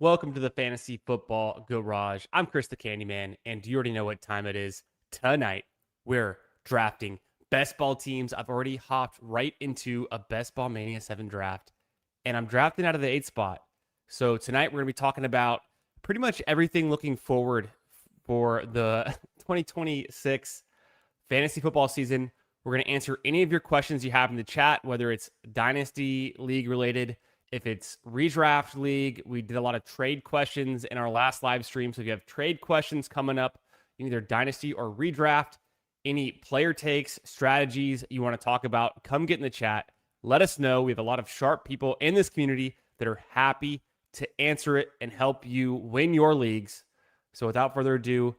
Welcome to the Fantasy Football Garage. I'm Chris the Candyman, and you already know what time it is. Tonight, we're drafting best ball teams. I've already hopped right into a Best Ball Mania 7 draft, and I'm drafting out of the 8 spot. So tonight, we're going to be talking about pretty much everything looking forward for the 2026 fantasy football season. We're going to answer any of your questions you have in the chat, whether it's Dynasty League related, if it's redraft league. We did a lot of trade questions in our last live stream. So if you have trade questions coming up, in either dynasty or redraft, any player takes, strategies you want to talk about, come get in the chat. Let us know. We have a lot of sharp people in this community that are happy to answer it and help you win your leagues. So without further ado,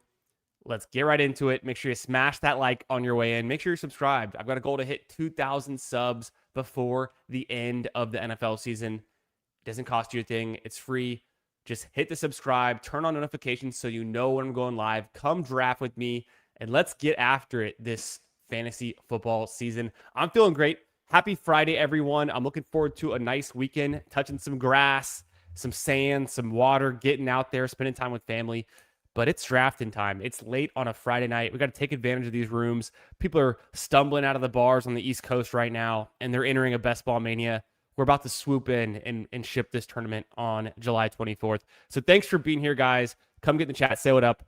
let's get right into it. Make sure you smash that like on your way in. Make sure you're subscribed. I've got a goal to hit 2,000 subs before the end of the NFL season. It doesn't cost you a thing. It's free. Just hit the subscribe, turn on notifications so you know when I'm going live. Come draft with me, and let's get after it this fantasy football season. I'm feeling great. Happy Friday, everyone. I'm looking forward to a nice weekend, touching some grass, some sand, some water, getting out there, spending time with family. But it's drafting time. It's late on a Friday night. We got to take advantage of these rooms. People are stumbling out of the bars on the East Coast right now, and they're entering a Best Ball Mania. We're about to swoop in and ship this tournament on July 24th. So thanks for being here, guys. Come get in the chat, say what up,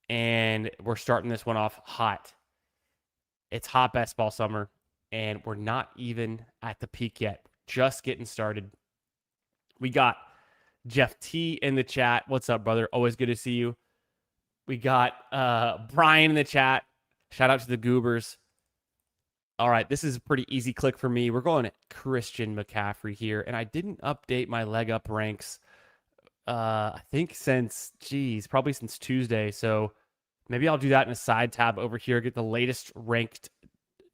and we're starting this one off hot. It's hot best ball summer, and we're not even at the peak yet. Just getting started. We got Jeff T in the chat. What's up, brother? Always good to see you. We got Brian in the chat. Shout out to the Goobers. All right, this is a pretty easy click for me. We're going Christian McCaffrey here, and I didn't update my leg up ranks, I think probably since Tuesday. So maybe I'll do that in a side tab over here, get the latest ranks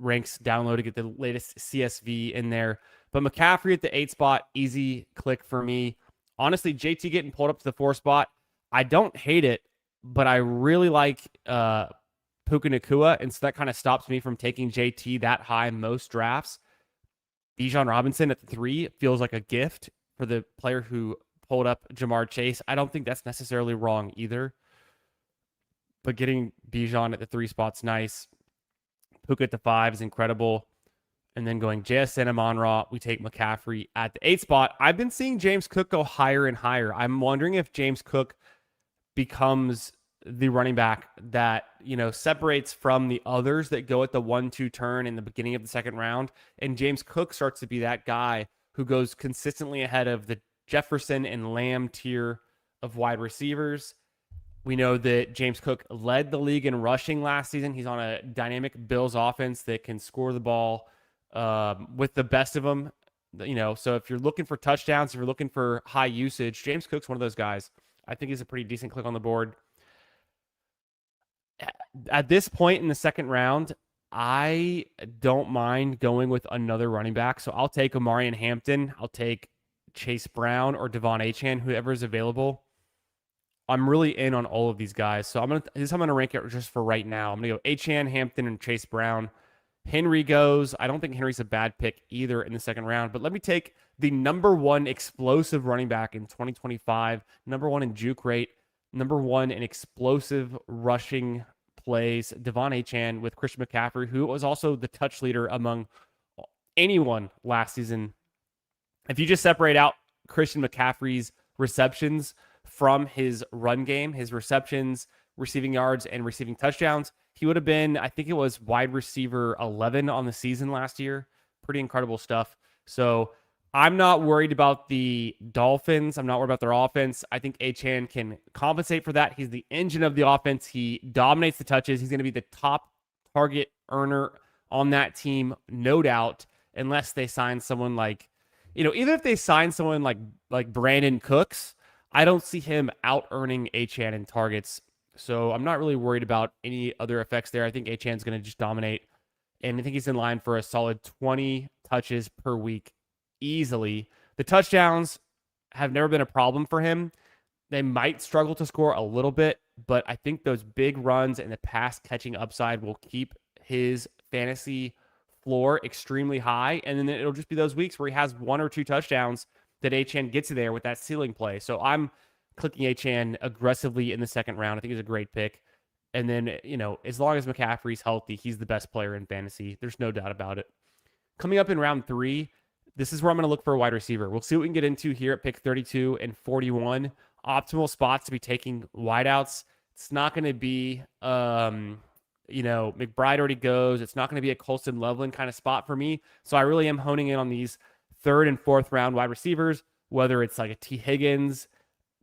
downloaded, get the latest CSV in there. But McCaffrey at the 8 spot, easy click for me. Honestly, JT getting pulled up to the 4 spot, I don't hate it, but I really like Puka Nacua, and so that kind of stops me from taking JT that high most drafts. Bijan Robinson at the 3 feels like a gift for the player who pulled up Jamar Chase. I don't think that's necessarily wrong either, but getting Bijan at the 3 spot's nice. Puka at the 5 is incredible. And then going JSN and Amon-Ra, we take McCaffrey at the 8 spot. I've been seeing James Cook go higher and higher. I'm wondering if James Cook becomes the running back that, separates from the others that go at the 1-2 turn in the beginning of the second round. And James Cook starts to be that guy who goes consistently ahead of the Jefferson and Lamb tier of wide receivers. We know that James Cook led the league in rushing last season. He's on a dynamic Bills offense that can score the ball with the best of them. So if you're looking for touchdowns, if you're looking for high usage, James Cook's one of those guys. I think he's a pretty decent click on the board. At this point in the second round, I don't mind going with another running back. So I'll take Amarian Hampton. I'll take Chase Brown or Devon Achane, whoever is available. I'm really in on all of these guys. So I'm gonna rank it just for right now. I'm gonna go Achane, Hampton, and Chase Brown. Henry goes. I don't think Henry's a bad pick either in the second round, but let me take the number 1 explosive running back in 2025, number 1 in juke rate, number 1 in explosive rushing plays, Devon Achane, with Christian McCaffrey, who was also the touch leader among anyone last season. If you just separate out Christian McCaffrey's receptions from his run game, his receptions, receiving yards, and receiving touchdowns, he would have been, I think it was wide receiver 11 on the season last year. Pretty incredible stuff. So I'm not worried about the Dolphins. I'm not worried about their offense. I think Achane can compensate for that. He's the engine of the offense. He dominates the touches. He's going to be the top target earner on that team, no doubt, unless they sign someone like, even if they sign someone like Brandon Cooks, I don't see him out-earning Achane in targets. So I'm not really worried about any other effects there. I think Achane's going to just dominate. And I think he's in line for a solid 20 touches per week easily. The touchdowns have never been a problem for him. They might struggle to score a little bit, but I think those big runs and the pass catching upside will keep his fantasy floor extremely high. And then it'll just be those weeks where he has 1 or 2 touchdowns that Achane gets there with that ceiling play. So I'm clicking Achane aggressively in the second round. I think he's a great pick. And then, as long as McCaffrey's healthy, he's the best player in fantasy. There's no doubt about it. Coming up in round 3, this is where I'm going to look for a wide receiver. We'll see what we can get into here at pick 32 and 41. Optimal spots to be taking wideouts. It's not going to be, McBride already goes. It's not going to be a Colston Loveland kind of spot for me. So I really am honing in on these 3rd and 4th round wide receivers, whether it's like a T. Higgins,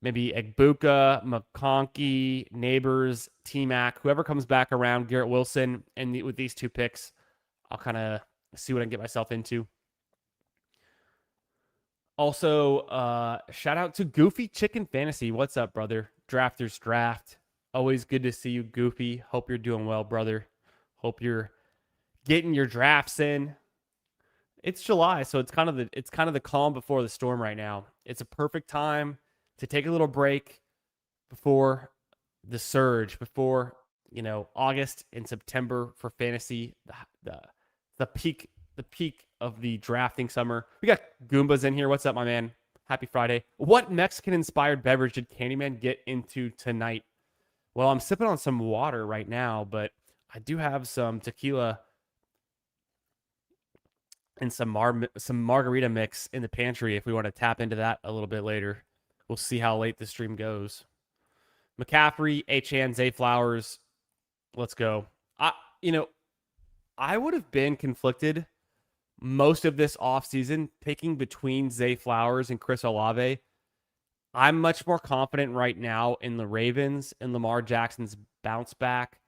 maybe Egbuka, McConkey, Neighbors, T-Mac, whoever comes back around, Garrett Wilson. And with these 2 picks, I'll kind of see what I can get myself into. Also, shout out to Goofy Chicken Fantasy. What's up, brother? Drafters Draft. Always good to see you, Goofy. Hope you're doing well, brother. Hope you're getting your drafts in. It's July, so it's kind of the calm before the storm right now. It's a perfect time to take a little break before the surge, before August and September for fantasy, the peak of the drafting summer. We got Goombas in here. What's up, my man? Happy Friday. What Mexican-inspired beverage did Candyman get into tonight? Well, I'm sipping on some water right now, but I do have some tequila and some margarita mix in the pantry if we want to tap into that a little bit later. We'll see how late the stream goes. McCaffrey, Achane, Zay Flowers. Let's go. I would have been conflicted most of this offseason picking between Zay Flowers and Chris Olave. I'm much more confident right now in the Ravens and Lamar Jackson's bounce back,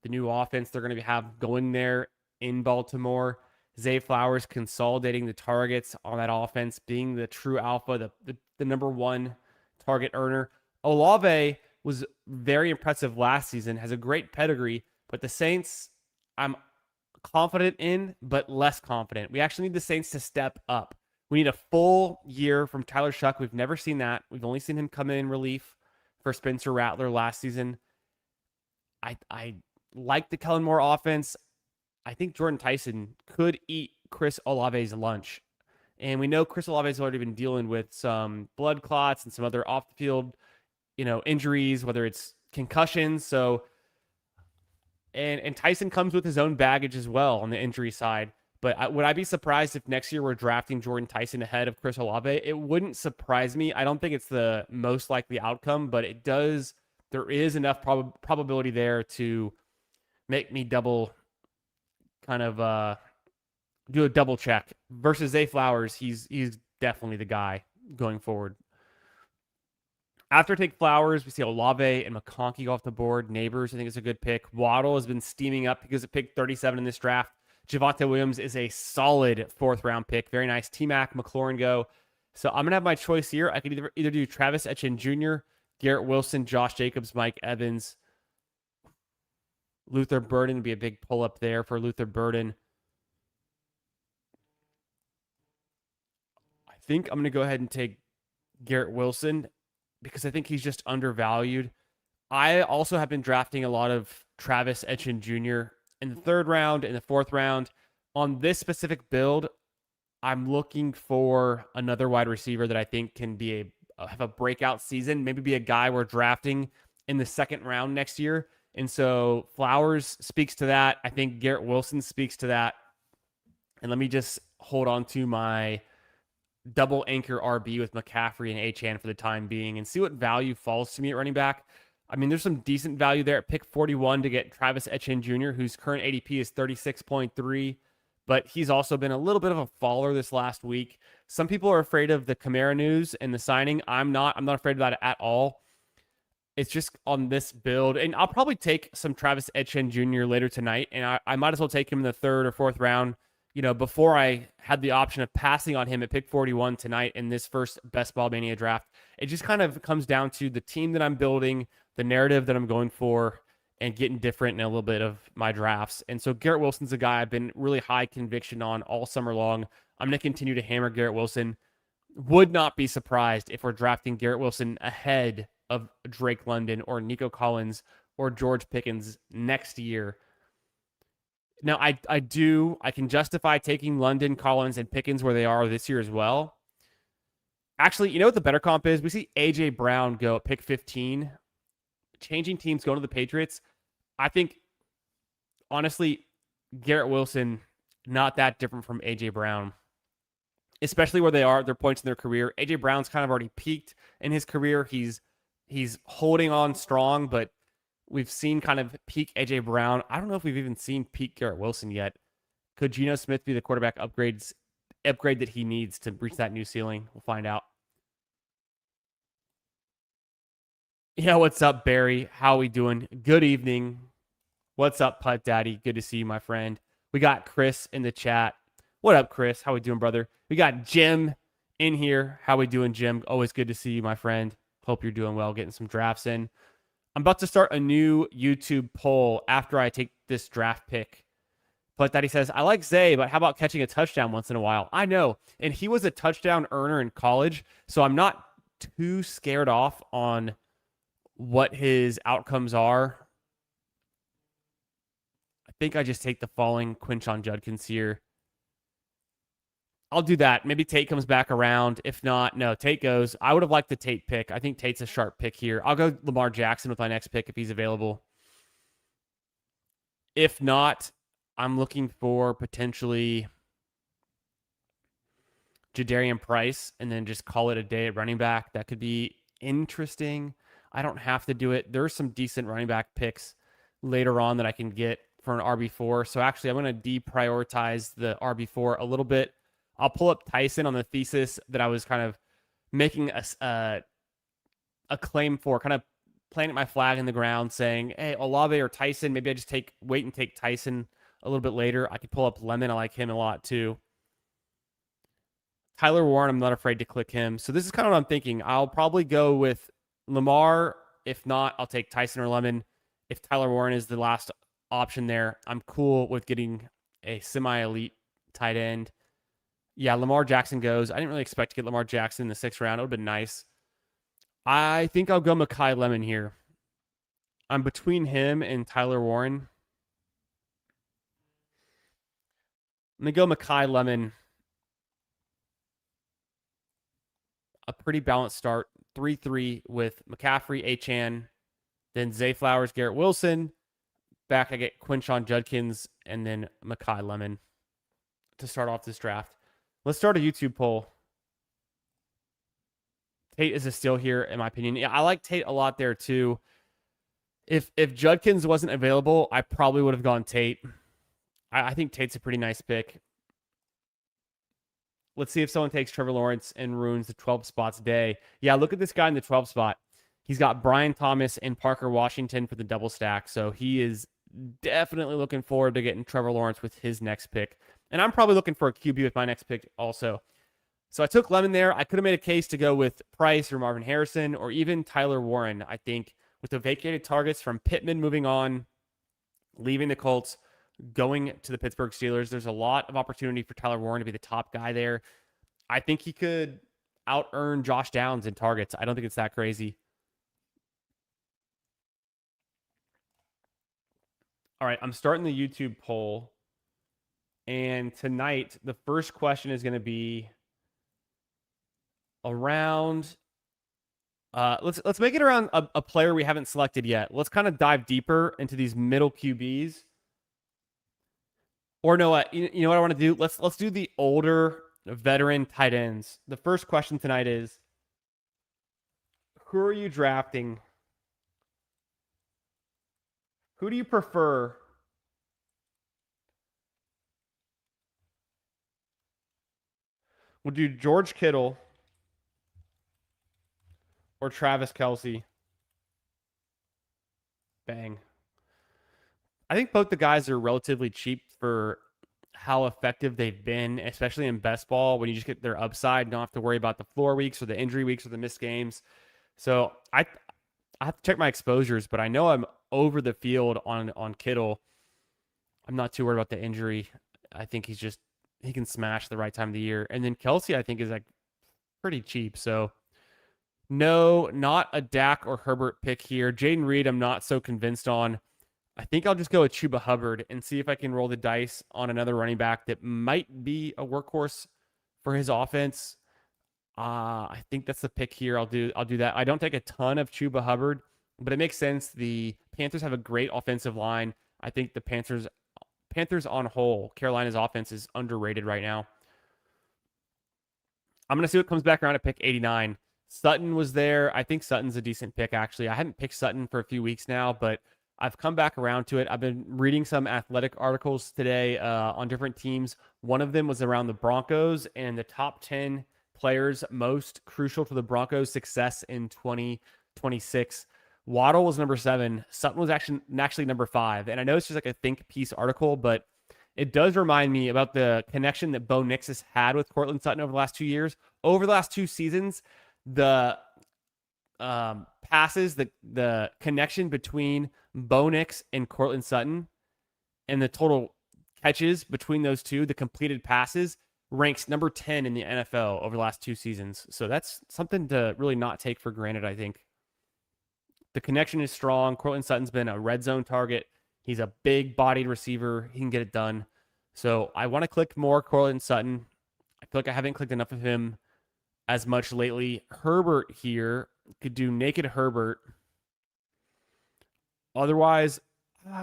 the new offense they're going to have going there in Baltimore. Zay Flowers consolidating the targets on that offense, being the true alpha, the number 1 target earner. Olave was very impressive last season, has a great pedigree, but the Saints, I'm confident in, but less confident. We actually need the Saints to step up. We need a full year from Tyler Shuck. We've never seen that. We've only seen him come in relief for Spencer Rattler last season. I like the Kellen Moore offense. I think Jordan Tyson could eat Chris Olave's lunch. And we know Chris Olave's already been dealing with some blood clots and some other off-the-field, injuries, whether it's concussions. So, and Tyson comes with his own baggage as well on the injury side. But would I be surprised if next year we're drafting Jordan Tyson ahead of Chris Olave? It wouldn't surprise me. I don't think it's the most likely outcome, but there is enough probability there to make me do a double check. Versus Zay Flowers, he's definitely the guy going forward. After take Flowers, we see Olave and McConkey go off the board. Neighbors, I think, is a good pick. Waddle has been steaming up because it picked 37 in this draft. Javonte Williams is a solid 4th round pick. Very nice. T-Mac, McLaurin go. So I'm going to have my choice here. I could either do Travis Etienne Jr., Garrett Wilson, Josh Jacobs, Mike Evans. Luther Burden would be a big pull-up there for Luther Burden. I think I'm going to go ahead and take Garrett Wilson because I think he's just undervalued. I also have been drafting a lot of Travis Etienne Jr. in the 3rd round, in the 4th round. On this specific build, I'm looking for another wide receiver that I think can be have a breakout season, maybe be a guy we're drafting in the 2nd round next year. And so Flowers speaks to that. I think Garrett Wilson speaks to that. And let me just hold on to my double anchor RB with McCaffrey and Achane for the time being and see what value falls to me at running back. I mean, there's some decent value there at pick 41 to get Travis Etienne Jr., whose current ADP is 36.3, but he's also been a little bit of a faller this last week. Some people are afraid of the Kamara news and the signing. I'm not afraid of that at all. It's just on this build, and I'll probably take some Travis Etienne Jr. later tonight, and I might as well take him in the 3rd or 4th round, before I had the option of passing on him at pick 41 tonight in this first Best Ball Mania draft. It just kind of comes down to the team that I'm building, the narrative that I'm going for, and getting different in a little bit of my drafts. And so Garrett Wilson's a guy I've been really high conviction on all summer long. I'm going to continue to hammer Garrett Wilson. Would not be surprised if we're drafting Garrett Wilson ahead of Drake London or Nico Collins or George Pickens next year. Now, I can justify taking London, Collins, and Pickens where they are this year as well. Actually, you know what the better comp is? We see A.J. Brown go at pick 15, changing teams, going to the Patriots. I think, honestly, Garrett Wilson, not that different from A.J. Brown, especially where they are at their points in their career. A.J. Brown's kind of already peaked in his career. He's holding on strong, but we've seen kind of peak A.J. Brown. I don't know if we've even seen peak Garrett Wilson yet. Could Geno Smith be the quarterback upgrade that he needs to reach that new ceiling? We'll find out. Yeah, what's up, Barry? How we doing? Good evening. What's up, Putt Daddy? Good to see you, my friend. We got Chris in the chat. What up, Chris? How we doing, brother? We got Jim in here. How we doing, Jim? Always good to see you, my friend. Hope you're doing well, getting some drafts in. I'm about to start a new YouTube poll after I take this draft pick. But Daddy says, I like Zay, but how about catching a touchdown once in a while? I know. And he was a touchdown earner in college, so I'm not too scared off on what his outcomes are. I think I just take the falling Quinshon Judkins here. I'll do that. Maybe Tate comes back around. If not, no, Tate goes. I would have liked the Tate pick. I think Tate's a sharp pick here. I'll go Lamar Jackson with my next pick if he's available. If not, I'm looking for potentially Jadarian Price and then just call it a day at running back. That could be interesting. I don't have to do it. There's some decent running back picks later on that I can get for an RB4. So actually, I'm going to deprioritize the RB4 a little bit. I'll pull up Tyson on the thesis that I was kind of making a claim for, kind of planting my flag in the ground saying, hey, Olave or Tyson, maybe I just wait and take Tyson a little bit later. I could pull up Lemon. I like him a lot too. Tyler Warren, I'm not afraid to click him. So this is kind of what I'm thinking. I'll probably go with Lamar. If not, I'll take Tyson or Lemon. If Tyler Warren is the last option there, I'm cool with getting a semi-elite tight end. Yeah, Lamar Jackson goes. I didn't really expect to get Lamar Jackson in the 6th round. It would have been nice. I think I'll go Mekhi Lemon here. I'm between him and Tyler Warren. I'm going to go Mekhi Lemon. A pretty balanced start. 3-3 with McCaffrey, Achane, then Zay Flowers, Garrett Wilson. Back, I get Quinshon Judkins, and then Mekhi Lemon to start off this draft. Let's start a YouTube poll. Tate is a steal here, in my opinion. Yeah, I like Tate a lot there, too. If Judkins wasn't available, I probably would have gone Tate. I think Tate's a pretty nice pick. Let's see if someone takes Trevor Lawrence and ruins the 12 spots day. Yeah, look at this guy in the 12 spot. He's got Brian Thomas and Parker Washington for the double stack. So he is definitely looking forward to getting Trevor Lawrence with his next pick. And I'm probably looking for a QB with my next pick also. So I took Lemon there. I could have made a case to go with Price or Marvin Harrison or even Tyler Warren. I think with the vacated targets from Pittman moving on, leaving the Colts, going to the Pittsburgh Steelers, there's a lot of opportunity for Tyler Warren to be the top guy there. I think he could out-earn Josh Downs in targets. I don't think it's that crazy. All right, I'm starting the YouTube poll. And tonight, the first question is going to be around... let's make it around a player we haven't selected yet. Let's kind of dive deeper into these middle QBs. Or no, you know what I want to do? Let's do the older veteran tight ends. The first question tonight is, who are you drafting? Who do you prefer? We'll do George Kittle or Travis Kelce. Bang. I think both the guys are relatively cheap for how effective they've been, especially in best ball when you just get their upside. Don't have to worry about the floor weeks or the injury weeks or the missed games. So I have to check my exposures, but I know I'm over the field on Kittle. I'm not too worried about the injury. I think he can smash the right time of the year. And then Kelce, I think, is like pretty cheap. So no, not a Dak or Herbert pick here. Jaden Reed, I'm not so convinced on. I think I'll just go with Chuba Hubbard and see if I can roll the dice on another running back that might be a workhorse for his offense. I think that's the pick here. I'll do that. I don't take a ton of Chuba Hubbard, but it makes sense. The Panthers have a great offensive line. I think the Panthers on whole, Carolina's offense is underrated right now. I'm gonna see what comes back around at pick 89. Sutton was there. I think Sutton's a decent pick, actually. I hadn't picked Sutton for a few weeks now, but I've come back around to it. I've been reading some athletic articles today on different teams. One of them was around the Broncos and the top 10 players most crucial to the Broncos' success in 2026. Waddle was number 7. Sutton was actually number 5. And I know it's just like a think piece article, but it does remind me about the connection that Bo Nix has had with Cortland Sutton over the last 2 years. Over the last 2 seasons, the passes, the connection between Bo Nix and Cortland Sutton and the total catches between those two, the completed passes, ranks number 10 in the NFL over the last 2 seasons. So that's something to really not take for granted, I think. The connection is strong. Cortland Sutton's been a red zone target. He's a big bodied receiver. He can get it done. So I want to click more Cortland Sutton. I feel like I haven't clicked enough of him as much lately. Herbert here could do naked Herbert. Otherwise,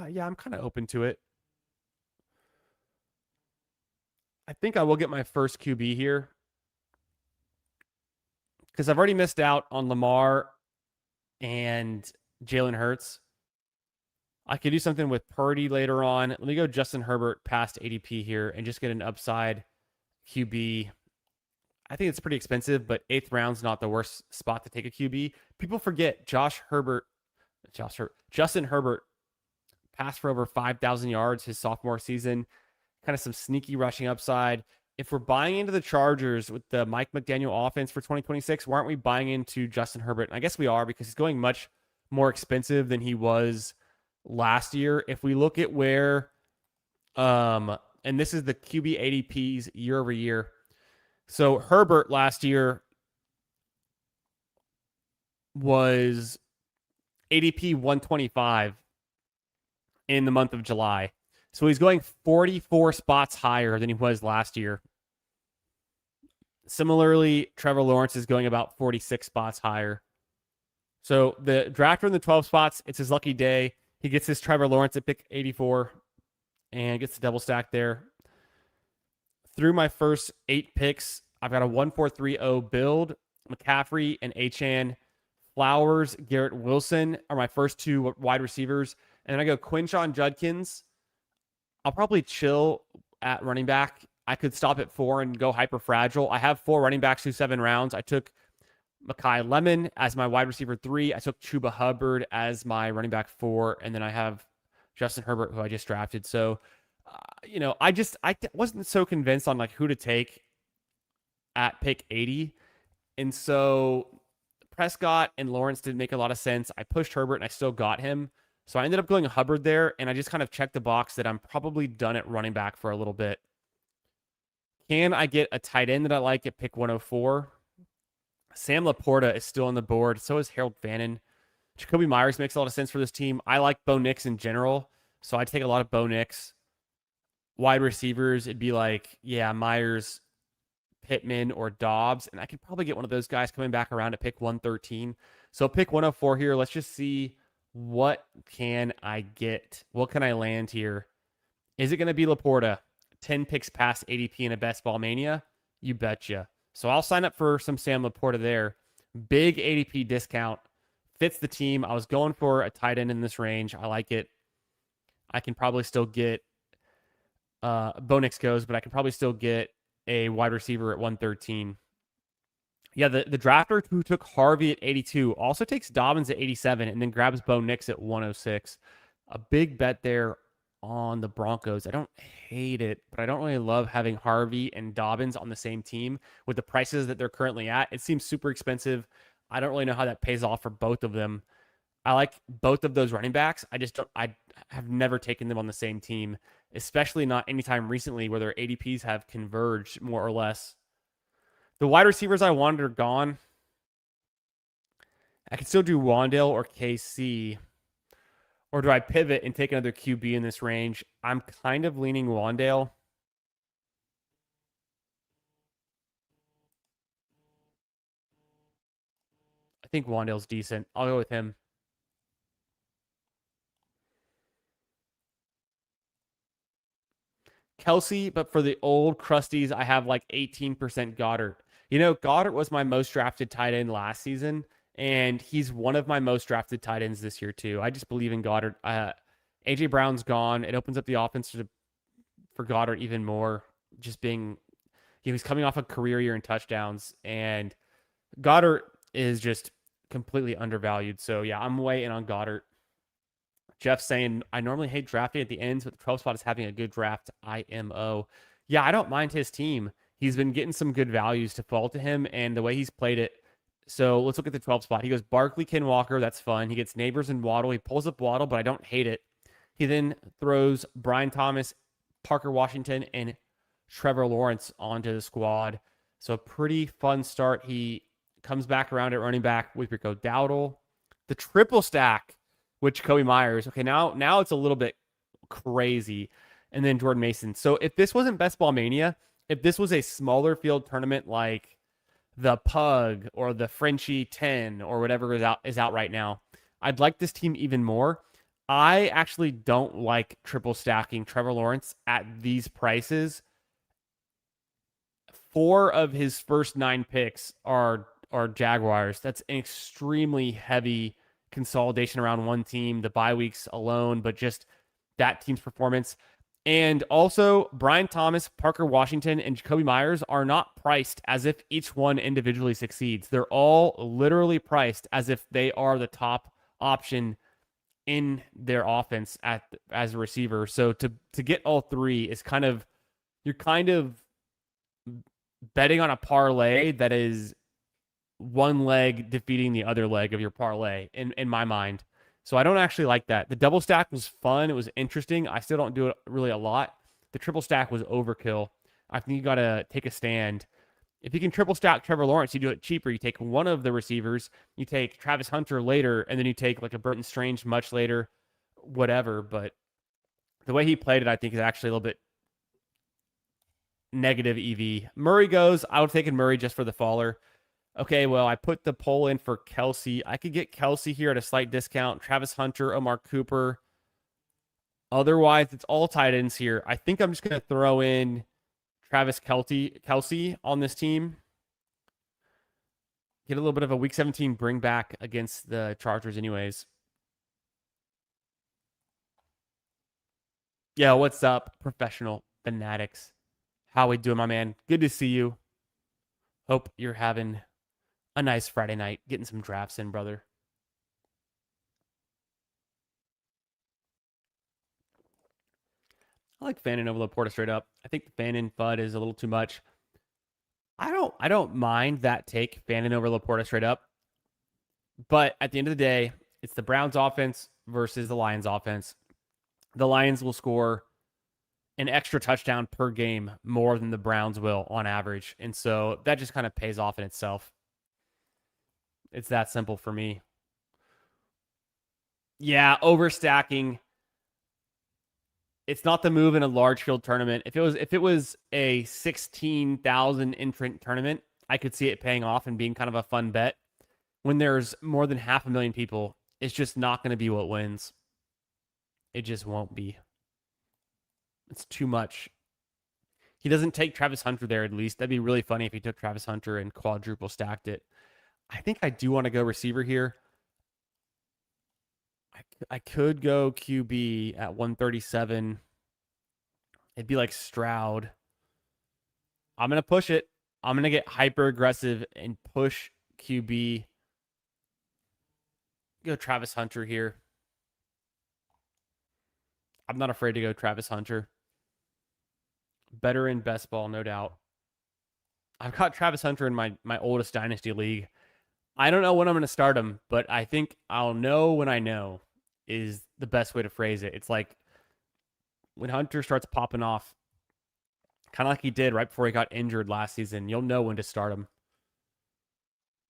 yeah, I'm kind of open to it. I think I will get my first QB here because I've already missed out on Lamar and Jalen Hurts. I could do something with Purdy later on. Let me go Justin Herbert past ADP here and just get an upside QB. I think it's pretty expensive, but 8th round's not the worst spot to take a QB. People forget Justin Herbert passed for over 5,000 yards his sophomore season. Kind of some sneaky rushing upside. If we're buying into the Chargers with the Mike McDaniel offense for 2026, why aren't we buying into Justin Herbert? And I guess we are because he's going much more expensive than he was last year. If we look at where, and this is the QB ADPs year over year. So Herbert last year was ADP 125 in the month of July. So he's going 44 spots higher than he was last year. Similarly, Trevor Lawrence is going about 46 spots higher. So the drafter in the 12 spots, it's his lucky day. He gets his Trevor Lawrence at pick 84 and gets the double stack there. Through my first 8 picks, I've got a 1-4-3-0 build. McCaffrey and Achane. Flowers, Garrett Wilson are my first 2 wide receivers. And then I go Quinshon Judkins. I'll probably chill at running back. I could stop at 4 and go hyper fragile. I have 4 running backs through 7 rounds. I took Mekhi Lemon as my wide receiver 3. I took Chuba Hubbard as my running back 4. And then I have Justin Herbert, who I just drafted. So, I wasn't so convinced on like who to take at pick 80. And so Prescott and Lawrence didn't make a lot of sense. I pushed Herbert and I still got him. So I ended up going Hubbard there, and I just kind of checked the box that I'm probably done at running back for a little bit. Can I get a tight end that I like at pick 104? Sam Laporta is still on the board. So is Harold Fannin. Jacoby Myers makes a lot of sense for this team. I like Bo Nix in general, so I take a lot of Bo Nix. Wide receivers, it'd be like, Myers, Pittman, or Dobbs, and I could probably get one of those guys coming back around at pick 113. So pick 104 here. Let's just see what can I get? What can I land here? Is it going to be Laporta? 10 picks past ADP in a best ball mania? You betcha. So I'll sign up for some Sam Laporta there. Big ADP discount. Fits the team. I was going for a tight end in this range. I like it. I can probably still get Bo Nix goes, but I can probably still get a wide receiver at 113. Yeah, the drafter who took Harvey at 82 also takes Dobbins at 87 and then grabs Bo Nix at 106. A big bet there on the Broncos. I don't hate it, but I don't really love having Harvey and Dobbins on the same team with the prices that they're currently at. It seems super expensive. I don't really know how that pays off for both of them. I like both of those running backs. I have never taken them on the same team, especially not anytime recently where their ADPs have converged more or less. The wide receivers I wanted are gone. I could still do Wandale or KC. Or do I pivot and take another QB in this range? I'm kind of leaning Wandale. think Wandale's decent. I'll go with him. Kelsey, but for the old crusties, I have like 18% Goddard. You know, Goddard was my most drafted tight end last season, and he's one of my most drafted tight ends this year too. I just believe in Goddard. AJ Brown's gone. It opens up the offense for Goddard even more. Just being, he was coming off a career year in touchdowns, and Goddard is just completely undervalued. So yeah, I'm way in on Goddard. Jeff saying, I normally hate drafting at the ends, but the 12 spot is having a good draft. IMO. Yeah, I don't mind his team. He's been getting some good values to fall to him and the way he's played it. So let's look at the 12 spot. He goes Barkley, Ken Walker. That's fun. He gets Neighbors and Waddle. He pulls up Waddle, but I don't hate it. He then throws Brian Thomas, Parker Washington, and Trevor Lawrence onto the squad. So a pretty fun start. He comes back around at running back with Rico Dowdle. The triple stack, which Kobe Myers. Okay, now it's a little bit crazy. And then Jordan Mason. So if this wasn't Best Ball Mania, if this was a smaller field tournament like the Pug or the Frenchie 10 or whatever is out right now, I'd like this team even more. I actually don't like triple stacking Trevor Lawrence at these prices. 4 of his first 9 picks are Jaguars. That's an extremely heavy consolidation around one team, the bye weeks alone, but just that team's performance. And also, Brian Thomas, Parker Washington, and Jacoby Myers are not priced as if each one individually succeeds. They're all literally priced as if they are the top option in their offense as a receiver. So to get all 3 is you're kind of betting on a parlay that is one leg defeating the other leg of your parlay in my mind. So I don't actually like that. The double stack was fun. It was interesting. I still don't do it really a lot. The triple stack was overkill. I think you got to take a stand. If you can triple stack Trevor Lawrence, you do it cheaper. You take one of the receivers, you take Travis Hunter later, and then you take like a Burton Strange much later, whatever. But the way he played it, I think, is actually a little bit negative EV. Murray goes. I would have taken Murray just for the faller. Okay, well, I put the poll in for Kelsey. I could get Kelsey here at a slight discount. Travis Hunter, Omar Cooper. Otherwise, it's all tight ends here. I think I'm just going to throw in Travis Kelsey on this team. Get a little bit of a Week 17 bring back against the Chargers anyways. Yeah, what's up, professional fanatics? How we doing, my man? Good to see you. Hope you're having a nice Friday night, getting some drafts in, brother. I like Fannin over Laporta straight up. I think the Fannin FUD is a little too much. I don't mind that take, Fannin over Laporta straight up. But at the end of the day, it's the Browns offense versus the Lions offense. The Lions will score an extra touchdown per game more than the Browns will on average. And so that just kind of pays off in itself. It's that simple for me. Yeah, overstacking. It's not the move in a large field tournament. If it was a 16,000 entrant tournament, I could see it paying off and being kind of a fun bet. When there's more than 500,000 people, it's just not going to be what wins. It just won't be. It's too much. He doesn't take Travis Hunter there, at least. That'd be really funny if he took Travis Hunter and quadruple stacked it. I think I do want to go receiver here. I could go QB at 137. It'd be like Stroud. I'm going to push it. I'm going to get hyper aggressive and push QB. Go Travis Hunter here. I'm not afraid to go Travis Hunter. Better in best ball, no doubt. I've got Travis Hunter in my oldest dynasty league. I don't know when I'm going to start him, but I think I'll know when I know is the best way to phrase it. It's like when Hunter starts popping off, kind of like he did right before he got injured last season, you'll know when to start him.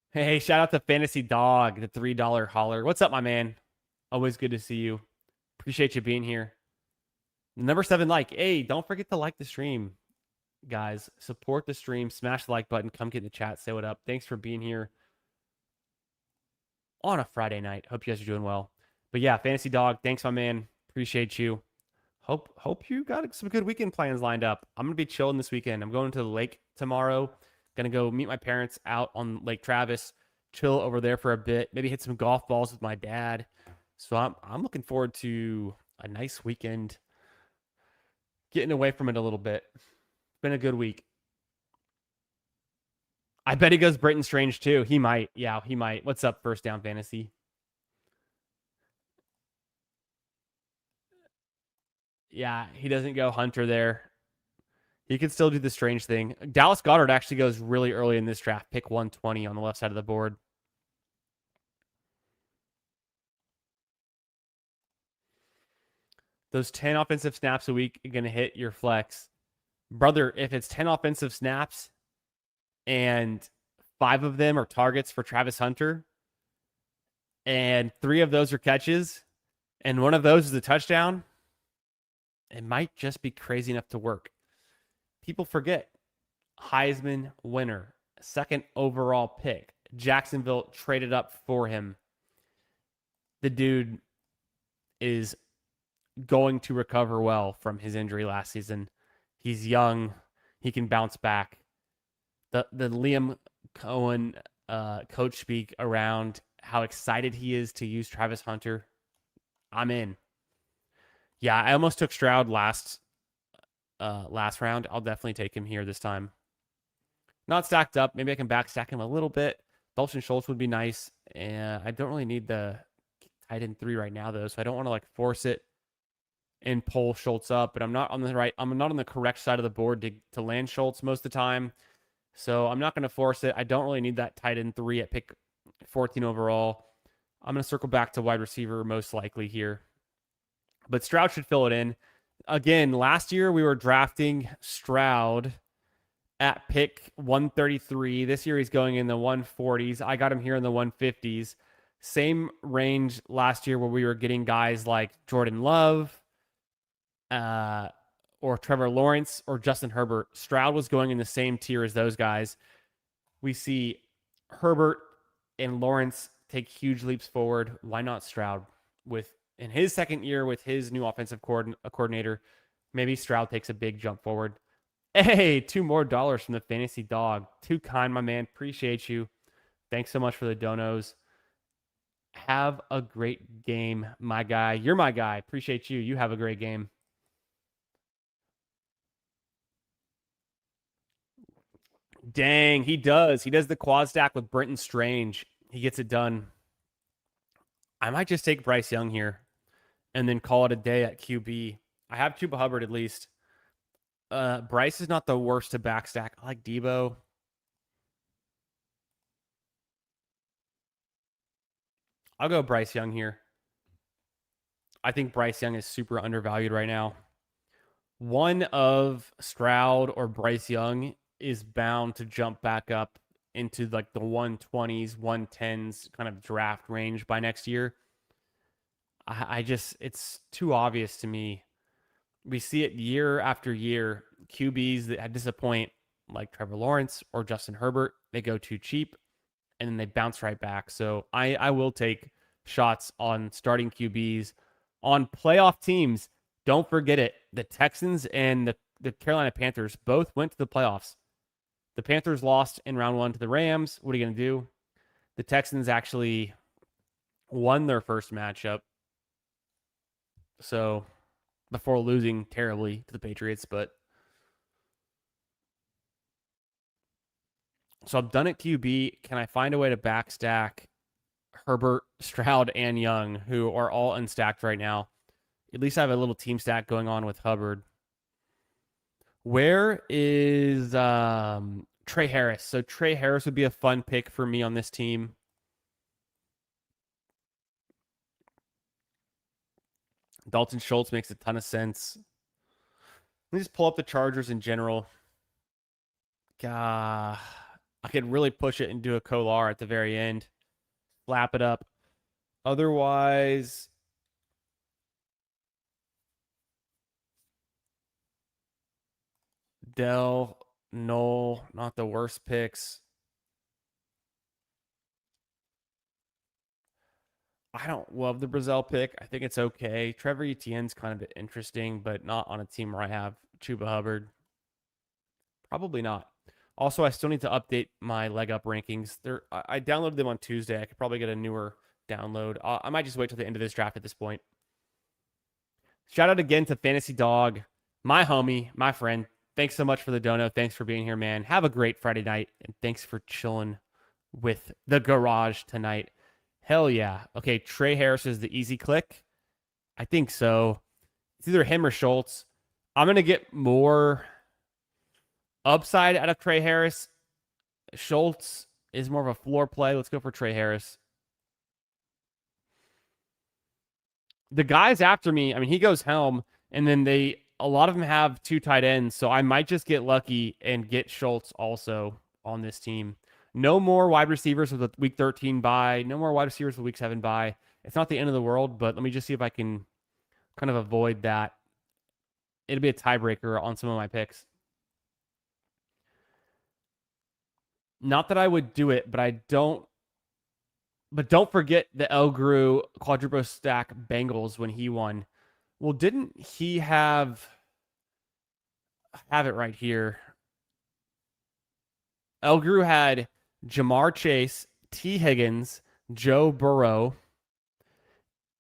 Hey, shout out to Fantasy Dog, the $3 holler. What's up, my man? Always good to see you. Appreciate you being here. Number 7 like. Hey, don't forget to like the stream, guys. Support the stream. Smash the like button. Come get in the chat. Say what up. Thanks for being here. on a Friday night. Hope you guys are doing well. But yeah, Fantasy Dog, thanks, my man. Appreciate you. Hope you got some good weekend plans lined up. I'm gonna be chilling this weekend. I'm going to the lake tomorrow. Gonna go meet my parents out on Lake Travis, chill over there for a bit, maybe hit some golf balls with my dad. So I'm looking forward to a nice weekend, getting away from it a little bit. It's been a good week. I bet he goes Britton Strange too. He might. Yeah, he might. What's up, First Down Fantasy? Yeah, he doesn't go Hunter there. He could still do the Strange thing. Dallas Goddard actually goes really early in this draft, pick 120 on the left side of the board. Those 10 offensive snaps a week are going to hit your flex. Brother, if it's 10 offensive snaps and 5 of them are targets for Travis Hunter and 3 of those are catches and 1 of those is a touchdown, it might just be crazy enough to work. People forget Heisman winner, second overall pick. Jacksonville traded up for him. The dude is going to recover well from his injury last season. He's young. He can bounce back. The Liam Cohen coach speak around how excited he is to use Travis Hunter. I'm in. Yeah, I almost took Stroud last round. I'll definitely take him here this time. Not stacked up. Maybe I can backstack him a little bit. Dalton Schultz would be nice. And I don't really need the tight end 3 right now, though, so I don't want to force it and pull Schultz up. But I'm not on the correct side of the board to land Schultz most of the time. So I'm not going to force it. I don't really need that tight end 3 at pick 14 overall. I'm going to circle back to wide receiver most likely here. But Stroud should fill it in. Again, last year we were drafting Stroud at pick 133. This year he's going in the 140s. I got him here in the 150s. Same range last year where we were getting guys like Jordan Love, or Trevor Lawrence or Justin Herbert. Stroud was going in the same tier as those guys. We see Herbert and Lawrence take huge leaps forward. Why not Stroud? In his second year with his new offensive coordinator, maybe Stroud takes a big jump forward. Hey, $2 more from the Fantasy Dog. Too kind, my man. Appreciate you. Thanks so much for the donos. Have a great game, my guy. You're my guy. Appreciate you. You have a great game. Dang, he does. He does the quad stack with Brenton Strange. He gets it done. I might just take Bryce Young here and then call it a day at QB. I have Chuba Hubbard at least. Bryce is not the worst to backstack. I like Debo. I'll go Bryce Young here. I think Bryce Young is super undervalued right now. One of Stroud or Bryce Young is bound to jump back up into the 120s, 110s kind of draft range by next year. It's too obvious to me. We see it year after year. QBs that disappoint, like Trevor Lawrence or Justin Herbert, they go too cheap and then they bounce right back. So I will take shots on starting QBs on playoff teams. Don't forget it. The Texans and the Carolina Panthers both went to the playoffs. The Panthers lost in round 1 to the Rams. What are you going to do? The Texans actually won their first matchup. So before losing terribly to the Patriots, but so I'm done at QB. Can I find a way to backstack Herbert, Stroud, and Young, who are all unstacked right now? At least I have a little team stack going on with Hubbard. Where is Trey Harris? So Trey Harris would be a fun pick for me on this team. Dalton Schultz makes a ton of sense. Let me just pull up the Chargers in general. I could really push it and do a Kolar at the very end. Flap it up. Otherwise, Dell, Knoll, not the worst picks. I don't love the Brazil pick. I think it's okay. Trevor Etienne's kind of interesting, but not on a team where I have Chuba Hubbard. Probably not. Also, I still need to update my leg up rankings. I downloaded them on Tuesday. I could probably get a newer download. I might just wait till the end of this draft at this point. Shout out again to Fantasy Dog, my homie, my friend. Thanks so much for the dono. Thanks for being here, man. Have a great Friday night, and thanks for chilling with the garage tonight. Hell yeah. Okay, Trey Harris is the easy click. I think so. It's either him or Schultz. I'm going to get more upside out of Trey Harris. Schultz is more of a floor play. Let's go for Trey Harris. The guys after me, I mean, he goes Helm, and then a lot of them have 2 tight ends, so I might just get lucky and get Schultz also on this team. No more wide receivers with a week 13 bye. No more wide receivers with week 7 bye. It's not the end of the world, but let me just see if I can kind of avoid that. It'll be a tiebreaker on some of my picks. Not that I would do it, but don't forget the Elgru quadruple stack Bengals when he won. Well, didn't he have it right here? Elgru had Jamar Chase, T. Higgins, Joe Burrow.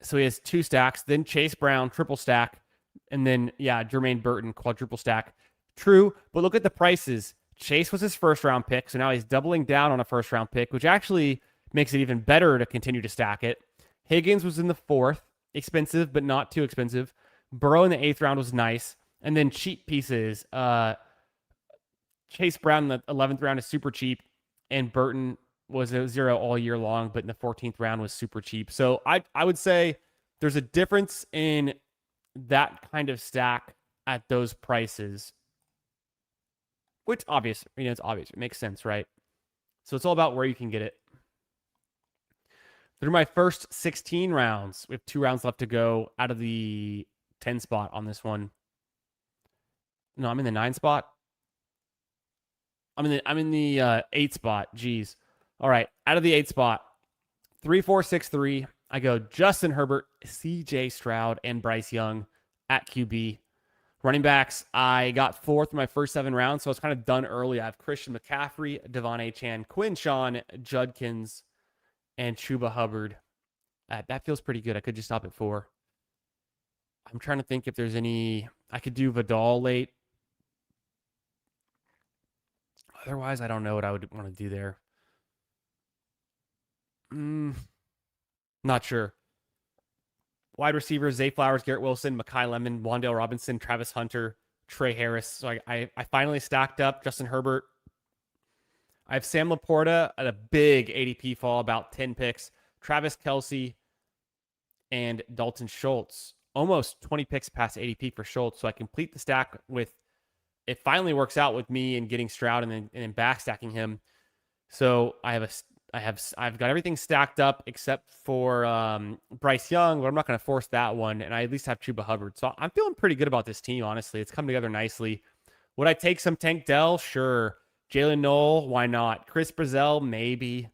So he has 2 stacks. Then Chase Brown, triple stack. And then, yeah, Jermaine Burton, quadruple stack. True, but look at the prices. Chase was his first round pick, so now he's doubling down on a first round pick, which actually makes it even better to continue to stack it. Higgins was in the 4th, expensive, but not too expensive. Burrow in the 8th round was nice. And then cheap pieces. Chase Brown in the 11th round is super cheap, and Burton was a 0 all year long, but in the 14th round was super cheap. So I would say there's a difference in that kind of stack at those prices, which obvious, it's obvious. It makes sense, right? So it's all about where you can get it. Through my first 16 rounds, we have 2 rounds left to go out of the 10 spot on this one. No, I'm in the 9 spot. I'm in the 8 spot. Jeez. All right, out of the 8 spot, 3, 4, 6, 3. I go Justin Herbert, C.J. Stroud, and Bryce Young at QB. Running backs, I got 4 through my first 7 rounds, so I was kind of done early. I have Christian McCaffrey, Devon Achane, Quinshawn Judkins, and Chuba Hubbard. That feels pretty good. I could just stop at 4. I'm trying to think if there's any. I could do Vidal late. Otherwise, I don't know what I would want to do there. Not sure. Wide receivers, Zay Flowers, Garrett Wilson, Mekhi Lemon, Wan'Dale Robinson, Travis Hunter, Trey Harris. So I finally stacked up Justin Herbert. I have Sam Laporta at a big ADP fall, about 10 picks. Travis Kelce and Dalton Schultz. Almost 20 picks past ADP for Schultz. So I complete the stack with, it finally works out with me and getting Stroud and then backstacking him. So I've got everything stacked up except for Bryce Young, but I'm not going to force that one. And I at least have Chuba Hubbard. So I'm feeling pretty good about this team, honestly. It's come together nicely. Would I take some Tank Dell? Sure. Jalen Noel? Why not? Chris Brazel? Maybe.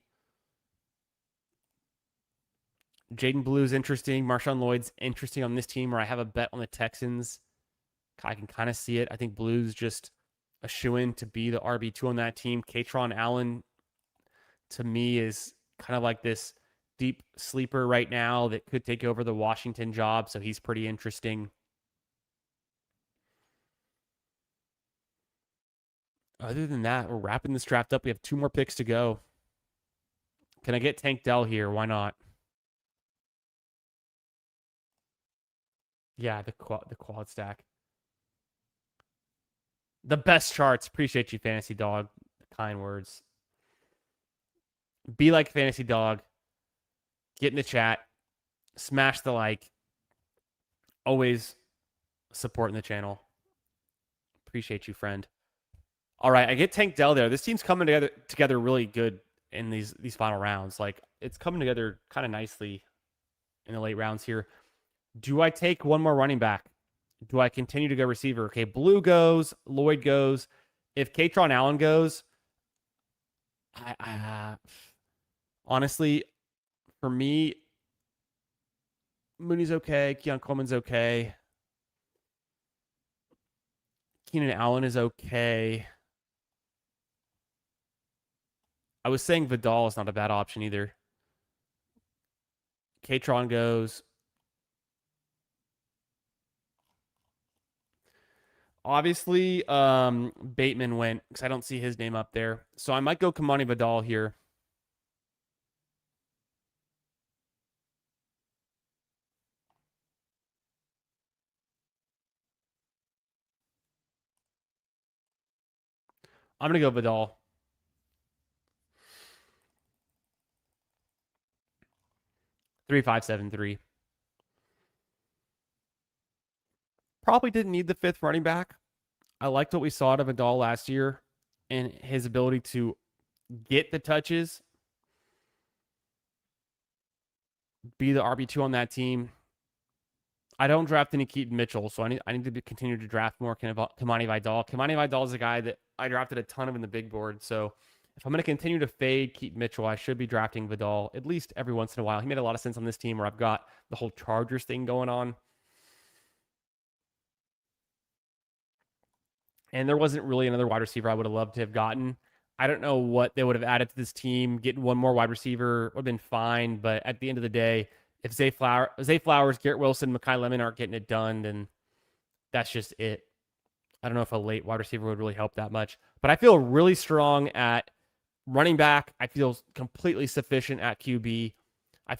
Jaden Blue's interesting. Marshawn Lloyd's interesting on this team, where I have a bet on the Texans. I can kind of see it. I think Blue's just a shoo-in to be the RB2 on that team. Katron Allen, to me, is kind of like this deep sleeper right now that could take over the Washington job, so he's pretty interesting. Other than that, we're wrapping this draft up. We have 2 more picks to go. Can I get Tank Dell here? Why not? Yeah, the quad stack. The best charts. Appreciate you, Fantasy Dog. Kind words. Be like Fantasy Dog. Get in the chat. Smash the like. Always supporting the channel. Appreciate you, friend. All right, I get Tank Dell there. This team's coming together really good in these final rounds. Like, it's coming together kind of nicely in the late rounds here. Do I take one more running back? Do I continue to go receiver? Okay, Blue goes, Lloyd goes. If Katron Allen goes, I honestly, for me, Mooney's okay. Keon Coleman's okay. Keenan Allen is okay. I was saying Vidal is not a bad option either. Katron goes. Obviously, Bateman went because I don't see his name up there. So I might go Kamani Vidal here. I'm going to go Vidal. 3-5-7-3. Probably didn't need the fifth running back. I liked what we saw out of Vidal last year and his ability to get the touches, be the RB2 on that team. I don't draft any Keaton Mitchell, so I need to continue to draft more Kamani Vidal. Kamani Vidal is a guy that I drafted a ton of in the big board, so if I'm going to continue to fade Keaton Mitchell, I should be drafting Vidal at least every once in a while. He made a lot of sense on this team where I've got the whole Chargers thing going on. And there wasn't really another wide receiver I would have loved to have gotten. I don't know what they would have added to this team. Getting one more wide receiver would have been fine, but at the end of the day, if Zay Flowers, Garrett Wilson, Mekhi Lemon aren't getting it done, then that's just it. I don't know if a late wide receiver would really help that much. But I feel really strong at running back. I feel completely sufficient at QB. I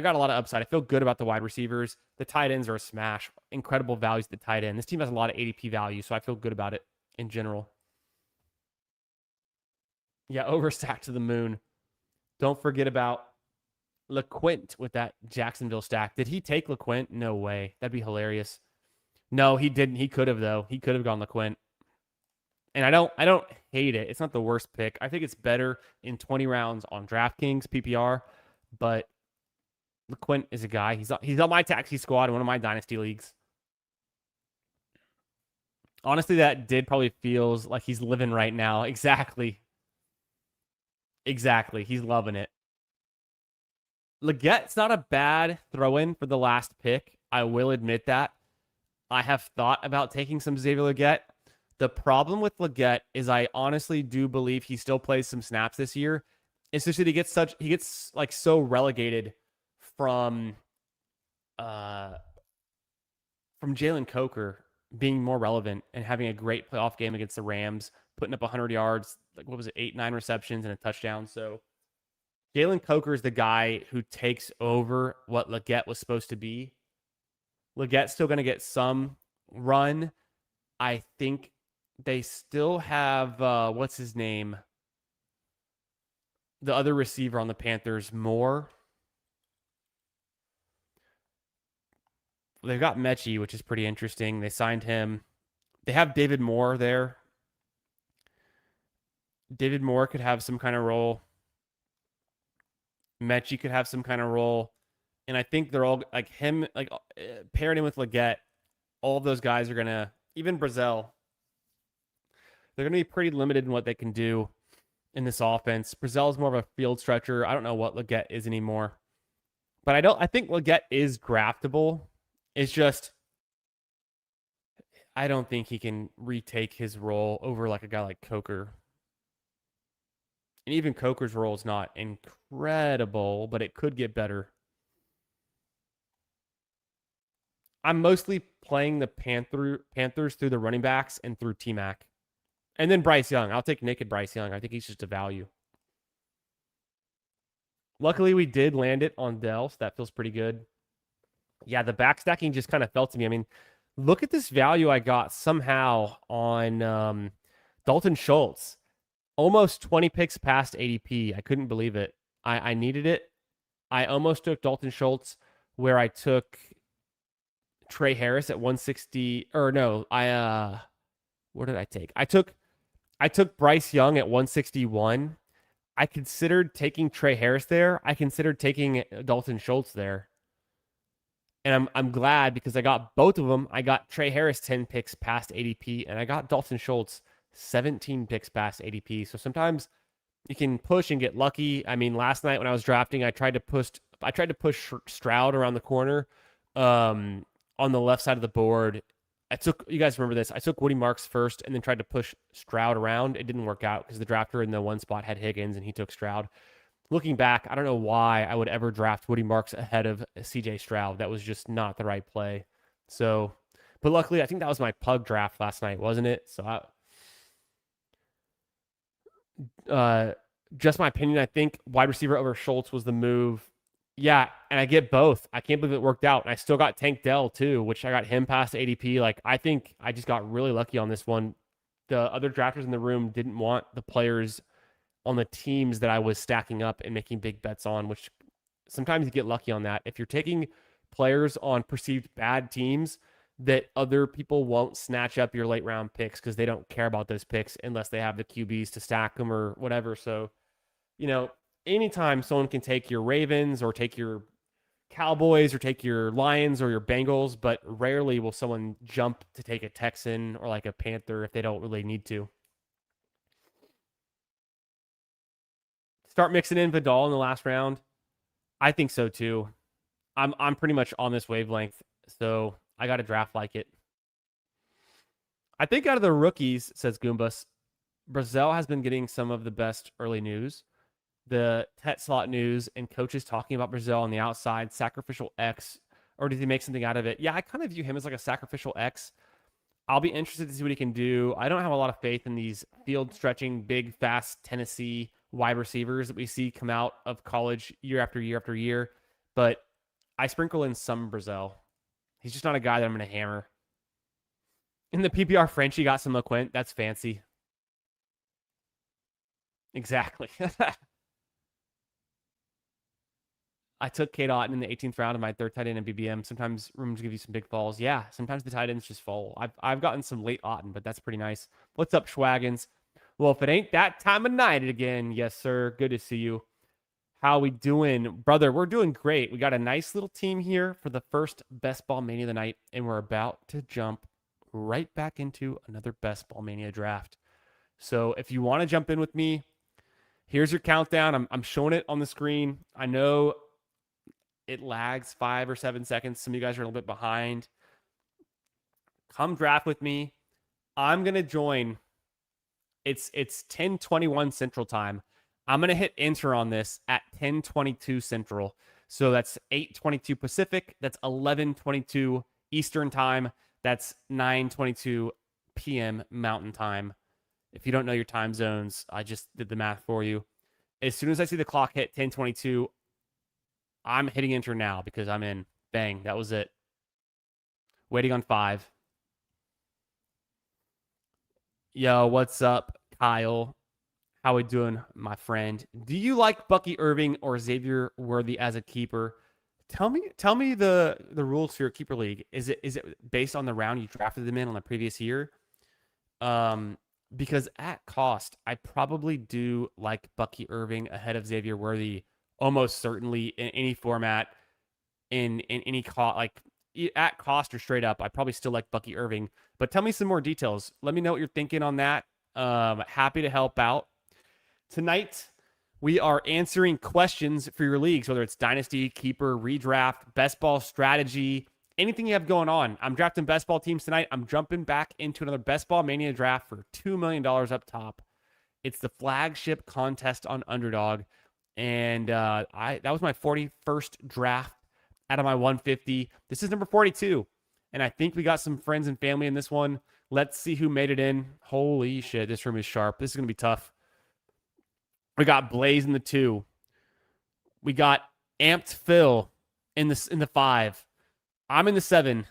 got a lot of upside. I feel good about the wide receivers. The tight ends are a smash. Incredible values at the tight end. This team has a lot of ADP value, so I feel good about it in general. Yeah, overstacked to the moon. Don't forget about LeQuint with that Jacksonville stack. Did he take LeQuint? No way. That'd be hilarious. No, he didn't. He could have though. He could have gone LeQuint. And I don't hate it. It's not the worst pick. I think it's better in 20 rounds on DraftKings PPR, but LeQuint is a guy. He's on my taxi squad in one of my dynasty leagues. Honestly, that did probably feels like he's living right now. Exactly. Exactly. He's loving it. Legette's not a bad throw-in for the last pick. I will admit that. I have thought about taking some Xavier Legette. The problem with Legette is I honestly do believe he still plays some snaps this year. It's just that he gets like so relegated from Jalen Coker being more relevant and having a great playoff game against the Rams, putting up 100 yards, like what was it, 8-9 receptions and a touchdown. So Jalen Coker is the guy who takes over what Legette was supposed to be. Legette's still going to get some run. I think they still have, what's his name? The other receiver on the Panthers, Moore. They've got Mechie, which is pretty interesting. They signed him. They have David Moore there. David Moore could have some kind of role. Mechie could have some kind of role. And I think they're all like him, like pairing him with Legette. All of those guys are going to, even Brazil, they're going to be pretty limited in what they can do in this offense. Brazil is more of a field stretcher. I don't know what Legette is anymore. But I think Legette is draftable. It's just, I don't think he can retake his role over like a guy like Coker. And even Coker's role is not incredible, but it could get better. I'm mostly playing the Panthers through the running backs and through T-Mac. And then Bryce Young. I'll take naked Bryce Young. I think he's just a value. Luckily, we did land it on Dell, so that feels pretty good. Yeah, the backstacking just kind of felt to me. I mean, look at this value I got somehow on Dalton Schultz. Almost 20 picks past ADP. I couldn't believe it. I needed it. I almost took Dalton Schultz where I took Trey Harris at 160. Or no, what did I take? I took Bryce Young at 161. I considered taking Trey Harris there. I considered taking Dalton Schultz there. And I'm glad because I got both of them. I got Trey Harris 10 picks past ADP, and I got Dalton Schultz 17 picks past ADP. So sometimes you can push and get lucky. I mean, last night when I was drafting, I tried to I tried to push Stroud around the corner on the left side of the board. You guys remember this. I took Woody Marks first and then tried to push Stroud around. It didn't work out because the drafter in the one spot had Higgins and he took Stroud. Looking back, I don't know why I would ever draft Woody Marks ahead of CJ Stroud. That was just not the right play. So, but luckily, I think that was my pug draft last night, wasn't it? So, just my opinion, I think wide receiver over Schultz was the move. Yeah, and I get both. I can't believe it worked out. And I still got Tank Dell too, which I got him past ADP. Like, I think I just got really lucky on this one. The other drafters in the room didn't want the players on the teams that I was stacking up and making big bets on, which sometimes you get lucky on that. If you're taking players on perceived bad teams, that other people won't snatch up your late round picks because they don't care about those picks unless they have the QBs to stack them or whatever. So, anytime someone can take your Ravens or take your Cowboys or take your Lions or your Bengals, but rarely will someone jump to take a Texan or like a Panther if they don't really need to. Start mixing in Vidal in the last round. I think so too. I'm pretty much on this wavelength, so I got to draft like it. I think out of the rookies, says Goombas, Brazil has been getting some of the best early news. The Tet slot news and coaches talking about Brazil on the outside, sacrificial X, or does he make something out of it? Yeah, I kind of view him as like a sacrificial X. I'll be interested to see what he can do. I don't have a lot of faith in these field stretching, big, fast Tennessee wide receivers that we see come out of college year after year after year, but I sprinkle in some Brazil. He's just not a guy that I'm going to hammer. In the PPR Frenchie got some LeQuint. That's fancy. Exactly. I took Kate Otten in the 18th round of my third tight end in BBM. Sometimes rooms give you some big falls. Yeah, sometimes the tight ends just fall. I've gotten some late Otten, but that's pretty nice. What's up, Schwaggins? Well, if it ain't that time of night again, yes, sir. Good to see you. How we doing? Brother, we're doing great. We got a nice little team here for the first Best Ball Mania of the night, and we're about to jump right back into another Best Ball Mania draft. So if you want to jump in with me, here's your countdown. I'm showing it on the screen. I know it lags 5 or 7 seconds. Some of you guys are a little bit behind. Come draft with me. I'm going to join. It's 10:21 Central Time. I'm going to hit enter on this at 10:22 Central. So that's 8:22 Pacific. That's 11:22 Eastern Time. That's 9:22 p.m. Mountain Time. If you don't know your time zones, I just did the math for you. As soon as I see the clock hit 10:22, I'm hitting enter now because I'm in. Bang, that was it. Waiting on 5. Yo, what's up, Kyle? How we doing, my friend? Do you like Bucky Irving or Xavier Worthy as a keeper? Tell me the rules for your keeper league. Is it based on the round you drafted them in on the previous year? Because at cost, I probably do like Bucky Irving ahead of Xavier Worthy, almost certainly in any format, in any cost, like at cost or straight up. I probably still like Bucky Irving. But tell me some more details. Let me know what you're thinking on that. Happy to help out. Tonight, we are answering questions for your leagues, whether it's Dynasty, Keeper, Redraft, Best Ball Strategy, anything you have going on. I'm drafting Best Ball teams tonight. I'm jumping back into another Best Ball Mania draft for $2 million up top. It's the flagship contest on Underdog. And that was my 41st draft out of my 150. This is number 42. And I think we got some friends and family in this one. Let's see who made it in. Holy shit, this room is sharp. This is going to be tough. We got Blaze in the 2. We got Amped Phil in the 5. I'm in the 7.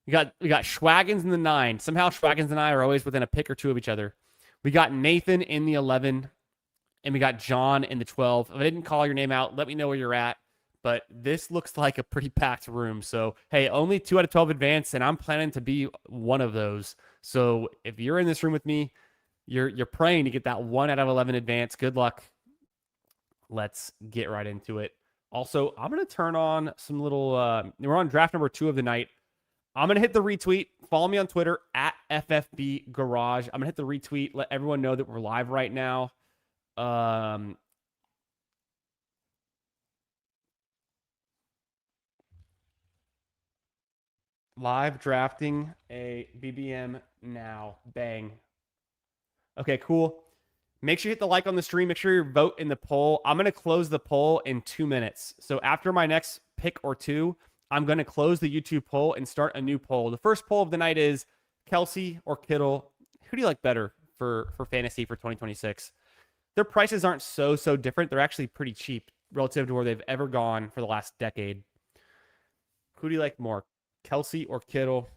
We got Schwaggins in the 9. Somehow Schwaggins and I are always within a pick or two of each other. We got Nathan in the 11. And we got John in the 12. If I didn't call your name out, let me know where you're at. But this looks like a pretty packed room. So, hey, only 2 out of 12 advance, and I'm planning to be one of those. So if you're in this room with me, you're praying to get that 1 out of 11 advance. Good luck. Let's get right into it. Also, I'm going to turn on some little, we're on draft number 2 of the night. I'm going to hit the retweet. Follow me on Twitter at FFB Garage. I'm going to hit the retweet. Let everyone know that we're live right now. Live drafting a BBM now. Bang. Okay, cool. Make sure you hit the like on the stream. Make sure you vote in the poll. I'm going to close the poll in 2 minutes. So after my next pick or two, I'm going to close the YouTube poll and start a new poll. The first poll of the night is Kelsey or Kittle. Who do you like better for fantasy for 2026? Their prices aren't so different. They're actually pretty cheap relative to where they've ever gone for the last decade. Who do you like more, Kelsey or Kittle?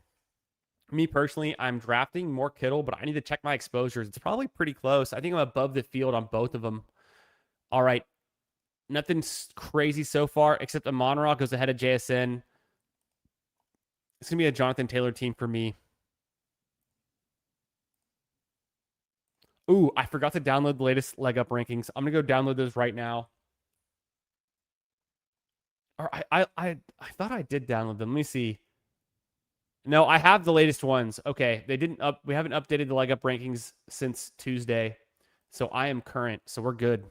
Me personally, I'm drafting more Kittle, but I need to check my exposures. It's probably pretty close. I think I'm above the field on both of them. All right. Nothing crazy so far, except Amon-Ra goes ahead of JSN. It's going to be a Jonathan Taylor team for me. Ooh, I forgot to download the latest leg up rankings. I'm going to go download those right now. Or I thought I did download them. Let me see. No, I have the latest ones. Okay, we haven't updated the leg up rankings since Tuesday. So I am current. So we're good.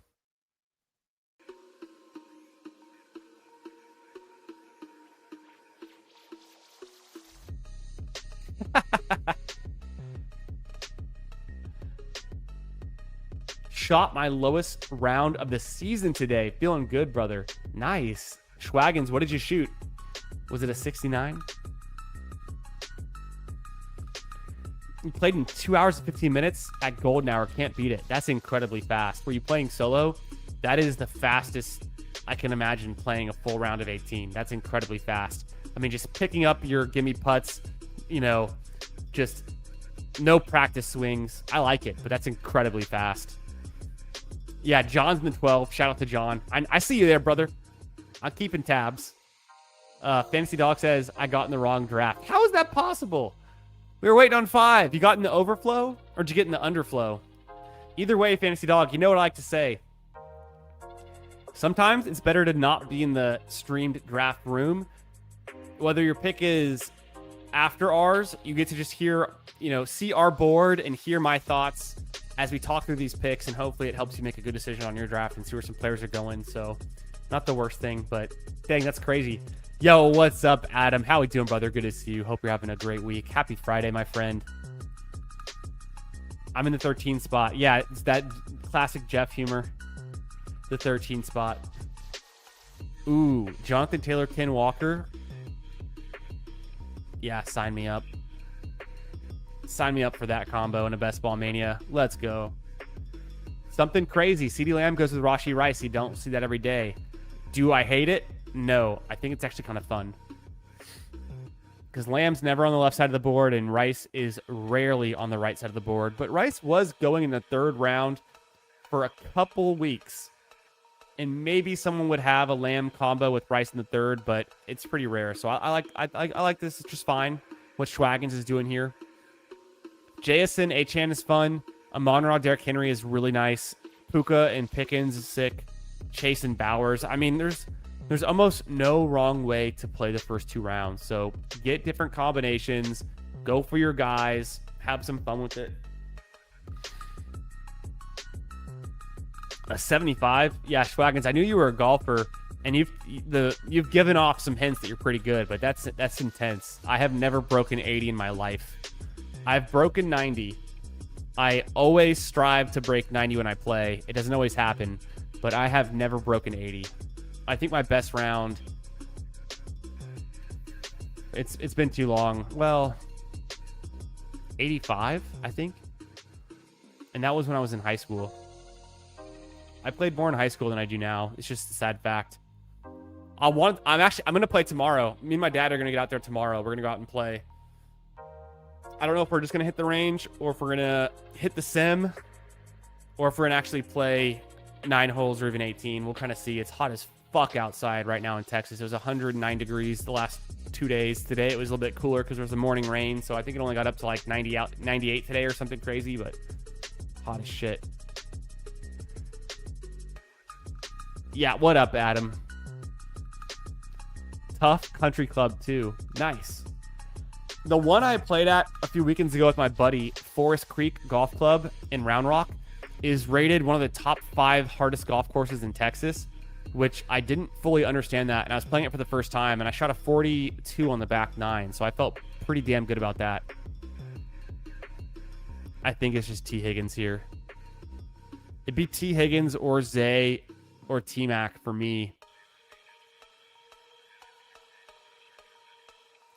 Shot my lowest round of the season today. Feeling good, brother. Nice. Schwaggins, what did you shoot? Was it a 69? You played in 2 hours and 15 minutes at golden hour. Can't beat it. That's incredibly fast. Were you playing solo? That is the fastest I can imagine playing a full round of 18. That's incredibly fast. I mean, just picking up your gimme putts, just no practice swings. I like it, but that's incredibly fast. Yeah, John's in the 12. Shout out to John. I see you there, brother. I'm keeping tabs. Fantasy Dog says, I got in the wrong draft. How is that possible? We were waiting on 5. You got in the overflow, or did you get in the underflow? Either way, Fantasy Dog, you know what I like to say. Sometimes it's better to not be in the streamed draft room. Whether your pick is after ours, you get to just hear, see our board and hear my thoughts as we talk through these picks, and hopefully it helps you make a good decision on your draft and see where some players are going. So not the worst thing, but dang, that's crazy. Yo, what's up, Adam? How we doing, brother? Good to see you. Hope you're having a great week. Happy Friday, my friend. I'm in the 13 spot. Yeah, it's that classic Jeff humor. The 13 spot. Ooh, Jonathan Taylor, Ken Walker. Yeah, sign me up. Sign me up for that combo in a Best Ball Mania. Let's go. Something crazy. CeeDee Lamb goes with Rashee Rice. You don't see that every day. Do I hate it? No. I think it's actually kind of fun. Because Lamb's never on the left side of the board, and Rice is rarely on the right side of the board. But Rice was going in the 3rd round for a couple weeks. And maybe someone would have a Lamb combo with Rice in the 3rd, but it's pretty rare. So I like this. It's just fine. What Schwaggins is doing here. JSN, Achane is fun. Amon-Ra, Derrick Henry is really nice. Puka and Pickens is sick. Chase and Bowers. I mean, there's almost no wrong way to play the first 2 rounds. So get different combinations. Go for your guys. Have some fun with it. A 75? Yeah, Schwaggins, I knew you were a golfer, and you've given off some hints that you're pretty good, but that's intense. I have never broken 80 in my life. I've broken 90. I always strive to break 90 when I play. It doesn't always happen, but I have never broken 80. I think my best round, it's been too long. Well, 85, I think. And that was when I was in high school. I played more in high school than I do now. It's just a sad fact. I'm going to play tomorrow. Me and my dad are going to get out there tomorrow. We're going to go out and play. I don't know if we're just going to hit the range, or if we're going to hit the sim, or if we're going to actually play 9 holes or even 18. We'll kind of see. It's hot as fuck outside right now in Texas. It was 109 degrees the last 2 days. Today it was a little bit cooler because there was a morning rain, so I think it only got up to like 98 today or something crazy, but hot as shit. Yeah, what up, Adam? Tough Country Club 2. Nice. The one I played at a few weekends ago with my buddy, Forest Creek Golf Club in Round Rock, is rated one of the top 5 hardest golf courses in Texas. which I didn't fully understand that. And I was playing it for the first time, and I shot a 42 on the back 9. So I felt pretty damn good about that. I think it's just T. Higgins here. It'd be T. Higgins or Zay or T-Mac for me.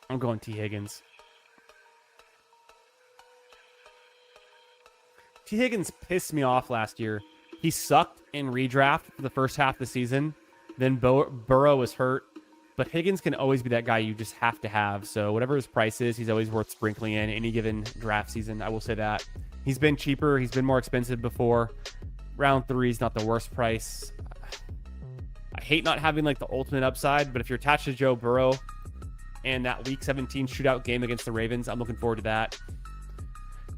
I'm going T. Higgins. T. Higgins pissed me off last year. He sucked in redraft for the first half of the season. Then Burrow was hurt. But Higgins can always be that guy you just have to have. So whatever his price is, he's always worth sprinkling in any given draft season. I will say that. He's been cheaper. He's been more expensive before. Round 3 is not the worst price. I hate not having like the ultimate upside, but if you're attached to Joe Burrow and that Week 17 shootout game against the Ravens, I'm looking forward to that.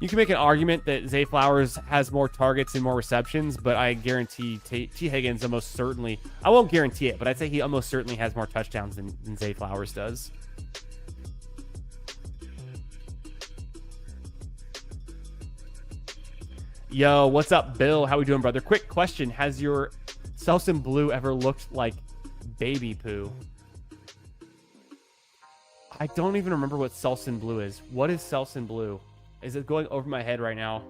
You can make an argument that Zay Flowers has more targets and more receptions, but I guarantee T. Higgins almost certainly, I won't guarantee it, but I'd say he almost certainly has more touchdowns than Zay Flowers does. Yo, what's up, Bill? How we doing, brother? Quick question. Has your Selsun Blue ever looked like baby poo? I don't even remember what Selsun Blue is. What is Selsun Blue? Is it going over my head right now?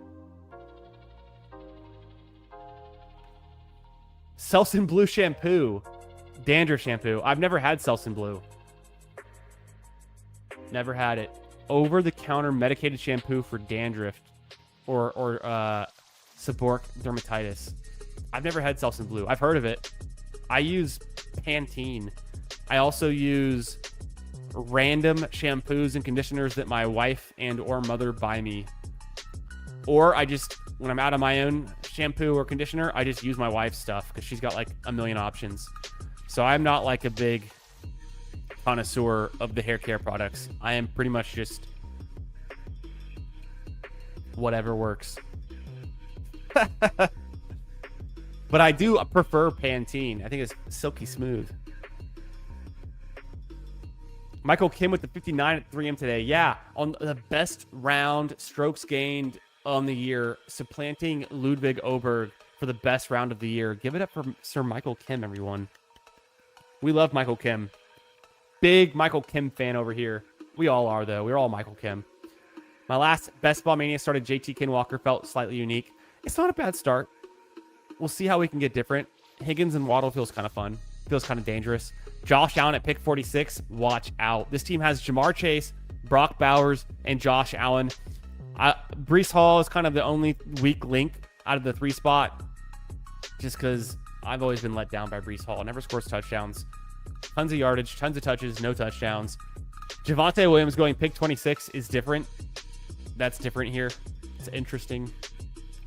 Selsun Blue shampoo. Dandruff shampoo. I've never had Selsun Blue. Never had it. Over-the-counter medicated shampoo for dandruff or seborrheic dermatitis. I've never had Selsun Blue. I've heard of it. I use Pantene. I also use random shampoos and conditioners that my wife and or mother buy me. Or I just, when I'm out of my own shampoo or conditioner, I just use my wife's stuff because she's got like a million options. So I'm not like a big connoisseur of the hair care products. I am pretty much just whatever works. But I do prefer Pantene. I think it's silky smooth. Michael Kim with the 59 at 3M today. Yeah, on the best round strokes gained on the year, supplanting Ludwig Oberg for the best round of the year. Give it up for Sir Michael Kim, everyone. We love Michael Kim. Big Michael Kim fan over here. We all are, though. We're all Michael Kim. My last Best Ball Mania started JT Kinwalker, felt slightly unique. It's not a bad start. We'll see how we can get different. Higgins and Waddle feels kind of fun. Feels kind of dangerous. Josh Allen at pick 46. Watch out. This team has Jamar Chase, Brock Bowers, and Josh Allen. Breece Hall is kind of the only weak link out of the 3 spot. Just because I've always been let down by Breece Hall. Never scores touchdowns. Tons of yardage, tons of touches, no touchdowns. Javonte Williams going pick 26 is different. That's different here. It's interesting.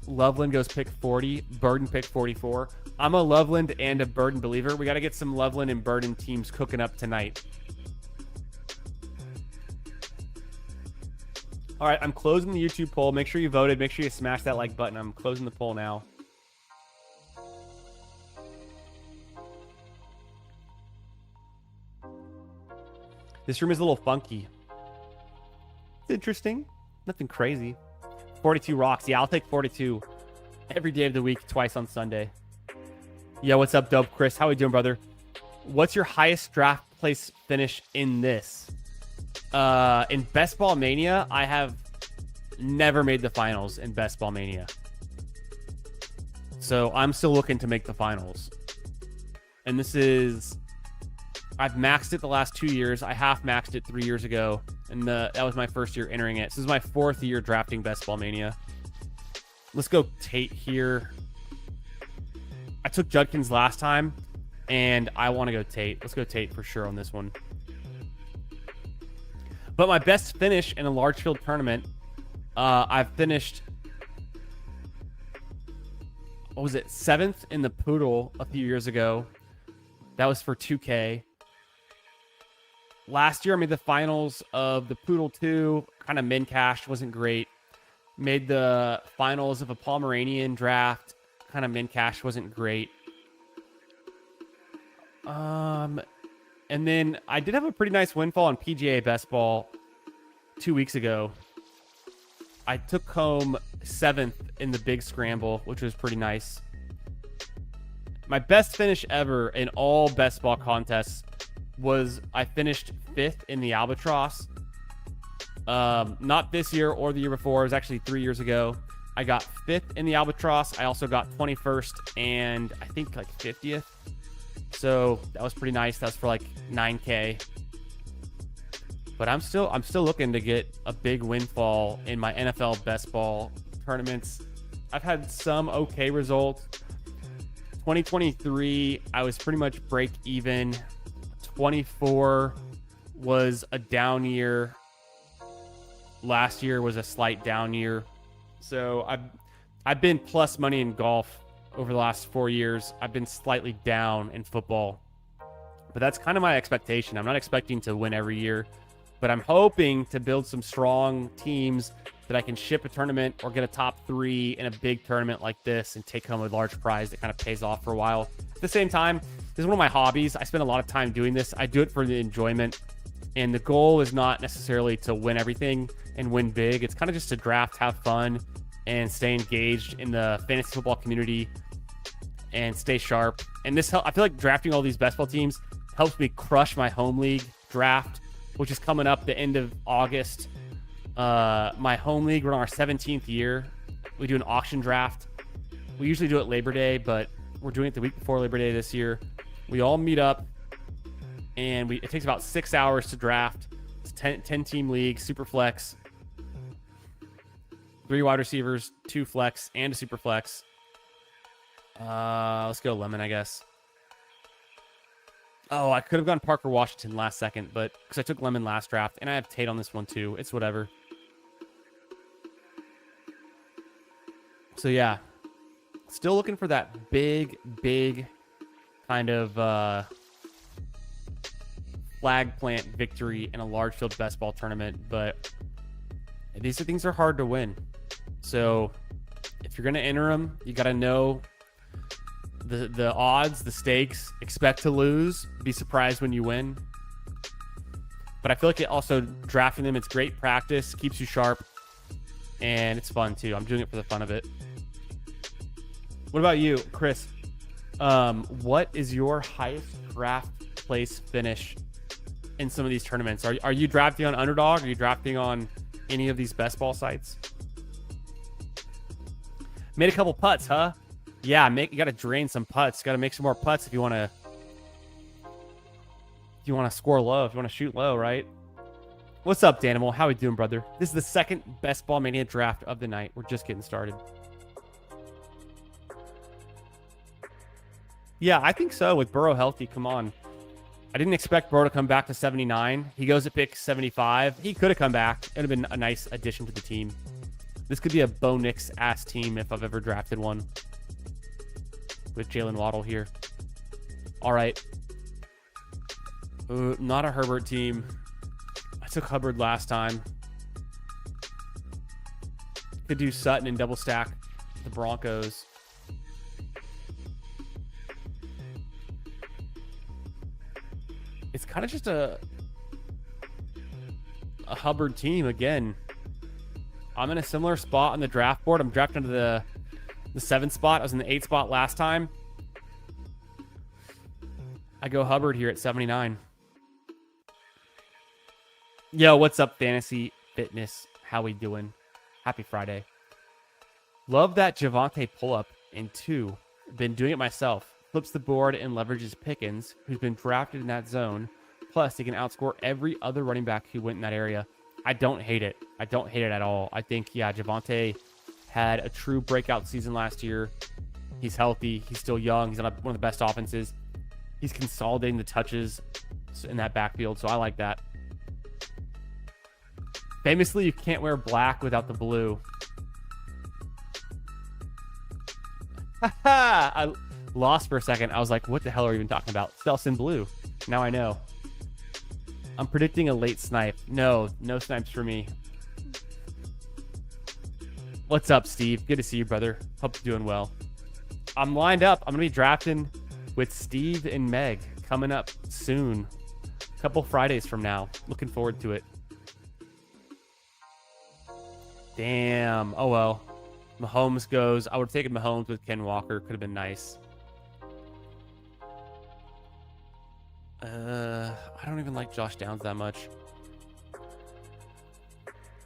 Loveland goes pick 40. Burden pick 44. I'm a Loveland and a Burden believer. We got to get some Loveland and Burden teams cooking up tonight. All right, I'm closing the YouTube poll. Make sure you voted. Make sure you smash that like button. I'm closing the poll now. This room is a little funky. It's interesting. Nothing crazy. 42 rocks. Yeah, I'll take 42 every day of the week, twice on Sunday. Yeah, what's up, Dope Chris? How we doing, brother? What's your highest draft place finish in this? In Best Ball Mania, I have never made the finals in Best Ball Mania. So I'm still looking to make the finals. And this is... I've maxed it the last 2 years. I half maxed it 3 years ago. And that was my first year entering it. So this is my 4th year drafting Best Ball Mania. Let's go Tate here. I took Judkins last time, and I want to go Tate. Let's go Tate for sure on this one. But my best finish in a large field tournament, I've finished, what was it, 7th in the Poodle a few years ago. That was for 2K. Last year, I made the finals of the Poodle 2. Kind of min-cashed, wasn't great. Made the finals of a Pomeranian draft. Kind of min-cash, wasn't great. And then I did have a pretty nice windfall on PGA Best Ball 2 weeks ago. I took home 7th in the big scramble, which was pretty nice. My best finish ever in all best ball contests was I finished 5th in the Albatross. Not this year or the year before. It was actually 3 years ago. I got 5th in the Albatross. I also got 21st and I think like 50th. So that was pretty nice. That was for like 9K. But I'm still looking to get a big windfall in my NFL best ball tournaments. I've had some okay results. 2023, I was pretty much break even. 24 was a down year. Last year was a slight down year. So I've been plus money in golf over the last 4 years. I've been slightly down in football. But that's kind of my expectation. I'm not expecting to win every year, but I'm hoping to build some strong teams that I can ship a tournament or get a top 3 in a big tournament like this and take home a large prize that kind of pays off for a while. At the same time, this is one of my hobbies. I spend a lot of time doing this. I do it for the enjoyment. And the goal is not necessarily to win everything and win big. It's kind of just to draft, have fun, and stay engaged in the fantasy football community and stay sharp. And this, I feel like drafting all these best ball teams helps me crush my home league draft, which is coming up the end of August. My home league, we're on our 17th year. We do an auction draft. We usually do it Labor Day, but we're doing it the week before Labor Day this year. We all meet up, and it takes about 6 hours to draft. It's 10 team league, super flex. 3 wide receivers, 2 flex, and a super flex. Let's go Lemon, I guess. Oh, I could have gone Parker Washington last second, but because I took Lemon last draft, and I have Tate on this one too. It's whatever. So yeah, still looking for that big kind of flag plant victory in a large field best ball tournament, but these things are hard to win. So if you're going to enter them, you got to know the odds, the stakes, expect to lose, be surprised when you win. But I feel like it also, drafting them, it's great practice, keeps you sharp, and it's fun too. I'm doing it for the fun of it. What about you, Chris? What is your highest draft place finish in some of these tournaments? Are you drafting on Underdog? Are you drafting on any of these best ball sites? Made a couple putts, huh? Yeah, you got to drain some putts. Got to make some more putts if you want to score low, if you want to shoot low, right? What's up, Danimal? How we doing, brother? This is the second Best Ball Mania draft of the night. We're just getting started. Yeah, I think so. With Burrow healthy, come on. I didn't expect Burrow to come back to 79. He goes to pick 75. He could have come back. It would have been a nice addition to the team. This could be a Bo Nix-ass team if I've ever drafted one. With Jalen Waddle here. All right. Not a Herbert team. I took Hubbard last time. Could do Sutton and double stack the Broncos. It's kind of just a Hubbard team again. I'm in a similar spot on the draft board. I'm drafting to the 7th spot. I was in the 8th spot last time. I go Hubbard here at 79. Yo, what's up, Fantasy Fitness? How we doing? Happy Friday. Love that Javonte pull-up in 2. Been doing it myself. Flips the board and leverages Pickens, who's been drafted in that zone. Plus, he can outscore every other running back who went in that area. I don't hate it. I don't hate it at all. I think, yeah, Javonte had a true breakout season last year. He's healthy. He's still young. He's on one of the best offenses. He's consolidating the touches in that backfield, so I like that. Famously, you can't wear black without the blue. I lost for a second. I was like, what the hell are you even talking about? Stelson blue. Now I know. I'm predicting a late snipe. No snipes for me. What's up, Steve? Good to see you, brother. Hope you're doing well. I'm lined up. I'm going to be drafting with Steve and Meg coming up soon. A couple Fridays from now. Looking forward to it. Damn. Oh, well. Mahomes goes. I would have taken Mahomes with Ken Walker. Could have been nice. I don't even like Josh Downs that much.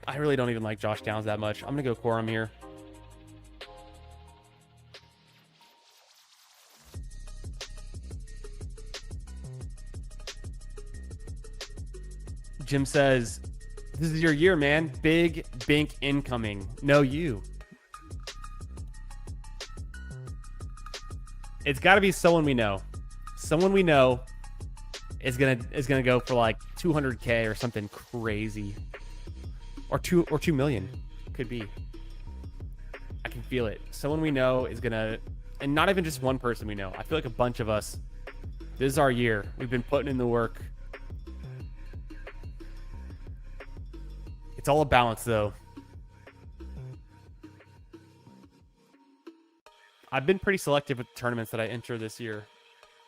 I really don't even like Josh Downs that much. I'm going to go Corum here. Jim says, this is your year, man. Big Bink incoming. No, you. It's got to be someone we know. Someone we know is gonna go for like 200K or something crazy, or 2 million. Could be. I can feel it. Someone we know is gonna, and not even just one person we know. I feel like a bunch of us. This is our year. We've been putting in the work. It's all a balance, though. I've been pretty selective with the tournaments that I enter this year.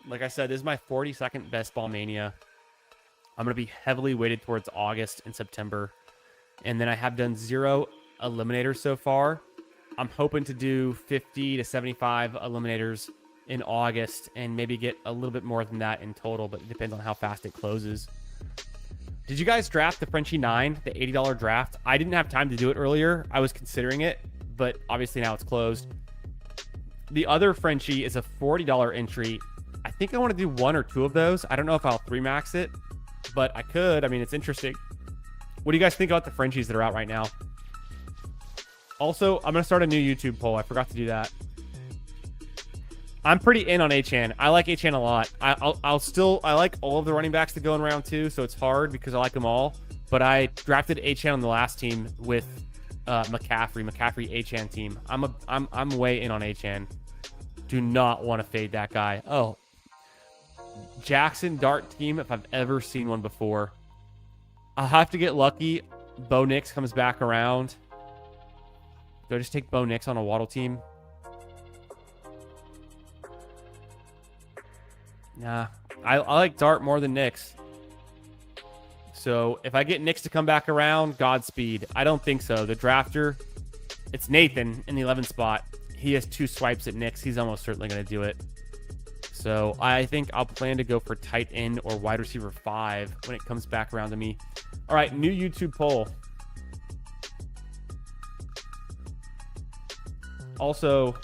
Like I said, this is my 42nd Best Ball Mania. I'm going to be heavily weighted towards August and September. And then I have done 0 eliminators so far. I'm hoping to do 50 to 75 eliminators in August and maybe get a little bit more than that in total, but it depends on how fast it closes. Did you guys draft the Frenchie 9, the $80 draft? I didn't have time to do it earlier. I was considering it, but obviously now it's closed. The other Frenchie is a $40 entry. I think I want to do 1 or 2 of those. I don't know if I'll 3-max it, but I could. I mean, it's interesting. What do you guys think about the Frenchies that are out right now? Also, I'm going to start a new YouTube poll. I forgot to do that. I'm pretty in on Achane. I like Achane a lot. I like all of the running backs that go in round 2, so it's hard because I like them all. But I drafted Achane on the last team with McCaffrey Achane team. I'm way in on Achane. Do not want to fade that guy. Oh, Jackson Dart team, if I've ever seen one before. I'll have to get lucky. Bo Nix comes back around. Do I just take Bo Nix on a Waddle team? Nah, I like Dart more than Nix. So if I get Nix to come back around, Godspeed. I don't think so. The drafter, it's Nathan in the 11th spot. He has 2 swipes at Nix. He's almost certainly going to do it. So I think I'll plan to go for tight end or wide receiver 5 when it comes back around to me. All right, new YouTube poll. Also,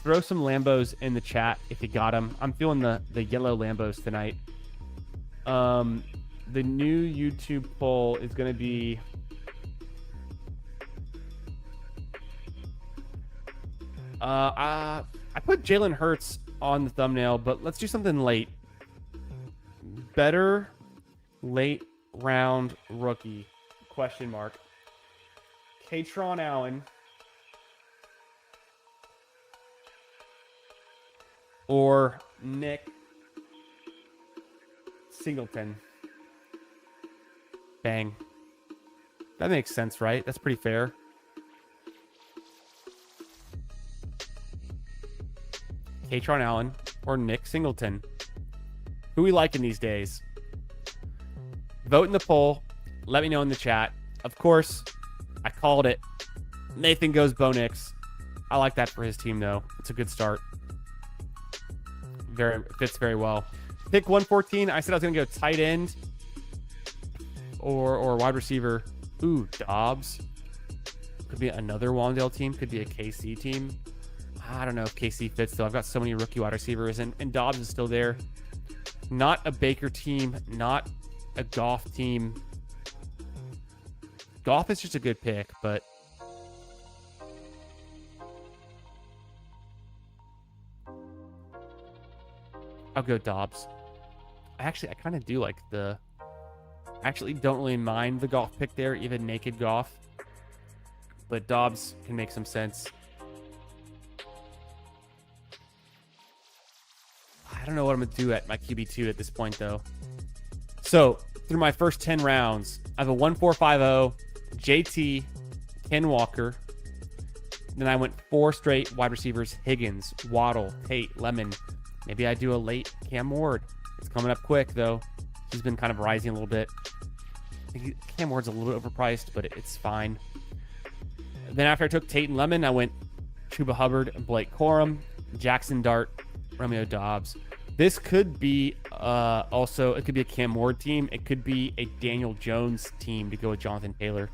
throw some Lambos in the chat if you got them. I'm feeling the yellow Lambos tonight. The new YouTube poll is going to be... I put Jalen Hurts on the thumbnail, but let's do something late. Better late round rookie? Question mark. Katron Allen or Nick Singleton? Bang. That makes sense, right? That's pretty fair. Katron Allen or Nick Singleton? Who we liking these days? Vote in the poll. Let me know in the chat. Of course, I called it. Nathan goes Bo Nix. I like that for his team, though. It's a good start. Fits very well. Pick 114. I said I was going to go tight end or wide receiver. Ooh, Dobbs. Could be another Wandale team. Could be a KC team. I don't know if KC fits, though. I've got so many rookie wide receivers, and Dobbs is still there. Not a Baker team. Not a Goff team. Goff is just a good pick, but... I'll go Dobbs. I kind of do like the... I actually don't really mind the Goff pick there, even naked Goff. But Dobbs can make some sense. I don't know what I'm going to do at my QB2 at this point, though. So, through my first 10 rounds, I have a 1-4-5-0, JT, Ken Walker. Then I went 4 straight wide receivers: Higgins, Waddle, Tate, Lemon. Maybe I do a late Cam Ward. It's coming up quick, though. He's been kind of rising a little bit. I think Cam Ward's a little overpriced, but it's fine. Then after I took Tate and Lemon, I went Chuba Hubbard and Blake Corum, Jackson Dart, Romeo Dobbs. This could be also, it could be a Cam Ward team. It could be a Daniel Jones team to go with Jonathan Taylor.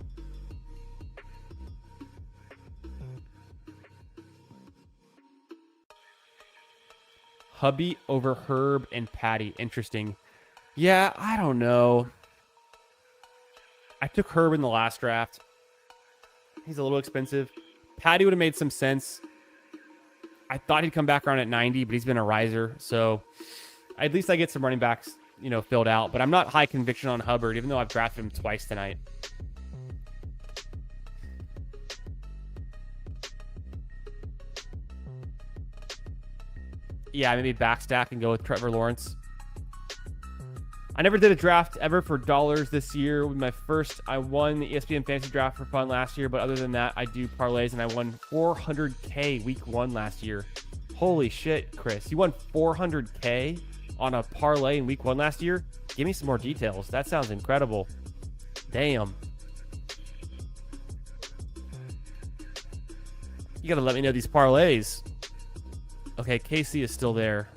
Hubby over Herb and Patty. Interesting. Yeah, I don't know. I took Herb in the last draft. He's a little expensive. Patty would have made some sense. I thought he'd come back around at 90, but he's been a riser. So at least I get some running backs, you know, filled out. But I'm not high conviction on Hubbard, even though I've drafted him twice tonight. Yeah, maybe backstack and go with Trevor Lawrence. I never did a draft ever for dollars this year. With my first, I won the ESPN Fantasy Draft for fun last year, but other than that, I do parlays, and I won $400K week 1 last year. Holy shit, Chris. You won $400K on a parlay in week 1 last year? Give me some more details. That sounds incredible. Damn. You gotta let me know these parlays. Okay, KC is still there.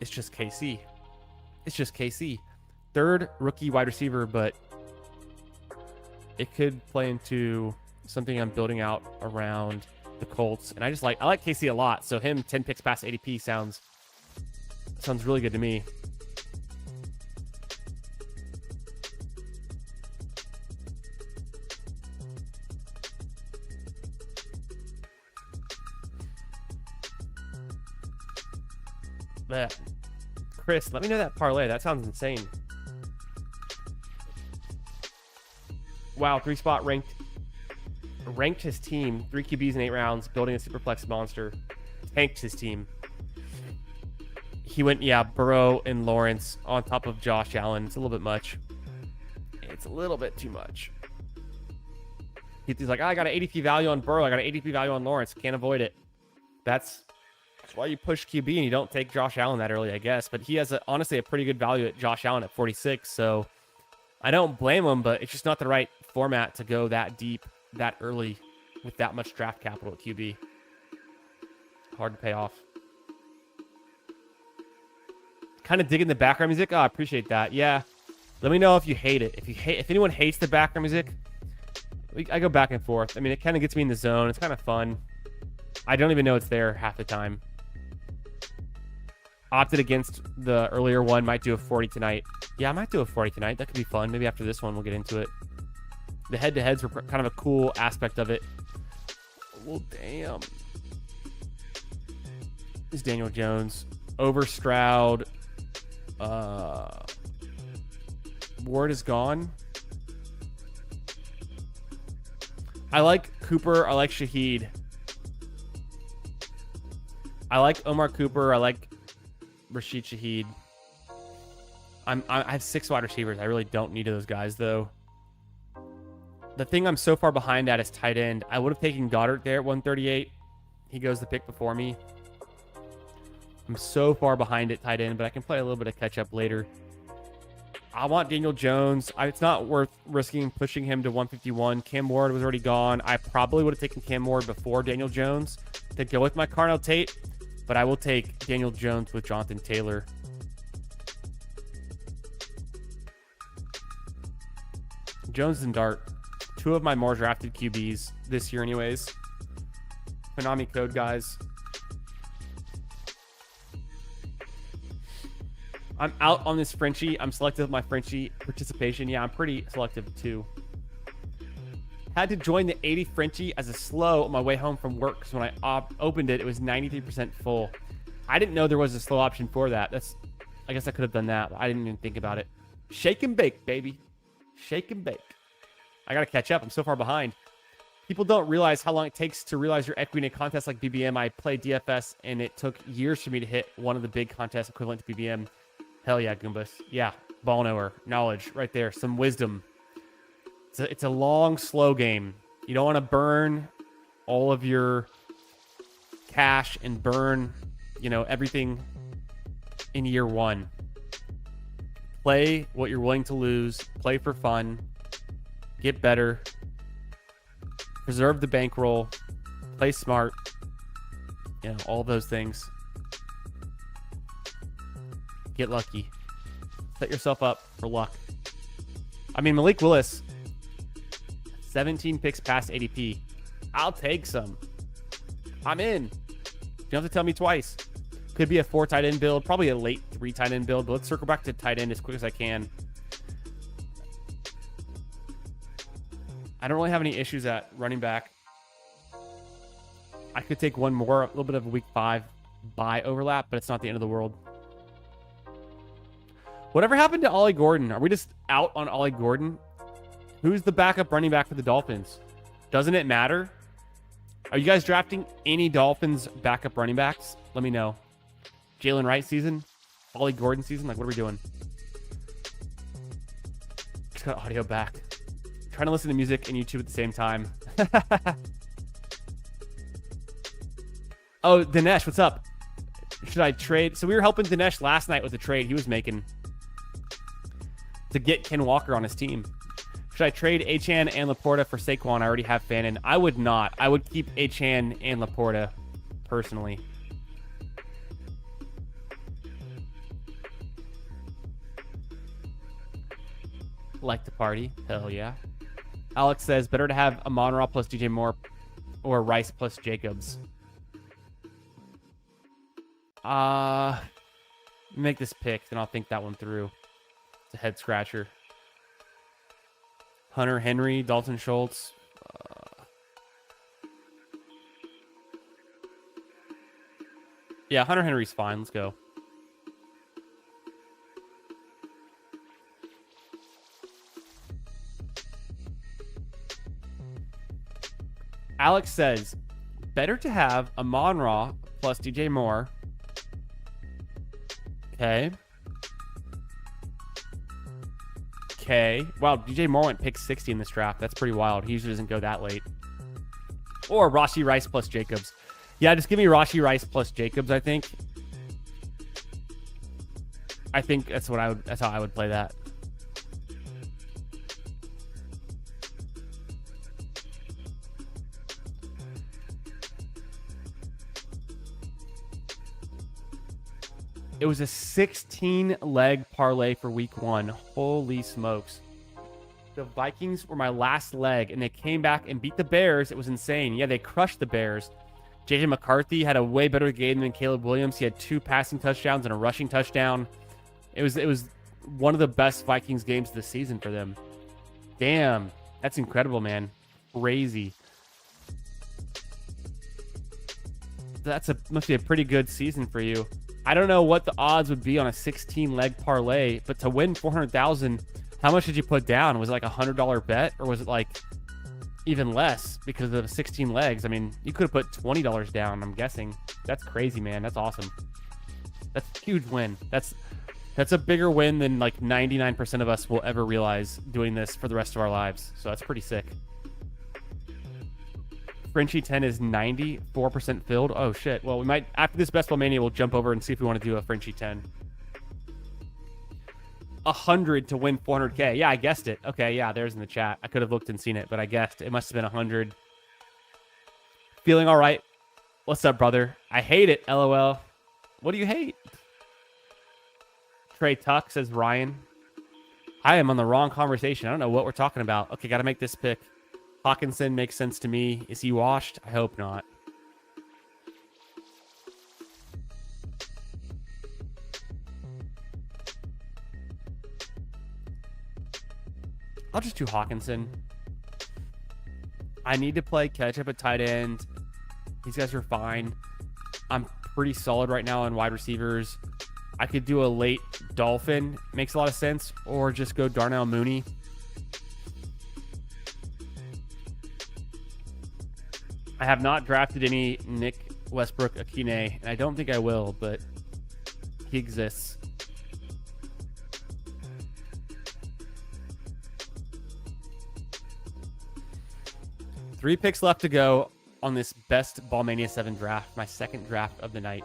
It's just KC. It's just KC. Third rookie wide receiver, but it could play into something I'm building out around the Colts. And I like KC a lot. So him 10 picks past ADP sounds really good to me. But Chris, let me know that parlay. That sounds insane. Wow, 3-spot ranked his team, 3 QBs in 8 rounds, building a superflex monster. Tanked his team. He went, yeah, Burrow and Lawrence on top of Josh Allen. It's a little bit much. It's a little bit too much. He's like, I got an ADP value on Burrow. I got an ADP value on Lawrence. Can't avoid it. That's why you push QB and you don't take Josh Allen that early, I guess. But he has honestly a pretty good value at Josh Allen at 46. So I don't blame him, but it's just not the right format to go that deep, that early with that much draft capital at QB. Hard to pay off. Kind of digging the background music. Oh, I appreciate that. Yeah. Let me know if you hate it. If anyone hates the background music, I go back and forth. I mean, it kind of gets me in the zone. It's kind of fun. I don't even know it's there half the time. Opted against the earlier one. Might do a 40 tonight. Yeah, I might do a 40 tonight. That could be fun. Maybe after this one, we'll get into it. The head-to-heads were kind of a cool aspect of it. Well, damn. This is Daniel Jones. Over Stroud. Ward is gone. I like Cooper. I like Shaheed. I like Omar Cooper. I like Rashid Shaheed. I have 6 wide receivers. I really don't need those guys, though. The thing I'm so far behind at is tight end. I would have taken Goddard there at 138. He goes the pick before me. I'm so far behind at tight end, but I can play a little bit of catch up later. I want Daniel Jones. It's not worth risking pushing him to 151. Cam Ward was already gone. I probably would have taken Cam Ward before Daniel Jones to go with my Carnell Tate, but I will take Daniel Jones with Jonathan Taylor. Jones and Dart, 2 of my more drafted QBs this year anyways. Konami code, guys. I'm out on this Frenchie. I'm selective with my Frenchie participation. Yeah, I'm pretty selective too. Had to join the 80 Frenchie as a slow on my way home from work because when I opened it, it was 93% full. I didn't know there was a slow option for that. I guess I could have done that, but I didn't even think about it. Shake and bake, baby. Shake and bake. I got to catch up. I'm so far behind. People don't realize how long it takes to realize your equity in a contest like BBM. I played DFS, and it took years for me to hit one of the big contests equivalent to BBM. Hell yeah, Goombas. Yeah, ball knower. Knowledge right there. Some wisdom. It's a long, slow game. You don't want to burn all of your cash and burn, everything in year 1. Play what you're willing to lose. Play for fun. get better, preserve the bankroll, play smart, all those things. Get lucky. Set yourself up for luck. I mean, Malik Willis, 17 picks past ADP. I'll take some. I'm in. You don't have to tell me twice. Could be a 4 tight end build, probably a late 3 tight end build, but let's circle back to tight end as quick as I can. I don't really have any issues at running back. I could take one more, a little bit of a week 5 bye overlap, but it's not the end of the world. Whatever happened to Ollie Gordon? Are we just out on Ollie Gordon? Who's the backup running back for the Dolphins? Doesn't it matter? Are you guys drafting any Dolphins backup running backs? Let me know. Jalen Wright season? Ollie Gordon season? Like, what are we doing? Just got audio back. Trying to listen to music and YouTube at the same time. Oh, Dinesh, what's up? Should I trade? So we were helping Dinesh last night with the trade he was making to get Ken Walker on his team. Should I trade Achane and Laporta for Saquon? I already have Fannin. I would not. I would keep Achane and Laporta personally. Like the party. Hell yeah. Alex says, better to have Amon-Ra plus DJ Moore or Rice plus Jacobs. Make this pick, then I'll think that one through. It's a head scratcher. Hunter Henry, Dalton Schultz. Yeah, Hunter Henry's fine. Let's go. Alex says, better to have Amon-Ra plus DJ Moore. Okay. Wow, DJ Moore went pick 60 in this draft. That's pretty wild. He usually doesn't go that late. Or Rashee Rice plus Jacobs. Yeah, just give me Rashee Rice plus Jacobs, I think. That's how I would play that. It was a 16-leg parlay for week 1. Holy smokes. The Vikings were my last leg, and they came back and beat the Bears. It was insane. Yeah, they crushed the Bears. JJ McCarthy had a way better game than Caleb Williams. He had 2 passing touchdowns and a rushing touchdown. It was one of the best Vikings games of the season for them. Damn. That's incredible, man. Crazy. Must be a pretty good season for you. I don't know what the odds would be on a 16-leg parlay, but to win $400,000, how much did you put down? Was it like a $100 bet, or was it like even less because of 16 legs? I mean, you could have put $20 down, I'm guessing. That's crazy, man. That's awesome. That's a huge win. That's a bigger win than like 99% of us will ever realize doing this for the rest of our lives. So that's pretty sick. Frenchie 10 is 94% filled. Oh, shit. Well, we might, after this Best Ball Mania, we'll jump over and see if we want to do a Frenchie 10. 100 to win 400K. Yeah, I guessed it. Okay, yeah, there's in the chat. I could have looked and seen it, but I guessed. It must have been 100. Feeling all right. What's up, brother? I hate it, LOL. What do you hate? Trey Tuck, says Ryan. I am on the wrong conversation. I don't know what we're talking about. Okay, got to make this pick. Hawkinson makes sense to me. Is he washed? I hope not. I'll just do Hawkinson. I need to play catch up at tight end. These guys are fine. I'm pretty solid right now on wide receivers. I could do a late Dolphin. Makes a lot of sense. Or just go Darnell Mooney. I have not drafted any Nick Westbrook Akine, and I don't think I will, but he exists. Three picks left to go on this Best Ball Mania 7 draft, my second draft of the night.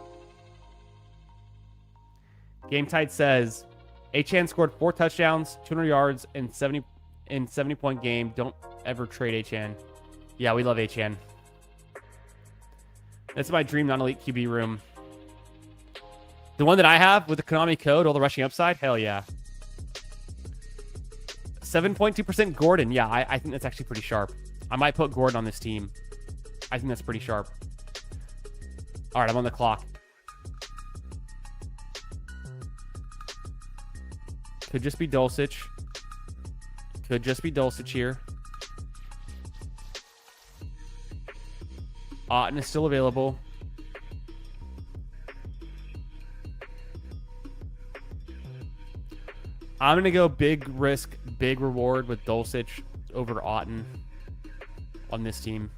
Game Tide says, Achane scored 4 touchdowns, 200 yards, and in 70-point game. Don't ever trade HN. Yeah, we love HN. That's my dream non-elite QB room. The one that I have with the Konami code, all the rushing upside, hell yeah. 7.2% Gordon. Yeah, I think that's actually pretty sharp. I might put Gordon on this team. I think that's pretty sharp. All right, I'm on the clock. Could just be Dulcich. Could just be Dulcich here. Otten is still available. I'm going to go big risk, big reward with Dulcich over Otten on this team.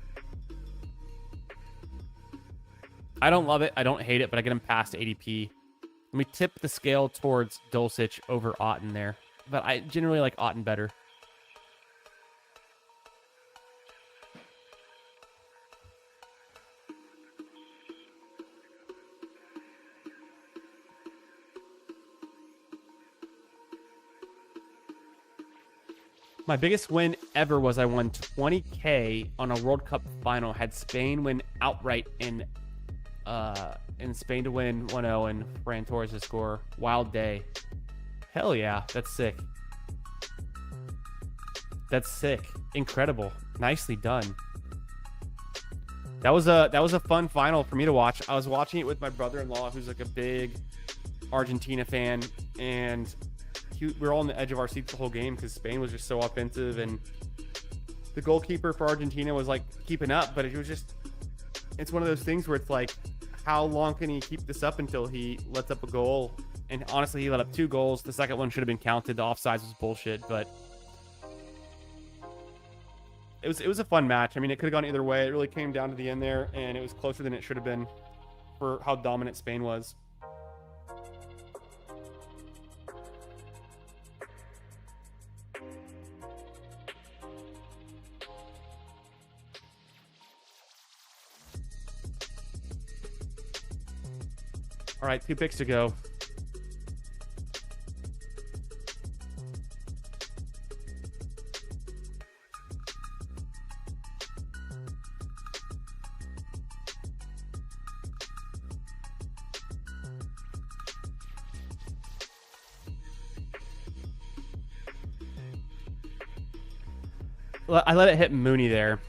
I don't love it. I don't hate it, but I get him past ADP. Let me tip the scale towards Dulcich over Otten there. But I generally like Otten better. My biggest win ever was I won 20K on a World Cup final. Had Spain win outright in Spain to win 1-0 and Fran Torres to score. Wild day. Hell yeah, that's sick. That's sick. Incredible. Nicely done. That was a fun final for me to watch. I was watching it with my brother-in-law, who's like a big Argentina fan, and we were all on the edge of our seats the whole game because Spain was just so offensive, and the goalkeeper for Argentina was like keeping up, but it was just, it's one of those things where it's like, how long can he keep this up until he lets up a goal? And honestly, he let up 2 goals. The second one should have been counted. The offsides was bullshit, but it was a fun match. I mean, it could have gone either way. It really came down to the end there, and it was closer than it should have been for how dominant Spain was. All right, 2 picks to go. I let it hit Mooney there.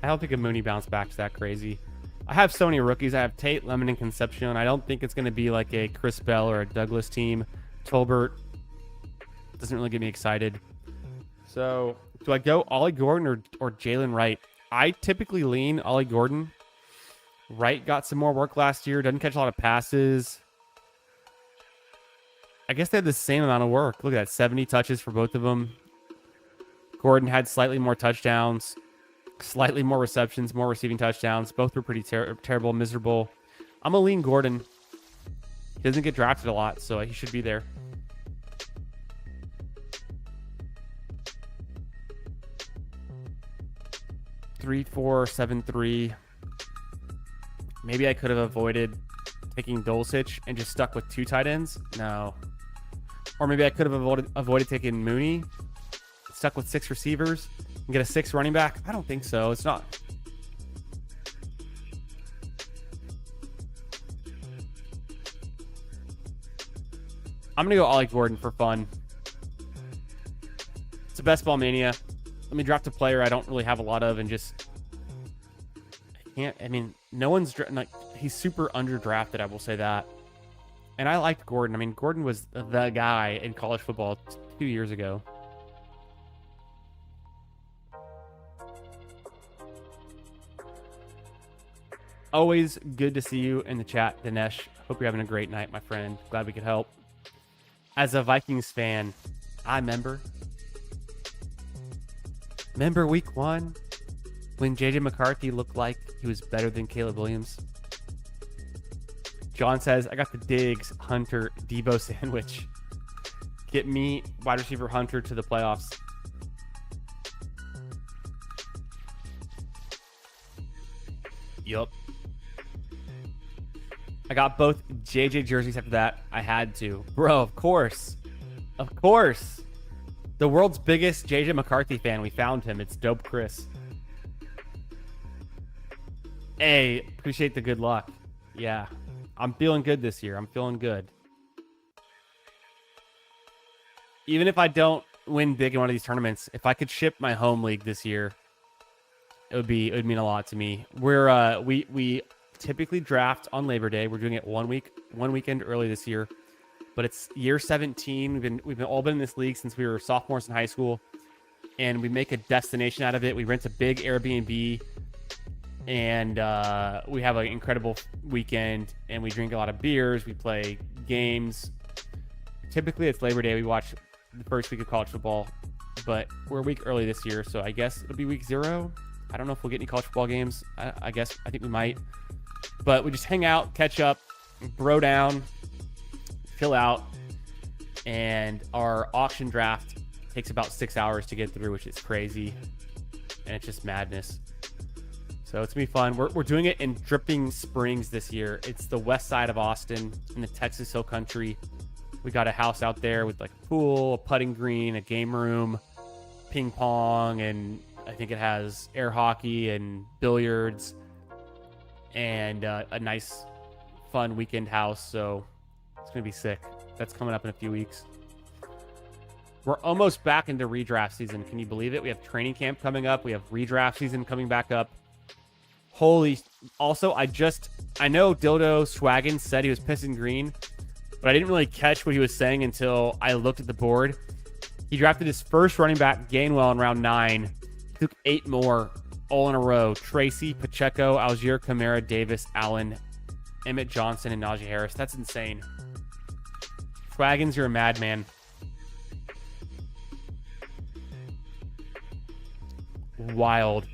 I don't think a Mooney bounce back's that crazy. I have so many rookies. I have Tate, Lemon, and Concepcion. I don't think it's going to be like a Chris Bell or a Douglas team. Tolbert doesn't really get me excited. So, do I go Ollie Gordon or Jalen Wright? I typically lean Ollie Gordon. Wright got some more work last year. Doesn't catch a lot of passes. I guess they had the same amount of work. Look at that. 70 touches for both of them. Gordon had slightly more touchdowns. Slightly more receptions, more receiving touchdowns. Both were pretty terrible, miserable. I'm going to lean Gordon. He doesn't get drafted a lot, so he should be there. Three, 4, 7, 3. Maybe I could have avoided taking Dulcich and just stuck with 2 tight ends. No. Or maybe I could have avoided taking Mooney. Stuck with 6 receivers. And get a 6 running back? I don't think so. It's not. I'm going to go Ollie Gordon for fun. It's a best ball mania. Let me draft a player I don't really have a lot of and just... I mean, no one's... like, he's super underdrafted, I will say that. And I liked Gordon. I mean, Gordon was the guy in college football 2 years ago. Always good to see you in the chat, Dinesh. Hope you're having a great night, my friend. Glad we could help. As a Vikings fan, I remember week 1 when JJ McCarthy looked like he was better than Caleb Williams. John says, I got the Diggs, Hunter, Debo sandwich. Get me wide receiver Hunter to the playoffs. Yup. I got both JJ jerseys after that. I had to. Bro, of course. Of course. The world's biggest JJ McCarthy fan. We found him. It's Dope Chris. Hey, appreciate the good luck. Yeah, I'm feeling good this year. I'm feeling good. Even if I don't win big in one of these tournaments, if I could ship my home league this year, it would mean a lot to me. We typically draft on Labor Day. We're doing it one weekend early this year, but it's year 17. We've all been in this league since we were sophomores in high school, and we make a destination out of it. We rent a big Airbnb, and we have an incredible weekend, and we drink a lot of beers. We play games. Typically, it's Labor Day. We watch the first week of college football, but we're a week early this year, so I guess it'll be week 0. I don't know if we'll get any college football games. I think we might. But we just hang out, catch up, bro down, chill out, and our auction draft takes about 6 hours to get through, which is crazy, and it's just madness. So it's going to be fun. We're doing it in Dripping Springs this year. It's the west side of Austin in the Texas Hill Country. We got a house out there with like a pool, a putting green, a game room, ping pong, and I think it has air hockey and billiards, and a nice, fun weekend house. So it's going to be sick. That's coming up in a few weeks. We're almost back into redraft season. Can you believe it? We have training camp coming up. We have redraft season coming back up. Holy. Also, I know Dildo Swaggin said he was pissing green, but I didn't really catch what he was saying until I looked at the board. He drafted his first running back, Gainwell, in round 9. He took 8 more all in a row. Tracy, Pacheco, Algier, Kamara, Davis, Allen, Emmett Johnson, and Najee Harris. That's insane. Swaggins, you're a madman. Wild.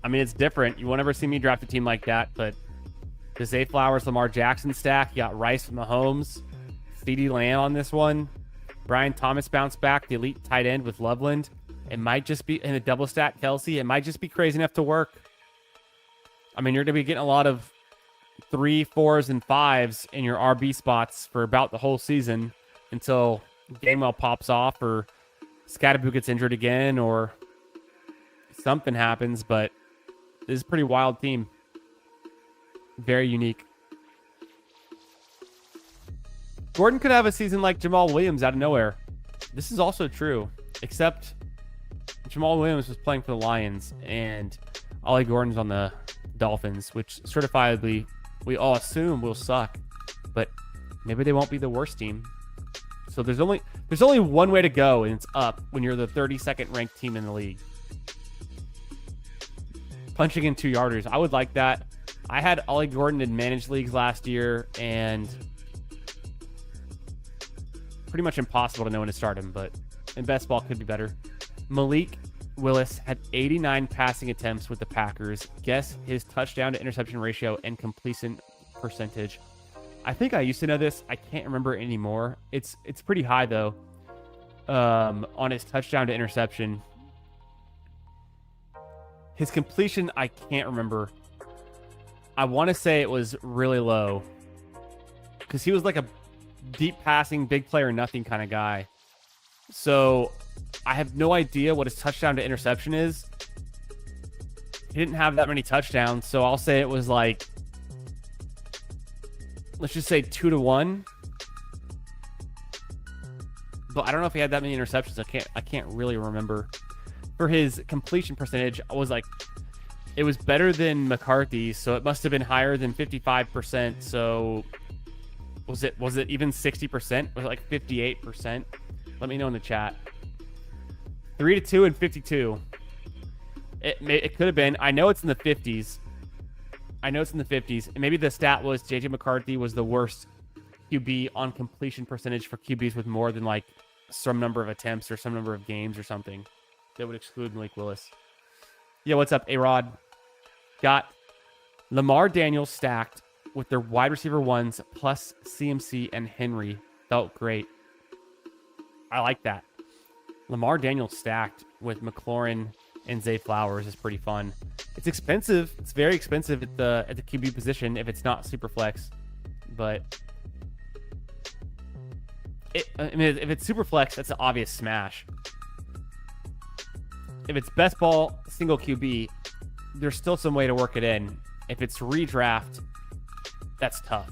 I mean, it's different. You won't ever see me draft a team like that, but the Zay Flowers, Lamar Jackson stack. You got Rice with Mahomes, CeeDee Lamb on this one. Brian Thomas bounced back, the elite tight end with Loveland. It might just be in a double stack Kelsey. It might just be crazy enough to work. I mean, you're going to be getting a lot of 3, 4s, and 5s in your RB spots for about the whole season until Gainwell pops off or Scatterboo gets injured again or something happens, but this is a pretty wild team. Very unique. Gordon could have a season like Jamal Williams out of nowhere. This is also true, except Jamal Williams was playing for the Lions and Ollie Gordon's on the Dolphins, which certifiably we all assume will suck, but maybe they won't be the worst team. So there's only one way to go, and it's up when you're the 32nd ranked team in the league. Punching in 2-yarders. I would like that. I had Ollie Gordon in managed leagues last year, and pretty much impossible to know when to start him, but in best ball could be better. Malik Willis had 89 passing attempts with the Packers. Guess his touchdown to interception ratio and completion percentage. I think I used to know this. I can't remember anymore. It's pretty high, though, on his touchdown to interception. His completion, I can't remember. I want to say it was really low because he was like a deep passing, big player, nothing kind of guy. So I have no idea what his touchdown to interception is. He didn't have that many touchdowns, so I'll say it was like, let's just say 2-1. But I don't know if he had that many interceptions. I can't really remember. For his completion percentage, it was better than McCarthy's, so it must have been higher than 55%. So was it even 60%? Was it like 58%? Let me know in the chat. 3-2 and 52. It could have been. I know it's in the 50s. And maybe the stat was JJ McCarthy was the worst QB on completion percentage for QBs with more than like some number of attempts or some number of games or something. That would exclude Malik Willis. Yeah, what's up, A-Rod? Got Lamar Daniels stacked with their wide receiver 1s plus CMC and Henry. Felt great. I like that. Lamar Daniels stacked with McLaurin and Zay Flowers is pretty fun. It's expensive. It's very expensive at the QB position if it's not super flex. But I mean, if it's super flex, that's an obvious smash. If it's best ball single QB, there's still some way to work it in. If it's redraft, that's tough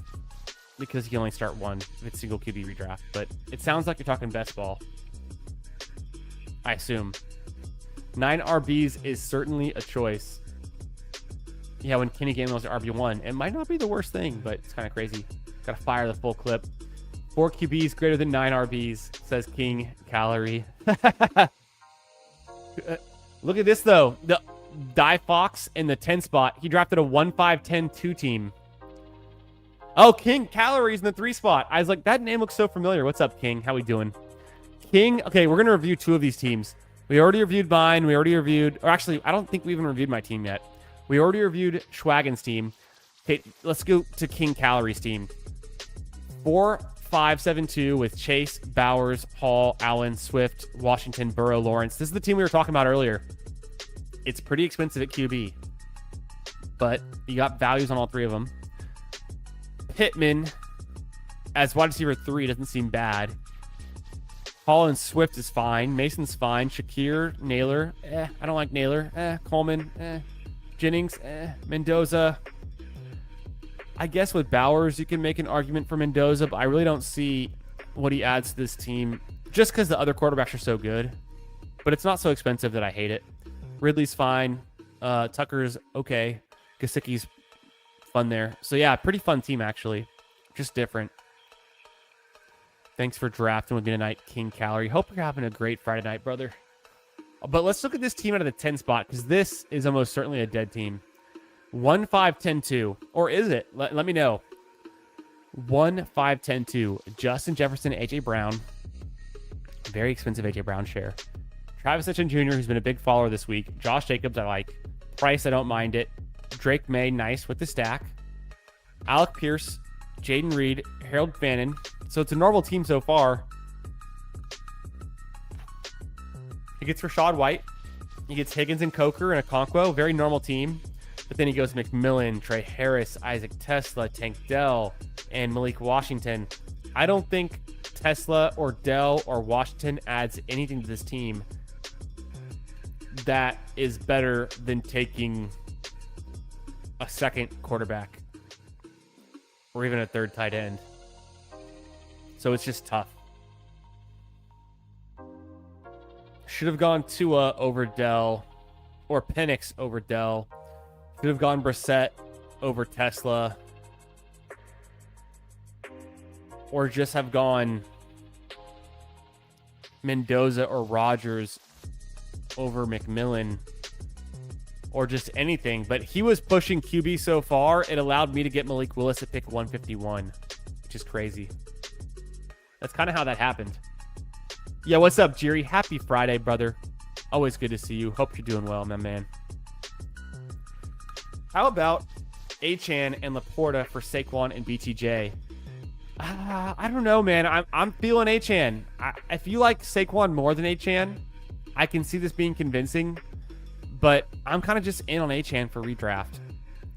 because you can only start one if it's single QB redraft. But it sounds like you're talking best ball, I assume. 9 RBs is certainly a choice. Yeah, when Kenny Gainwell was RB1, it might not be the worst thing, but it's kind of crazy. Got to fire the full clip. 4 QBs greater than 9 RBs, says King Calorie. Look at this, though. The Die Fox in the 10 spot. He drafted a 1-5-10-2 team. Oh, King Calories in the 3 spot. I was like, that name looks so familiar. What's up, King? How we doing? King. Okay, we're going to review 2 of these teams. We already reviewed mine. We already reviewed... Or actually, I don't think we even reviewed my team yet. We already reviewed Schwagen's team. Okay, let's go to King Calories team. 4-5-7-2 with Chase, Bowers, Hall, Allen, Swift, Washington, Burrow, Lawrence. This is the team we were talking about earlier. It's pretty expensive at QB, but you got values on all 3 of them. Pittman as wide receiver 3 doesn't seem bad. Hall and Swift is fine. Mason's fine. Shakir, Naylor, I don't like Naylor. Coleman, Jennings, Mendoza. I guess with Bowers, you can make an argument for Mendoza, but I really don't see what he adds to this team just because the other quarterbacks are so good. But it's not so expensive that I hate it. Ridley's fine. Tucker's okay. Gesicki's fun there. So, yeah, pretty fun team, actually. Just different. Thanks for drafting with me tonight, King Calorie. Hope you're having a great Friday night, brother. But let's look at this team out of the 10 spot, because this is almost certainly a dead team. 1-5-10-2. Or is it? Let me know. 1-5-10-2. Justin Jefferson, A.J. Brown. Very expensive A.J. Brown share. Travis Etienne Jr., who's been a big follower this week. Josh Jacobs, I like. Price, I don't mind it. Drake May, nice with the stack. Alec Pierce, Jaden Reed, Harold Fannin. So it's a normal team so far. He gets Rachaad White. He gets Higgins and Coker and Okonkwo. Very normal team. But then he goes McMillan, Trey Harris, Isaac Tesla, Tank Dell, and Malik Washington. I don't think Tesla or Dell or Washington adds anything to this team that is better than taking a second quarterback or even a third tight end. So it's just tough. Should have gone Tua over Dell or Penix over Dell. Should have gone Brissett over Tesla. Or just have gone Mendoza or Rodgers over McMillan. Or just anything. But he was pushing QB so far, it allowed me to get Malik Willis at pick 151. Which is crazy. That's kind of how that happened. Yeah, what's up, Jerry? Happy Friday, brother. Always good to see you. Hope you're doing well, my man. How about Achane and Laporta for Saquon and BTJ? I don't know, man. I'm feeling Achane. If you like Saquon more than Achane, I can see this being convincing. But I'm kind of just in on Achane for redraft.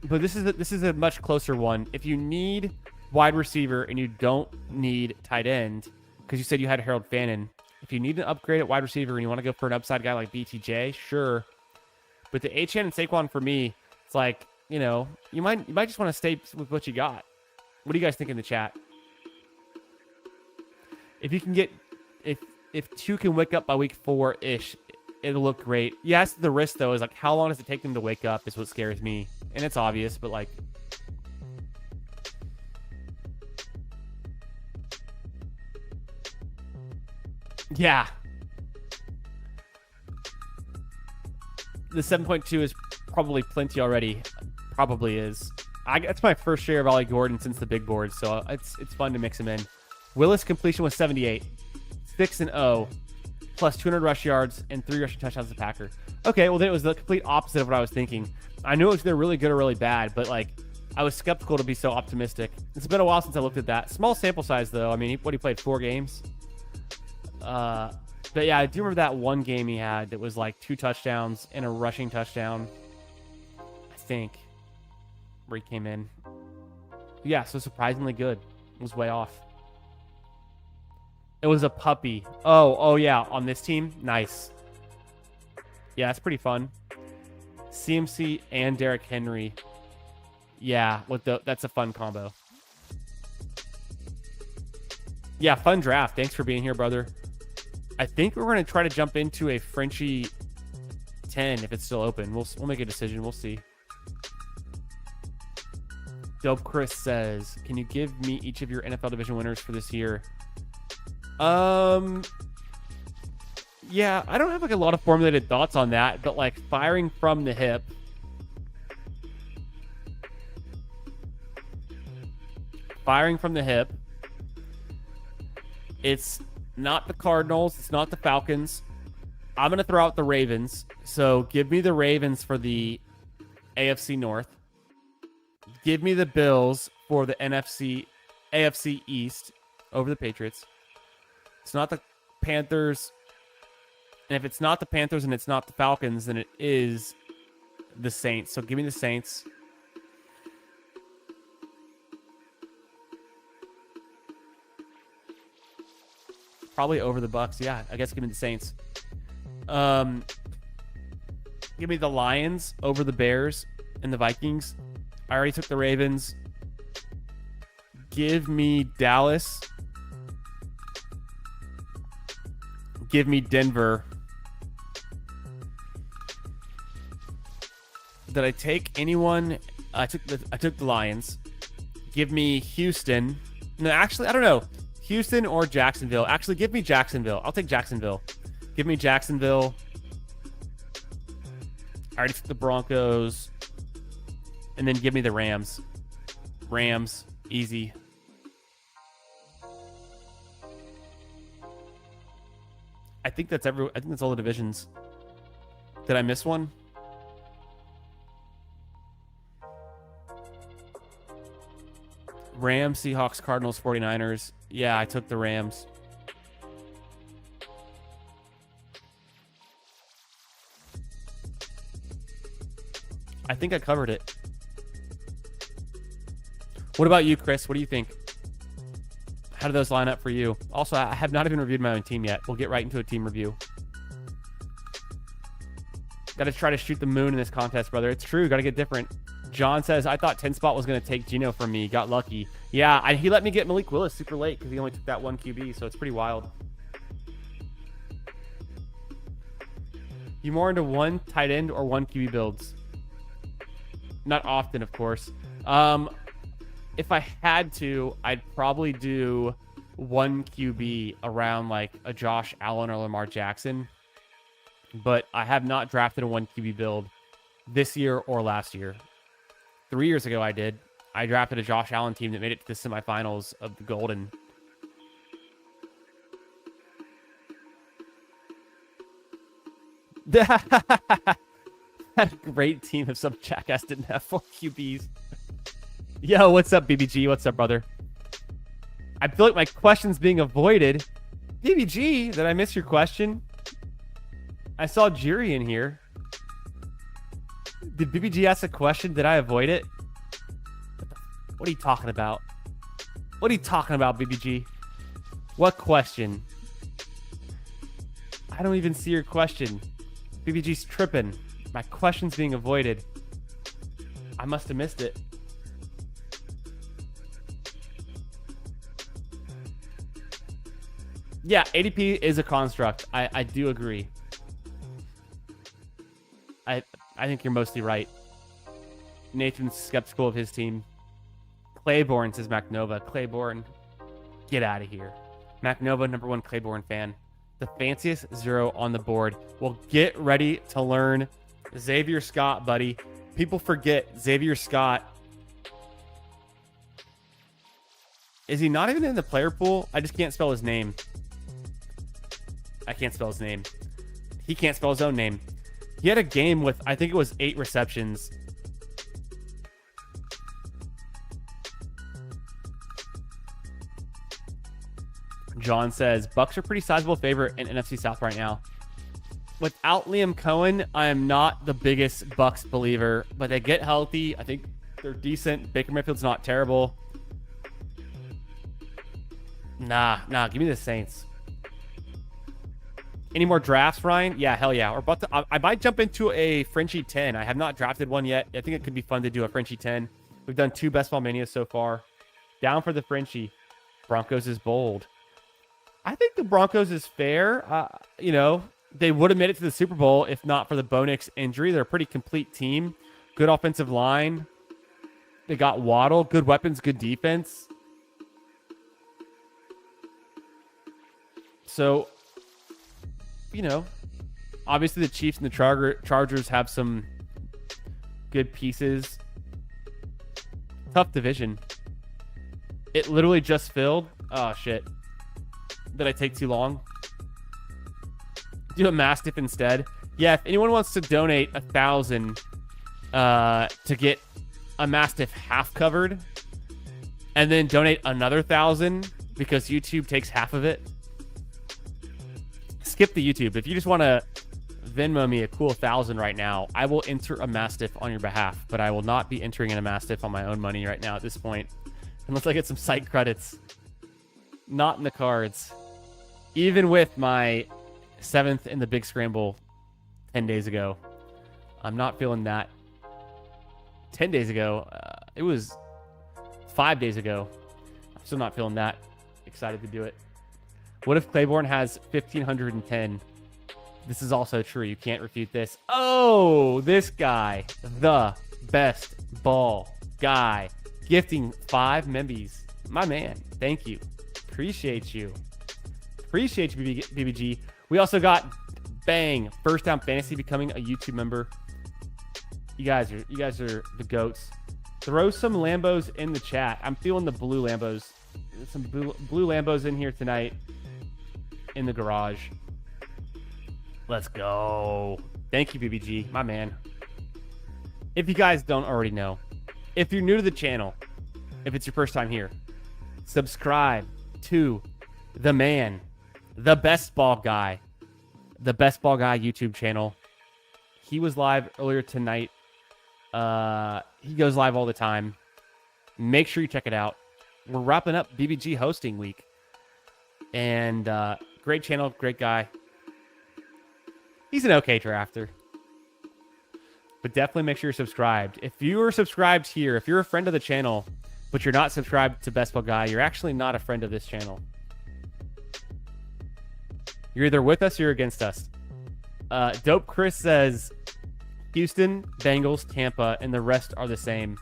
But this is a much closer one. If you need wide receiver and you don't need tight end, because you said you had Harold Fannin. If you need an upgrade at wide receiver and you want to go for an upside guy like BTJ, sure. But the Achane and Saquon for me, it's like, you know, you might just want to stay with what you got. What do you guys think in the chat? If you can get, if 2 can wake up by week 4-ish, it'll look great. Yes, the risk though is like, how long does it take them to wake up is what scares me. And it's obvious, but like, yeah. The 7.2 is probably plenty already. Probably is. That's my first share of Ollie Gordon since the big board, so it's fun to mix him in. Willis completion was 78. 6-0. Plus 200 rush yards and 3 rushing touchdowns to Packer. Okay, well then it was the complete opposite of what I was thinking. I knew it was either really good or really bad, but like, I was skeptical to be so optimistic. It's been a while since I looked at that. Small sample size though. I mean, he played 4 games? But yeah, I do remember that one game he had that was like 2 touchdowns and a rushing touchdown, I think, where he came in. Yeah, so surprisingly good. It was way off. It was a puppy. Oh yeah, on this team? Nice. Yeah, that's pretty fun. CMC and Derrick Henry. Yeah, that's a fun combo. Yeah, fun draft. Thanks for being here, brother. I think we're going to try to jump into a Frenchie 10 if it's still open. We'll make a decision. We'll see. Dope Chris says, can you give me each of your NFL division winners for this year? Yeah, I don't have like a lot of formulated thoughts on that, but like firing from the hip. Firing from the hip. It's not the Cardinals. It's not the Falcons. I'm going to throw out the Ravens. So give me the Ravens for the AFC North. Give me the Bills for the AFC East over the Patriots. It's not the Panthers. And if it's not the Panthers and it's not the Falcons, then it is the Saints. So give me the Saints. Probably over the Bucks. Yeah, I guess give me the Saints. Give me the Lions over the Bears and the Vikings. I already took the Ravens. Give me Dallas. Give me Denver. Did I take anyone? I took the Lions. Give me Houston. No, actually, I don't know. Houston or Jacksonville. Actually, give me Jacksonville. I'll take Jacksonville. Give me Jacksonville. I already took the Broncos. And then give me the Rams. Rams. Easy. I think that's all the divisions. Did I miss one? Rams, Seahawks, Cardinals, 49ers. Yeah, I took the Rams. I think I covered it. What about you, Chris? What do you think? How do those line up for you? Also, I have not even reviewed my own team yet. We'll get right into a team review. Got to try to shoot the moon in this contest, brother. It's true. Got to get different. John says, I thought 10 spot was going to take Gino from me. Got lucky. Yeah, he let me get Malik Willis super late because he only took that one QB, so it's pretty wild. You more into one tight end or one QB builds? Not often, of course. If I had to, I'd probably do one QB around like a Josh Allen or Lamar Jackson. But I have not drafted a one QB build this year or last year. 3 years ago, I did. I drafted a Josh Allen team that made it to the semifinals of the Golden. Had a great team if some jackass didn't have 4 QBs. Yo, what's up, BBG? What's up, brother? I feel like my question's being avoided. BBG, did I miss your question? I saw Jiri in here. Did BBG ask a question? Did I avoid it? What are you talking about? What are you talking about, BBG? What question? I don't even see your question. BBG's tripping. My question's being avoided. I must have missed it. Yeah, ADP is a construct. I do agree. I think you're mostly right. Nathan's skeptical of his team. Claiborne says McNova. Claiborne, get out of here. McNova, #1 Claiborne fan. The fanciest 0 on the board. Well, get ready to learn Xavier Scott, buddy. People forget Xavier Scott. Is he not even in the player pool? I just can't spell his name. I can't spell his name. He can't spell his own name. He had a game with, I think it was 8 receptions. John says, Bucks are pretty sizable favorite in NFC South right now. Without Liam Cohen, I am not the biggest Bucks believer, but they get healthy. I think they're decent. Baker Mayfield's not terrible. Nah, give me the Saints. Any more drafts, Ryan? Yeah, hell yeah. We're about to, I might jump into a Frenchie 10. I have not drafted one yet. I think it could be fun to do a Frenchie 10. We've done 2 Best Ball Manias so far. Down for the Frenchie. Broncos is bold. I think the Broncos is fair. You know, they would have made it to the Super Bowl if not for the Bo Nix injury. They're a pretty complete team. Good offensive line. They got Waddle. Good weapons, good defense. So, you know, obviously the Chiefs and the Chargers have some good pieces. Tough division. It literally just filled. Oh, shit. Did I take too long? Do a Mastiff instead. Yeah, if anyone wants to donate 1,000 to get a Mastiff half covered and then donate another 1,000 because YouTube takes half of it, skip the YouTube. If you just want to Venmo me a cool 1,000 right now, I will enter a Mastiff on your behalf, but I will not be entering in a Mastiff on my own money right now at this point unless I get some site credits. Not in the cards. Even with my 7th in the big scramble 10 days ago, I'm not feeling that. 10 days ago, it was 5 days ago. I'm still not feeling that excited to do it. What if Claiborne has 1,510? This is also true. You can't refute this. Oh, this guy, the best ball guy, gifting 5 Membies. My man, thank you. Appreciate you. Appreciate you, BBG. We also got Bang, First Down Fantasy, becoming a YouTube member. You guys are the goats. Throw some Lambos in the chat. I'm feeling the blue Lambos. Some blue Lambos in here tonight in the garage. Let's go. Thank you, BBG, my man. If you guys don't already know, if you're new to the channel, if it's your first time here, subscribe to the man, the best ball guy, the best ball guy YouTube channel. He was live earlier tonight. He goes live all the time. Make sure you check it out. We're wrapping up BBG hosting week. And great channel, great guy. He's an okay drafter. But definitely make sure you're subscribed. If you are subscribed here, if you're a friend of the channel, but you're not subscribed to Best Ball Guy, you're actually not a friend of this channel. You're either with us or you're against us. Dope Chris says Houston, Bengals, Tampa, and the rest are the same.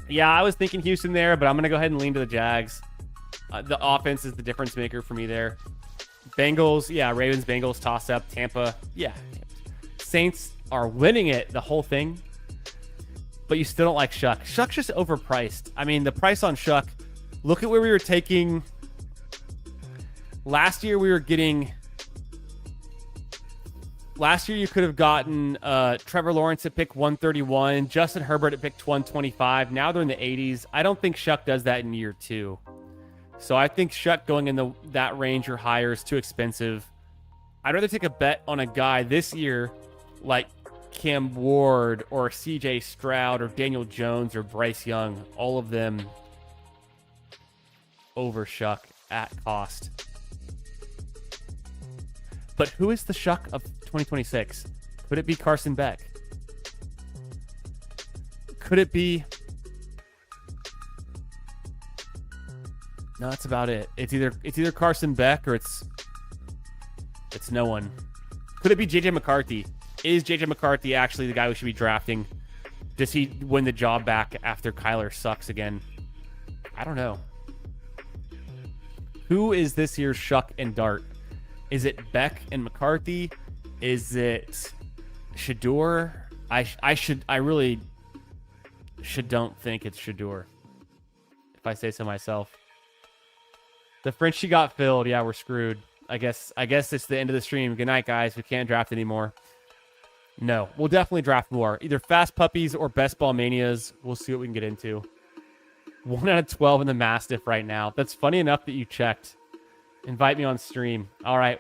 Yeah, I was thinking Houston there, but I'm going to go ahead and lean to the Jags. The offense is the difference maker for me there. Bengals, yeah, Ravens, Bengals, toss-up. Tampa, yeah. Saints are winning it, the whole thing. But you still don't like Shuck. Shuck's just overpriced. I mean, the price on Shuck, look at where we were taking. Last year, we were getting... Last year, you could have gotten Trevor Lawrence at pick 131, Justin Herbert at pick 125. Now they're in the 80s. I don't think Shuck does that in year 2. So I think Shuck going in that range or higher is too expensive. I'd rather take a bet on a guy this year like Cam Ward or CJ Stroud or Daniel Jones or Bryce Young. All of them over Shuck at cost. But who is the Shuck of 2026? Could it be Carson Beck? Could it be... No, that's about it. It's either Carson Beck or it's no one. Could it be JJ McCarthy? Is JJ McCarthy actually the guy we should be drafting? Does he win the job back after Kyler sucks again? I don't know. Who is this year's Shuck and Dart? Is it Beck and McCarthy? Is it Shador? I really don't think it's Shador, if I say so myself. The Frenchie got filled. Yeah, we're screwed. I guess it's the end of the stream. Good night, guys. We can't draft anymore. No, we'll definitely draft more. Either Fast Puppies or Best Ball Manias. We'll see what we can get into. 1 out of 12 in the Mastiff right now. That's funny enough that you checked. Invite me on stream. All right.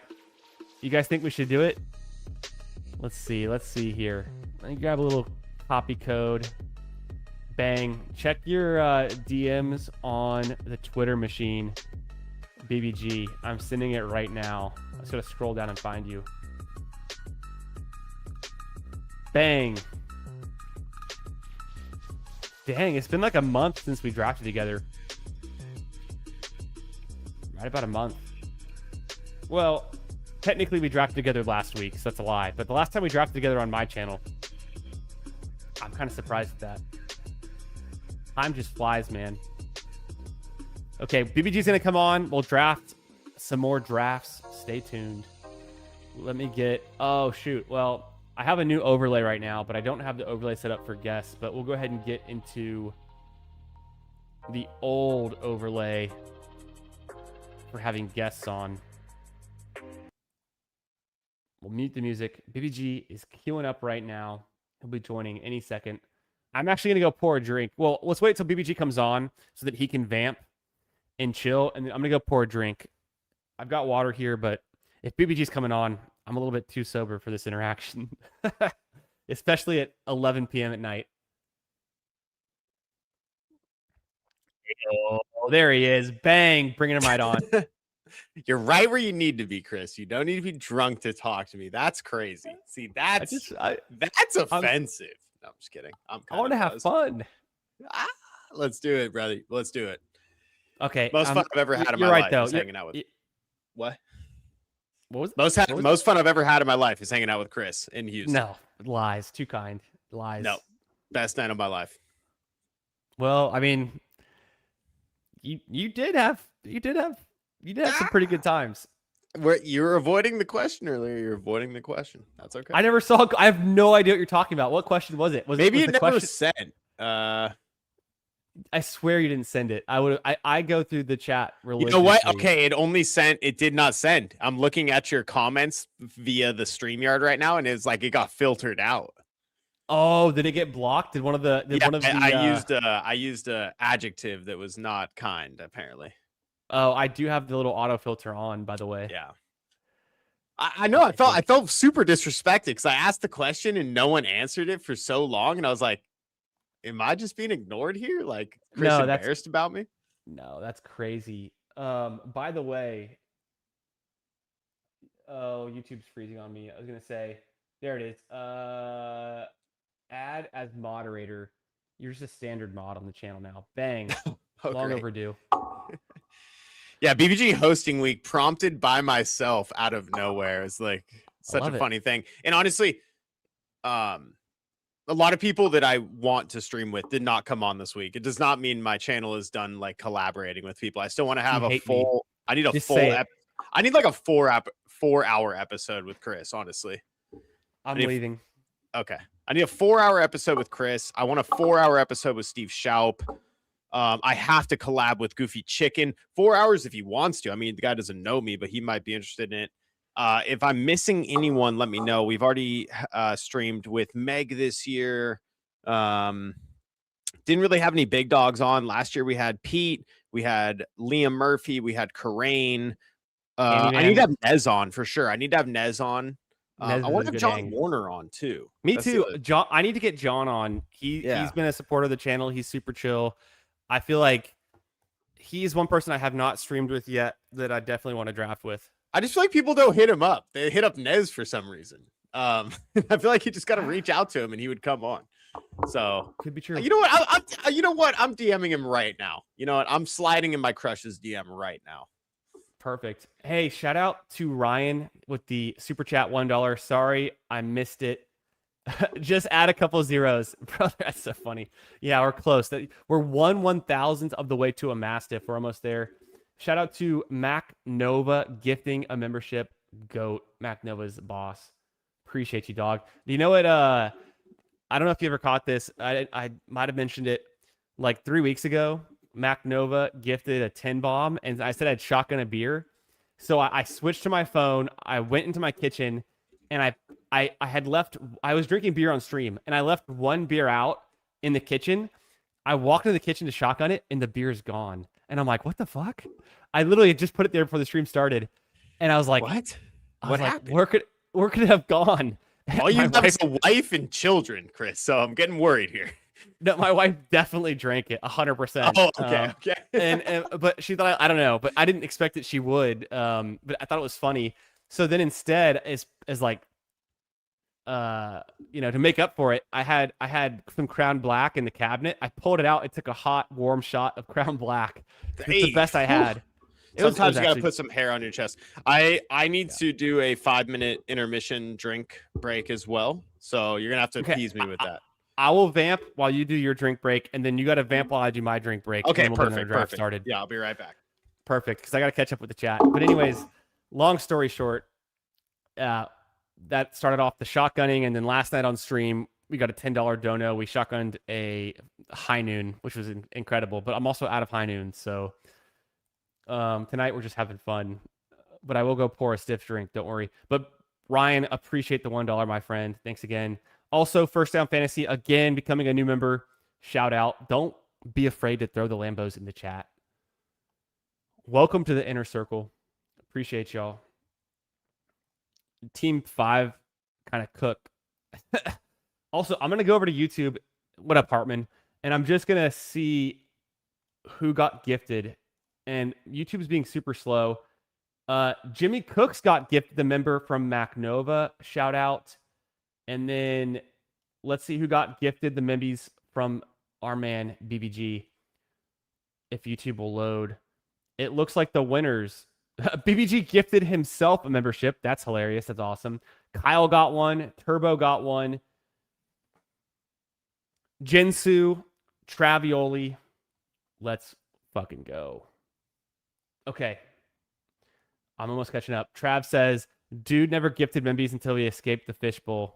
You guys think we should do it? Let's see here. Let me grab a little copy code. Bang. Check your DMs on the Twitter machine. BBG. I'm sending it right now. I just gotta scroll down and find you. Bang. Dang, it's been like a month since we drafted together. Right about a month. Well, technically we drafted together last week, so that's a lie. But the last time we drafted together on my channel, I'm kind of surprised at that. Time just flies, man. Okay, BBG's going to come on. We'll draft some more drafts. Stay tuned. Let me get... Oh, shoot. Well, I have a new overlay right now, but I don't have the overlay set up for guests. But we'll go ahead and get into the old overlay for having guests on. We'll mute the music. BBG is queuing up right now. He'll be joining any second. I'm actually going to go pour a drink. Well, let's wait till BBG comes on so that he can vamp and chill. And then I'm going to go pour a drink. I've got water here, but if BBG's coming on, I'm a little bit too sober for this interaction. Especially at 11 p.m. at night. Oh, there he is. Bang. Bringing him right on. You're right where you need to be, Chris. You don't need to be drunk to talk to me. That's crazy. See, that's offensive. No, I'm just kidding. I want to have fun. Let's do it, brother. Let's do it. Okay. Most fun I've ever had in my life is hanging out with. What? What was most fun I've ever had in my life is hanging out with Chris in Houston. No, lies. Too kind. Lies. No, best night of my life. Well, I mean, you did have some pretty good times. You were avoiding the question earlier. You're avoiding the question. That's okay. I never saw. I have no idea what you're talking about. What question was it? Maybe it never question? sent. I swear you didn't send it. I go through the chat religiously. You know what? Okay, it only sent. It did not send. I'm looking at your comments via the StreamYard right now, and it's like it got filtered out. Oh, did it get blocked? Did one of the? I used a adjective that was not kind. Apparently. Oh, I do have the little auto filter on, by the way. Yeah. I know. I felt super disrespected because I asked the question and no one answered it for so long, and I was like, "Am I just being ignored here? Like, Chris embarrassed about me?" No, that's crazy. By the way, oh, YouTube's freezing on me. I was gonna say, there it is. Add as moderator. You're just a standard mod on the channel now. Bang. Long overdue. Yeah, BBG hosting week prompted by myself out of nowhere. It's like such a funny thing. And honestly, a lot of people that I want to stream with did not come on this week. It does not mean my channel is done like collaborating with people. I still want to have a full. I need a full. I need like a 4-hour episode with Chris. Honestly, I'm leaving. Okay, I need a 4-hour episode with Chris. I want a 4-hour episode with Steve Schaup. I have to collab with Goofy Chicken. 4 hours if he wants to. I mean, the guy doesn't know me, but he might be interested in it. If I'm missing anyone, let me know. We've already streamed with Meg this year. Didn't really have any big dogs on. Last year we had Pete, we had Liam Murphy, we had Karain. I need to have Nez on for sure. I need to have Nez on. I want to have John Warner on too. Me too. John, I need to get John on. He's been a supporter of the channel. He's super chill. I feel like he's one person I have not streamed with yet that I definitely want to draft with. I just feel like people don't hit him up. They hit up Nez for some reason. I feel like you just got to reach out to him and he would come on. So could be true. You know what? You know what? I'm DMing him right now. You know what? I'm sliding in my crush's DM right now. Perfect. Hey, shout out to Ryan with the super chat $1. Sorry, I missed it. Just add a couple zeros. Brother, that's so funny. Yeah, we're close. We're 1/1000th of the way to a Mastiff. We're almost there. Shout out to Mac Nova gifting a membership. GOAT. Mac Nova's boss. Appreciate you, dog. Do you know what? I don't know if you ever caught this. I might have mentioned it like 3 weeks ago. Mac Nova gifted a 10 bomb, and I said I'd shotgun a beer. So I switched to my phone. I went into my kitchen, and I had left. I was drinking beer on stream, and I left one beer out in the kitchen. I walked into the kitchen to shotgun it, and the beer's gone. And I'm like, what the fuck? I literally just put it there before the stream started, and I was like, what? What happened? Where could it have gone? All you have is a wife and children, Chris. So I'm getting worried here. No, my wife definitely drank it 100%. Oh, okay, okay. and but she thought I don't know, but I didn't expect that she would. But I thought it was funny. So then instead, as like to make up for it, I had some Crown Black in the cabinet. I pulled it out. It took a hot, warm shot of Crown Black. It's the Hey, best I whew. had. Sometimes you got to actually, put some hair on your chest. I need to do a 5-minute intermission drink break as well. So you're gonna have to okay. appease me with that. I will vamp while you do your drink break, and then you got to vamp while I do my drink break. Okay, and then we'll perfect. get draft Perfect. started. Yeah, I'll be right back. Perfect, because I got to catch up with the chat. But anyways, long story short, that started off the shotgunning, and then last night on stream we got a $10 dono. We shotgunned a high noon, which was incredible. But I'm also out of high noon, so tonight we're just having fun. But I will go pour a stiff drink. Don't worry. But Ryan, appreciate the $1, my friend. Thanks again. Also, First Down Fantasy again becoming a new member. Shout out! Don't be afraid to throw the Lambos in the chat. Welcome to the inner circle. Appreciate y'all. Team 5 kind of cook. Also, I'm going to go over to YouTube. What up, Hartman? And I'm just going to see who got gifted. And YouTube's being super slow. Jimmy Cooks got gifted, the member from MacNova. Shout out. And then let's see who got gifted the membies from our man BBG. If YouTube will load. It looks like the winners. BBG gifted himself a membership. That's hilarious. That's awesome. Kyle got one. Turbo got one. Jinsu, Travioli. Let's fucking go. Okay. I'm almost catching up. Trav says, dude never gifted membies until he escaped the fishbowl.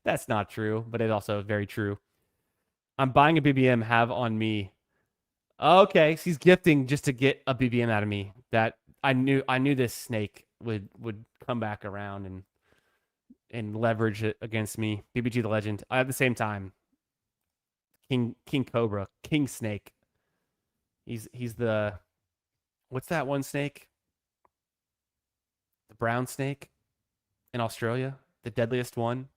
That's not true, but it's also very true. I'm buying a BBM, have on me. Okay, so he's gifting just to get a BBM out of me. That I knew this snake would come back around and leverage it against me. BBG the legend. At the same time, King Cobra, King Snake. He's the what's that one snake? The brown snake in Australia, the deadliest one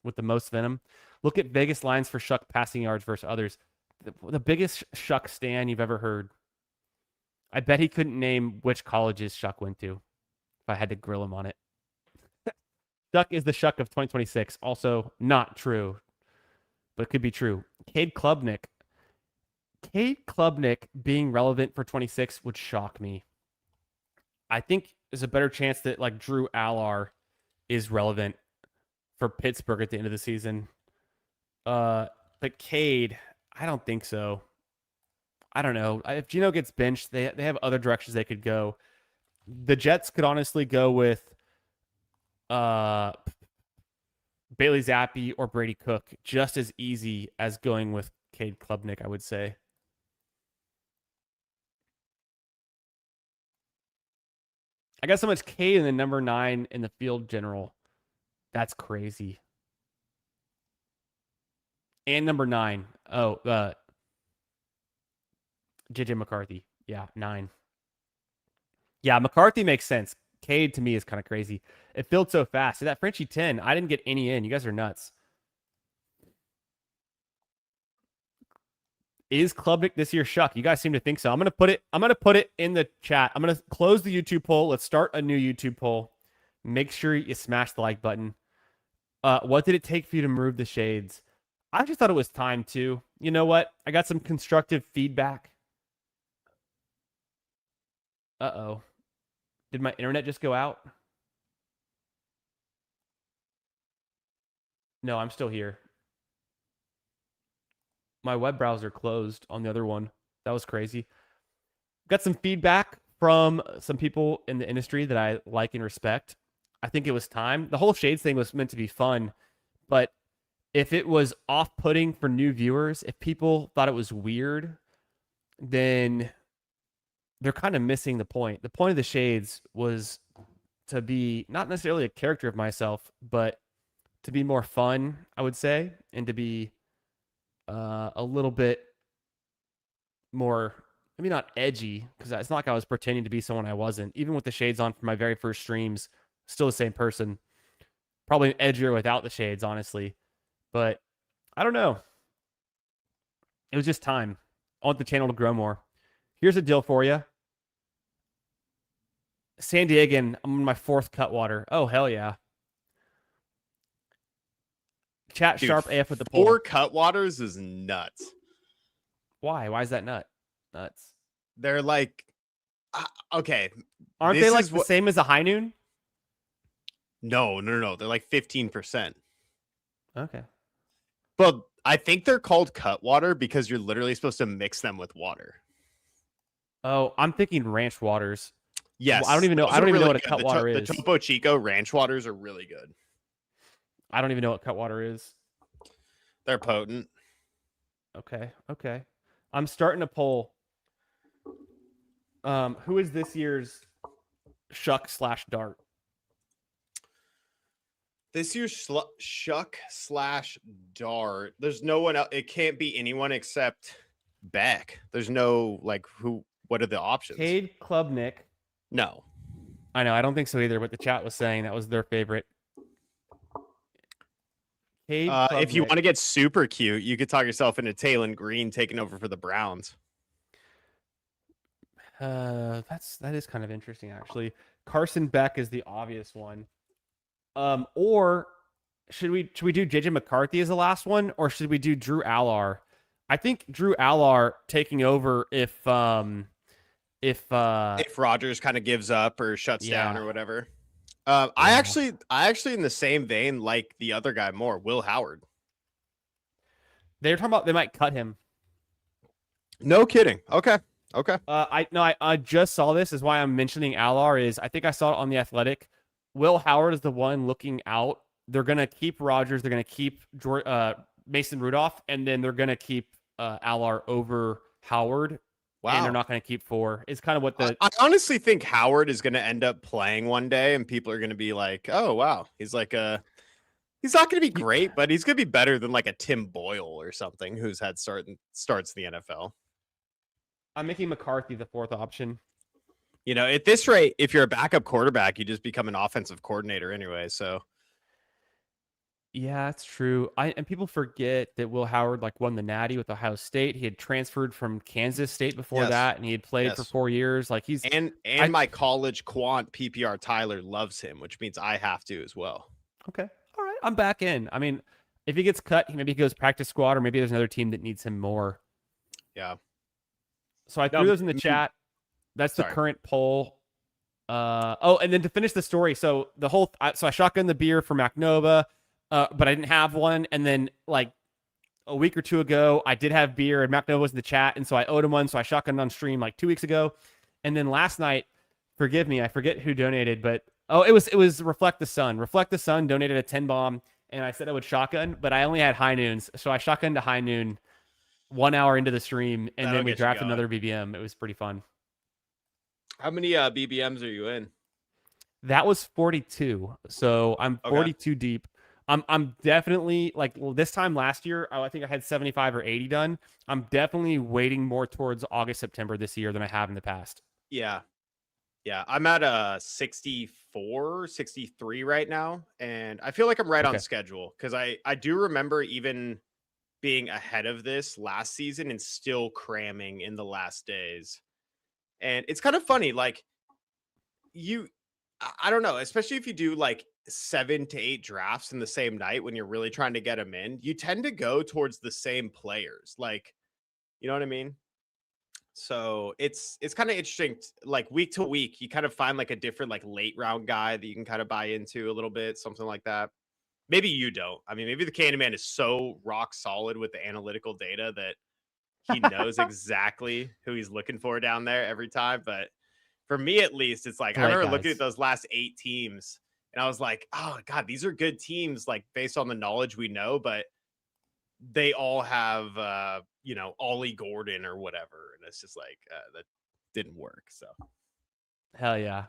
with the most venom. Look at Vegas lines for Shuck passing yards versus others. The biggest Shuck stan you've ever heard. I bet he couldn't name which colleges Shuck went to if I had to grill him on it. Shuck is the Shuck of 2026. Also not true, but it could be true. Cade Klubnik. Cade Klubnik being relevant for 26 would shock me. I think there's a better chance that like Drew Allar is relevant for Pittsburgh at the end of the season. But Cade, I don't think so. I don't know. If Geno gets benched, they have other directions they could go. The Jets could honestly go with Bailey Zappi or Brady Cook just as easy as going with Cade Klubnik, I would say. I got so much Cade in the number 9 in the field general. That's crazy. And number 9. Oh, JJ McCarthy. Yeah, 9. Yeah, McCarthy makes sense. Cade to me is kind of crazy. It filled so fast. That Frenchie 10, I didn't get any in. You guys are nuts. Is Klubnik this year Shuck? You guys seem to think so. I'm gonna put it in the chat. I'm gonna close the YouTube poll. Let's start a new YouTube poll. Make sure you smash the like button. What did it take for you to move the shades? I just thought it was time to. You know what? I got some constructive feedback. Uh-oh. Did my internet just go out? No, I'm still here. My web browser closed on the other one. That was crazy. Got some feedback from some people in the industry that I like and respect. I think it was time. The whole shades thing was meant to be fun, but if it was off-putting for new viewers, if people thought it was weird, then they're kind of missing the point. The point of the shades was to be not necessarily a character of myself, but to be more fun, I would say, and to be a little bit more, maybe not edgy, because it's not like I was pretending to be someone I wasn't. Even with the shades on for my very first streams, still the same person. Probably edgier without the shades, honestly. But I don't know. It was just time. I want the channel to grow more. Here's a deal for you. San Diegan, I'm on my 4th Cutwater. Oh, hell yeah. Chat Dude, sharp AF with the poll. 4 Cutwaters is nuts. Why? Why is that nuts? They're like, okay. Aren't they like the same as a high noon? No. They're like 15%. Okay. But I think they're called Cutwater because you're literally supposed to mix them with water. Oh, I'm thinking ranch waters. Yes. Well, I don't even know. I don't even know what a Cutwater is. The Topo Chico ranch waters are really good. I don't even know what Cutwater is. They're potent. Okay. I'm starting to poll. Who is this year's Shuck/Dart? This year's Shuck/Dart. There's no one else. It can't be anyone except Beck. There's no like who. What are the options? Cade Klubnik. No. I know. I don't think so either. But the chat was saying that was their favorite. If you want to get super cute, you could talk yourself into Taylor Green taking over for the Browns. That is kind of interesting, actually. Carson Beck is the obvious one. Or should we do JJ McCarthy as the last one, or should we do Drew Allar? I think Drew Allar taking over if Rodgers kind of gives up or shuts down or whatever. I actually in the same vein like the other guy more, Will Howard. They're talking about they might cut him. No kidding. Okay. I just saw this. Is why I'm mentioning Allar. Is I think I saw it on The Athletic. Will Howard is the one looking out. They're gonna keep Rodgers. They're gonna keep Mason Rudolph, and then they're gonna keep Allar over Howard. Wow. And they're not going to keep 4. It's kind of what I honestly think Howard is going to end up playing one day, and people are going to be like, "Oh wow, he's like he's not going to be great, but he's going to be better than like a Tim Boyle or something who's had starts in the NFL." I'm making McCarthy the 4th option. You know, at this rate, if you're a backup quarterback, you just become an offensive coordinator anyway. So. Yeah, that's true. And people forget that Will Howard won the Natty with Ohio State. He had transferred from Kansas State before that, and he had played for 4 years. My college quant PPR Tyler loves him, which means I have to as well. Okay, all right, I'm back in. I mean, if he gets cut, maybe he goes practice squad, or maybe there's another team that needs him more. Yeah. So I threw those in the chat. That's the current poll. And then to finish the story, so I shotgunned the beer for MacNova. But I didn't have one. And then a week or 2 ago, I did have beer and MacNova was in the chat. And so I owed him one. So I shotgunned on stream 2 weeks ago. And then last night, forgive me, I forget who donated, but it was Reflect the Sun. Reflect the Sun donated a 10 bomb. And I said I would shotgun, but I only had high noons. So I shotgunned to high noon 1 hour into the stream. And then we drafted another BBM. It was pretty fun. How many BBMs are you in? That was 42. So I'm 42 deep. I'm definitely this time last year, I think I had 75 or 80 done. I'm definitely waiting more towards August, September this year than I have in the past. Yeah. I'm at 64, 63 right now. And I feel like I'm right on schedule because I do remember even being ahead of this last season and still cramming in the last days. And it's kind of funny. I don't know, especially if you do 7 to 8 drafts in the same night when you're really trying to get them in, you tend to go towards the same players. You know what I mean? So it's kind of interesting. Week to week, you kind of find a different late round guy that you can kind of buy into a little bit, something like that. Maybe you don't. I mean, maybe the Candyman is so rock solid with the analytical data that he knows exactly who he's looking for down there every time. But for me, at least, it's I remember looking at those last 8 teams. And I was like, oh, God, these are good teams, based on the knowledge we know, but they all have, Ollie Gordon or whatever. And it's just that didn't work. So. Hell yeah.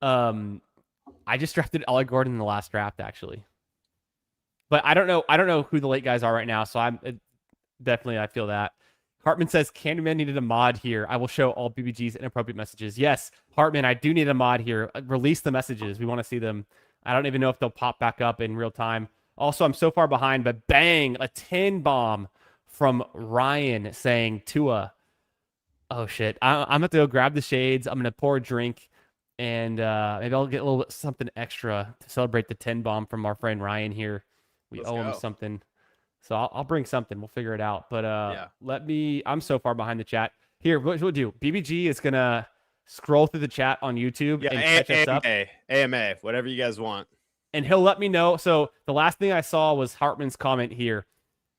I just drafted Ollie Gordon in the last draft, actually. But I don't know who the late guys are right now. So I feel that. Hartman says, Candyman needed a mod here. I will show all BBG's inappropriate messages. Yes, Hartman, I do need a mod here. Release the messages. We want to see them. I don't even know if they'll pop back up in real time. Also, I'm so far behind, but bang, a 10 bomb from Ryan saying Tua. Oh shit! I'm gonna have to go grab the shades. I'm gonna pour a drink, and maybe I'll get a little something extra to celebrate the 10 bomb from our friend Ryan here. We Let's owe him go. something, so I'll bring something. We'll figure it out. But Yeah. let me. I'm so far behind the chat. Here, what we'll do? BBG is gonna scroll through the chat on YouTube Yeah. and catch us up, AMA, whatever you guys want. and he'll let me know. So the last thing I saw was Hartman's comment here.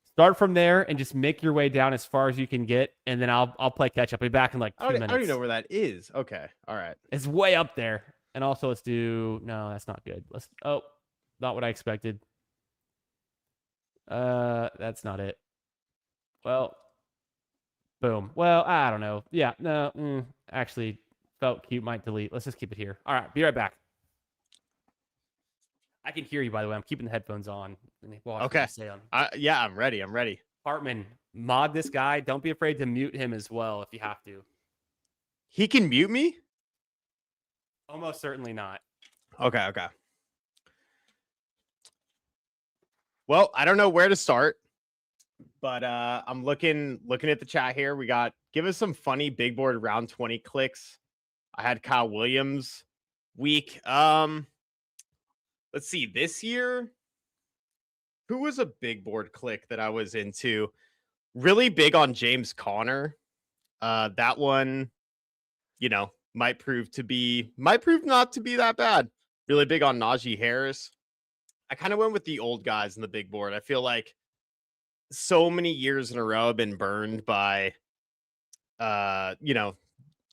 Start from there and just make your way down as far as you can get, and then I'll play catch up. I'll be back in like 2 minutes. I don't even know where that is. Okay. All right. It's way up there. And also let's do no, that's not good. Not what I expected. That's not it. Well, boom. Well, I don't know. Yeah, no, actually felt cute, might delete. Let's just keep it here. All right, be right back. I can hear you, by the way. I'm keeping the headphones on. Okay. Yeah, I'm ready. Hartman, mod this guy. Don't be afraid to mute him as well if you have to. He can mute me? Almost certainly not. Okay. Well, I don't know where to start, but I'm looking at the chat here. We got give us some funny big board round 20 clicks. I had Kyle Williams week. Let's see, this year, who was a big board click that I was into? Really big on James Conner. That one, might prove not to be that bad. Really big on Najee Harris. I kind of went with the old guys in the big board. I feel like so many years in a row I've been burned by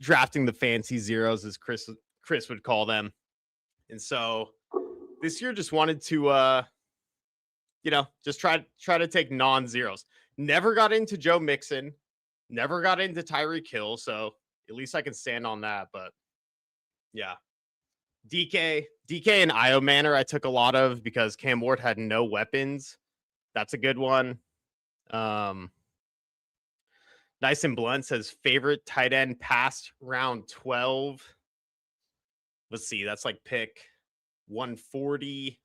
drafting the fancy zeros, as Chris would call them. And so this year just wanted to just try to take non-zeros. Never got into Joe Mixon, never got into Tyreek Hill, so at least I can stand on that. But yeah. DK and Io Manor I took a lot of because Cam Ward had no weapons. That's a good one. Nice and Blunt says favorite tight end past round 12. Let's see, that's like pick 140.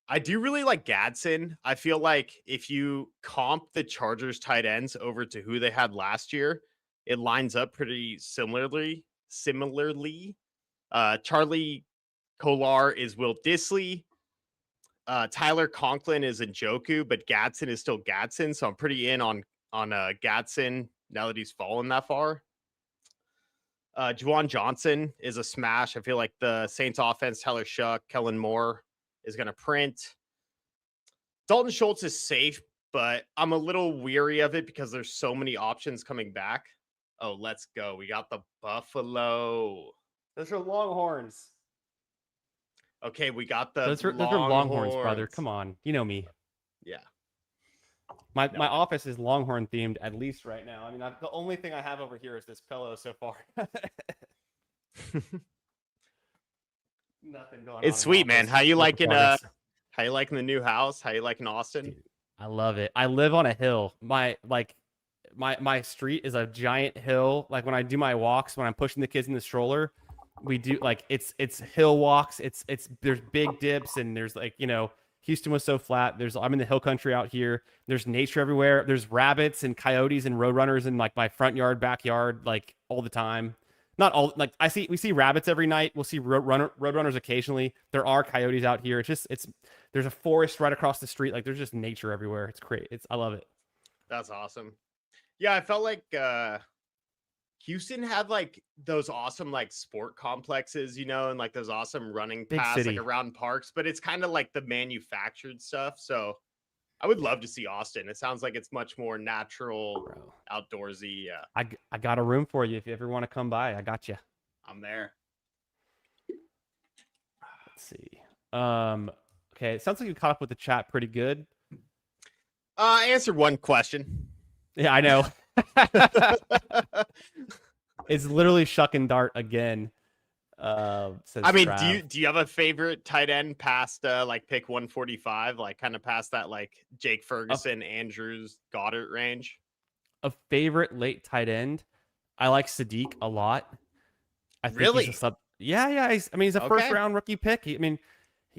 I do really like Gadsden. I feel like if you comp the Chargers tight ends over to who they had last year, it lines up pretty similarly. Charlie Kolar is Will Disley. Tyler Conklin is Njoku, but Gadsden is still Gadsden, so I'm pretty in on Gadsden now that he's fallen that far. Juwan Johnson is a smash. I feel like the Saints offense, Tyler Shuck, Kellen Moore is going to print. Dalton Schultz is safe, but I'm a little weary of it because there's so many options coming back. Oh, let's go. We got the Buffalo. Those are Longhorns. Okay, we got the those are Longhorns, brother. Come on. You know me. Yeah. My office is Longhorn themed, at least right now. I mean, the only thing I have over here is this pillow so far. Nothing going on. It's sweet, man. How you liking the new house? How you liking Austin? Dude, I love it. I live on a hill. My street is a giant hill. Like when I do my walks, when I'm pushing the kids in the stroller, we do like it's hill walks. There's big dips and there's Houston was so flat. I'm in the hill country out here. There's nature everywhere. There's rabbits and coyotes and roadrunners in like my front yard, backyard, like all the time. Not all, like we see rabbits every night. We'll see roadrunners occasionally. There are coyotes out here. There's a forest right across the street. Like there's just nature everywhere. It's great. I love it. That's awesome. Yeah, I felt like Houston had like those awesome like sport complexes, and like those awesome running paths like around parks, but it's kind of like the manufactured stuff. So I would love to see Austin. It sounds like it's much more natural, outdoorsy. Yeah. I got a room for you if you ever want to come by. I got you. I'm there. Let's see. Okay, it sounds like you caught up with the chat pretty good. I answered one question. Yeah, I know. It's literally Shuck and Dart again. I mean, do you have a favorite tight end past like pick 145, like kind of past that like Jake Ferguson, Andrews, Goddard range? A favorite late tight end? I like Sadiq a lot. I think really? He's a yeah. He's a first round rookie pick.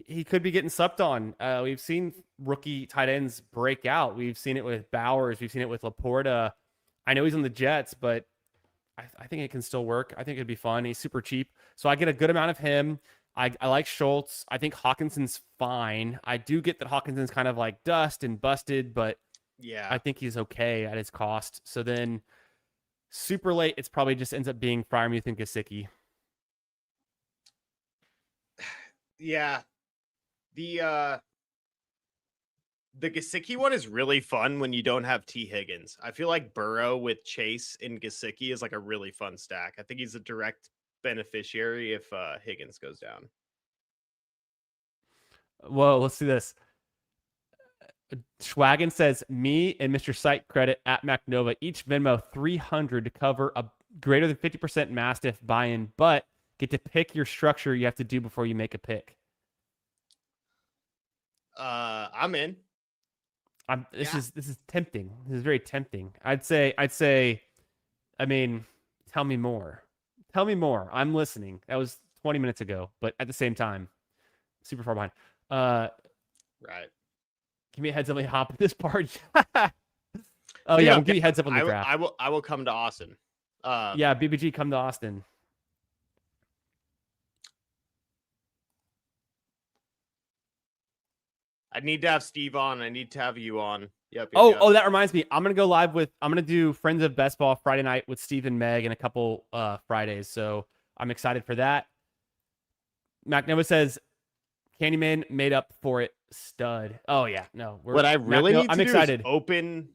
he could be getting slept on. We've seen rookie tight ends break out. We've seen it with Bowers. We've seen it with Laporta. I know he's on the Jets, but I think it can still work. I think it'd be fun. He's super cheap. So I get a good amount of him. I like Schultz. I think Hawkinson's fine. I do get that Hawkinson's kind of like dust and busted, but yeah, I think he's okay at his cost. So then super late, it's probably just ends up being Freiermuth and Gesicki. Yeah. The Gesicki one is really fun when you don't have T. Higgins. I feel like Burrow with Chase and Gesicki is like a really fun stack. I think he's a direct beneficiary if Higgins goes down. Whoa, let's see this. Schwagen says, me and Mr. Site credit at MacNova each Venmo 300 to cover a greater than 50% Mastiff buy-in, but get to pick your structure you have to do before you make a pick. I'm in. This is tempting. This is very tempting. I'd say, I mean, tell me more. Tell me more. I'm listening. That was 20 minutes ago, but at the same time, super far behind. Right. Give me a heads up. Let me hop at this part. Oh yeah, we'll give you heads up on the draft. I will come to Austin. Yeah, BBG, come to Austin. I need to have Steve on. I need to have you on. Yep. Oh, that reminds me. I'm gonna go live with. I'm gonna do Friends of Best Ball Friday night with Steve and Meg in a couple Fridays. So I'm excited for that. MacNova says, Candyman made up for it. Stud. Oh yeah, no. What I really need to do is open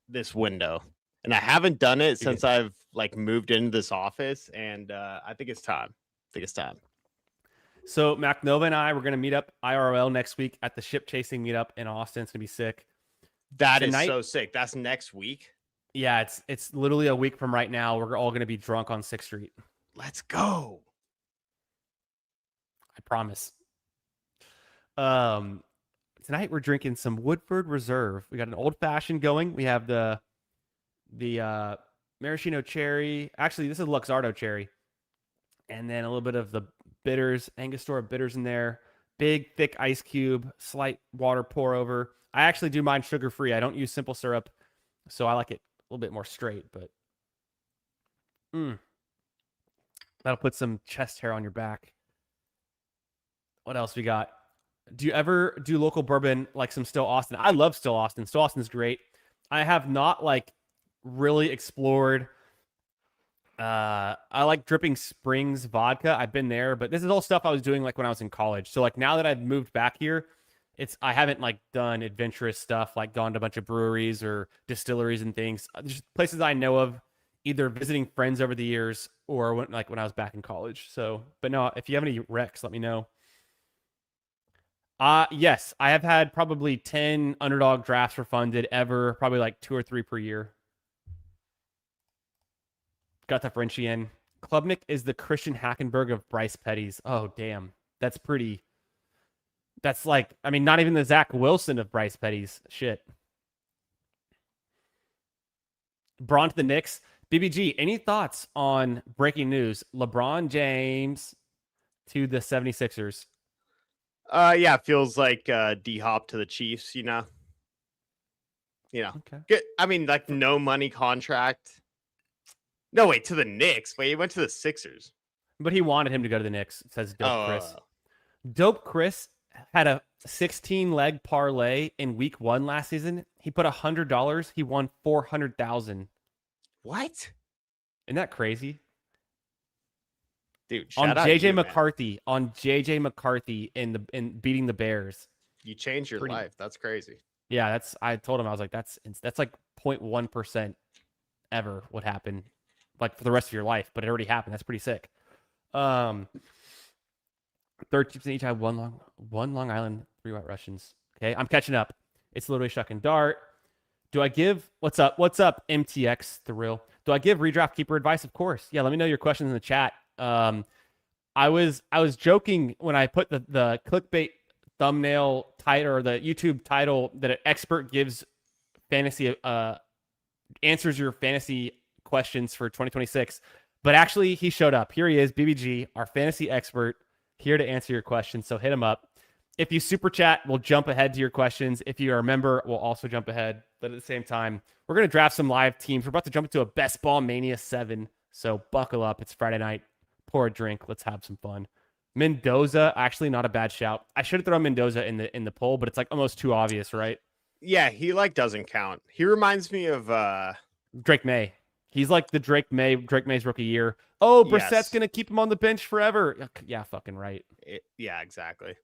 this window, and I haven't done it since I've like moved into this office, and I think it's time. So MacNova and I, we're gonna meet up IRL next week at the ship chasing meetup in Austin. It's gonna be sick. That is so sick. That's next week. Yeah, it's literally a week from right now. We're all gonna be drunk on 6th Street. Let's go. I promise. Tonight we're drinking some Woodford Reserve. We got an old fashioned going. We have the maraschino cherry. Actually, this is Luxardo cherry, and then a little bit of the bitters, Angostura bitters in there. Big thick ice cube, slight water pour over. I actually do mine sugar free. I don't use simple syrup, so I like it a little bit more straight. But that'll put some chest hair on your back. What else we got? Do you ever do local bourbon like some Still Austin? I love Still Austin. Still Austin's great. I have not like really explored. I like Dripping Springs vodka. I've been there, but this is all stuff I was doing like when I was in college. So like now that I've moved back here, I haven't like done adventurous stuff, like gone to a bunch of breweries or distilleries and things. Just places I know of, either visiting friends over the years or when I was back in college. So, but no, if you have any recs, let me know. Yes, I have had probably 10 underdog drafts refunded ever, probably like 2 or 3 per year. Got the Frenchie in. Klubnik is the Christian Hackenberg of Bryce Petty's. Oh, damn. That's like, I mean, not even the Zach Wilson of Bryce Petty's. Shit. Braun to the Knicks. BBG, any thoughts on breaking news? LeBron James to the 76ers. Yeah, feels like D-Hop to the Chiefs, you know. Okay. Good. I mean, like no money contract. No, wait, to the Knicks. Wait, he went to the Sixers. But he wanted him to go to the Knicks, says Dope Chris. Dope Chris had a 16-leg parlay in week 1 last season. He put $100. He won $400,000. What? Isn't that crazy? Dude, on JJ McCarthy, man. On JJ McCarthy in beating the Bears. You changed your life. That's crazy. Yeah, I told him, I was like, that's like 0.1% ever would happen, like for the rest of your life, but it already happened. That's pretty sick. 30% each have one Long Island, 3 White Russians. Okay, I'm catching up. It's literally shuck and dart. Do I give what's up MTX Thrill? Do I give redraft keeper advice? Of course. Yeah, let me know your questions in the chat. I was joking when I put the clickbait thumbnail title or the YouTube title that an expert gives fantasy answers your fantasy questions for 2026. But actually, he showed up. Here he is, BBG, our fantasy expert, here to answer your questions. So hit him up. If you super chat, we'll jump ahead to your questions. If you are a member, we'll also jump ahead. But at the same time, we're going to draft some live teams. We're about to jump into a Best Ball Mania 7. So buckle up. It's Friday night. Pour a drink. Let's have some fun. Mendoza, actually not a bad shout. I should have thrown Mendoza in the poll, but it's like almost too obvious, right? Yeah, he like doesn't count. He reminds me of Drake May. He's like the Drake May's rookie year. Oh, Brissett's Yes. going to keep him on the bench forever. Yeah, fucking right. Yeah, exactly.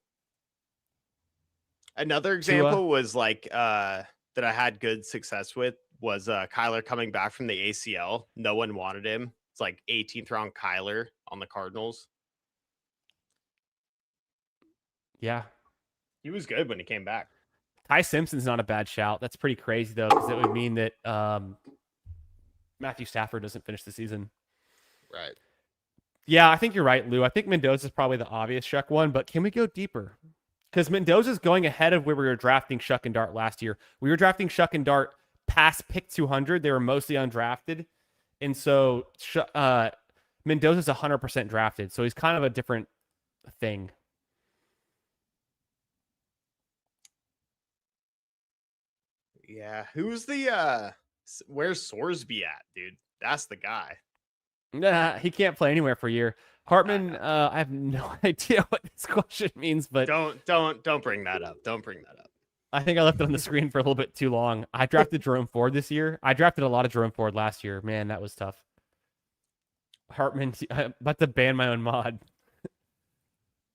Another example was like that I had good success with was Kyler coming back from the ACL. No one wanted him. It's like 18th round Kyler on the Cardinals. Yeah. He was good when he came back. Ty Simpson's not a bad shout. That's pretty crazy, though, because it would mean that Matthew Stafford doesn't finish the season. Right. Yeah, I think you're right, Lou. I think Mendoza's probably the obvious Shuck one, but can we go deeper? Because Mendoza's going ahead of where we were drafting Shuck and Dart last year. We were drafting Shuck and Dart past pick 200. They were mostly undrafted. And so Mendoza's 100% drafted. So he's kind of a different thing. Yeah. Who's the where's Sorsby at, dude? That's the guy. Nah, he can't play anywhere for a year. Hartman, I have no idea what this question means, but don't bring that up. Don't bring that up. I think I left it on the screen for a little bit too long. I drafted Jerome Ford this year. I drafted a lot of Jerome Ford last year. Man, that was tough. Hartman, I'm about to ban my own mod.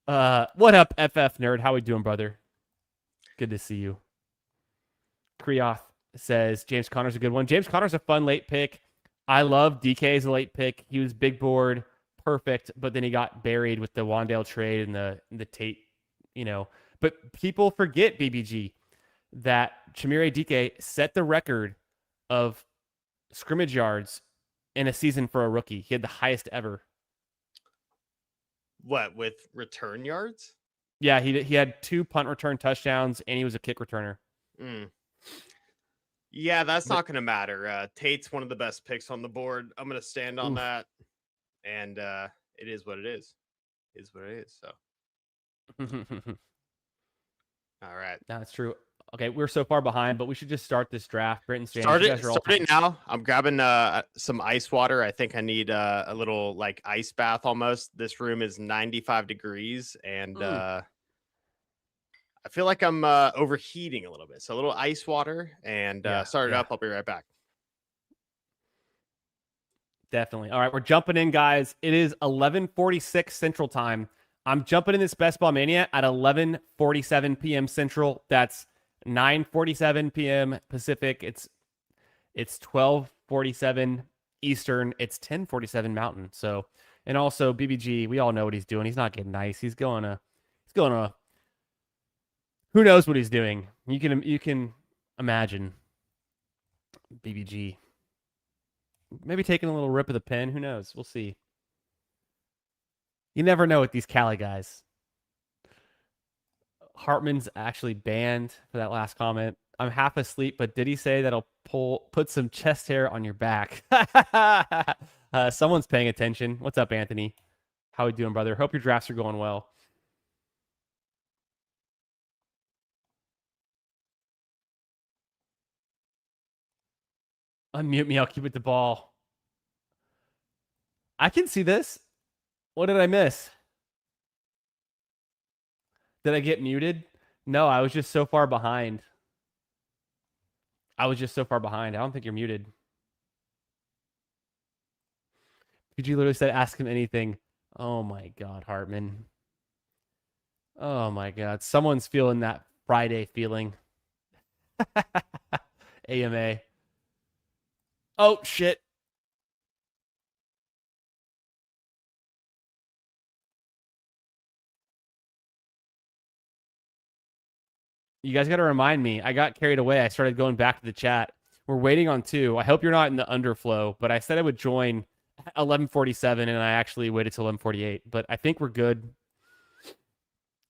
What up, FF nerd? How we doing, brother? Good to see you. Kriyoth says James Conner's a good one. James Conner's a fun late pick. I love DK as a late pick. He was big board, perfect, but then he got buried with the Wandale trade and the Tate, But people forget, BBG, that Chimere DK set the record of scrimmage yards in a season for a rookie. He had the highest ever. What, with return yards? Yeah, he had 2 punt return touchdowns, and he was a kick returner. Yeah, that's not going to matter. Tate's one of the best picks on the board. I'm going to stand on that. And it is what it is. It is what it is. So. All right. That's true. Okay, we're so far behind, but we should just start this draft. Britton, start it now. I'm grabbing some ice water. I think I need a little like ice bath almost. This room is 95 degrees, and I feel like I'm overheating a little bit. So a little ice water and start it up. I'll be right back. Definitely. All right, we're jumping in, guys. It is 11:46 Central Time. I'm jumping in this Best Ball Mania at 11:47 p.m. Central. That's 9:47 p.m. Pacific. It's 12:47 Eastern. It's 10:47 Mountain. So, and also BBG, we all know what he's doing. He's not getting nice. He's going to who knows what he's doing. You can imagine BBG maybe taking a little rip of the pen. Who knows? We'll see. You never know with these Cali guys. Hartman's actually banned for that last comment. I'm half asleep, but did he say that'll put some chest hair on your back? Someone's paying attention. What's up, Anthony? How we doing, brother? Hope your drafts are going well. Unmute me. I'll keep it the ball. I can see this. What did I miss? Did I get muted? No, I was just so far behind. I don't think you're muted. Could you literally say, ask him anything? Oh my God, Hartman. Oh my God. Someone's feeling that Friday feeling. AMA. Oh, shit. You guys got to remind me. I got carried away. I started going back to the chat. We're waiting on 2. I hope you're not in the underflow, but I said I would join 11:47, and I actually waited till 11:48. But I think we're good.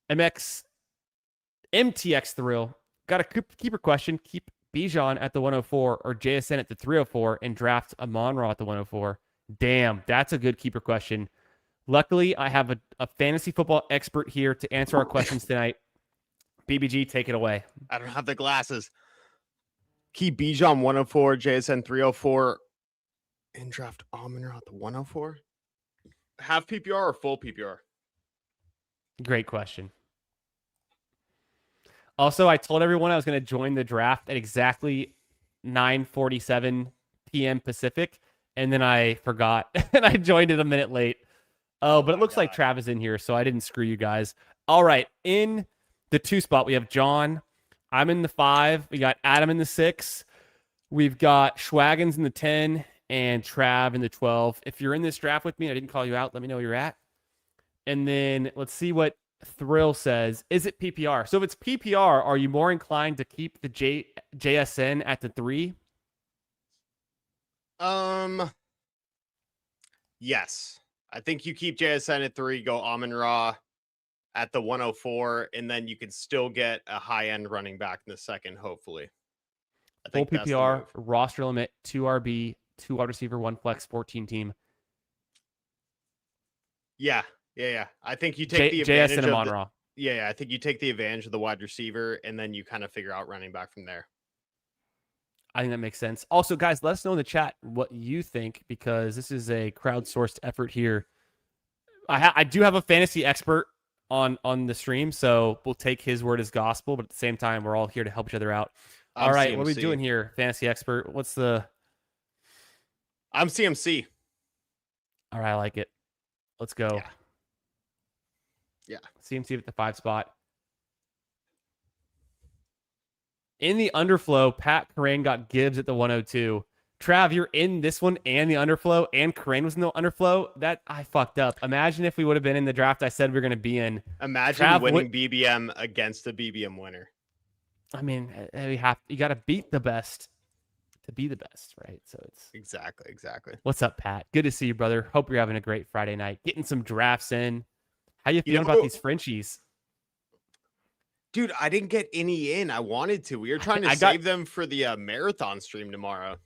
MTX Thrill. Got a keeper question. Keep Bijan at the 104 or JSN at the 304 and draft Amon-Ra at the 104. Damn, that's a good keeper question. Luckily, I have a fantasy football expert here to answer our questions tonight. BBG, take it away. I don't have the glasses. Keep Bijan 104, JSN 304, and draft Amon-Ra at the 104. Half PPR or full PPR? Great question. Also, I told everyone I was going to join the draft at exactly 9:47 p.m. Pacific, and then I forgot, and I joined it a minute late. Oh, but it looks like Trav is in here, so I didn't screw you guys. All right, in the 2 spot, we have John. I'm in the 5. We got Adam in the 6. We've got Schwaggins in the 10 and Trav in the 12. If you're in this draft with me and I didn't call you out, let me know where you're at. And then let's see what Thrill says. Is it PPR? So if it's PPR, are you more inclined to keep the JSN at the 3? Yes. I think you keep JSN at 3, go Amon-Ra at the 104, and then you can still get a high-end running back in the second, hopefully. I Full think that's the PPR, move. roster limit, 2 RB, 2 wide receiver, 1 flex, 14 team. Yeah. I think you take the advantage JSN and of Amon-Ra. I think you take the advantage of the wide receiver, and then you kind of figure out running back from there. I think that makes sense. Also, guys, let us know in the chat what you think, because this is a crowdsourced effort here. I do have a fantasy expert on the stream, so we'll take his word as gospel, but at the same time, we're all here to help each other out. All right, CMC. what are we doing here, fantasy expert? I'm CMC. All right, I like it. Let's go. Yeah. CMC at the 5 spot. In the underflow, Pat Corain got Gibbs at the 102. Trav, you're in this one and the underflow, and Corain was in the underflow. That I fucked up. Imagine if we would have been in the draft I said we were going to be in. Imagine Trav, winning BBM against a BBM winner. I mean, you got to beat the best to be the best, right? So it's exactly. What's up, Pat? Good to see you, brother. Hope you're having a great Friday night. Getting some drafts in. How you feeling about these Frenchies? Dude, I didn't get any in. I wanted to. We were trying to save them for the marathon stream tomorrow.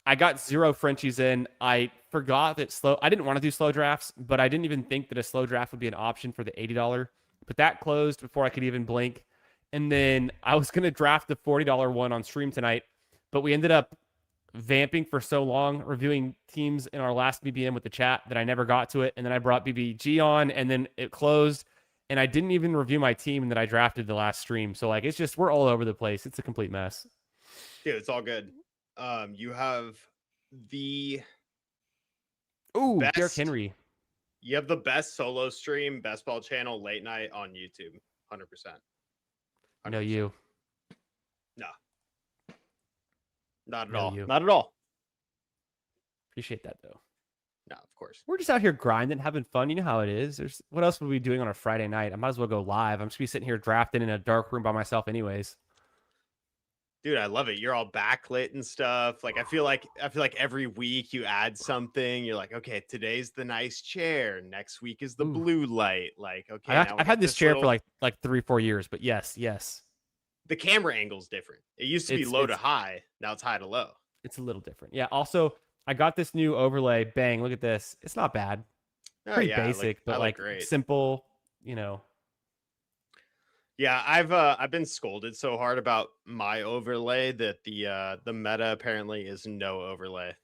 I got 0 Frenchies in. I forgot that I didn't want to do slow drafts, but I didn't even think that a slow draft would be an option for the $80. But that closed before I could even blink. And then I was going to draft the $40 one on stream tonight, but we ended up vamping for so long, reviewing teams in our last BBM with the chat, that I never got to it. And then I brought BBG on, and then it closed. And I didn't even review my team that I drafted the last stream. So it's just, we're all over the place. It's a complete mess. Dude, it's all good. You have the Derrick Henry. You have the best solo stream, best ball channel, late night on YouTube. 100%. I know you. No. Not at all. Not at all. Appreciate that, though. No, of course. We're just out here grinding, having fun. You know how it is. What else would we be doing on a Friday night? I might as well go live. I'm just going to be sitting here drafting in a dark room by myself anyways. Dude, I love it. You're all backlit and stuff. I feel like every week you add something. You're like, okay, today's the nice chair. Next week is the blue light. Okay, I've had this chair for like 3-4 years, but yes. The camera angle's different. It used to be low to high. Now it's high to low. It's a little different. Yeah. Also, I got this new overlay. Bang! Look at this. It's not bad. Pretty basic, but great. Simple. Yeah, I've been scolded so hard about my overlay that the meta apparently is no overlay.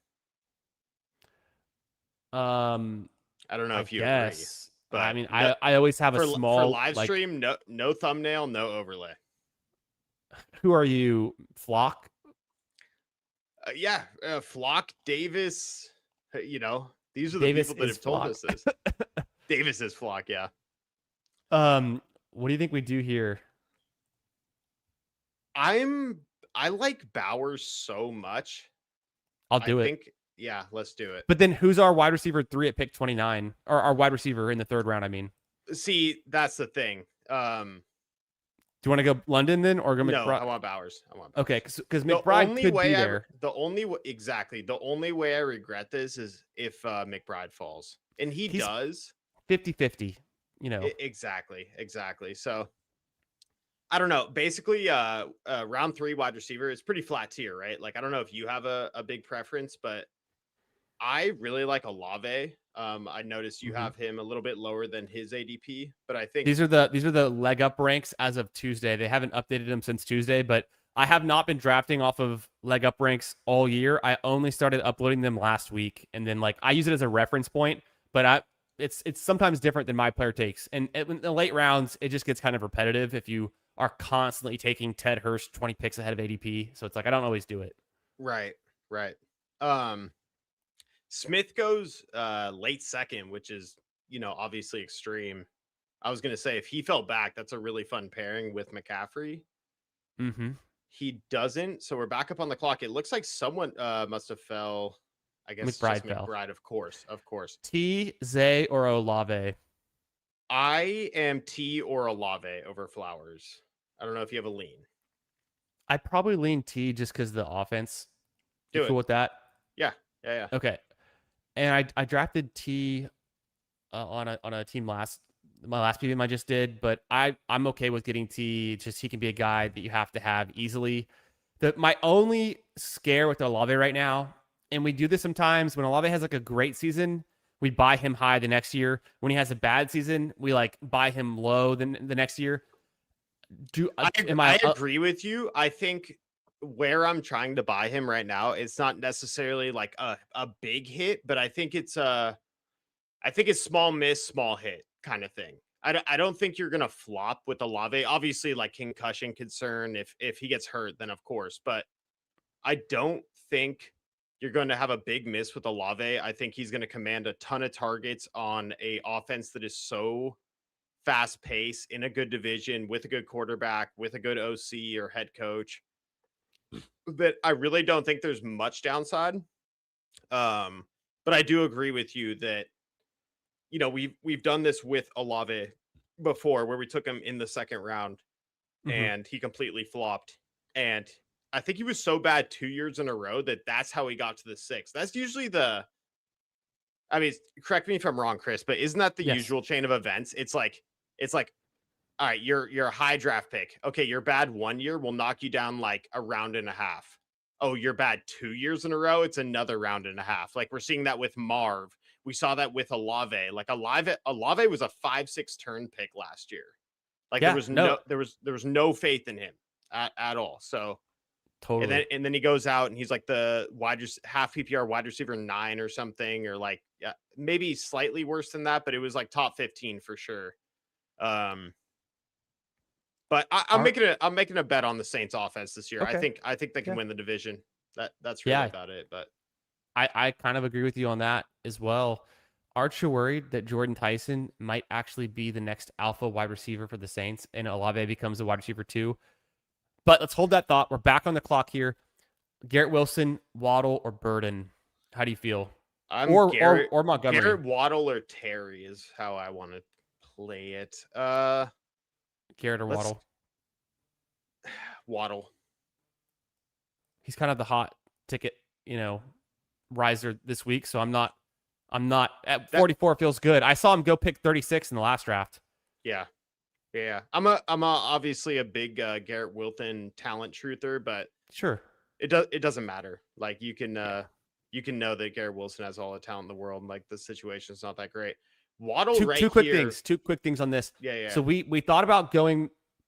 I don't know if you agree, but I mean, I always have a small for live stream. No thumbnail, no overlay. Who are you, Flock? Flock, Davis. These are the people that have told us this. Davis is Flock, yeah. What do you think we do here? I like Bowers so much. I'll do it. Yeah, let's do it. But then who's our wide receiver 3 at pick 29? Or our wide receiver in the 3rd round, I mean. See, that's the thing. Do you want to go London then, or go McBride? No, I want Bowers. Okay, because McBride could be there. The only way I regret this is if McBride falls. And he's does. 50-50, Exactly. So, I don't know. Basically, round 3 wide receiver is pretty flat tier, right? I don't know if you have a big preference, but I really like Olave. I noticed you Mhm. have him a little bit lower than his ADP, but I think These are the leg up ranks as of Tuesday. They haven't updated them since Tuesday, but I have not been drafting off of leg up ranks all year. I only started uploading them last week, and then like I use it as a reference point. But it's sometimes different than my player takes, and in the late rounds, it just gets kind of repetitive if you are constantly taking Ted Hurst 20 picks ahead of ADP. So it's like I don't always do it. right, right. Um, Smith goes late second, which is obviously extreme. I was gonna say if he fell back, that's a really fun pairing with McCaffrey. Mm-hmm. He doesn't, so we're back up on the clock. It looks like someone must have fell. I guess it's just McBride fell. McBride, of course, of course. T, Zay, or Olave? I am T or Olave over Flowers. I don't know if you have a lean. I probably lean T just because the offense. You Do cool it. with that? Yeah, yeah, yeah. Okay. And I drafted T on a team my last BBM I just did, but I'm okay with getting T. Just he can be a guy that you have to have easily. My only scare with Olave right now, and we do this sometimes when Olave has like a great season, we buy him high the next year. When he has a bad season, we like buy him low the next year. I agree with you. I think where I'm trying to buy him right now, it's not necessarily like a big hit, but I think it's small miss, small hit kind of thing. I don't think you're gonna flop with Olave. Obviously, like concussion concern. If he gets hurt, then of course. But I don't think you're going to have a big miss with Olave. I think he's going to command a ton of targets on a offense that is so fast paced in a good division with a good quarterback, with a good OC or head coach. That I really don't think there's much downside. But I do agree with you that we've done this with Olave before, where we took him in the second round Mhm. and he completely flopped. And I think he was so bad 2 years in a row that's how he got to the six. That's usually I mean, correct me if I'm wrong, Chris, but isn't that the Yes. usual chain of events? It's like, all right, you're a high draft pick. Okay, you're bad 1 year, we'll knock you down like a round and a half. Oh, you're bad 2 years in a row, it's another round and a half. Like we're seeing that with Marv. We saw that with Olave. Like Olave was a 5-6 turn pick last year. Like Yeah. No. there was no faith in him at all. So Totally. and then he goes out and he's like the half PPR wide receiver 9 or something, or like maybe slightly worse than that, but it was like top 15 for sure. But I'm making a bet on the Saints offense this year. Okay. I think they can Yeah. win the division. That's really Yeah. about it. But I kind of agree with you on that as well. Aren't you worried that Jordan Tyson might actually be the next alpha wide receiver for the Saints and Olave becomes the wide receiver too? But let's hold that thought. We're back on the clock here. Garrett Wilson, Waddle, or Burden? How do you feel? I'm Or Montgomery? Garrett, Waddle, or Terry is how I want to play it. Garrett or Let's Waddle? Waddle. He's kind of the hot ticket, riser this week. So I'm not at 44 feels good. I saw him go pick 36 in the last draft. Yeah. Yeah. I'm obviously a big Garrett Wilson talent truther, but Sure. it doesn't matter. Like you can know that Garrett Wilson has all the talent in the world, and like the situation's not that great. Waddle Two quick things on this. Yeah, yeah. So we thought about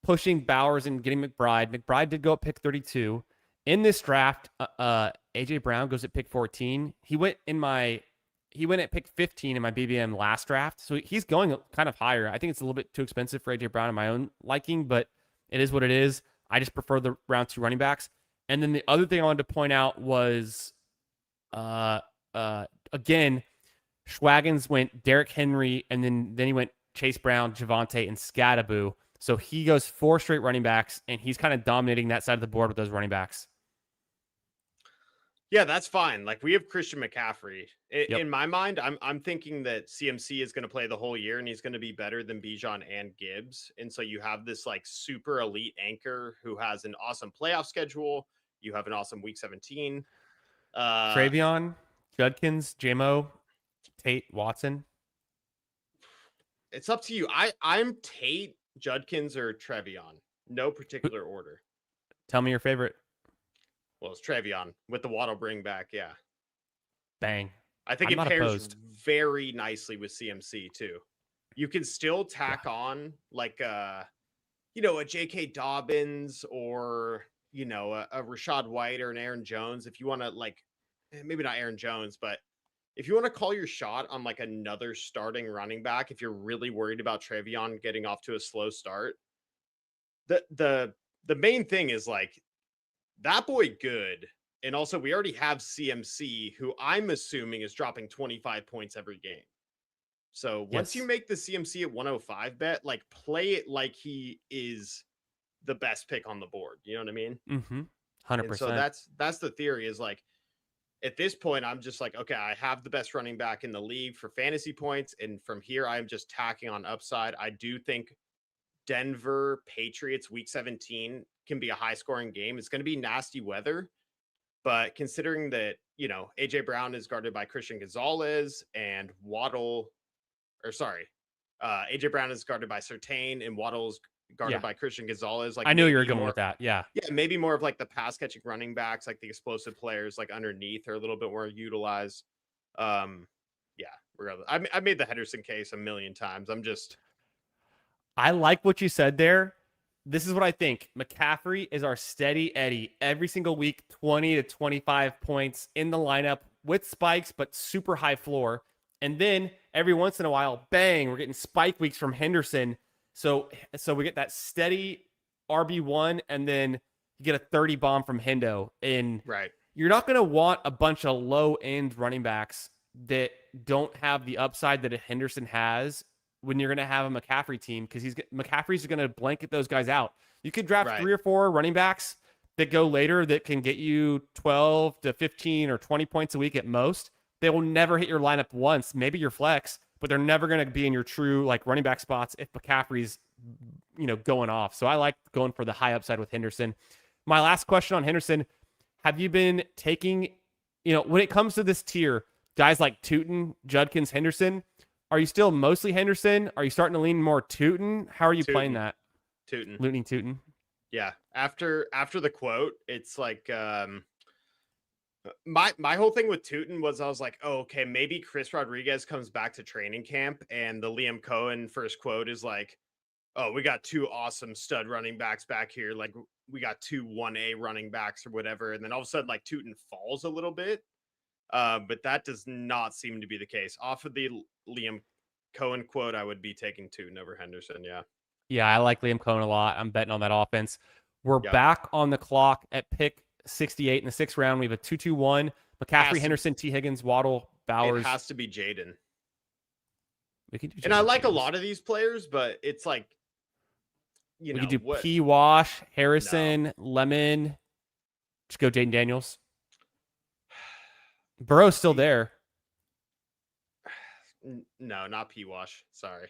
pushing Bowers and getting McBride. McBride did go at pick 32. In this draft, AJ Brown goes at pick 14. He went at pick 15 in my BBM last draft. So he's going kind of higher. I think it's a little bit too expensive for AJ Brown in my own liking, but it is what it is. I just prefer the round 2 running backs. And then the other thing I wanted to point out was again, Schwaggins went Derrick Henry, and then he went Chase Brown, Javonte, and Scadaboo. So he goes 4 straight running backs, and he's kind of dominating that side of the board with those running backs. Yeah, that's fine. Like we have Christian McCaffrey. Yep. In my mind, I'm thinking that CMC is going to play the whole year and he's going to be better than Bijan and Gibbs. And so you have this like super elite anchor who has an awesome playoff schedule. You have an awesome week 17. Travion, Judkins, JMO, Tate, Watson. It's up to you. I'm Tate, Judkins, or Trevion. No particular order. Tell me your favorite. Well, it's Trevion with the Waddle bring back. Yeah. Bang. I think I'm it not pairs opposed. very nicely with CMC too. You can still tack on like a J.K. Dobbins or a Rashad White or an Aaron Jones if you want to maybe not Aaron Jones, but if you want to call your shot on like another starting running back, if you're really worried about Trevion getting off to a slow start, the main thing is like that boy good. And also we already have CMC, who I'm assuming is dropping 25 points every game. So once you Yes. make the CMC at 105 bet, like play it like he is the best pick on the board. You know what I mean? Mm-hmm. And so 100%. that's the theory is like at this point, I'm just like, okay, I have the best running back in the league for fantasy points. And from here, I'm just tacking on upside. I do think Denver Patriots week 17 can be a high scoring game. It's going to be nasty weather. But considering that, AJ Brown is guarded by Christian Gonzalez and AJ Brown is guarded by Surtain and Waddle's guarded by Christian Gonzalez. Like I knew you were maybe going with that. Yeah. Yeah, maybe more of like the pass catching running backs, like the explosive players, like underneath are a little bit more utilized. Yeah, regardless, I made the Henderson case a million times. I like what you said there. This is what I think. McCaffrey is our steady Eddie every single week, 20 to 25 points in the lineup with spikes, but super high floor. And then every once in a while, bang, we're getting spike weeks from Henderson. So we get that steady RB1, and then you get a 30 bomb from Hendo. And right. You're not going to want a bunch of low-end running backs that don't have the upside that a Henderson has when you're going to have a McCaffrey team, because McCaffrey's going to blanket those guys out. You could draft 3 or 4 running backs that go later that can get you 12 to 15 or 20 points a week at most. They will never hit your lineup once, maybe your flex, but they're never going to be in your true like running back spots if McCaffrey's going off. So I like going for the high upside with Henderson. My last question on Henderson: have you been taking, when it comes to this tier, guys like Tootin, Judkins, Henderson? Are you still mostly Henderson? Are you starting to lean more Tootin? How are you playing that? Tootin. Looting Tootin. Yeah. After the quote, it's like my whole thing with Tootin was I was like, oh, okay, maybe Chris Rodriguez comes back to training camp, and the Liam Cohen first quote is like, oh, we got 2 awesome stud running backs back here. Like we got 2 1A running backs or whatever. And then all of a sudden, like Tootin falls a little bit. But that does not seem to be the case. Off of the Liam Cohen quote, I would be taking Tootin over Henderson. Yeah. Yeah, I like Liam Cohen a lot. I'm betting on that offense. We're back on the clock at pick 68 in the 6th round. We have a 2-2-1. McCaffrey, Henderson, T. Higgins, Waddle, Bowers. It has to be Jaden. We can do Jaden. And I like a lot of these players, but it's like, we could do P. Wash, Harrison, Lemon. Just go Jaden Daniels. Burrow's still there. No, not P. Wash. Sorry.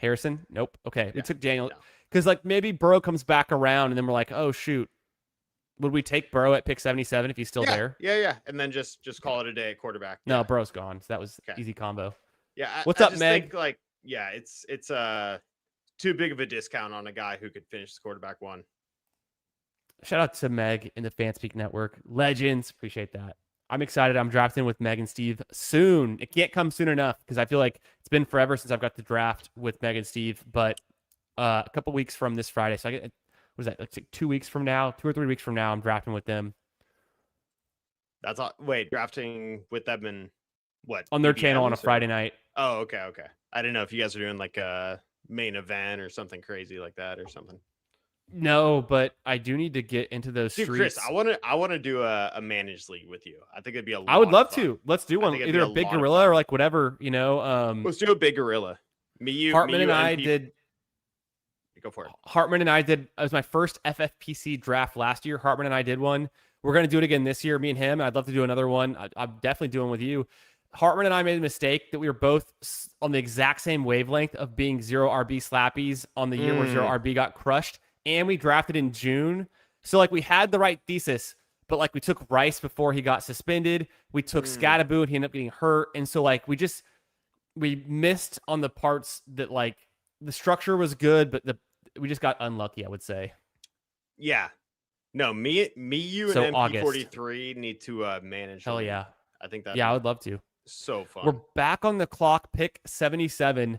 Harrison? Nope. Okay. We took Daniel. Because maybe Burrow comes back around and then we're like, oh, shoot. Would we take Burrow at pick 77 if he's still there? Yeah. And then just call it a day at quarterback. No, Burrow's gone. So that was easy combo. Yeah. What's up, Meg? Think, it's too big of a discount on a guy who could finish the quarterback 1. Shout out to Meg in the Fanspeak Network. Legends. Appreciate that. I'm excited. I'm drafting with Meg and Steve soon. It can't come soon enough because I feel like it's been forever since I've got to draft with Meg and Steve. But a couple weeks from this Friday, so I get, what is that? Like 2 weeks from now, 2 or 3 weeks from now, I'm drafting with them. That's all. Wait, drafting with them in what? On their channel on a Friday night. Oh, okay. I didn't know if you guys are doing like a main event or something crazy like that or something. No, but I do need to get into those streets. Chris, I want to do a managed league with you. I think it'd be a lot I would love of fun. to. Let's do one. Either a big gorilla or like whatever, Let's do a big gorilla. Hartman and I did. Go for it. Hartman and I did. It was my first FFPC draft last year. Hartman and I did one. We're going to do it again this year, me and him. I'd love to do another one. I'm definitely doing with you. Hartman and I made a mistake that we were both on the exact same wavelength of being 0 RB slappies on the year where 0 RB got crushed. And we drafted in June. So we had the right thesis, but we took Rice before he got suspended. We took Scattaboo and he ended up getting hurt. And so we missed on the parts that the structure was good, but we just got unlucky, I would say. Yeah. No, me, you, and MP43 need to manage. Hell yeah. I think that'd Yeah, I be would love to. so We're fun. back on the clock. Pick 77.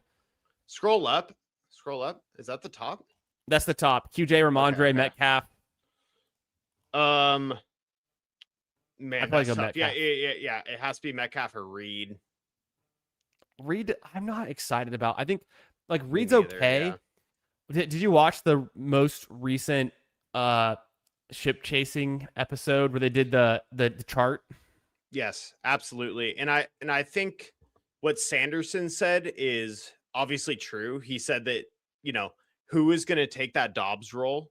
Scroll up. Scroll up. Is that the top? That's the top. QJ, Ramondre, Okay. Metcalf. Man, I'd probably that's go tough. Yeah, Metcalf. yeah. It has to be Metcalf or Reed. Reed, I'm not excited about. I think like Me Reed's neither, okay. yeah. Did you watch the most recent ship chasing episode where they did the chart? Yes, absolutely. And I think what Sanderson said is obviously true. He said that, who is going to take that Dobbs role,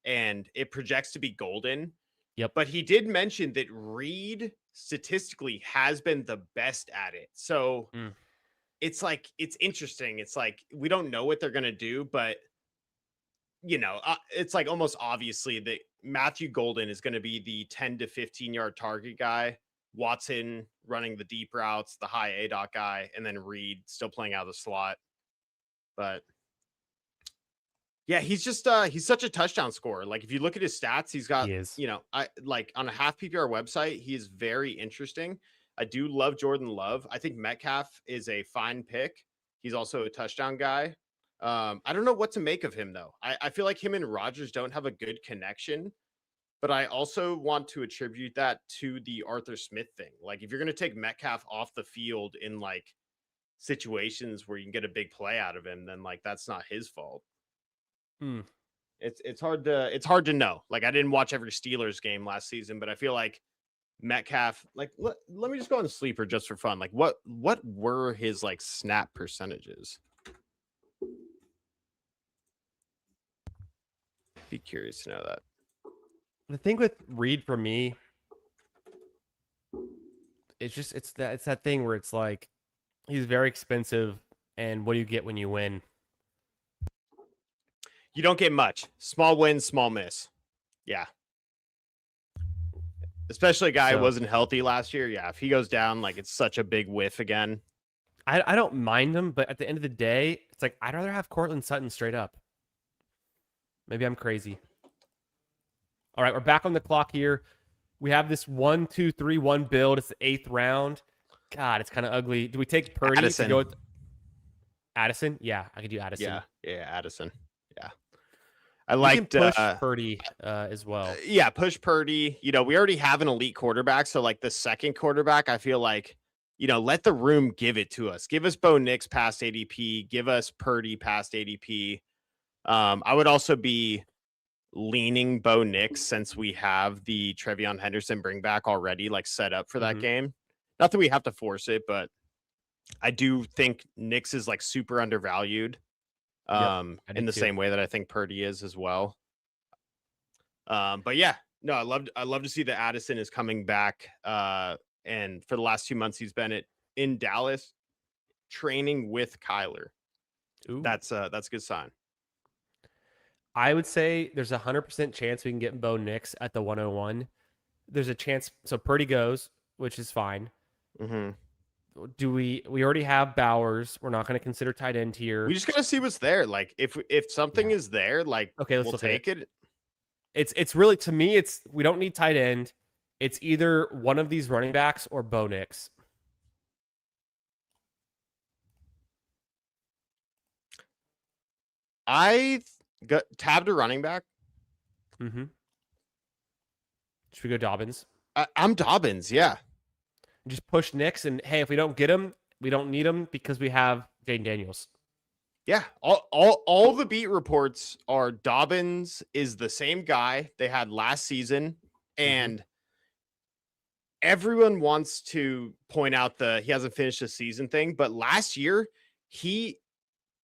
and it projects to be Golden. Yep. But he did mention that Reed statistically has been the best at it. So it's like, it's interesting. It's like, we don't know what they're going to do, but it's like almost obviously that Matthew Golden is going to be the 10 to 15 yard target guy. Watson running the deep routes, the high A dot guy, and then Reed still playing out of the slot. But yeah, he's just he's such a touchdown scorer. Like if you look at his stats, he's got, He is. I like on a half PPR website, he is very interesting. I do love Jordan Love. I think Metcalf is a fine pick. He's also a touchdown guy. I don't know what to make of him though. I feel like him and Rodgers don't have a good connection. But I also want to attribute that to the Arthur Smith thing. Like, if you're going to take Metcalf off the field in like situations where you can get a big play out of him, then like that's not his fault. It's hard to know. Like, I didn't watch every Steelers game last season, but I feel like Metcalf. Like, let me just go on sleeper just for fun. Like, what were his like snap percentages? Be curious to know that. The thing with Reed for me, it's that thing where it's like he's very expensive, and what do you get when you win? You don't get much. Small win, small miss. Yeah. Especially a guy who wasn't healthy last year. Yeah, if he goes down, like it's such a big whiff again. I don't mind him, but at the end of the day, it's like I'd rather have Cortland Sutton straight up. Maybe I'm crazy. All right, we're back on the clock here. We have this 1-2-3-1 build. It's the 8th round. God, it's kind of ugly. Do we take Purdy Addison? To go with Addison? Yeah, I could do Addison. Yeah, Addison. Yeah, I liked push Purdy as well. Yeah, push Purdy. We already have an elite quarterback, so like the second quarterback, I feel like let the room give it to us. Give us Bo Nix past ADP. Give us Purdy past ADP. I would also be leaning Bo Nix since we have the Trevion Henderson bring back already like set up for that game. Not that we have to force it, but I do think Nix is like super undervalued in the same way that I think Purdy is as well. But yeah, no, I love to see that Addison is coming back. And for the last 2 months, he's been in Dallas training with Kyler. Ooh. That's a good sign. I would say there's 100% chance we can get Bo Nix at the 101. There's a chance. So Purdy goes, which is fine. Do we already have Bowers? We're not going to consider tight end here. We just got to see what's there. Like if something is there, like okay, we'll take it. It's really, to me, we don't need tight end. It's either one of these running backs or Bo Nix. I got tabbed a running back. Should we go Dobbins? I'm Dobbins, yeah. Just push Nix, and hey, if we don't get him, we don't need him because we have Jaden Daniels. Yeah, all the beat reports are Dobbins is the same guy they had last season, and everyone wants to point out he hasn't finished the season thing, but last year he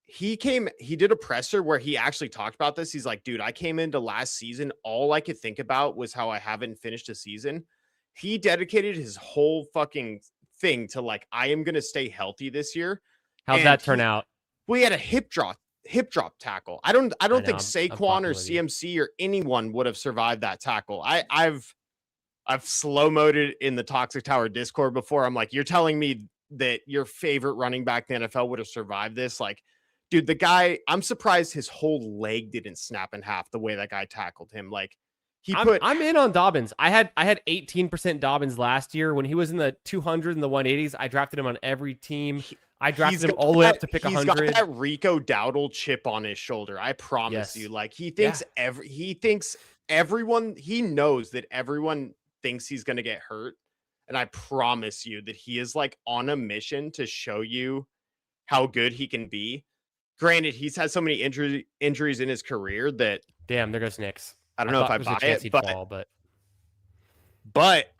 did a presser where he actually talked about this. He's like, dude, I came into last season, all I could think about was how I haven't finished a season. He dedicated his whole fucking thing to like, I am going to stay healthy this year. How'd that turn out? Well, he had a hip drop tackle. I don't think Saquon or CMC or anyone would have survived that tackle. I've slow-moed it in the Toxic Tower Discord before. I'm like, you're telling me that your favorite running back in the NFL would have survived this? Like, dude, the guy, I'm surprised his whole leg didn't snap in half the way that guy tackled him. Like, He I'm put I'm in on Dobbins. I had 18% Dobbins last year when he was in the 200 and the 180s. I drafted him on every team. I drafted him all the way up to pick he's got 100. that Rico Dowdle chip on his shoulder. I promise you. Yes. Like he Yeah. thinks everyone, he knows that everyone thinks he's going to get hurt. And I promise you that he is like on a mission to show you how good he can be. Granted, he's had so many injuries in his career that Damn, there goes Knicks. I don't know if thought I there was a buy chance it, he'd but fall, but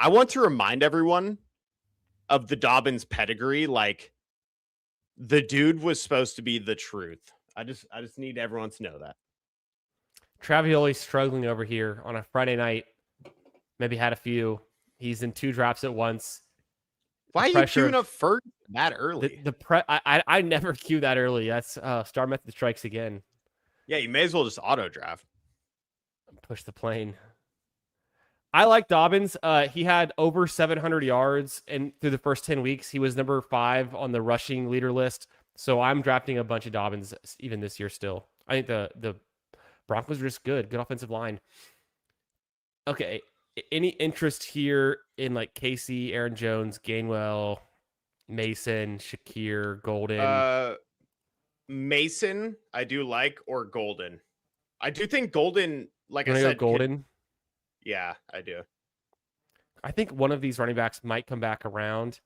I want to remind everyone of the Dobbins pedigree. Like the dude was supposed to be the truth. I just need everyone to know that. Travioli struggling over here on a Friday night. Maybe had a few. He's in 2 drafts at once. Why are you queuing up first that early? I never queue that early. That's Star Method strikes again. Yeah, you may as well just auto draft. Push the plane. I like Dobbins. He had over 700 yards and through the first 10 weeks. He was number 5 on the rushing leader list. So I'm drafting a bunch of Dobbins even this year still. I think the Broncos are just good offensive line. Okay. Any interest here in like Casey, Aaron Jones, Gainwell, Mason, Shakir, Golden? Mason, I do like, or Golden. I do think Golden, like I said, Golden. Yeah, I do. I think one of these running backs might come back around.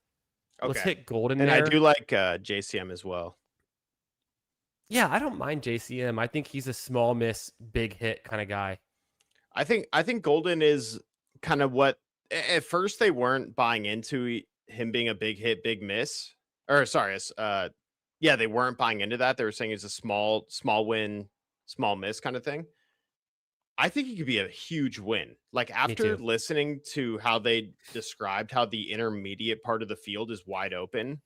Okay. Let's hit Golden and there. I do like JCM as well. Yeah, I don't mind JCM. I think he's a small miss, big hit kind of guy. I think Golden is kind of what at first they weren't buying into him being a big hit, big miss. Or sorry, yeah, they weren't buying into that. They were saying it's a small win, small miss kind of thing. I think he could be a huge win. Like after listening to how they described how the intermediate part of the field is wide open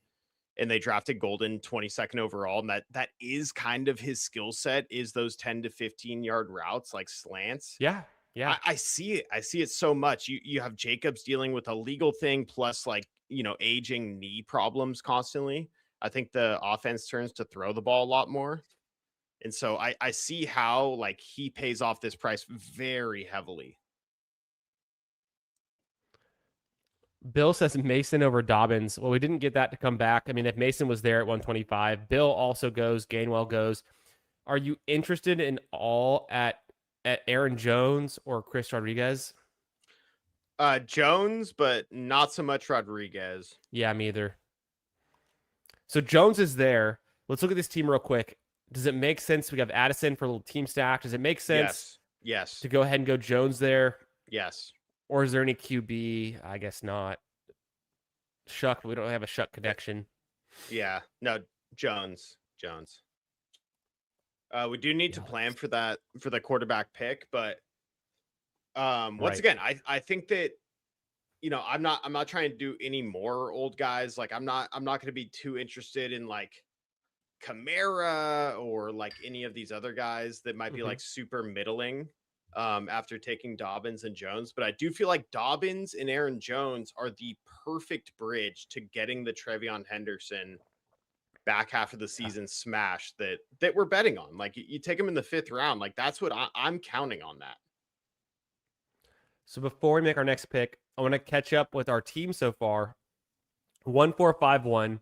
and they drafted Golden 22nd overall, and that is kind of his skill set, is those 10 to 15 yard routes like slants. Yeah. Yeah. I see it. I see it so much. You have Jacobs dealing with a legal thing plus like, aging knee problems constantly. I think the offense turns to throw the ball a lot more. And so I see how like he pays off this price very heavily. Bill says Mason over Dobbins. Well, we didn't get that to come back. I mean, if Mason was there at 125, Bill also goes, Gainwell goes. Are you interested in all at Aaron Jones or Chris Rodriguez? Jones, but not so much Rodriguez. Yeah, me either. So Jones is there. Let's look at this team real quick. Does it make sense? We have Addison for a little team stack. Does it make sense? Yes. To go ahead and go Jones there? Yes. Or is there any QB? I guess not. Shuck, we don't have a Shuck connection. Yeah. No, Jones. We do need to plan for that for the quarterback pick, but once again, I think that I'm not trying to do any more old guys. Like I'm not going to be too interested in like Kamara or like any of these other guys that might be like super middling after taking Dobbins and Jones. But I do feel like Dobbins and Aaron Jones are the perfect bridge to getting the Trevion Henderson back half of the season smash that we're betting on. Like you take him in the 5th round. Like that's what I'm counting on that. So before we make our next pick, I want to catch up with our team so far. 1-4-5-1.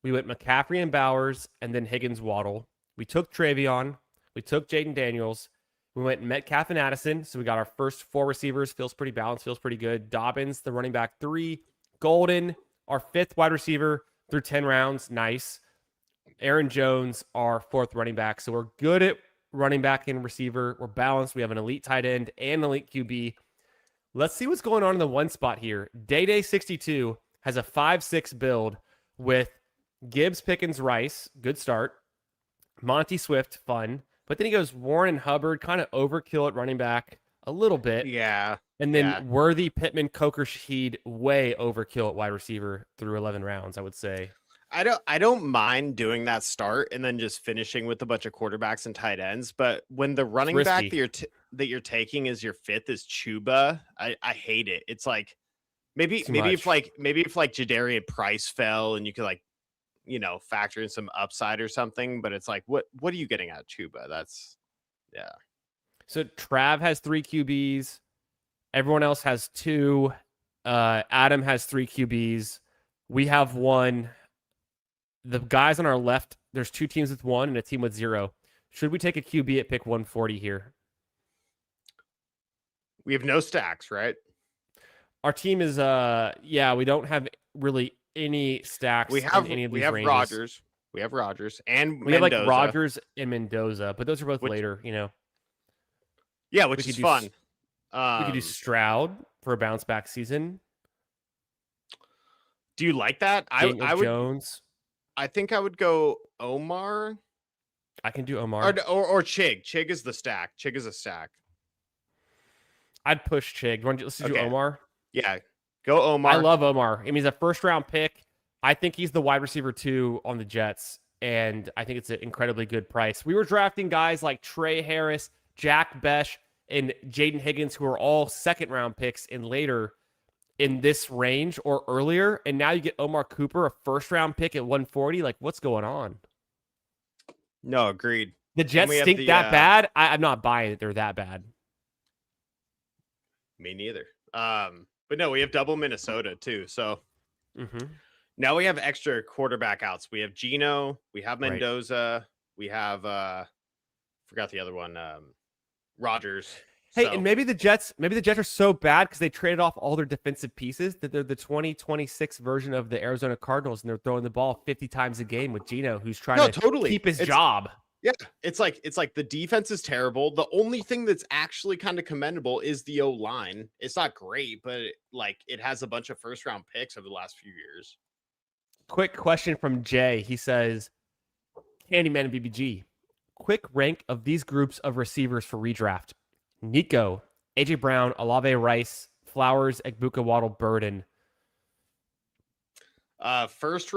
We went McCaffrey and Bowers, and then Higgins, Waddle. We took Travion. We took Jaden Daniels. We went Metcalf and Addison. So we got our first 4 receivers. Feels pretty balanced. Feels pretty good. Dobbins, the running back 3. Golden, our 5th wide receiver through 10 rounds. Nice. Aaron Jones, our 4th running back. So we're good at running back and receiver. We're balanced. We have an elite tight end and elite QB. Let's see what's going on in the 1 spot here. Day 62 has a 5-6 build with Gibbs, Pickens, Rice. Good start. Monty Swift, fun. But then he goes Warren and Hubbard, kind of overkill at running back a little bit. Yeah. And then Worthy, Pittman, Coker, Shaheed, way overkill at wide receiver through 11 rounds, I would say. I don't mind doing that start and then just finishing with a bunch of quarterbacks and tight ends. But when the running back that you're taking is your 5th is Chuba, I hate it. It's like maybe if Jadarian Price fell and you could like factor in some upside or something, but it's like what are you getting out of Chuba? That's So Trav has 3 QBs. Everyone else has 2. Adam has 3 QBs. We have 1. The guys on our left, there's 2 teams with 1 and a team with 0. Should we take a QB at pick 140 here? We have no stacks, right? Our team is we don't have really any stacks We have in any of these we have ranges. Rogers. We have Rogers and We Mendoza. have like Rogers and Mendoza, but those are both later, you know. Yeah, which is fun. We could do Stroud for a bounce back season. Do you like that? I would Jones. I think I would go Omar. I can do Omar. Or Chig. Chig is the stack. Chig is a stack. I'd push Chig. Let's do Omar. Yeah. Go Omar. I love Omar. I mean, he's a first-round pick. I think he's the wide receiver 2 on the Jets, and I think it's an incredibly good price. We were drafting guys like Trey Harris, Jack Besh, and Jaden Higgins, who are all second-round picks and later in this range or earlier, and now you get Omar Cooper, a first-round pick at 140. Like, what's going on? No, agreed. The Jets stink that bad? I'm not buying it. They're that bad. Me neither. But no, we have double Minnesota too. So now we have extra quarterback outs. We have Geno, we have Mendoza, we have forgot the other one, Rogers. Hey, and maybe the Jets are so bad because they traded off all their defensive pieces that they're the 2026 version of the Arizona Cardinals, and they're throwing the ball 50 times a game with Geno, who's trying to keep his job. Yeah, it's like the defense is terrible. The only thing that's actually kind of commendable is the O-line. It's not great, but it has a bunch of first-round picks over the last few years. Quick question from Jay. He says, Candyman and BBG, quick rank of these groups of receivers for redraft. Nico, AJ Brown, Olave Rice, Flowers, Egbuka, Waddle, Burden. First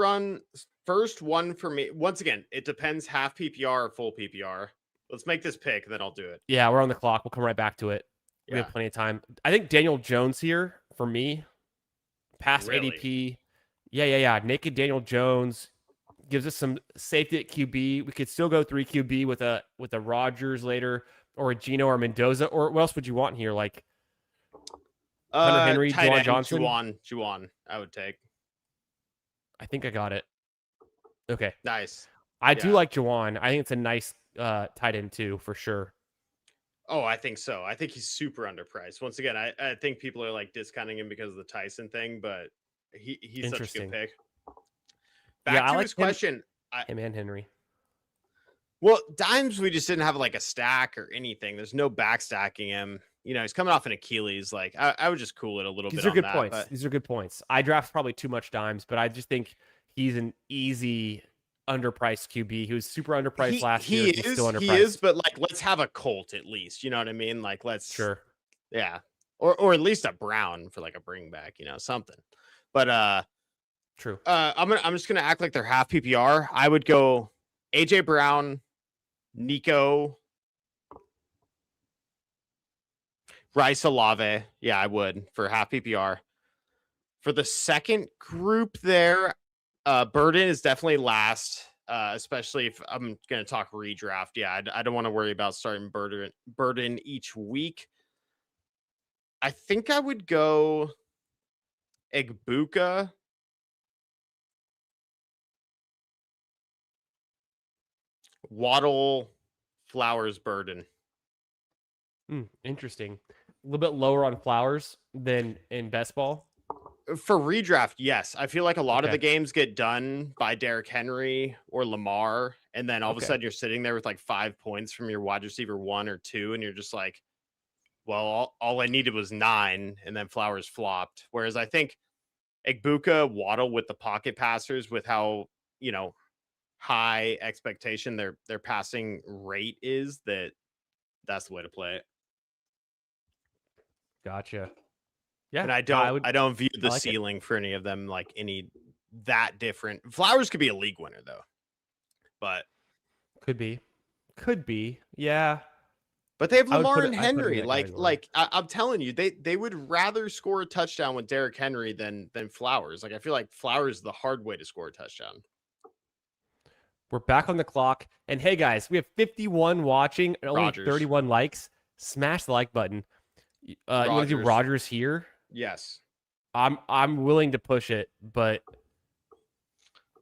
one for me. Once again, it depends half PPR or full PPR. Let's make this pick, and then I'll do it. Yeah, we're on the clock. We'll come right back to it. We have plenty of time. I think Daniel Jones here for me. Past ADP. Yeah. Naked Daniel Jones gives us some safety at QB. We could still go 3 QB with a Rogers later, or a Geno or Mendoza. Or what else would you want here? Like Hunter Henry, Juwan Johnson? Juwan, I would take. I think I got it. Okay. Nice. I do like Juwan. I think it's a nice tight end too, for sure. Oh, I think so. I think he's super underpriced. Once again, I think people are discounting him because of the Tyson thing, but he's such a good pick. Back to his question. Him and Henry. Well, Dimes, we just didn't have a stack or anything. There's no back stacking him. He's coming off an Achilles. I would just cool it a little bit. These are good points. These are good points. I draft probably too much Dimes, but I just think he's an easy underpriced QB who's super underpriced last year. He's still underpriced. He is, but let's have a Colt at least. You know what I mean? Sure. Yeah. Or at least a Brown for a bring back, something. But true. I'm just gonna act like they're half PPR. I would go AJ Brown, Nico, Rice, Olave. Yeah, I would for half PPR. For the second group there, Burden is definitely last, especially if I'm going to talk redraft. Yeah, I don't want to worry about starting Burden each week. I think I would go Egbuka, Waddle, Flowers, Burden. Interesting. A little bit lower on Flowers than in best ball. For redraft, yes. I feel like a lot of the games get done by Derrick Henry or Lamar, and then all of a sudden you're sitting there with 5 points from your wide receiver 1 or 2, and you're just like, well, all I needed was 9, and then Flowers flopped. Whereas I think Egbuka, Waddle with the pocket passers, with how high expectation their passing rate is, that's the way to play it. Gotcha. Yeah, and I don't view the ceiling for any of them any that different. Flowers could be a league winner though, but could be, yeah. But they have Lamar and Henry. I'm telling you, they would rather score a touchdown with Derrick Henry than Flowers. I feel like Flowers is the hard way to score a touchdown. We're back on the clock, and hey guys, we have 51 watching and only 31 likes. Smash the like button. You want to do Rogers. Rogers here? Yes. I'm willing to push it, but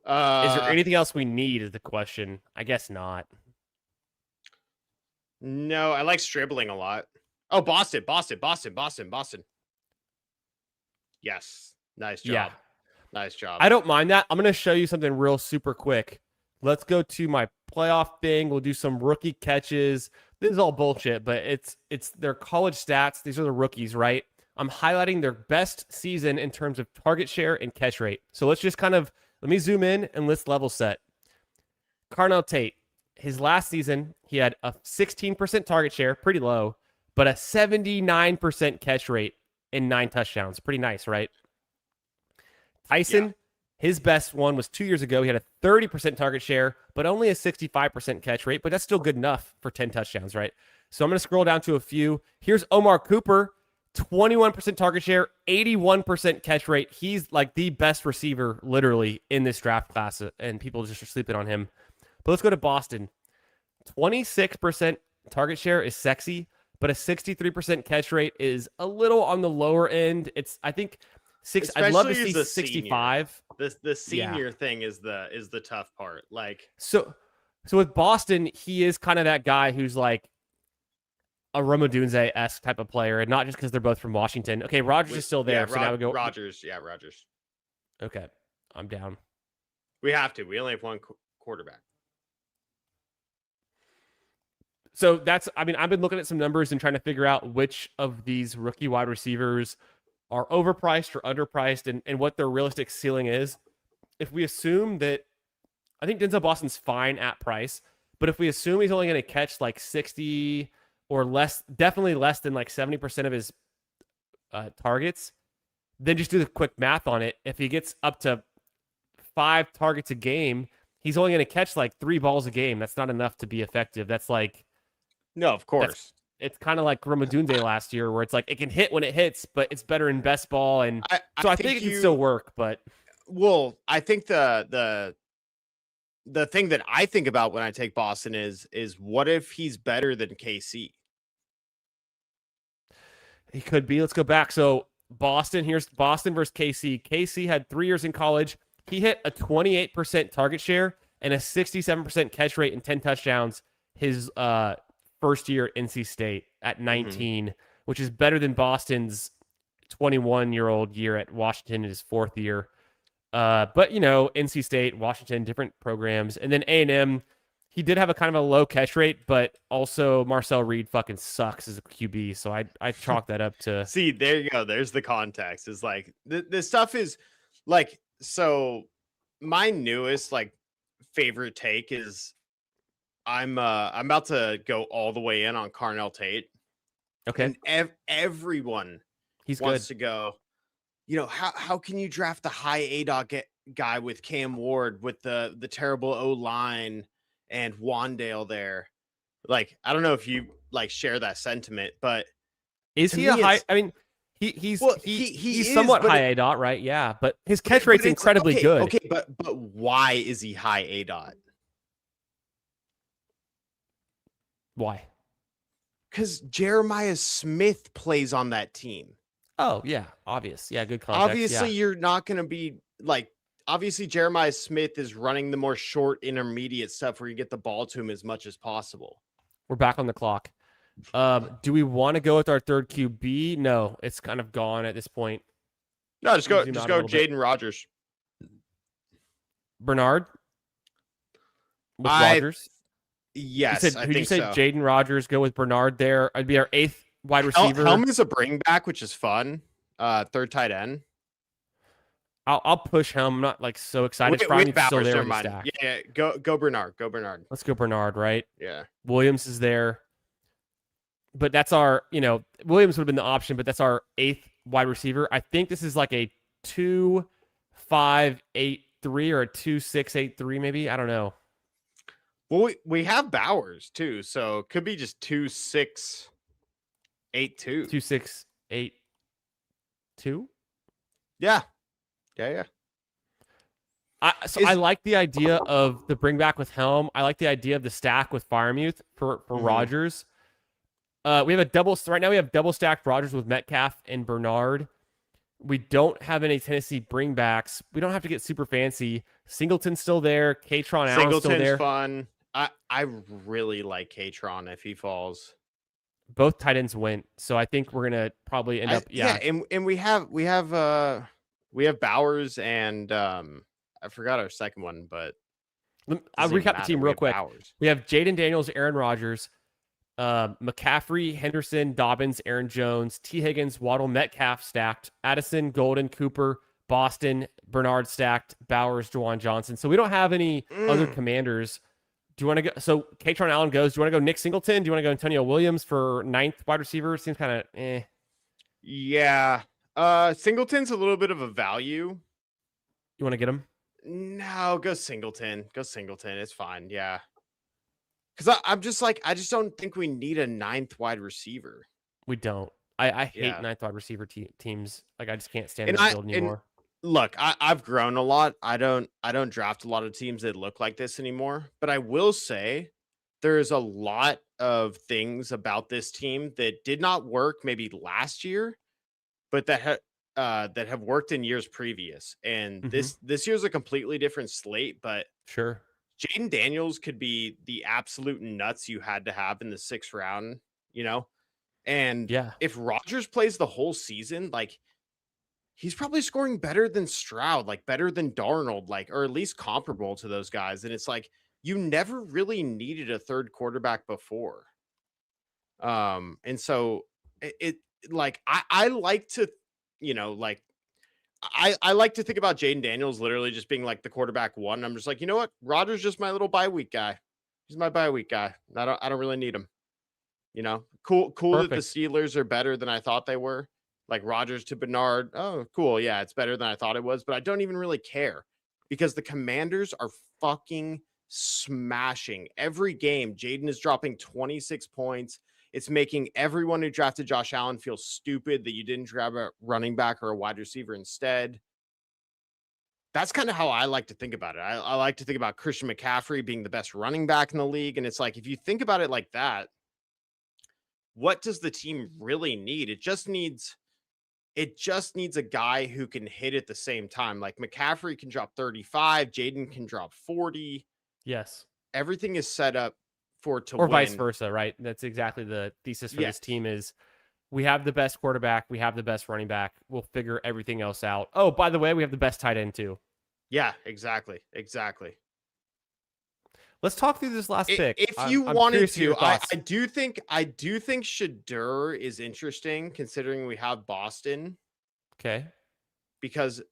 is there anything else we need? Is the question. I guess not. No, I like Stribling a lot. Oh, Boston. Yes. Nice job. Yeah. Nice job. I don't mind that. I'm going to show you something real super quick. Let's go to my playoff thing. We'll do some rookie catches. This is all bullshit, but it's their college stats. These are the rookies, right? I'm highlighting their best season in terms of target share and catch rate. So let's just let me zoom in and let's level set. Carnell Tate, his last season, he had a 16% target share, pretty low, but a 79% catch rate and 9 touchdowns. Pretty nice, right? Tyson, his best one was 2 years ago. He had a 30% target share, but only a 65% catch rate, but that's still good enough for 10 touchdowns, right? So I'm going to scroll down to a few. Here's Omar Cooper, 21% target share, 81% catch rate. He's like the best receiver literally in this draft class, and people just are sleeping on him. But let's go to Boston. 26% target share is sexy, but a 63% catch rate is a little on the lower end. I think I'd love to see 65. The senior thing is the tough part. Like so with Boston, he is kind of that guy who's like a Romadunze-esque type of player, and not just because they're both from Washington. Okay, Rogers is still there, yeah, so now we go Rogers. Yeah, Rogers. Okay, I'm down. We have to. We only have one quarterback. So I've been looking at some numbers and trying to figure out which of these rookie wide receivers are overpriced or underpriced and what their realistic ceiling is. If we assume that, I think Denzel Boston's fine at price, but if we assume he's only going to catch like 60 or less, definitely less than like 70% of his targets, then just do the quick math on it. If he gets up to 5 targets a game, he's only going to catch like 3 balls a game. That's not enough to be effective. That's like, no, of course. It's kind of like Romadunze last year, where it's like it can hit when it hits, but it's better in best ball, and I think it can still work. But I think the thing that I think about when I take Boston is what if he's better than KC? He could be. Let's go back. So here's Boston versus KC. KC had 3 years in college. He hit a 28% target share and a 67% catch rate and 10 touchdowns his first year at NC State at 19, which is better than Boston's 21-year-old year at Washington in his 4th year. But, NC State, Washington, different programs. And then A&M, he did have a kind of a low catch rate, but also Marcel Reed fucking sucks as a QB. So I chalk that up to... See, there you go. There's the context. Is like, this stuff is like, so my newest like favorite take is I'm about to go all the way in on Carnell Tate. Okay. And everyone wants to go, how can you draft the high ADOT guy with Cam Ward with the terrible O-line and Wandale there? Like, I don't know if you like share that sentiment, but is he a high? I mean, he's somewhat high ADOT, right? Yeah, but his catch rate's incredibly good. Okay, but why is he high ADOT? Why? Because Jeremiah Smith plays on that team. Oh, yeah. Obvious. Yeah, good context. Obviously, you're not going to be like, obviously, Jeremiah Smith is running the more short intermediate stuff where you get the ball to him as much as possible. We're back on the clock. Do we want to go with our third QB? No, it's kind of gone at this point. No, just go Jaden Rogers. Bernard? With Rogers? Yes, I think so. Jaden Rogers, go with Bernard there. I'd be our 8th wide receiver. Helm is a bring back, which is fun. 3rd tight end. I'll push Helm. I'm not like so excited. Still there in the stack. Yeah, go Bernard. Go Bernard. Let's go Bernard, right? Yeah. Williams is there. But that's our, Williams would have been the option, but that's our 8th wide receiver. I think this is like a 2-5-8-3 or a 2-6-8-3, maybe. I don't know. Well, we have Bowers too, so it could be just 2-6-8-2. 2-6-8-2. Yeah. I like the idea of the bring back with Helm. I like the idea of the stack with Firemuth for Rogers. We have a double right now. We have double stacked Rogers with Metcalf and Bernard. We don't have any Tennessee bringbacks. We don't have to get super fancy. Singleton's still there. Katron Allen's still Singleton's there. fun. I really like Katron if he falls. Both tight ends went, so I think we're gonna probably end up. And we have Bowers and I forgot our second one, but I'll recap the team real quick. Bowers. We have Jaden Daniels, Aaron Rodgers, McCaffrey, Henderson, Dobbins, Aaron Jones, T. Higgins, Waddle, Metcalf stacked, Addison, Golden, Cooper, Boston, Bernard stacked, Bowers, Juwan Johnson. So we don't have any other commanders. Do you want to go? So Katron Allen goes. Do you want to go Nick Singleton? Do you want to go Antonio Williams for 9th wide receiver? Seems kind of eh. Yeah. Singleton's a little bit of a value. You want to get him? No, go Singleton. Go Singleton. It's fine. Yeah. Because I'm just like, I just don't think we need a 9th wide receiver. We don't. I hate 9th wide receiver teams. Like, I just can't stand the field anymore. Look, I've grown a lot. I don't draft a lot of teams that look like this anymore. But I will say there's a lot of things about this team that did not work maybe last year, but that have worked in years previous. And this year's a completely different slate. But sure, Jaden Daniels could be the absolute nuts you had to have in the 6th round, you know? And if Rodgers plays the whole season, like, he's probably scoring better than Stroud, like better than Darnold, like, or at least comparable to those guys. And it's like, you never really needed a 3rd quarterback before. And so it like, I like to, you know, like, I like to think about Jaden Daniels literally just being like the quarterback 1. I'm just like, you know what? Rodgers just my little bye week guy. He's my bye week guy. I don't really need him. You know, cool Perfect. That the Steelers are better than I thought they were. Like Rodgers to Bernard. Oh, cool. Yeah, it's better than I thought it was, but I don't even really care because the Commanders are fucking smashing every game. Jaden is dropping 26 points. It's making everyone who drafted Josh Allen feel stupid that you didn't grab a running back or a wide receiver instead. That's kind of how I like to think about it. I like to think about Christian McCaffrey being the best running back in the league. And it's like, if you think about it like that, what does the team really need? It just needs a guy who can hit at the same time. Like McCaffrey can drop 35, Jaden can drop 40. Yes. Everything is set up for it to or win. vice versa, right? That's exactly the thesis for this team is we have the best quarterback, we have the best running back, we'll figure everything else out. Oh, by the way, we have the best tight end too. Yeah, exactly. Let's talk through this last pick. If you wanted to, I do think Shadur is interesting considering we have Boston. Okay. Because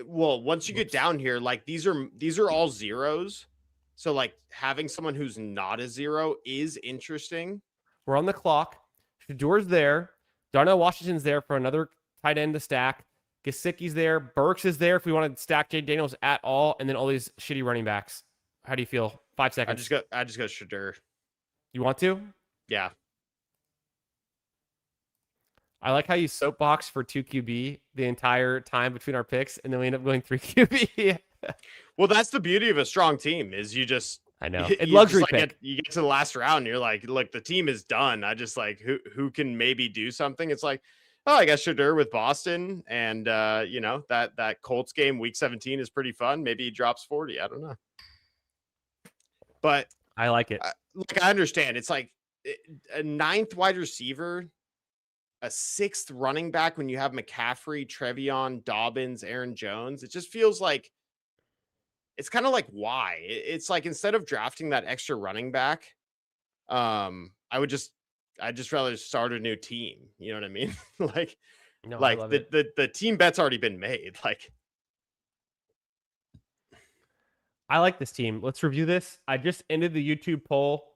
well, once you get down here, like these are all zeros. So like having someone who's not a 0 is interesting. We're on the clock. Shadur's there. Darnell Washington's there for another tight end to stack. Gesicki's there. Burks is there if we want to stack Jay Daniels at all, and then all these shitty running backs. How do you feel? 5 seconds. I just go Shadur. You want to? Yeah. I like how you soapbox for 2 QB the entire time between our picks, and then we end up going 3 QB. Well, that's the beauty of a strong team is you just I know. It's luxury pick. You get to the last round and you're like, look, the team is done. I just like who can maybe do something. It's like, oh, I guess Shadur with Boston and you know, that Colts game week 17 is pretty fun. Maybe he drops 40. I don't know. But I like it. Look, I understand. It's like a 9th wide receiver, a 6th running back when you have McCaffrey, Trevion, Dobbins, Aaron Jones. It just feels like it's kind of like why? It's like instead of drafting that extra running back, I'd just rather start a new team. You know what I mean? The team bet's already been made. Like I like this team. Let's review this. I just ended the YouTube poll.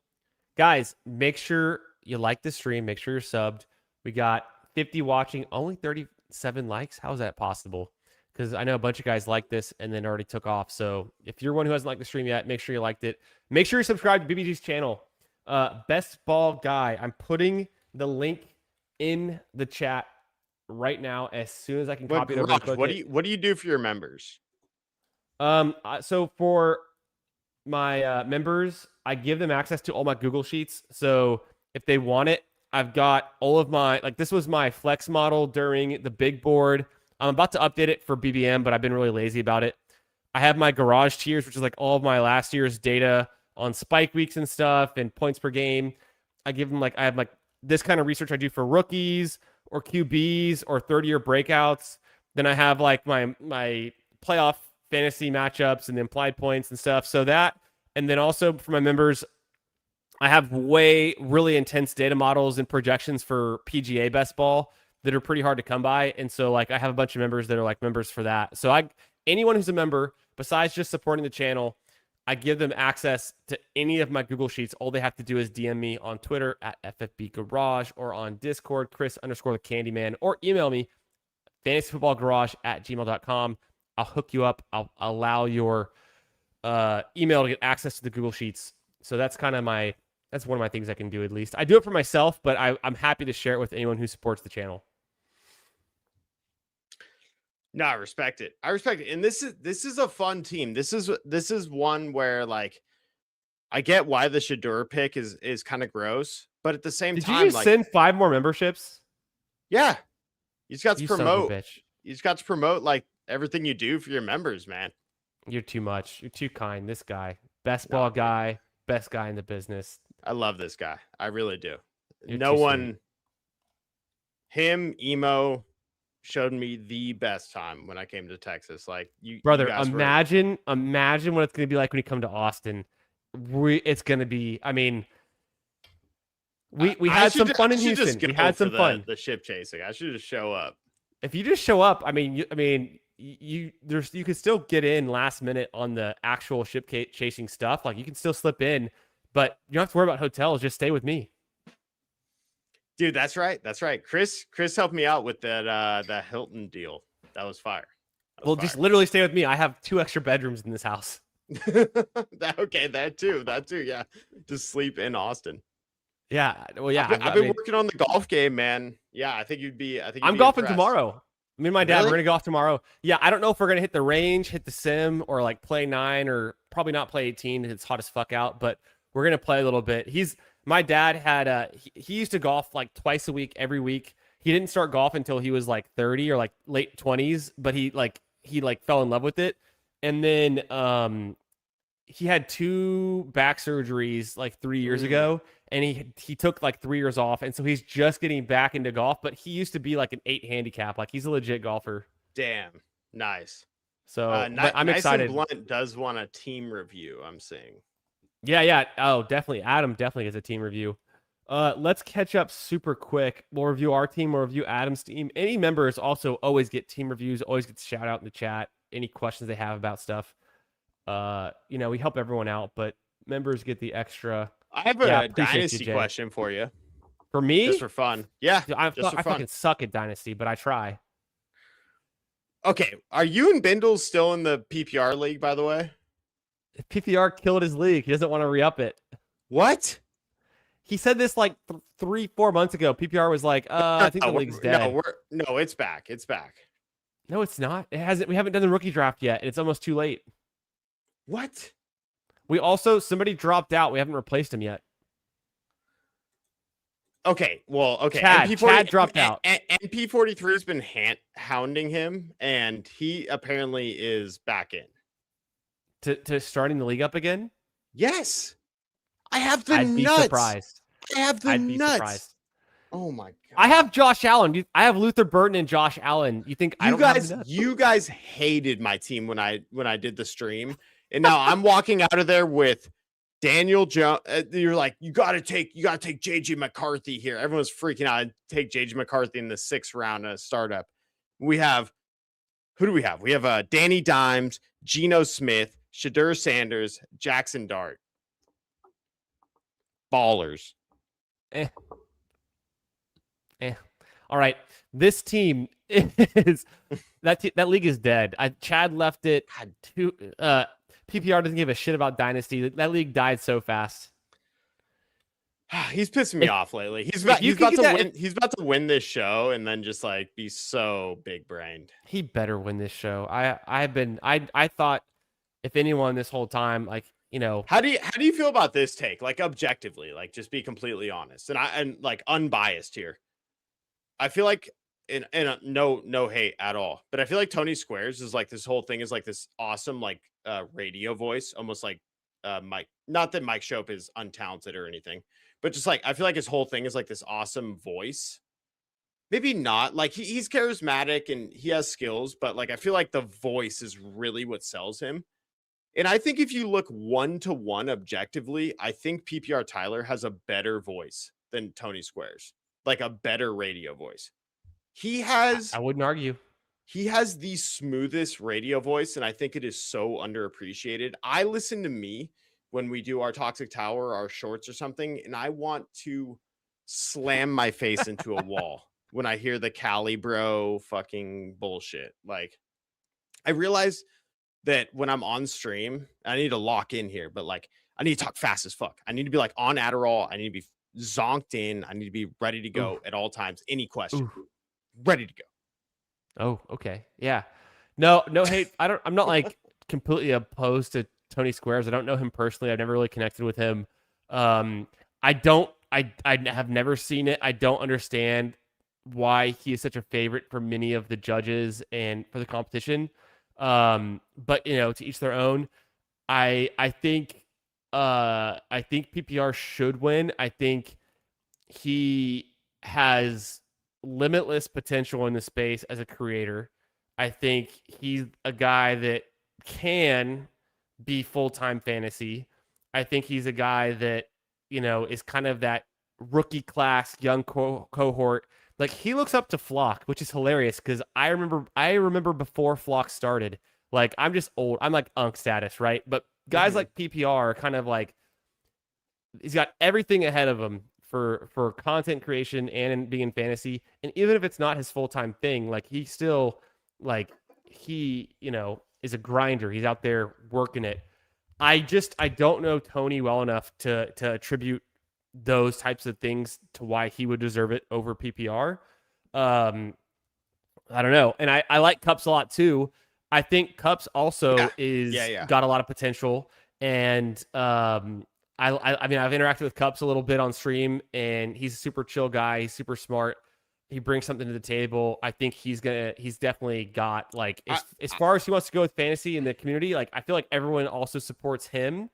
Guys, make sure you like the stream. Make sure you're subbed. We got 50 watching, only 37 likes. How is that possible? Because I know a bunch of guys like this and then already took off. So if you're one who hasn't liked the stream yet, make sure you liked it. Make sure you subscribe to BBG's channel. Best Ball Guy. I'm putting the link in the chat right now as soon as I can copy it over. What do you do for your members? So for my members, I give them access to all my Google Sheets. So if they want it. I've got all of my, like, this was my flex model during the big board. I'm about to update it for BBM, but I've been really lazy about it. I have my garage tiers, which is like all of my last year's data on spike weeks and stuff and points per game. I give them like, I have like this kind of research I do for rookies or QBs or 30-year breakouts. Then I have like my playoff fantasy matchups and the implied points and stuff. So that, and then also for my members, I have really intense data models and projections for PGA best ball that are pretty hard to come by. And so like I have a bunch of members that are like members for that. So anyone who's a member, besides just supporting the channel, I give them access to any of my Google Sheets. All they have to do is DM me on Twitter at FFB Garage or on Discord, Chris_the Candyman, or email me, fantasyfootballgarage@gmail.com. I'll hook you up. I'll allow your email to get access to the Google Sheets. So that's kind of that's one of my things I can do at least. I do it for myself, but I'm happy to share it with anyone who supports the channel. No, I respect it. I respect it. And this is a fun team. This is one where like I get why the Shedeur pick is kind of gross, but at the same time, did you just send 5 more memberships? Yeah. You just got to promote. Bitch. You just got to promote like everything you do for your members, man. You're too much. You're too kind. This guy, best ball guy, best guy in the business. I love this guy. I really do. You're no one, him, Emo, showed me the best time when I came to Texas. Like brother, imagine what it's gonna be like when you come to Austin. It's gonna be. I mean, we had some fun in Houston. We had some fun. The ship chasing. I should just show up. If you just show up, you could still get in last minute on the actual ship chasing stuff. Like you can still slip in, but you don't have to worry about hotels. Just stay with me. Dude, that's right. That's right. Chris helped me out with that Hilton deal. That was fire. Just literally stay with me. I have 2 extra bedrooms in this house. Okay, that too. Yeah. Just sleep in Austin. Yeah. Well, yeah. I've been working on the golf game, man. Yeah, I think I'm golfing tomorrow. Me and my dad, Really? we're gonna golf tomorrow. Yeah, I don't know if we're gonna hit the range, hit the sim, or like play 9, or probably not play 18. It's hot as fuck out, but we're gonna play a little bit. My dad had he used to golf like twice a week, every week. He didn't start golf until he was like 30 or like late 20s, but he fell in love with it. And then he had 2 back surgeries like 3 years ago, and he took like 3 years off, and so he's just getting back into golf. But he used to be like an 8 handicap, like he's a legit golfer. Damn, nice. So I'm excited. And Blunt does want a team review. I'm seeing. Yeah. Oh, definitely. Adam definitely gets a team review. Let's catch up super quick. We'll review our team. We'll review Adam's team. Any members also always get team reviews. Always get shout out in the chat. Any questions they have about stuff. We help everyone out, but members get the extra. I have a dynasty question for you. For me? Just for fun. Yeah. I fucking suck at dynasty, but I try. Okay. Are you and Bindles still in the PPR league, by the way? PPR killed his league. He doesn't want to re-up it. What? He said this like 3-4 months ago. PPR was like, I think the league's dead. No, it's back. It's back. No, it's not. It hasn't. We haven't done the rookie draft yet, and it's almost too late. What? Somebody dropped out. We haven't replaced him yet. Okay. Well, okay. Chad dropped out. NP43 has been hounding him, and he apparently is back in. To starting the league up again? Yes. I have the nuts. I'd be surprised. I have the I'd be nuts. Surprised. Oh my god. I have Josh Allen. I have Luther Burton and Josh Allen. You think you guys hated my team when I did the stream, and now I'm walking out of there with Daniel Jones. You're like, you gotta take JJ McCarthy here. Everyone's freaking out. I take JJ McCarthy in the 6th round of startup. Who do we have? We have Danny Dimes, Geno Smith, Shedeur Sanders, Jackson Dart. Ballers. All right. This team is that league is dead. Chad left it to PPR doesn't give a shit about dynasty. That league died so fast. He's pissing me off lately. He's about to win this show and then just like be so big brained. He better win this show. I thought if anyone this whole time, like How do you feel about this take? Like objectively, like just be completely honest and like unbiased here. I feel like no hate at all, but I feel like Tony Squares is like this whole thing is like this awesome like radio voice, almost like Mike. Not that Mike Shope is untalented or anything, but just like I feel like his whole thing is like this awesome voice. Maybe not like he's charismatic and he has skills, but like I feel like the voice is really what sells him. And I think if you look 1-to-1 objectively, I think PPR Tyler has a better voice than Tony Squares, like a better radio voice. He has I wouldn't argue. he has the smoothest radio voice, and I think it is so underappreciated. I listen to me when we do our Toxic Tower, our shorts or something, and I want to slam my face into a wall when I hear the Cali bro fucking bullshit. Like, I realize that when I'm on stream, I need to lock in here, but like, I need to talk fast as fuck. I need to be like on Adderall. I need to be zonked in. I need to be ready to go at all times. Any question, ready to go. Oh, okay. Yeah. No hate. I'm not like completely opposed to Tony Squares. I don't know him personally. I've never really connected with him. I have never seen it. I don't understand why he is such a favorite for many of the judges and for the competition. But to each their own. I think PPR should win. I think he has limitless potential in the space as a creator. I think he's a guy that can be full-time fantasy. I think he's a guy that, is kind of that rookie class, young cohort. Like he looks up to Flock, which is hilarious because I remember before Flock started. Like I'm just old. I'm like Unk status, right? But guys like PPR are kind of like he's got everything ahead of him for content creation and in being in fantasy. And even if it's not his full-time thing, like he still is a grinder. He's out there working it. I don't know Tony well enough to attribute those types of things to why he would deserve it over PPR. I don't know. And I like Cups a lot too. I think Cups also got a lot of potential. And I mean, I've interacted with Cups a little bit on stream, and he's a super chill guy. He's super smart. He brings something to the table. I think he's definitely got like as far as he wants to go with fantasy in the community. Like I feel like everyone also supports him,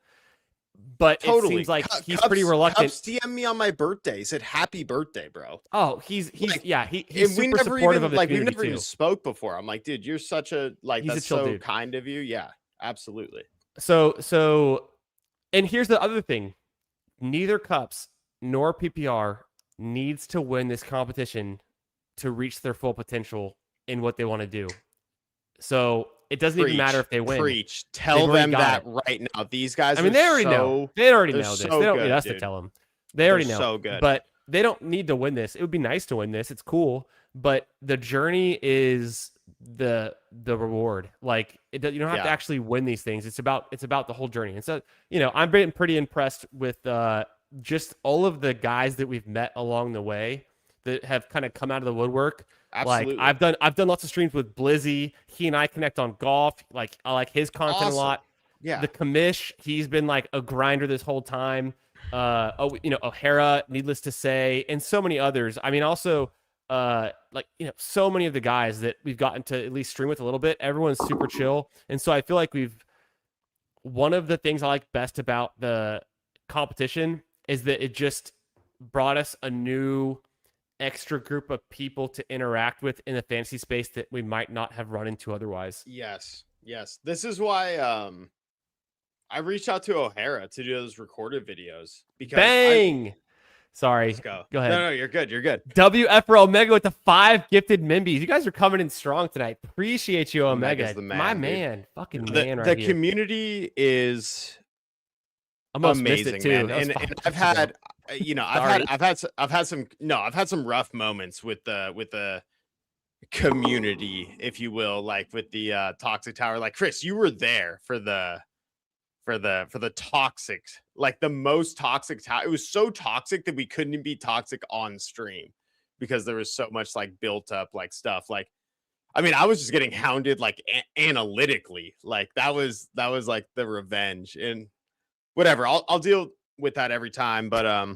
but it seems like he's pretty reluctant. Cups DM me on my birthday. He said happy birthday, bro. Oh, he's super supportive of the community we've never too. even spoke before. I'm like, dude, you're such a he's that's a chill so dude. kind of you. Yeah, absolutely. So and here's the other thing. Neither Cups nor PPR needs to win this competition to reach their full potential in what they want to do. So it doesn't even matter if they win. Tell them that right now. These guys, I mean, they already know. They already know this. They don't need us to tell them. They already know. So good. But they don't need to win this. It would be nice to win this. It's cool. But the journey is the reward. Like you don't have to actually win these things. It's about the whole journey. And so, I'm been pretty impressed with just all of the guys that we've met along the way that have kind of come out of the woodwork. Absolutely. Like I've done lots of streams with Blizzy. He and I connect on golf. Like I like his content a lot. Yeah. The commish, he's been like a grinder this whole time. O'Hara, needless to say, and so many others. I mean, also so many of the guys that we've gotten to at least stream with a little bit, everyone's super chill. And so I feel like one of the things I like best about the competition is that it just brought us a new extra group of people to interact with in the fantasy space that we might not have run into otherwise. Yes. This is why I reached out to O'Hara to do those recorded videos because Sorry. Let's go. Go ahead. No, you're good. WF Omega with the 5 gifted Mimbies. You guys are coming in strong tonight. Appreciate you, Omega. The man, my dude. man. Fucking man right here. The community is almost amazing, missed it too. Man. And I've had I've had some rough moments with the community, if you will, like with the Toxic Tower. Like Chris, you were there for the toxic, like the most toxic tower. It was so toxic that we couldn't be toxic on stream because there was so much like built up like stuff. Like, I mean, I was just getting hounded like analytically. Like that was like the revenge. And whatever. I'll deal with that every time. But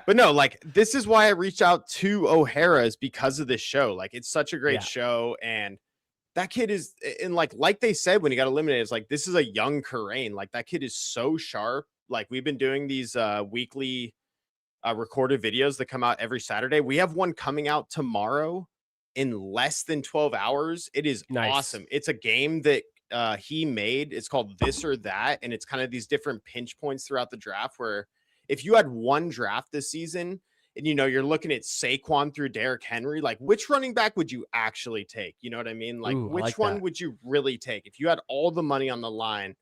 but no, like this is why I reached out to O'Hara's because of this show. Like it's such a great Yeah. show, and that kid is, and like they said when he got eliminated, it's like this is a young Karain. Like that kid is so sharp. Like we've been doing these weekly recorded videos that come out every Saturday. We have one coming out tomorrow in less than 12 hours. It is Nice. awesome. It's a game that he made. It's called This or That, and it's kind of these different pinch points throughout the draft where if you had one draft this season and you're looking at Saquon through Derrick Henry, like which running back would you actually take? You know what I mean? Like Ooh, I which like one that. would you really take if you had all the money on the line?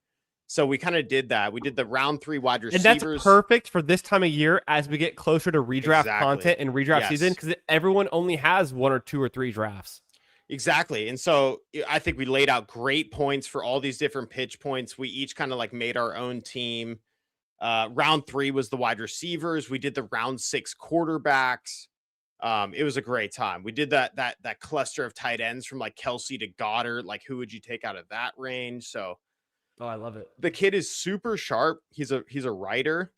So we kind of did that. We did the round 3 wide And receivers. that's perfect for this time of year as we get closer to redraft content and redraft season, because everyone only has 1 or 2 or 3 drafts. Exactly. And so I think we laid out great points for all these different pitch points. We each kind of like made our own team. Round 3 was the wide receivers. We did the round 6 quarterbacks. It was a great time. We did that cluster of tight ends from like Kelsey to Goddard. Like who would you take out of that range? So Oh, I love it. the kid is super sharp. He's a writer,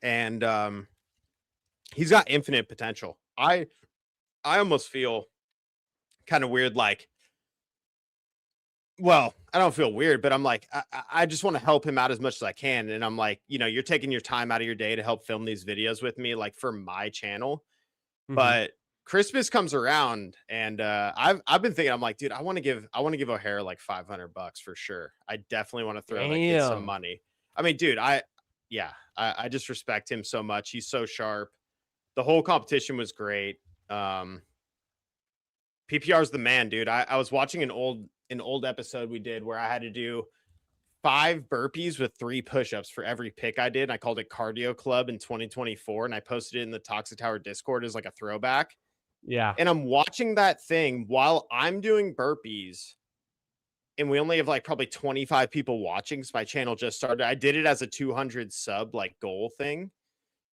and he's got infinite potential. I almost feel kind of weird, like, well, I don't feel weird, but I'm like, I just want to help him out as much as I can. And I'm like, you're taking your time out of your day to help film these videos with me, like for my channel. Mhm. But Christmas comes around, and I've been thinking, I'm like, dude, I want to give O'Hara like $500 for sure. I definitely want to throw that kid some money. I mean, dude, I just respect him so much. He's so sharp. The whole competition was great. PPR is the man, dude. I was watching an old episode we did where I had to do 5 burpees with 3 push-ups for every pick I did. And I called it Cardio Club in 2024, and I posted it in the Toxic Tower Discord as like a throwback. Yeah. And I'm watching that thing while I'm doing burpees, and we only have like probably 25 people watching because my channel just started. I did it as a 200 sub like goal thing,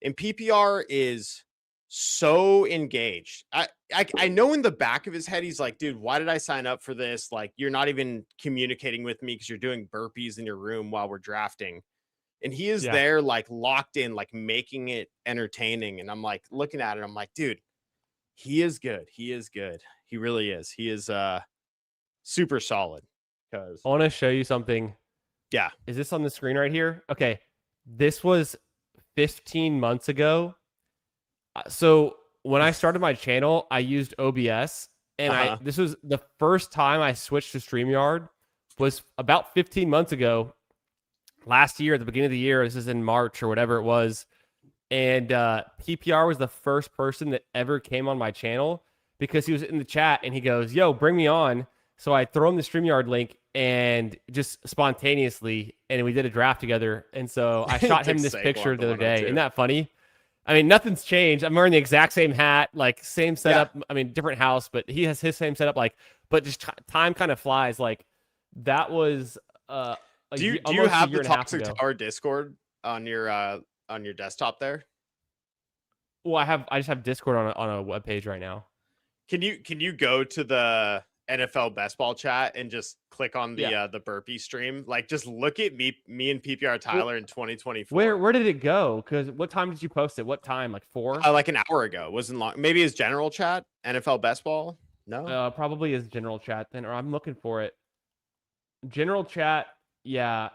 and PPR is so engaged. I know in the back of his head he's like, dude, why did I sign up for this? Like, you're not even communicating with me because you're doing burpees in your room while we're drafting. And he is there like locked in, like making it entertaining. And I'm like looking at it, I'm like, dude, he is good. He is good. He really is. He is super solid. Because I want to show you something. Yeah. Is this on the screen right here? Okay. This was 15 months ago. So when I started my channel, I used OBS, and this was the first time I switched to StreamYard was about 15 months ago, last year at the beginning of the year. This is in March or whatever it was. And PPR was the first person that ever came on my channel because he was in the chat and he goes, yo, bring me on. So I throw him the StreamYard link and just spontaneously, and we did a draft together. And so I shot him this picture the other day. Isn't that funny? I mean, nothing's changed. I'm wearing the exact same hat, like same setup. I mean, different house, but he has his same setup. Like, but just time kind of flies. Like that was. Do you have the Toxic Tower Discord on your desktop there? Well, I just have Discord on a web page right now. Can you go to the NFL best ball chat and just click on the burpee stream? Like, just look at me and PPR Tyler in 2024. Where did it go? Because what time did you post it? What time? Like 4? Like an hour ago. It wasn't long. Maybe his general chat, NFL best ball. No, probably his general chat then, or I'm looking for it. General chat. Yeah,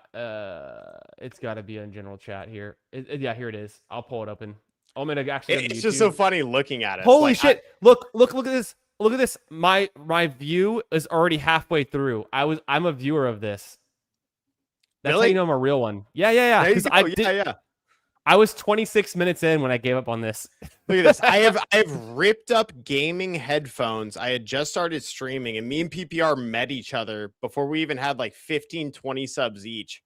it's got to be in general chat here. Yeah, here it is. I'll pull it open. I'm gonna actually. It's just so funny looking at it. Holy like, shit! Look at this. Look at this. My view is already halfway through. I'm a viewer of this. That's how you know I'm a real one. Yeah. Because I was 26 minutes in when I gave up on this. Look at this. I have ripped up gaming headphones. I had just started streaming, and me and PPR met each other before we even had like 15, 20 subs each.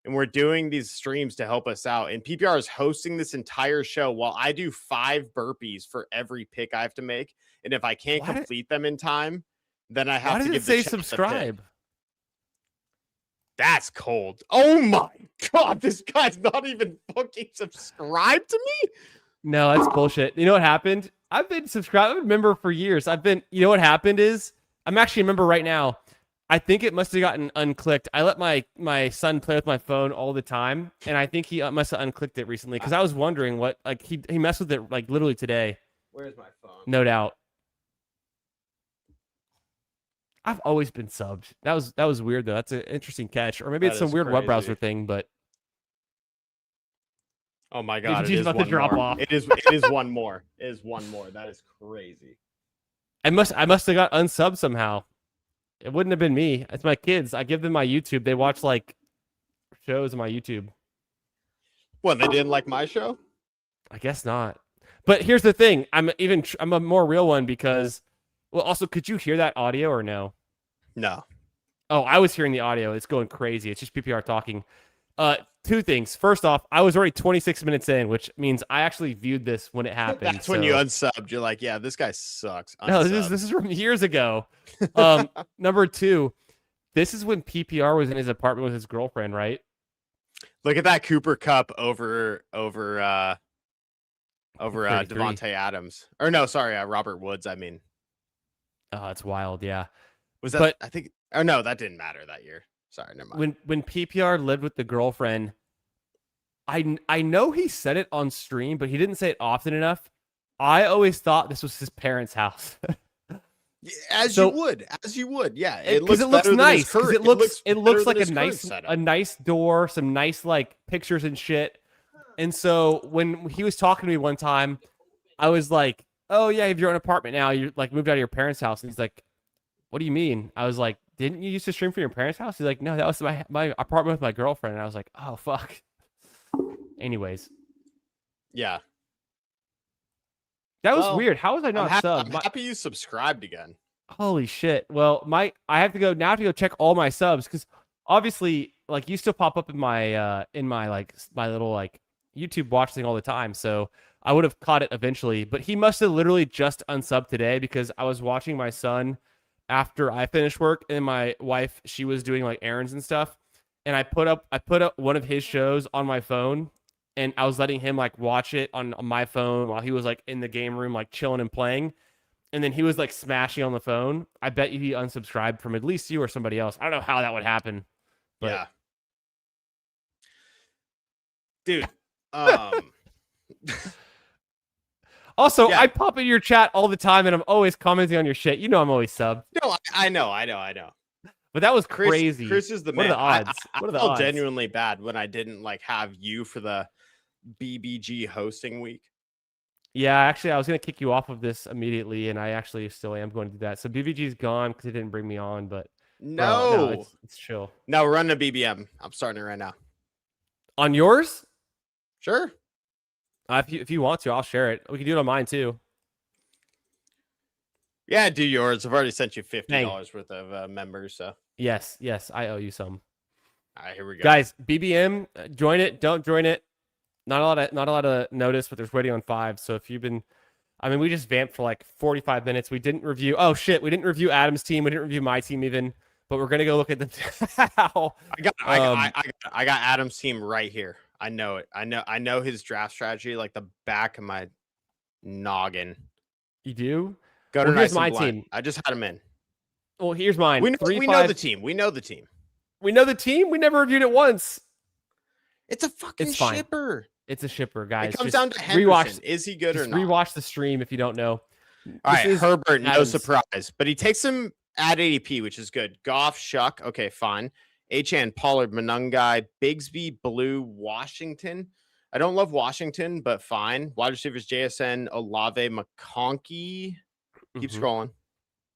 And we're doing these streams to help us out. And PPR is hosting this entire show while I do 5 burpees for every pick I have to make. And if I can't complete them in time, then I have to give the subscribe. That's cold. Oh my God, this guy's not even fucking subscribed to me. No, that's bullshit. You know what happened? I've been subscribed. I've been a member for years. You know what happened is I'm actually a member right now. I think it must have gotten unclicked. I let my son play with my phone all the time, and I think he must have unclicked it recently because I was wondering what like he messed with it like literally today. Where's my phone? No doubt. I've always been subbed. That was weird though. That's an interesting catch, or maybe it's some weird web browser thing. But oh my god, it is about to drop more. off. It is one more. It is one more. That is crazy. I must have got unsubbed somehow. It wouldn't have been me. It's my kids. I give them my YouTube. They watch like shows on my YouTube. What, they didn't like my show? I guess not. But here's the thing. I'm a more real one because well, also could you hear that audio or no? No. Oh, I was hearing the audio. It's going crazy. It's just PPR talking. Two things. First off, I was already 26 minutes in, which means I actually viewed this when it happened. That's when you unsubbed. You're like, yeah, this guy sucks. No, this is from years ago. Number two, this is when PPR was in his apartment with his girlfriend, right? Look at that Cooper Cup over Devontae Adams. Or no, sorry, Robert Woods, I mean. Oh, it's wild, yeah. Was that I think oh no, that didn't matter that year. Sorry, never mind. When PPR lived with the girlfriend, I know he said it on stream, but he didn't say it often enough. I always thought this was his parents' house. As you would, yeah. It looks nice. It looks like a nice door, some nice like pictures and shit. And so when he was talking to me one time, I was like, "Oh yeah, you have your own apartment now. You like moved out of your parents' house." And he's like, "What do you mean?" I was like, "Didn't you used to stream from your parents' house?" He's like, "No, that was my apartment with my girlfriend." And I was like, "Oh fuck." Anyways, yeah, that was weird. How was I not subbed? I'm happy you subscribed again. Holy shit! Well, I have to go check all my subs because obviously, like, you still pop up in my my little like YouTube watch thing all the time. So I would have caught it eventually. But he must have literally just unsubbed today because I was watching my son after I finished work, and my wife, she was doing like errands and stuff, and I put up one of his shows on my phone, and I was letting him like watch it on my phone while he was like in the game room like chilling and playing, and then he was like smashing on the phone. I bet you he unsubscribed from at least you or somebody else. I don't know how that would happen, but yeah, dude. Also, yeah. I pop in your chat all the time, and I'm always commenting on your shit. You know I'm always subbed. No, I know. But that was crazy. Chris is the man. What are the odds? I felt genuinely bad when I didn't like have you for the BBG hosting week. Yeah, actually, I was going to kick you off of this immediately, and I actually still am going to do that. So BBG's gone because it didn't bring me on, but no, it's chill. No, we're running a BBM. I'm starting it right now. On yours? Sure. If you want to, I'll share it. We can do it on mine too. Yeah, do yours. I've already sent you $50 worth of members. So yes, I owe you some. All right, here we go, guys. BBM, join it. Don't join it. Not a lot of notice, but there's waiting on 5. So if you've been, I mean, we just vamped for like 45 minutes. We didn't review. Oh shit, we didn't review Adam's team. We didn't review my team even. But we're gonna go look at them. I got Adam's team right here. I know it. I know his draft strategy like the back of my noggin. You do? Go to here's my team. I just had him in. Well, here's mine. We know the team. We know the team. We know the team. We never reviewed it once. It's a fucking shipper. It's a shipper, guys. It comes down to Henderson. Is he good or not? Rewatch the stream if you don't know. All right, Herbert, no surprise. But he takes him at ADP, which is good. Goff, Shuck, okay, fine. Achan, Pollard, Monungai, Bigsby, Blue, Washington. I don't love Washington, but fine. Wide receivers, JSN, Olave, McConkey. Keep scrolling.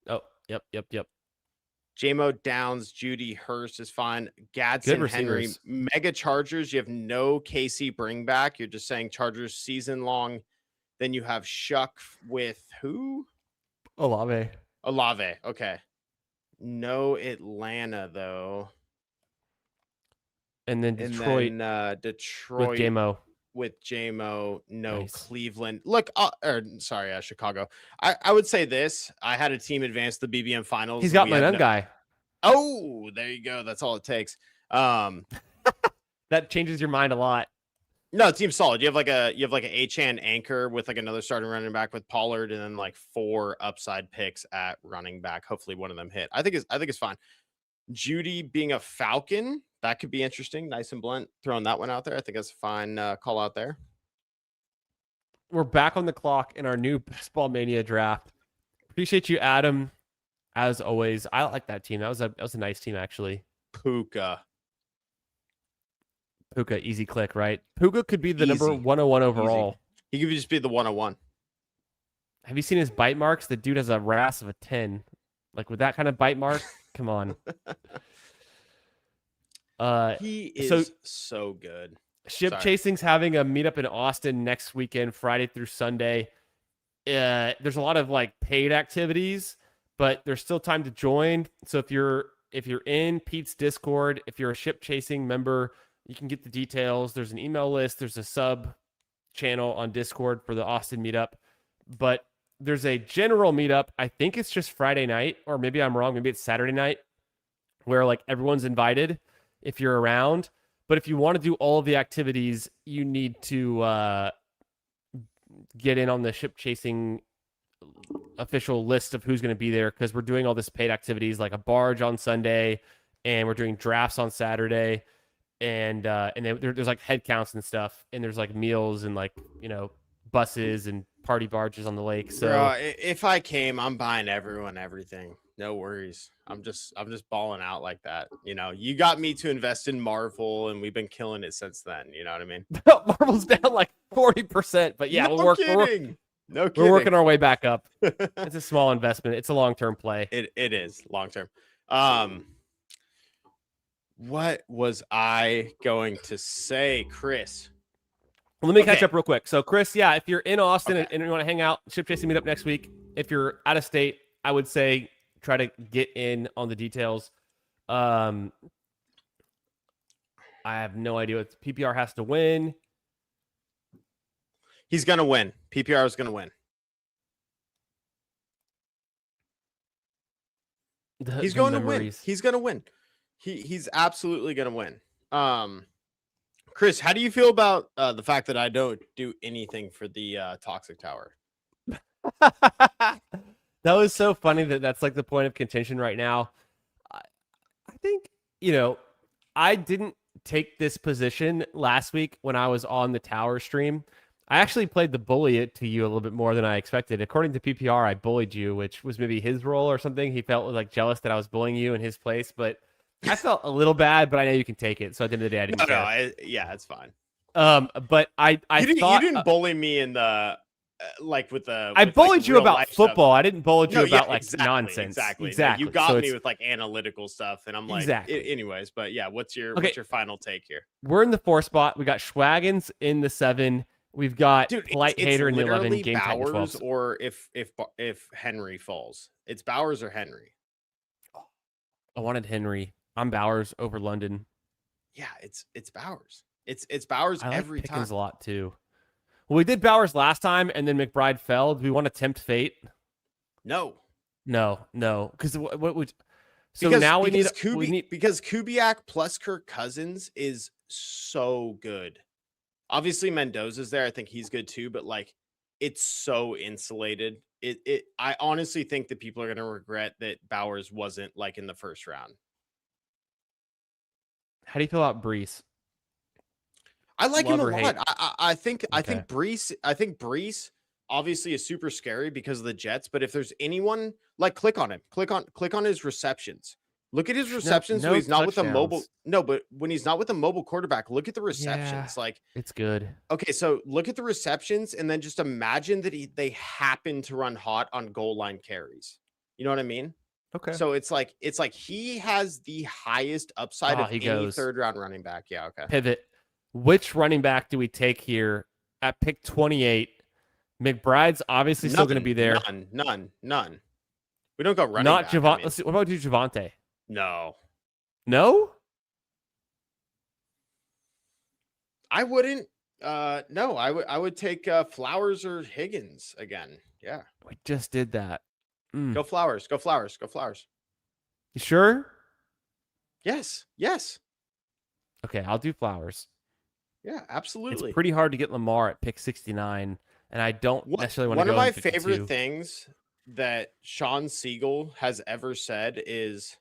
Oh, yep. JMO, Downs, Judy, Hurst is fine. Gadsden, Henry, Mega Chargers. You have no KC bring back. You're just saying Chargers season long. Then you have Shuck with who? Olave. Okay. No Atlanta though. And then Detroit. Detroit with JMO. No nice. Cleveland. Look, Chicago. I would say this. I had a team advance the BBM finals. He's got my own guy. Oh, there you go. That's all it takes. That changes your mind a lot. No, the team's solid. You have like a Achan anchor with like another starting running back with Pollard, and then like 4 upside picks at running back. Hopefully one of them hit. I think it's fine. Judy being a Falcon, that could be interesting. Nice and blunt. Throwing that one out there. I think that's a fine call out there. We're back on the clock in our new Best Ball Mania draft. Appreciate you, Adam. As always, I like that team. That was a nice team, actually. Puka, easy click, right? Puka could be the Easy. number 101 overall. He could just be the 101. Have you seen his bite marks? The dude has a RAS of a 10. Like, with that kind of bite mark, come on. He is so good. Ship Chasing's having a meetup in Austin next weekend, Friday through Sunday. There's a lot of like paid activities, but there's still time to join. So if you're in Pete's Discord, if you're a Ship Chasing member, you can get the details. There's an email list. There's a sub channel on Discord for the Austin meetup. But there's a general meetup. I think it's just Friday night, or maybe I'm wrong. Maybe it's Saturday night, where like everyone's invited if you're around. But if you want to do all of the activities, you need to get in on the Ship Chasing official list of who's going to be there, because we're doing all this paid activities like a barge on Sunday, and we're doing drafts on Saturday, and then there's like head counts and stuff, and there's like meals and like, you know, buses and party barges on the lake. So bro, if I came, I'm buying everyone everything. No worries. I'm just balling out like that. You know, you got me to invest in Marvel, and we've been killing it since then. You know what I mean? Marvel's down like 40%, but yeah, no kidding. We're working our way back up. It's a small investment. It's a long-term play. It is long-term. What was I going to say, Chris? Let me catch up real quick. So, Chris, yeah, if you're in Austin and you want to hang out, Ship Chasing meetup next week. If you're out of state, I would say try to get in on the details. I have no idea what PPR has to win. He's going to win. PPR is going to win. He's going to win. He's going to win. He's absolutely going to win. Chris, how do you feel about the fact that I don't do anything for the Toxic Tower? That was so funny that's like the point of contention right now. I think, you know, I didn't take this position last week when I was on the Tower stream. I actually played the bully to you a little bit more than I expected. According to PPR, I bullied you, which was maybe his role or something. He felt like jealous that I was bullying you in his place, but I felt a little bad, but I know you can take it. So at the end of the day, I didn't care. Yeah, it's fine. But I thought you didn't bully me in the with the. I bullied you about football. Stuff. I didn't bully you about nonsense. Exactly. No, you got me with like analytical stuff, and I'm like, anyways. But yeah, what's your final take here? We're in the 4 spot. We got Schwaggins in the 7. We've got Polite Hater in the 11. Game Bowers, or if Henry falls, it's Bowers or Henry. I wanted Henry. I'm Bowers over London. Yeah, it's Bowers. It's Bowers every time. A lot too. Well, we did Bowers last time, and then McBride fell. Do we want to tempt fate? No. Because what would? So now we need because Kubiak plus Kirk Cousins is so good. Obviously, Mendoza's there. I think he's good too, but like, it's so insulated. I honestly think that people are going to regret that Bowers wasn't like in the first round. How do you feel about Brees? I like him a lot. I think Brees obviously is super scary because of the Jets, but if there's anyone, like, click on him. Click on his receptions. Look at his receptions when he's not with a mobile. No, but when he's not with a mobile quarterback, look at the receptions. Yeah, like, it's good. Okay, so look at the receptions, and then just imagine that they happen to run hot on goal line carries. You know what I mean? Okay. So it's like he has the highest upside of any third round running back. Yeah. Okay. Pivot. Which running back do we take here at pick 28? McBride's obviously still going to be there. None. We don't go running. Not Javonte. Let's see. What about Javonte? No. I wouldn't. No. I would take Flowers or Higgins again. Yeah. We just did that. Go Flowers. You sure? Yes. Okay, I'll do Flowers. Yeah, absolutely. It's pretty hard to get Lamar at pick 69, and I don't necessarily want to go. One of my favorite things that Sean Siegel has ever said is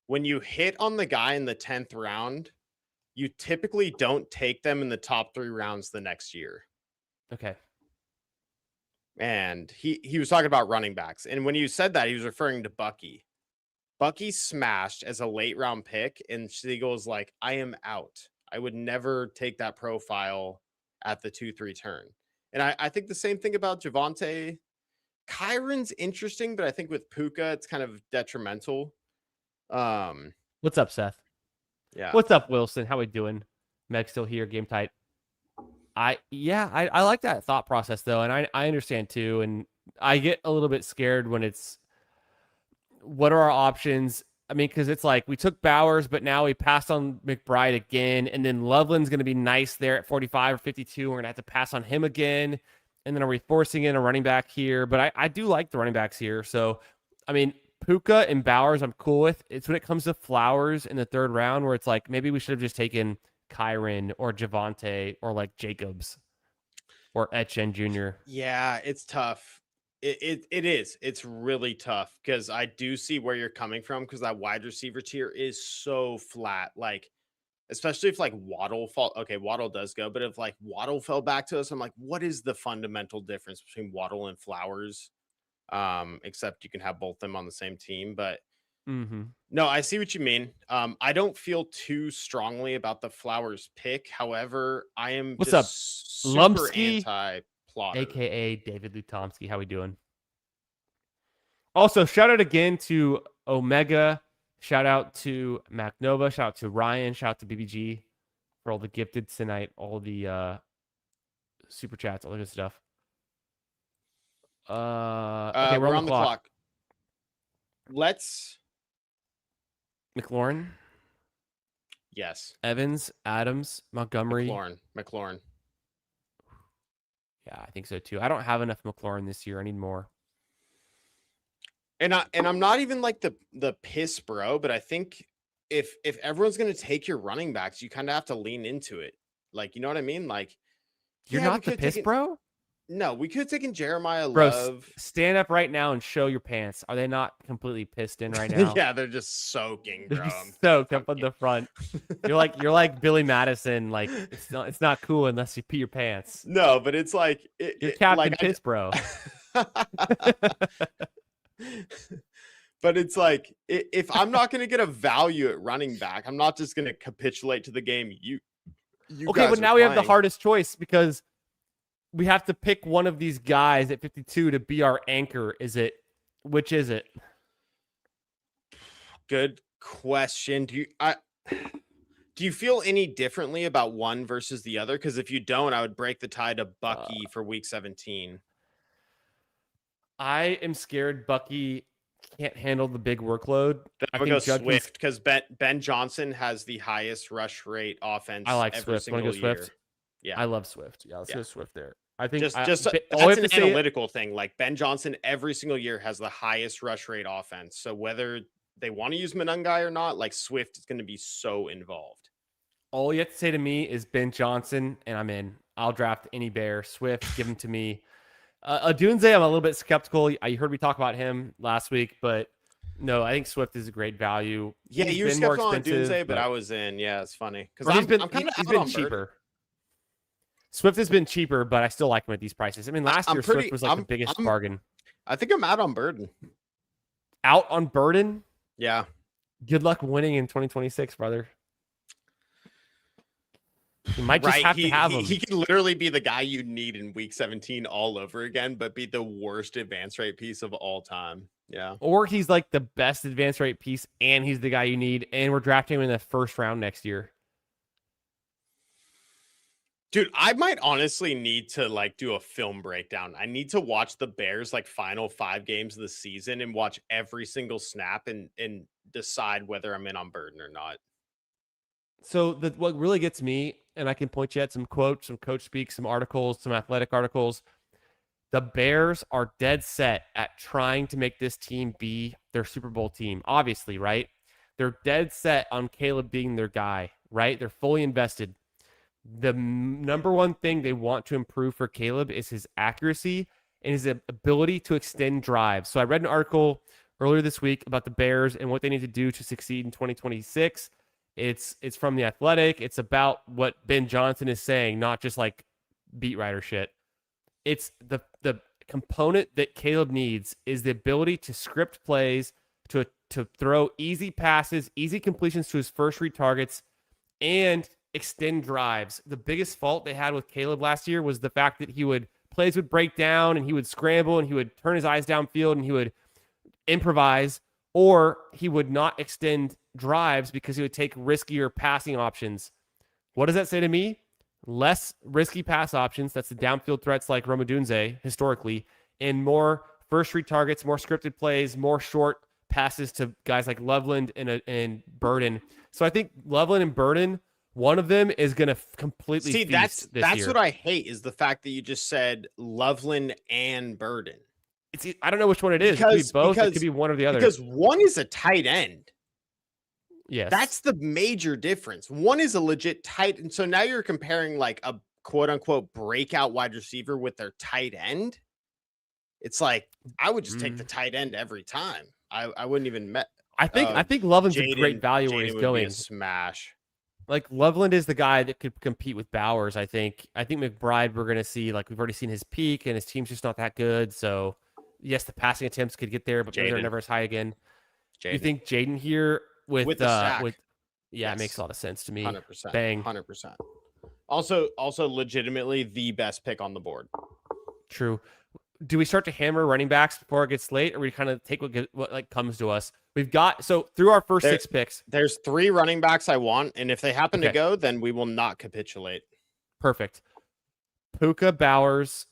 when you hit on the guy in the 10th round, you typically don't take them in the top 3 rounds the next year. Okay. And he was talking about running backs. And when you said that, he was referring to Bucky. Bucky smashed as a late round pick, and Siegel's like, I am out. I would never take that profile at the 2-3 turn. And I think the same thing about Javonte. Kyron's interesting, but I think with Puka, it's kind of detrimental. What's up, Seth? Yeah. What's up, Wilson? How we doing? Meg still here, game tight. I like that thought process though, and I understand too, and I get a little bit scared when it's what are our options? I mean, because it's like we took Bowers, but now we passed on McBride again, and then Loveland's going to be nice there at 45 or 52. We're going to have to pass on him again, and then are we forcing in a running back here? But I do like the running backs here, so I mean, Puka and Bowers, I'm cool with. It's when it comes to Flowers in the 3rd round where it's like maybe we should have just taken Kyron or Javonte or like Jacobs or Etchen Jr. Yeah, it's tough. It is. It's really tough because I do see where you're coming from because that wide receiver tier is so flat. Like, especially if like Waddle fall. Okay, Waddle does go, but if like Waddle fell back to us, I'm like, what is the fundamental difference between Waddle and Flowers? Except you can have both them on the same team. But no, I see what you mean. I don't feel too strongly about the Flowers pick. However, I am What's just up, super Lumpsky, anti-plotter. aka David Lutomsky? How we doing? Also, shout out again to Omega. Shout out to Mac Nova. Shout out to Ryan. Shout out to BBG for all the gifted tonight, all the super chats, all the good stuff. Okay, We're on the clock. Let's McLaurin. Yes. Evans, Adams, Montgomery. McLaurin. Yeah, I think so too. I don't have enough McLaurin this year. I need more. And I'm not even like the piss bro, but I think if everyone's gonna take your running backs, you kind of have to lean into it. Like, you know what I mean? Like, you're not the piss bro? No, we could have taken Jeremiah Bro, Love. Stand up right now and show your pants. Are they not completely pissed in right now? Yeah, they're just soaking, bro. They're just soaked up on the front. You're like Billy Madison. Like it's not cool unless you pee your pants. No, but it's like you're Captain like, Piss, bro. But it's like if I'm not going to get a value at running back, I'm not just going to capitulate to the game. You okay, but now we have the hardest choice because we have to pick one of these guys at 52 to be our anchor. Which is it? Good question. Do you feel any differently about one versus the other? Because if you don't, I would break the tie to Bucky for week 17. I am scared Bucky can't handle the big workload. I would go Swift because Ben Johnson has the highest rush rate offense. I like every Swift. Want to go year. Swift? Yeah, I love Swift. Yeah, let's go Swift there. I think just that's an analytical thing. Like Ben Johnson every single year has the highest rush rate offense. So whether they want to use Monangai or not, like Swift is going to be so involved. All you have to say to me is Ben Johnson, and I'm in. I'll draft any bear. Swift, give him to me. Adunze, I'm a little bit skeptical. You heard me talk about him last week, but no, I think Swift is a great value. Yeah, you were skeptical on Adunze, but I was in. Yeah, it's funny because he's been cheaper. Swift has been cheaper, but I still like him at these prices. I mean, last year Swift was like the biggest bargain. I think I'm out on Burden. Out on Burden? Yeah. Good luck winning in 2026, brother. You might just have to have him. He can literally be the guy you need in week 17 all over again, but be the worst advance rate piece of all time. Yeah. Or he's like the best advance rate piece, and he's the guy you need, and we're drafting him in the 1st round next year. Dude, I might honestly need to like do a film breakdown. I need to watch the Bears like final 5 games of the season and watch every single snap and decide whether I'm in on Burden or not. So what really gets me, and I can point you at some quotes, some coach speak, some articles, some athletic articles. The Bears are dead set at trying to make this team be their Super Bowl team. Obviously, right? They're dead set on Caleb being their guy, right? They're fully invested. The number one thing they want to improve for Caleb is his accuracy and his ability to extend drives. So I read an article earlier this week about the Bears and what they need to do to succeed in 2026. It's from The Athletic. It's about what Ben Johnson is saying, not just like beat writer shit. It's the component that Caleb needs is the ability to script plays, to throw easy passes, easy completions to his first read targets, and extend drives. The biggest fault they had with Caleb last year was the fact that plays would break down and he would scramble and he would turn his eyes downfield and he would improvise, or he would not extend drives because he would take riskier passing options. What does that say to me? Less risky pass options. That's the downfield threats like Rome Odunze historically, and more first read targets, more scripted plays, more short passes to guys like Loveland and Burden. So I think Loveland and Burden, one of them is going to completely see. That's What I hate is the fact that you just said Loveland and Burden. I don't know which one it is. It could be both. It could be one or the other. Because one is a tight end. Yes. That's the major difference. One is a legit tight. And so now you're comparing like a quote unquote breakout wide receiver with their tight end. It's like, I would just take the tight end every time. I wouldn't even I think Loveland's a great value where he's going. Smash. Like Loveland is the guy that could compete with Bowers. I think McBride, we're going to see, like, we've already seen his peak and his team's just not that good. So yes, the passing attempts could get there, but maybe they're never as high again. You think Jaden here with the stack. It makes a lot of sense to me. 100%. Bang. 100%. Also legitimately the best pick on the board. True. Do we start to hammer running backs before it gets late, or we kind of take what like comes to us? We've got, so through our first 6 picks, there's 3 running backs I want, and if they happen to go, then we will not capitulate. Perfect. Puka, Bowers,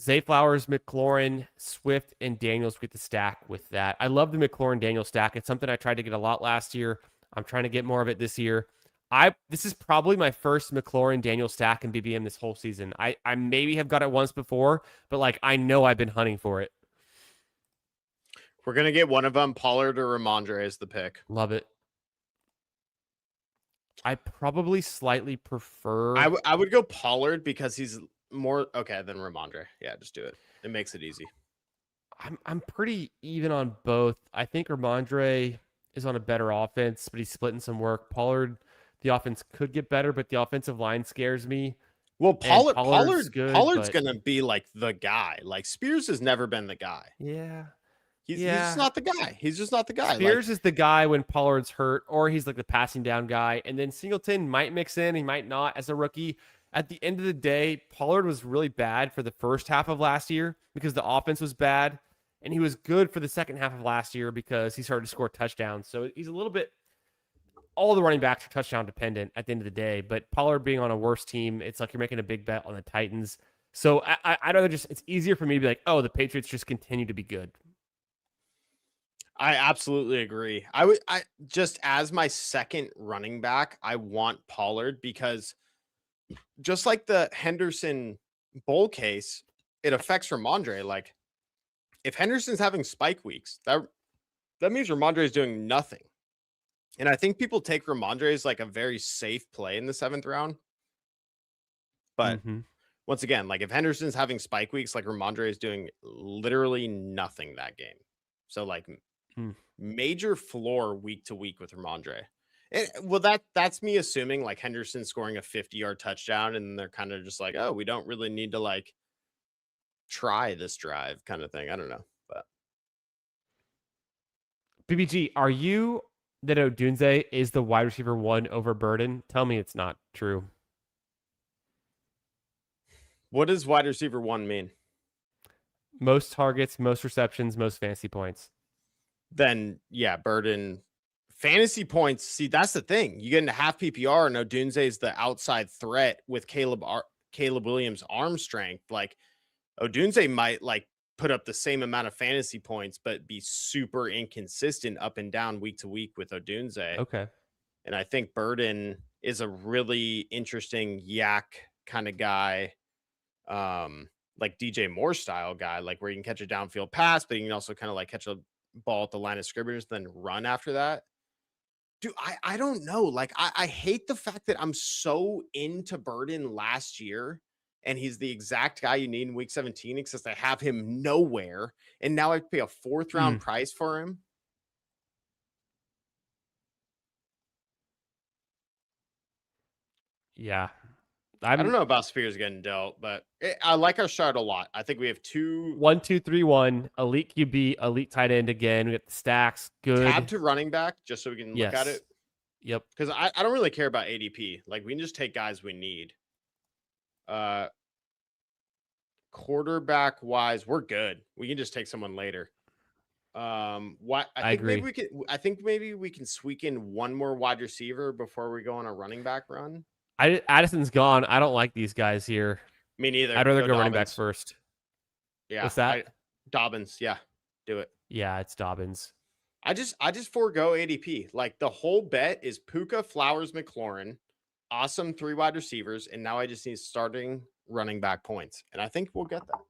Zay Flowers, McLaurin, Swift, and Daniels get the stack with that. I love the McLaurin Daniels stack. It's something I tried to get a lot last year. I'm trying to get more of it this year. This is probably my first McLaurin Daniels stack in BBM this whole season. I maybe have got it once before, but like I know I've been hunting for it. We're gonna get one of them, Pollard or Ramondre is the pick. Love it. I probably slightly prefer. I would go Pollard because he's more okay than Ramondre. Yeah, just do it. It makes it easy. I'm pretty even on both. I think Ramondre is on a better offense, but he's splitting some work. Pollard, the offense could get better, but the offensive line scares me. Well, Pollard's gonna be like the guy. Like Spears has never been the guy. Yeah. He's just not the guy. He's just not the guy. Spears is the guy when Pollard's hurt, or he's like the passing down guy. And then Singleton might mix in, he might not as a rookie. At the end of the day, Pollard was really bad for the first half of last year because the offense was bad. And he was good for the second half of last year because he started to score touchdowns. So he's a little bit, all the running backs are touchdown dependent at the end of the day. But Pollard being on a worse team, it's like you're making a big bet on the Titans. So I'd rather it's easier for me to be like, oh, the Patriots just continue to be good. I absolutely agree. I just as my second running back, I want Pollard because just like the Henderson bull case, it affects Ramondre. Like if Henderson's having spike weeks, that means Ramondre is doing nothing. And I think people take Ramondre as like a very safe play in the 7th round. But once again, like if Henderson's having spike weeks, like Ramondre is doing literally nothing that game. So like major floor week to week with Ramondre. That's me assuming like Henderson scoring a 50-yard touchdown and they're kind of just like, oh, we don't really need to like try this drive kind of thing. I don't know. But BBG, are you that Odunze is the wide receiver 1 over Burden? Tell me it's not true. What does wide receiver 1 mean? Most targets, most receptions, most fantasy points. Then yeah, Burden fantasy points. See, that's the thing. You get into half PPR and Odunze is the outside threat with Caleb Williams' arm strength. Like Odunze might like put up the same amount of fantasy points, but be super inconsistent up and down week to week with Odunze. Okay. And I think Burden is a really interesting yak kind of guy. Like DJ Moore style guy, like where you can catch a downfield pass, but you can also kind of like catch a ball at the line of scrimmage, then run after that. Dude, I don't know. Like I hate the fact that I'm so into Burden last year and he's the exact guy you need in week 17, except I have him nowhere, and now I pay a 4th round price for him. Yeah. I don't know about Spears getting dealt, but I like our start a lot. I think we have 1, 2, 3, 1. Elite QB, elite tight end again. We got the stacks. Good. tab to running back just so we can look at it. Yep. Because I don't really care about ADP. Like, we can just take guys we need. Quarterback wise, we're good. We can just take someone later. What I think agree. maybe we can. I think maybe we can squeak in one more wide receiver before we go on a running back run. Addison's gone. I don't like these guys here. Me neither. I'd rather go running back first. Yeah. What's that? Dobbins. Yeah. Do it. Yeah, it's Dobbins. I just forego ADP. Like, the whole bet is Puka, Flowers, McLaurin, awesome 3 wide receivers, and now I just need starting running back points, and I think we'll get that.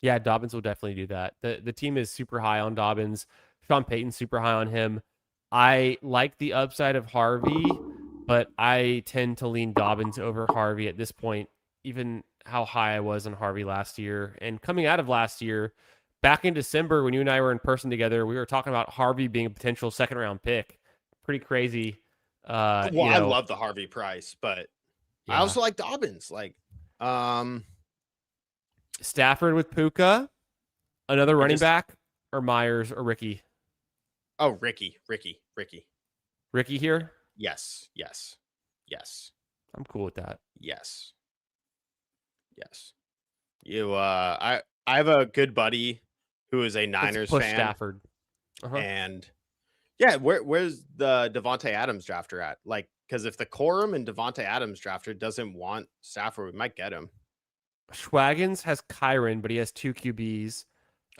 Yeah, Dobbins will definitely do that. The team is super high on Dobbins. Sean Payton's super high on him. I like the upside of Harvey, but I tend to lean Dobbins over Harvey at this point, even how high I was on Harvey last year. And coming out of last year, back in December when you and I were in person together, we were talking about Harvey being a potential 2nd round pick. Pretty crazy. Well, you know, I love the Harvey price, but I also like Dobbins. Like, Stafford with Puka, another running back, or Myers or Ricky? Oh, Ricky here? Yes. I'm cool with that. Yes. You I have a good buddy who is a Niners push fan. Stafford. And yeah, where's the Devontae Adams drafter at? Like, because if the Corum and Devontae Adams drafter doesn't want Stafford, we might get him. Schwagins has Kyron, but he has 2 QBs.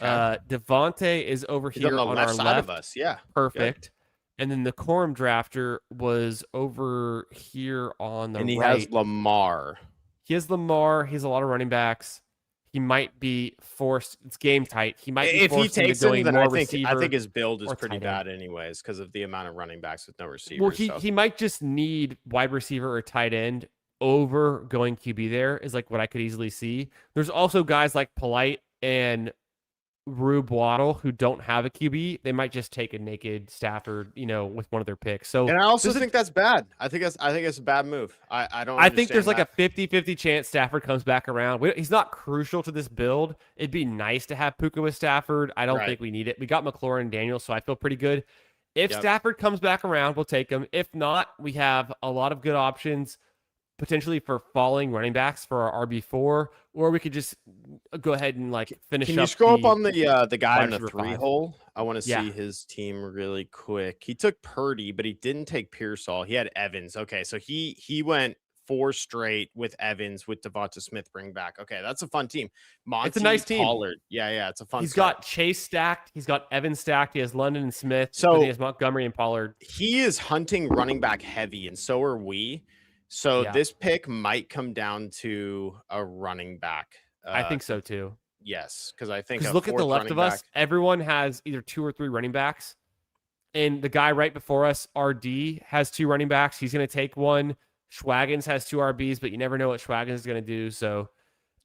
Okay. Devontae is over here on our side left of us. Yeah. Perfect. Good. And then the Corum drafter was over here on the right. And he has Lamar. He has Lamar. He has a lot of running backs. He might be forced. It's game tight. He might be forced into going more receiver. I think his build is pretty bad anyways because of the amount of running backs with no receivers. Well, he might just need wide receiver or tight end over going QB there is like what I could easily see. There's also guys like Polite and Rube Waddle who don't have a QB. They might just take a naked Stafford, with one of their picks. So, and I also think that's bad. I think it's a bad move. I think there's like a 50-50 chance Stafford comes back around. He's not crucial to this build. It'd be nice to have Puka with Stafford. I don't think we need it. We got McLaurin and Daniel, so I feel pretty good. If Stafford comes back around, we'll take him. If not, we have a lot of good options potentially for falling running backs for our RB4, or we could just go ahead and finish up. Can you scroll up on the guy in the 3 hole? I want to see his team really quick. He took Purdy, but he didn't take Pearsall. He had Evans. Okay, so he went 4 straight with Evans with Devonta Smith bring back. Okay, that's a fun team. Monty, it's a nice team. Pollard. Yeah, it's a fun. He's got Chase stacked. He's got Evans stacked. He has London and Smith. So he has Montgomery and Pollard. He is hunting running back heavy, and so are we. So this pick might come down to a running back. I think so too. Yes, because I think look at the left of us. Everyone has either 2 or 3 running backs, and the guy right before us, RD, has 2 running backs. He's going to take one. Schwagins has 2 RBs, but you never know what Schwagins is going to do. So,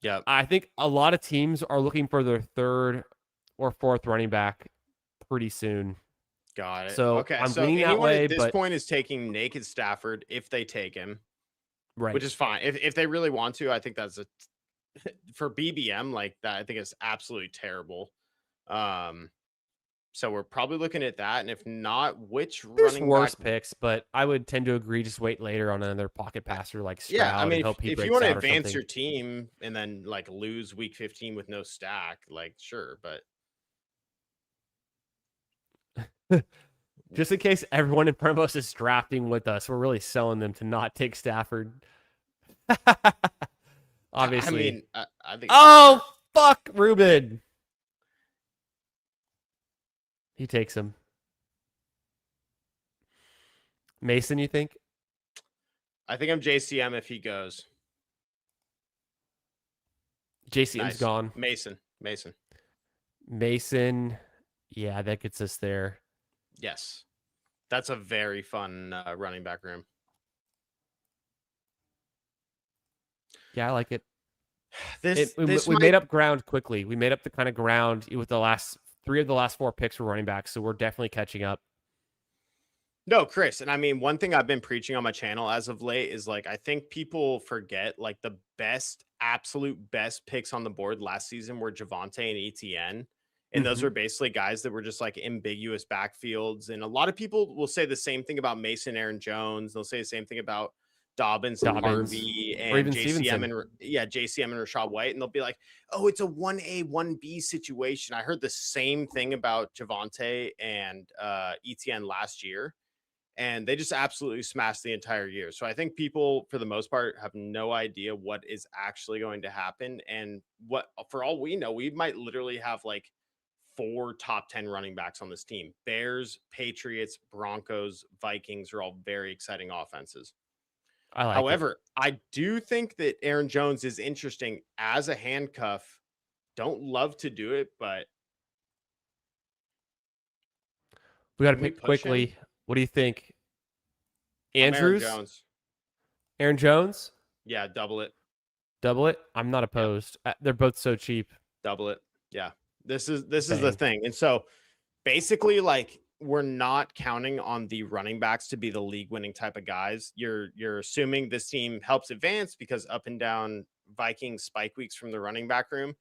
yeah, I think a lot of teams are looking for their 3rd or 4th running back pretty soon. Got it. So okay, I'm leaning that way. At this point is taking naked Stafford if they take him. Right. Which is fine. If they really want to, I think that's for BBM like that. I think it's absolutely terrible. So we're probably looking at that. And if not, there's running worse picks, but I would tend to agree. Just wait later on another pocket passer like Stroud. Yeah, I mean, if you want to advance your team and then lose week 15 with no stack, sure, but just in case everyone in front of us is drafting with us, we're really selling them to not take Stafford. Obviously. I mean, I think. Oh, fuck, Ruben. He takes him. Mason, you think? I think I'm JCM if he goes. JCM's gone. Mason. Yeah, that gets us there. Yes. That's a very fun running back room. Yeah, I like it. We made up ground quickly. We made up the kind of ground with the last 3 of the last 4 picks for running backs, so we're definitely catching up. No, Chris, and I mean, one thing I've been preaching on my channel as of late is like I think people forget like the absolute best picks on the board last season were Javonte and ETN. And those are basically guys that were just like ambiguous backfields. And a lot of people will say the same thing about Mason, Aaron Jones. They'll say the same thing about Dobbins and Harvey or and even JCM Stevenson. and JCM and Rashad White. And they'll be like, oh, it's a 1A, 1B situation. I heard the same thing about Javonte and ETN last year. And they just absolutely smashed the entire year. So I think people, for the most part, have no idea what is actually going to happen. And what, for all we know, we might literally have like 4 top 10 running backs on this team. Bears, Patriots, Broncos, Vikings are all very exciting offenses. However, I do think that Aaron Jones is interesting as a handcuff. Don't love to do it, but we got to pick quickly. What do you think? Andrews? Aaron Jones? Yeah, double it. Double it? I'm not opposed. Yeah. They're both so cheap. Double it. Yeah. This is the thing. And so basically, like, we're not counting on the running backs to be the league winning type of guys. You're assuming this team helps advance because up and down Vikings spike weeks from the running back room.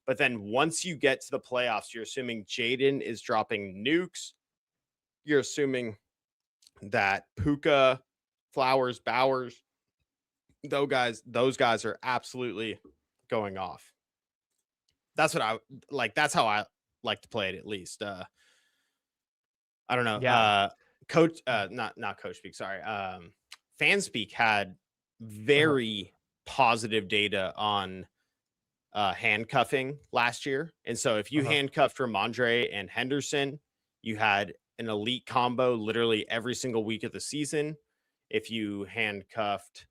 But then once you get to the playoffs, you're assuming Jaden is dropping nukes. You're assuming that Puka, Flowers, Bowers, those guys are absolutely going off. That's what I like. That's how I like to play it, at least. I don't know. Yeah. Coach, not Coach Speak. Sorry. Fanspeak had very positive data on handcuffing last year. And so if you handcuffed Ramondre and Henderson, you had an elite combo literally every single week of the season. If you handcuffed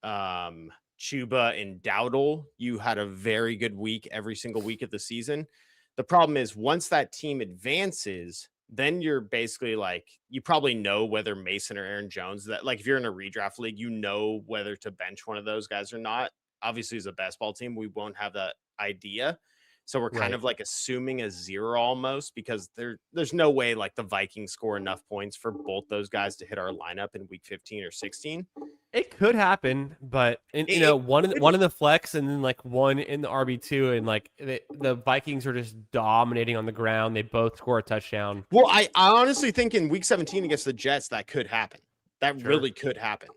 Chuba and Dowdle, you had a very good week every single week of the season. The problem is once that team advances, then you're basically like, you probably know whether Mason or Aaron Jones, that like if you're in a redraft league, you know whether to bench one of those guys or not. Obviously, as a best ball team, we won't have that idea. So we're kind of like assuming a 0 almost, because there's no way like the Vikings score enough points for both those guys to hit our lineup in week 15 or 16. It could happen, but one in the flex and then like one in the RB2, and like the Vikings are just dominating on the ground. They both score a touchdown. Well, I honestly think in week 17 against the Jets that could happen. That really could happen.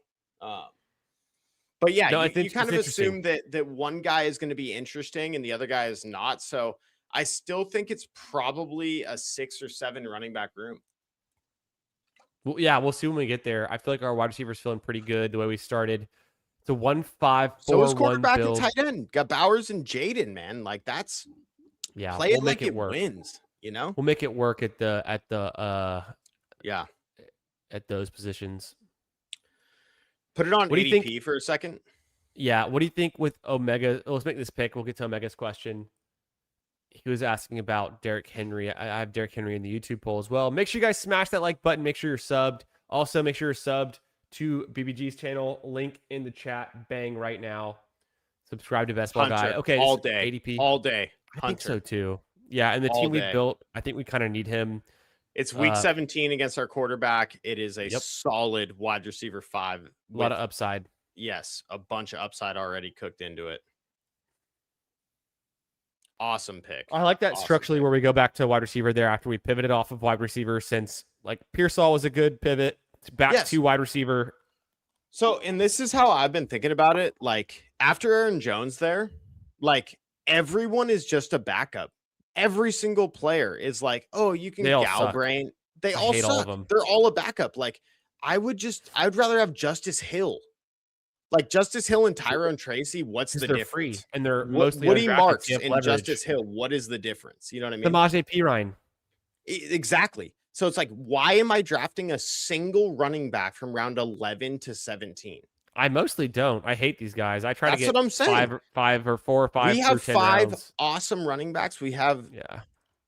But yeah, no, you kind of assume that one guy is going to be interesting and the other guy is not. So I still think it's probably a 6 or 7 running back room. Well, yeah, we'll see when we get there. I feel like our wide receiver's feeling pretty good the way we started. It's a 1-5-4-1 so is quarterback build. And tight end. Got Bowers and Jaden, man. Like that's play it like it wins. You know, we'll make it work at those positions. Put it on ADP for a second. Yeah. What do you think with Omega? Let's make this pick. We'll get to Omega's question. He was asking about Derrick Henry. I have Derrick Henry in the YouTube poll as well. Make sure you guys smash that like button. Make sure you're subbed. Also, make sure you're subbed to BBG's channel. Link in the chat. Bang right now. Subscribe to Best Ball Guy. Okay. All day. ADP. All day. I think so too. Yeah. And the team we built, I think we kind of need him. It's week 17 against our quarterback. It is a solid wide receiver 5. A lot of upside. Yes. A bunch of upside already cooked into it. Awesome pick. I like that structurally where we go back to wide receiver there after we pivoted off of wide receiver, since like Pearsall was a good pivot back to wide receiver. So, and this is how I've been thinking about it. Like after Aaron Jones there, like everyone is just a backup. Every single player is like, oh, you can Galbrain. They all suck. All of them. They're all a backup. Like I'd rather have Justice Hill. Like Justice Hill and Tyrone Tracy, what's the difference? Free, and they're mostly Woody Marks and Justice Hill. What is the difference? You know what I mean? Samaje Perine. Exactly. So it's like, why am I drafting a single running back from round 11 to 17? I mostly don't. I hate these guys. I try to get what I'm saying. 5 or 4 or 5. We have 5 awesome running backs. We have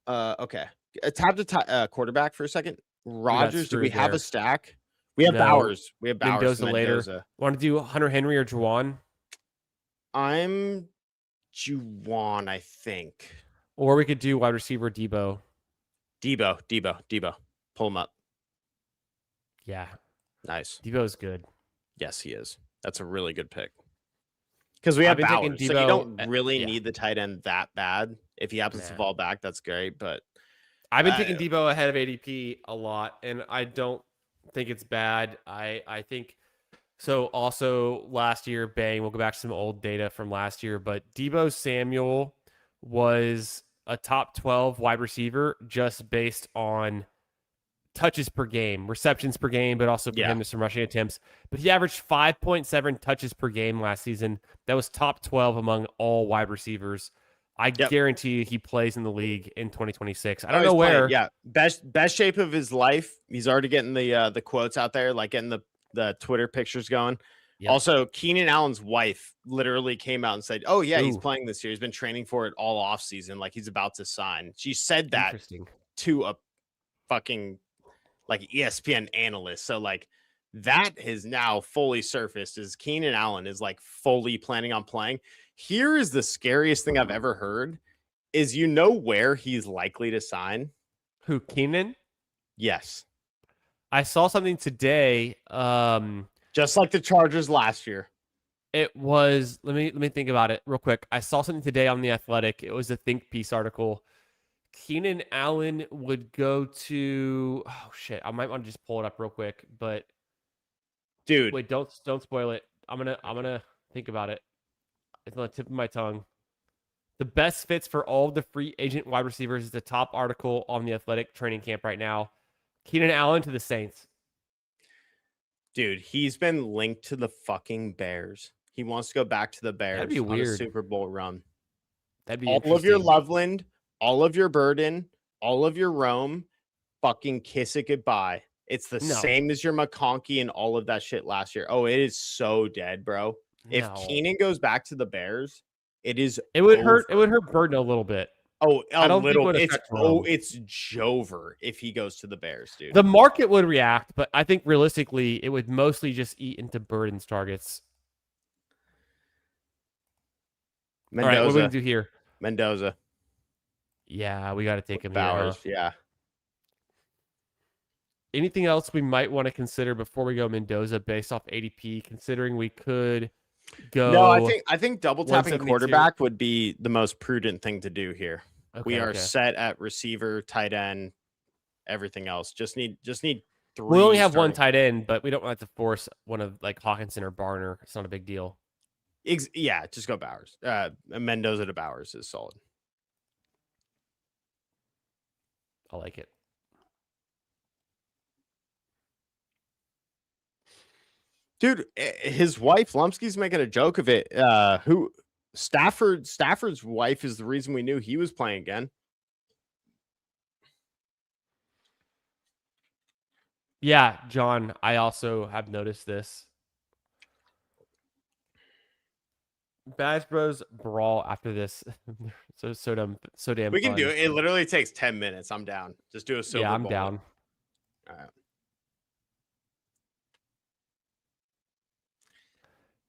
okay. Tap to quarterback for a second. Rodgers. Do we have a stack? We have Bowers. We have Bowers. Mendoza later. Want to do Hunter Henry or Juwan? I'm Juwan, I think. Or we could do wide receiver Debo. Debo. Pull him up. Yeah, Nice. Debo's good. Yes, he is. That's a really good pick. Because we I've have been taking Bowers, so you Debo. don't really Yeah, need the tight end that bad. If he happens to nah. fall back, that's great. But I've been taking Debo ahead of ADP a lot, and I don't think it's bad. I think so. Also, last year, bang, we'll go back to some old data from last year, but Debo Samuel was a top 12 wide receiver just based on touches per game, receptions per game, but also for him there's some rushing attempts. But he averaged 5.7 touches per game last season. That was top 12 among all wide receivers. I guarantee you he plays in the league in 2026. I don't know where. Yeah, best shape of his life. He's already getting the quotes out there, like getting the Twitter pictures going. Yep. Also, Keenan Allen's wife literally came out and said, "Oh yeah, he's playing this year. He's been training for it all off season. Like he's about to sign." She said that to a fucking like ESPN analyst. So like that has now fully surfaced as Keenan Allen is like fully planning on playing. Here is the scariest thing I've ever heard is where he's likely to sign? Who, Keenan? Yes. I saw something today. Just like the Chargers last year. It was, let me think about it real quick. I saw something today on The Athletic. It was a think piece article. Keenan Allen would go to, oh shit, I might want to just pull it up real quick, but dude, wait, don't spoil it. I'm gonna think about it. It's on the tip of my tongue. The best fits for all of the free agent wide receivers is the top article on the Athletic training camp right now. Keenan Allen to the Saints. Dude, he's been linked to the fucking Bears. He wants to go back to the Bears. That'd be weird. On a Super Bowl run. That'd be all of your Loveland, all of your Burden, all of your Rome, fucking kiss it goodbye. It's the same as your McConkey and all of that shit last year. Oh, it is so dead, bro. If Keenan goes back to the Bears, it would hurt. It would hurt Burden a little bit. Oh, a little. It's Jover if he goes to the Bears, dude. The market would react, but I think realistically, it would mostly just eat into Burden's targets. Mendoza. All right, what are we gonna do here? Mendoza. Yeah, we got to take him Bowers. here. Yeah. Anything else we might want to consider before we go Mendoza based off ADP? Considering we could go. No, I think double tapping quarterback would be the most prudent thing to do here. Okay, we are set at receiver, tight end, everything else. Just need 3. We only have one tight end, but we don't have to force one of like Hawkinson or Barner. It's not a big deal. Yeah, just go Bowers. Mendoza to Bowers is solid. I like it. Dude, his wife Lumsky's making a joke of it. Stafford's wife is the reason we knew he was playing again. Yeah, John, I also have noticed this. Badge Bros Brawl after this. so damn we can fun. do it. It literally takes 10 minutes. I'm down. Just do a silver. Yeah, I'm bullet. down. All right.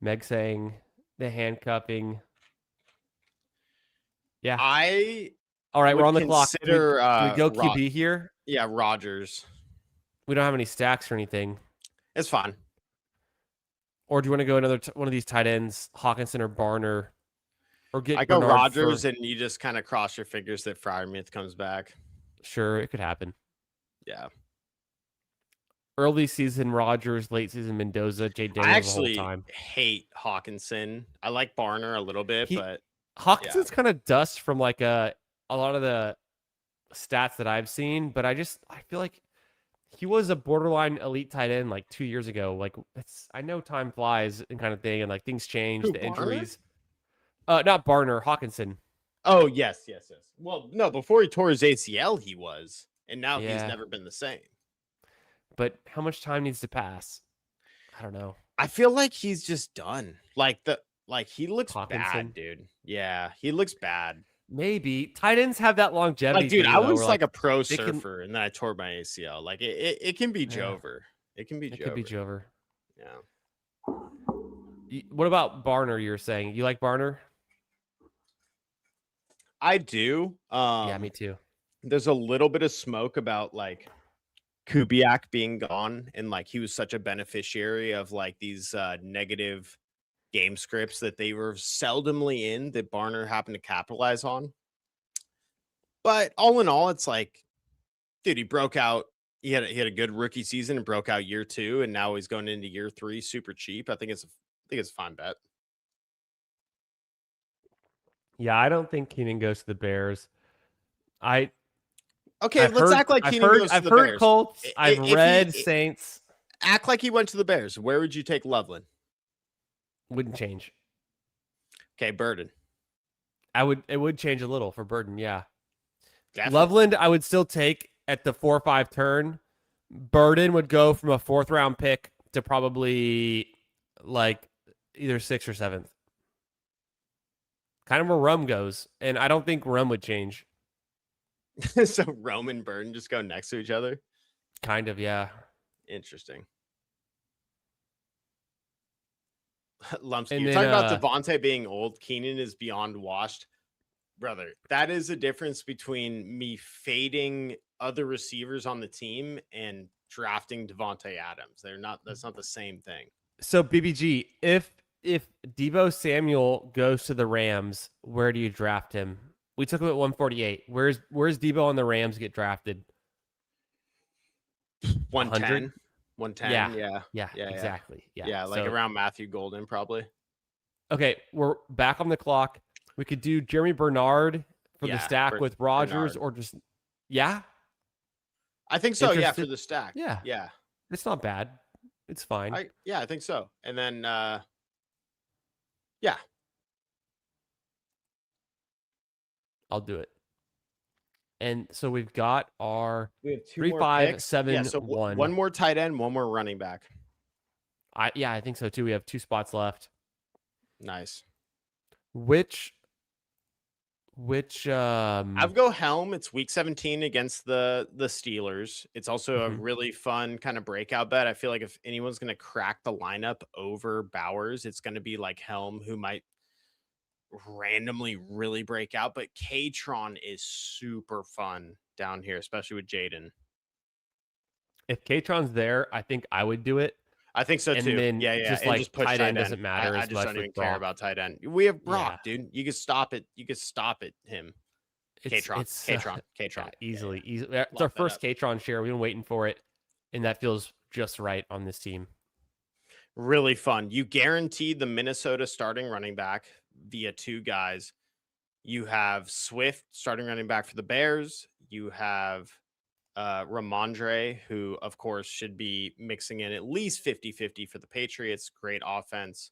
Meg saying the handcuffing. Yeah. All right, we're on the clock. Do we go QB here? Yeah, Rodgers. We don't have any stacks or anything. It's fine. Or do you want to go another one of these tight ends, Hawkinson or Barner? Or get I go Rodgers and you just kind of cross your fingers that Freiermuth comes back. Sure, it could happen. Yeah. Early season Rodgers, late season Mendoza, Jay Daniels. I actually the whole time. hate Hawkinson. I like Barner a little bit, but Hawkinson's kind of dust from like a lot of the stats that I've seen, but I feel like he was a borderline elite tight end like 2 years ago. Like I know time flies and kind of thing, and like things change. The injuries. Not Barner, Hawkinson. Oh yes. Well, no, before he tore his ACL, he was, and now he's never been the same. But how much time needs to pass? I don't know. I feel like he's just done. Like he looks Hawkinson. bad, dude. Yeah, he looks bad. Maybe tight ends have that longevity. Like, dude, I was like a pro surfer, and then I tore my ACL. Like it can be Jover. It can be Jover. It could be Jover. Yeah. What about Barner? You're saying you like Barner? I do. Yeah, me too. There's a little bit of smoke about like Kubiak being gone, and like he was such a beneficiary of like these negative game scripts that they were seldomly in that Barner happened to capitalize on. But all in all, it's like, dude, he broke out. He had a good rookie season and broke out year 2, and now he's going into year 3 super cheap. I think it's a fine bet. Yeah, I don't think Keenan goes to the Bears. I Okay, let's act like Keenan goes to I've the heard Bears. Colts. I've If read Saints. act like he went to the Bears, where would you take Loveland? Wouldn't change. Okay, Burden. It would change a little for Burden, yeah. Definitely. Loveland, I would still take at the 4-5 turn. Burden would go from a 4th round pick to probably like either 6th or 7th. Kind of where Rum goes. And I don't think Rum would change. So Rome and Burden just go next to each other. Kind of, yeah. Interesting. Lumpsky, And you're then, talking about Devontae being old. Keenan is beyond washed. Brother, that is the difference between me fading other receivers on the team and drafting Devontae Adams. That's not the same thing. So BBG, if Deebo Samuel goes to the Rams, where do you draft him? We took him at 148. Where's Deebo on the Rams get drafted? 110. 110. Yeah, exactly. Yeah, like so, around Matthew Golden, probably. Okay, we're back on the clock. We could do Jeremy Bernard for the stack with Rodgers, or just I think so. Interested? Yeah, for the stack. Yeah. It's not bad. It's fine. I think so. And then I'll do it. And so we have 3, more 5, picks. 7, so 1. One more tight end, one more running back. I think so too. We have 2 spots left. Nice. Which I've go Helm. It's week 17 against the Steelers. It's also a Mhm. really fun kind of breakout bet. I feel like if anyone's going to crack the lineup over Bowers, it's going to be like Helm, who might randomly really break out. But K-Tron is super fun down here, especially with Jaden. If K-Tron's there, I think I would do it. I think so And too. then Just like just push tight end doesn't matter I as just much don't with even care Brock. about tight end. We have Brock, Yeah. dude. You can stop it. You can stop it. Him. K-Tron. Yeah, easily. It's Lock our that first up. K-Tron share. We've been waiting for it, and that feels just right on this team. Really fun. You guaranteed the Minnesota starting running back via 2 guys. You have Swift starting running back for the Bears. You have Ramondre, who, of course, should be mixing in at least 50-50 for the Patriots. Great offense.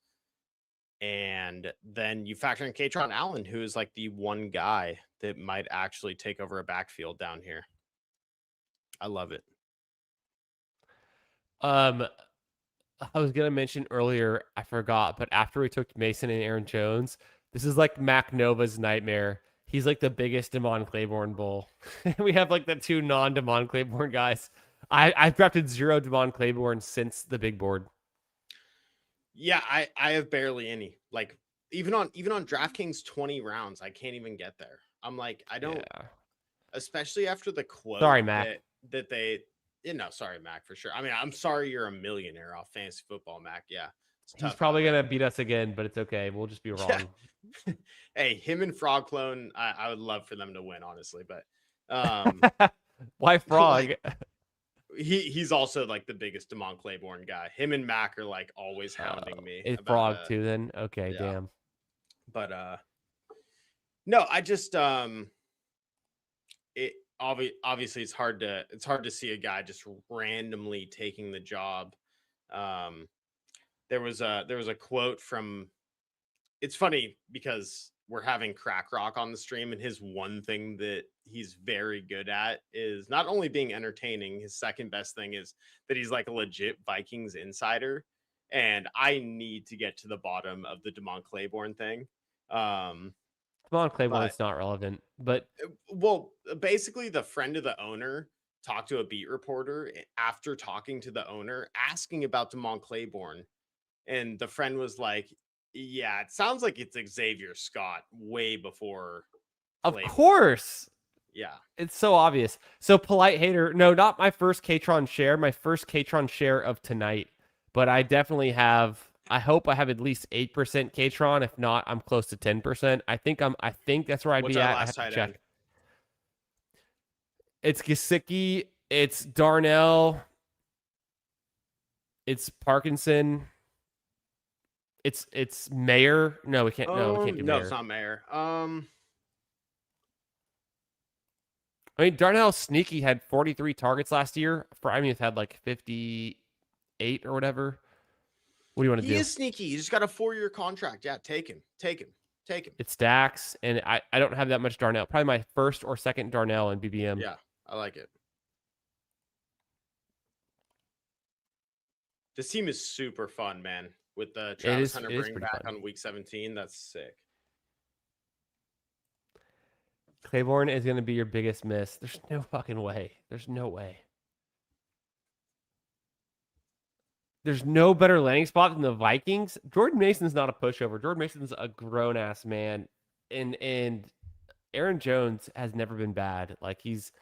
And then you factor in Katron Allen, who is like the one guy that might actually take over a backfield down here. I love it. I was gonna mention earlier, I forgot, but after we took Mason and Aaron Jones, this is like Mac Nova's nightmare. He's like the biggest Damon Claiborne bull. We have like the 2 non-Damon Claiborne guys. I've drafted 0 Damon Claiborne since the big board. Yeah, I have barely any. Like even on DraftKings 20 rounds, I can't even get there. I'm like, I don't, especially after the quote. Sorry, Mac. That they, sorry, Mac, for sure. I mean, I'm sorry you're a millionaire off fantasy football, Mac. Yeah. He's probably gonna beat us again, but it's okay. We'll just be wrong. Yeah. Hey, him and Frog Clone, I would love for them to win, honestly. But why Frog? Like, he's also like the biggest Damon Claiborne guy. Him and Mac are like always hounding me. Is Frog too then? Okay, yeah. damn. But no, I just it obviously it's hard to see a guy just randomly taking the job. There was a quote from, it's funny because we're having Crack Rock on the stream, and his one thing that he's very good at is not only being entertaining. His second best thing is that he's like a legit Vikings insider, and I need to get to the bottom of the Damon Claiborne thing. Damon Claiborne is not relevant, but well, basically the friend of the owner talked to a beat reporter after talking to the owner, asking about Damon Claiborne, and the friend was like, yeah, it sounds like it's Xavier Scott way before Of course. Yeah. It's so obvious. So polite hater. No, not my first Katron share. My first Katron share of tonight. But I definitely have. I hope I have at least 8% Katron. If not, I'm close to 10%. I think that's where I'd What's be our at. I last have to tight check. end? It's Gesicki. It's Darnell. It's Parkinson. It's Mayer. No, we can't. No, we can't do No, Mayer. it's not Mayer. I mean, Darnell Sneaky had 43 targets last year. Frymuth had like 58 or whatever. What do you want to do? He is sneaky. He's just got a 4-year contract. Yeah, take him. It stacks, and I don't have that much Darnell. Probably my first or second Darnell in BBM. Yeah, I like it. This team is super fun, man. With the Travis Hunter bring back on week 17, that's sick. Claiborne is going to be your biggest miss. There's no fucking way. There's no way. There's no better landing spot than the Vikings. Jordan Mason's not a pushover. Jordan Mason's a grown ass man, and Aaron Jones has never been bad. Like he's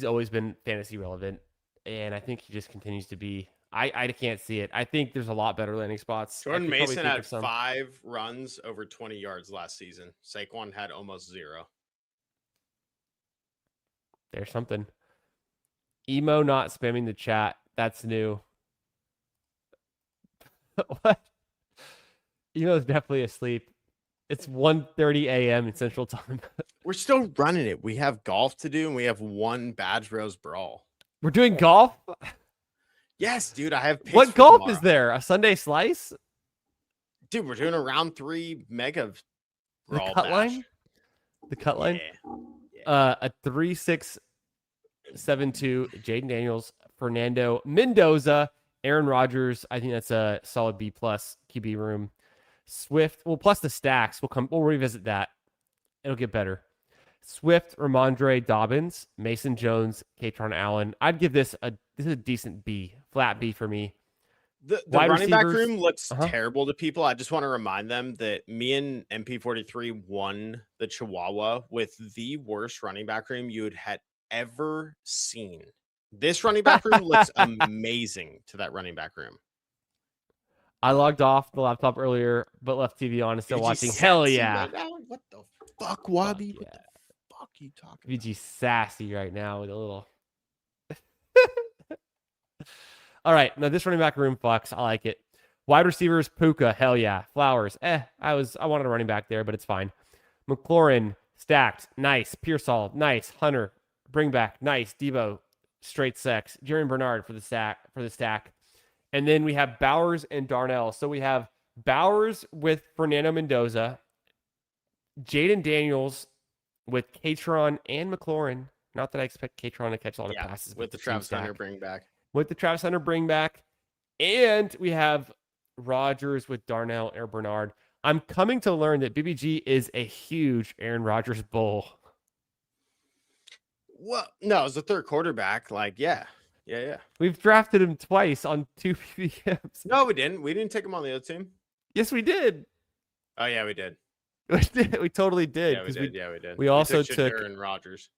always been fantasy relevant, and I think he just continues to be. I can't see it. I think there's a lot better landing spots. Jordan Mason had 5 runs over 20 yards last season. Saquon had almost 0. There's something. Emo not spamming the chat. That's new. What? Emo's definitely asleep. It's 1:30 a.m. in Central Time. We're still running it. We have golf to do, and we have one Badge Bros Brawl. We're doing golf? Yes, dude. I have picks What for golf tomorrow. is there? A Sunday slice? Dude, we're doing a round 3 mega brawl. The cut line? The cut line? Yeah. A 3-6-7-2. Jaden Daniels, Fernando Mendoza, Aaron Rodgers. I think that's a solid B plus QB room. Swift, well, plus the stacks. We'll revisit that. It'll get better. Swift, Ramondre Dobbins, Mason Jones, Katron Allen. I'd give this a decent B, flat B for me. The running back room looks terrible to people. I just want to remind them that me and MP43 won the Chihuahua with the worst running back room you had ever seen. This running back room looks amazing to that running back room. I logged off the laptop earlier, but left TV on and still watching. Hell yeah. Right now? What the fuck, Wabi? Fuck yeah. What the fuck are you talking about? VG sassy right now with a little. All right. Now this running back room fucks. I like it. Wide receivers, Puka. Hell yeah. Flowers. I wanted a running back there, but it's fine. McLaurin, stacked. Nice. Pearsall. Nice. Hunter, bring back. Nice. Debo, straight sex. Jerry Bernard for the stack. And then we have Bowers and Darnell. So we have Bowers with Fernando Mendoza, Jaden Daniels with Katron and McLaurin. Not that I expect Katron to catch a lot of passes. With the Travis Hunter bring back. With the Travis Hunter bring back. And we have Rodgers with Darnell and Bernard. I'm coming to learn that BBG is a huge Aaron Rodgers bull. Well, no, as a third quarterback, yeah. We've drafted him twice on 2 BBMs. No, we didn't. We didn't take him on the other team. Yes, we did. Oh yeah, we did. We totally did. Yeah, we did. We also took Aaron Rodgers.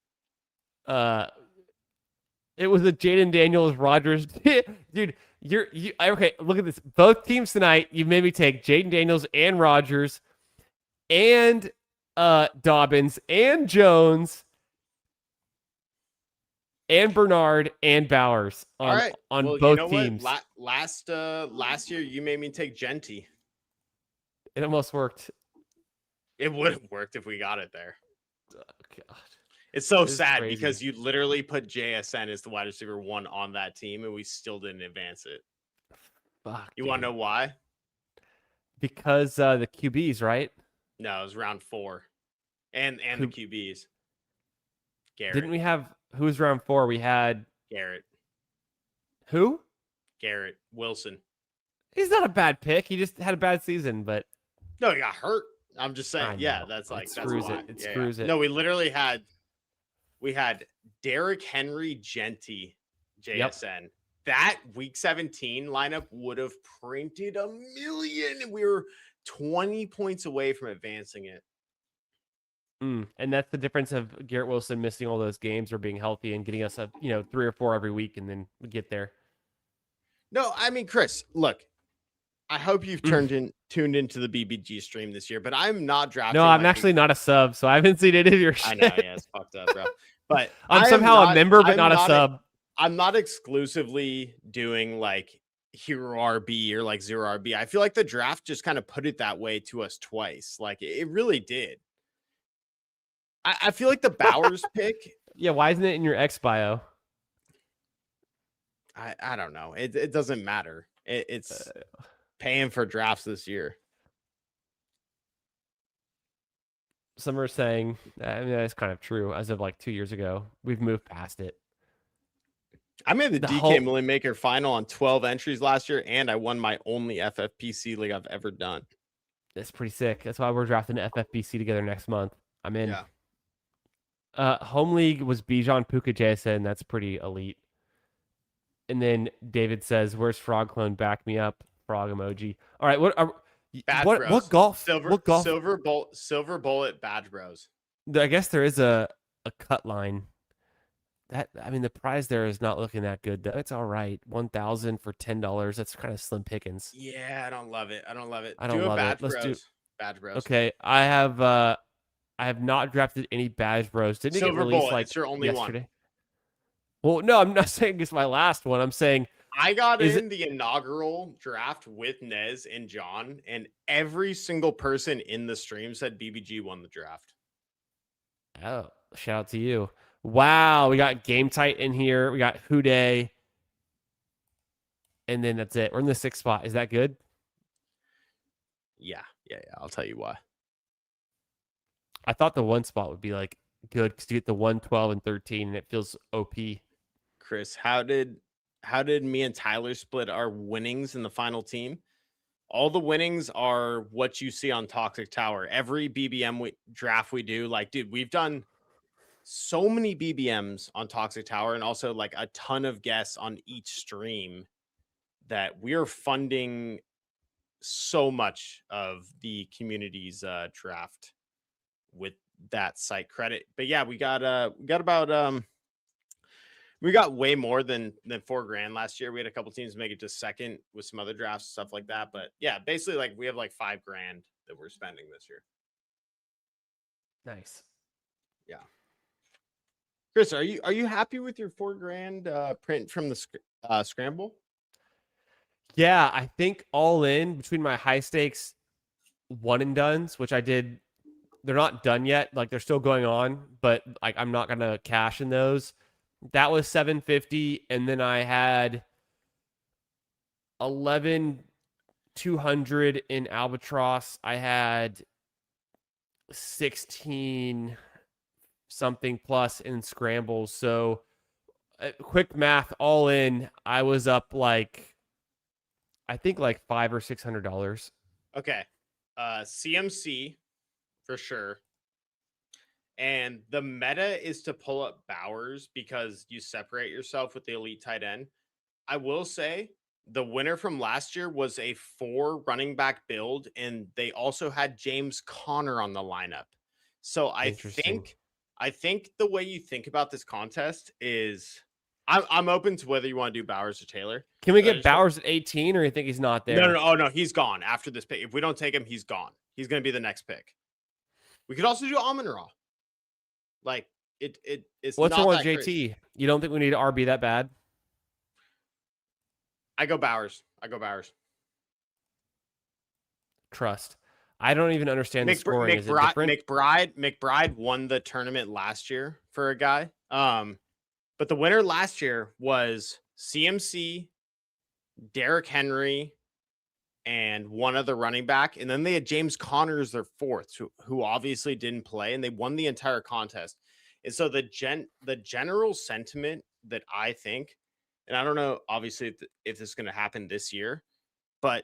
It was a Jaden Daniels Rodgers. Dude, okay. Look at this. Both teams tonight, you made me take Jaden Daniels and Rodgers, and Dobbins and Jones, and Bernard and Bowers on both teams. Last year, you made me take Genty. It almost worked. It would have worked if we got it there. Oh, God. It's so sad because you literally put JSN as the wide receiver 1 on that team, and we still didn't advance it. Fuck. You want to know why? Because the QBs, right? No, it was round 4, and the QBs. Garrett. Didn't we have who was round 4? We had Garrett. Who? Garrett Wilson. He's not a bad pick. He just had a bad season, but no, he got hurt. I'm just saying. Yeah, that's like that's why. It screws it. No, we literally had Derrick Henry, Genty, JSN. Yep. That week 17 lineup would have printed a million. We were 20 points away from advancing it. And that's the difference of Garrett Wilson missing all those games or being healthy and getting us 3 or 4 every week, and then we get there. No, I mean, Chris, look, I hope you've tuned into the BBG stream this year, but I'm not No, drafting I'm like actually not a sub, so I haven't seen any of your I shit. know, yeah, it's fucked up, bro. But I'm I am somehow a not, member, but I'm not a not sub. I'm not exclusively doing like hero RB or like zero RB. I feel like the draft just kind of put it that way to us twice. Like it really did. I feel like the Bowers pick. Yeah, why isn't it in your X bio? I don't know. It doesn't matter. It's paying for drafts this year. Some are saying, I mean, that's kind of true. As of like 2 years ago, we've moved past it. I made the DK Million Maker final on 12 entries last year, and I won my only FFPC league I've ever done. That's pretty sick. That's why we're drafting FFPC together next month. I'm in. Yeah. Home league was Bijan Puka JSN. That's pretty elite. And then David says, "Where's Frog Clone? Back me up." Frog emoji. All right, what golf? Silver bullet Badge Bros. I guess there is a cut line. The prize there is not looking that good. It's all right. 1,000 for $10. That's kind of slim pickings. Yeah, I don't love it. I don't love it. I don't love it. Let's do Badge Bros. Okay, I have not drafted any Badge Bros. Didn't it get released like it's your only yesterday? One. Well, no, I'm not saying it's my last one. I'm saying I got in the inaugural draft with Nez and John, and every single person in the stream said BBG won the draft. Oh, shout out to you. Wow, we got Game Tight in here. We got Houday. And then that's it. We're in the 6th spot. Is that good? Yeah. I'll tell you why. I thought the 1 spot would be like good because you get the 1, 12, and 13, and it feels OP. Chris, how did me and Tyler split our winnings in the final team? All the winnings are what you see on Toxic Tower. Every BBM draft we do, like, dude, we've done so many BBMs on Toxic Tower and also like a ton of guests on each stream that we are funding so much of the community's draft with that site credit. But yeah, we got about we got way more than $4,000 last year. We had a couple teams make it to second with some other drafts, stuff like that. But yeah, basically like we have like $5,000 that we're spending this year. Nice. Yeah. Chris, are you happy with your $4,000 print from the scramble? Yeah, I think all in between my high stakes one and dones, which I did. They're not done yet. Like they're still going on, but like I'm not gonna cash in those. That was $750, and then I had 11,200 in Albatross. I had 16 something plus in scrambles. So quick math, all in, I was up like I think like $500 or $600. Okay. CMC for sure. And the meta is to pull up Bowers because you separate yourself with the elite tight end. I will say the winner from last year was a 4 running back build, and they also had James Conner on the lineup. So I think the way you think about this contest is I'm open to whether you want to do Bowers or Taylor. Can we get Bowers at 18, or you think he's not there? No, he's gone after this pick. If we don't take him, he's gone. He's going to be the next pick. We could also do Amon-Ra. Like it's what's not wrong with that JT? crazy. You don't think we need to RB that bad? I go Bowers. Trust. I don't even understand the scoring. Is it different? McBride won the tournament last year for a guy. But the winner last year was CMC, Derrick Henry, and one other running back. And then they had James Conner as their 4th, who obviously didn't play, and they won the entire contest. And so the general sentiment that I think, and I don't know, obviously, if this is going to happen this year, but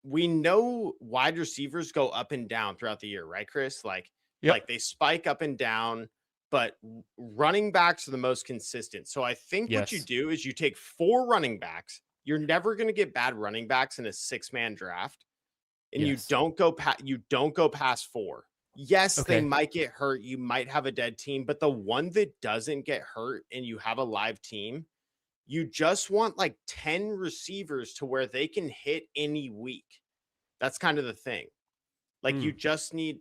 we know wide receivers go up and down throughout the year, right, Chris? Like they spike up and down, but running backs are the most consistent. So I think what you do is you take 4 running backs. You're never going to get bad running backs in a 6-man draft, and you don't go past 4. Yes, they Okay. might get hurt. You might have a dead team, but the one that doesn't get hurt and you have a live team, you just want like 10 receivers to where they can hit any week. That's kind of the thing. Like Hmm.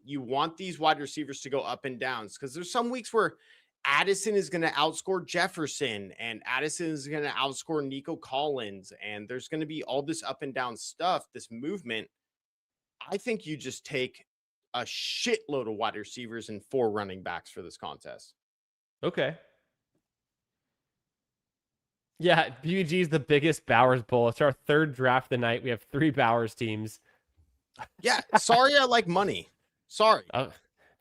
you want these wide receivers to go up and downs because there's some weeks where Addison is going to outscore Jefferson and Addison is going to outscore Nico Collins. And there's going to be all this up and down stuff, this movement. I think you just take a shitload of wide receivers and 4 running backs for this contest. Okay. Yeah, BBG is the biggest Bowers Bowl. It's our third draft of the night. We have 3 Bowers teams. Yeah. Sorry, I like money. Sorry.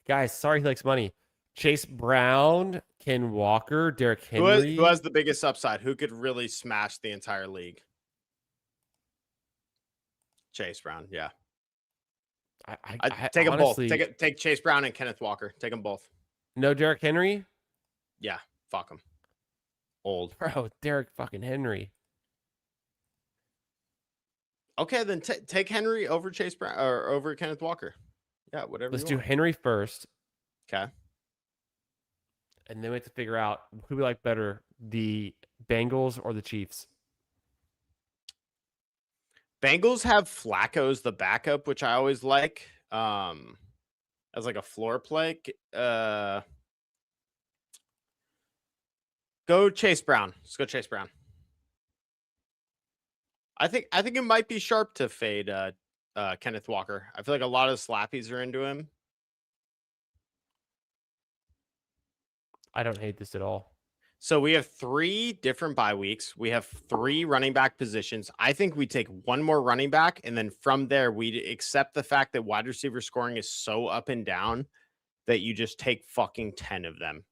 Guys, sorry he likes money. Chase Brown, Ken Walker, Derrick Henry. Who has the biggest upside? Who could really smash the entire league? Chase Brown. Yeah. I take them both. honestly, Take Chase Brown and Kenneth Walker. Take them both. No Derrick Henry? Yeah. Fuck them. Old. Bro, Derrick fucking Henry. Okay, then take Henry over Chase Brown or over Kenneth Walker. Yeah, whatever. Let's do Henry first. Okay. And then we have to figure out who we like better, the Bengals or the Chiefs. Bengals have Flacco's the backup, which I always like. As like a floor play. Go Chase Brown. Let's go Chase Brown. I think it might be sharp to fade Kenneth Walker. I feel like a lot of slappies are into him. I don't hate this at all. So we have 3 different bye weeks. We have 3 running back positions. I think we take one more running back, and then from there we accept the fact that wide receiver scoring is so up and down that you just take fucking 10 of them.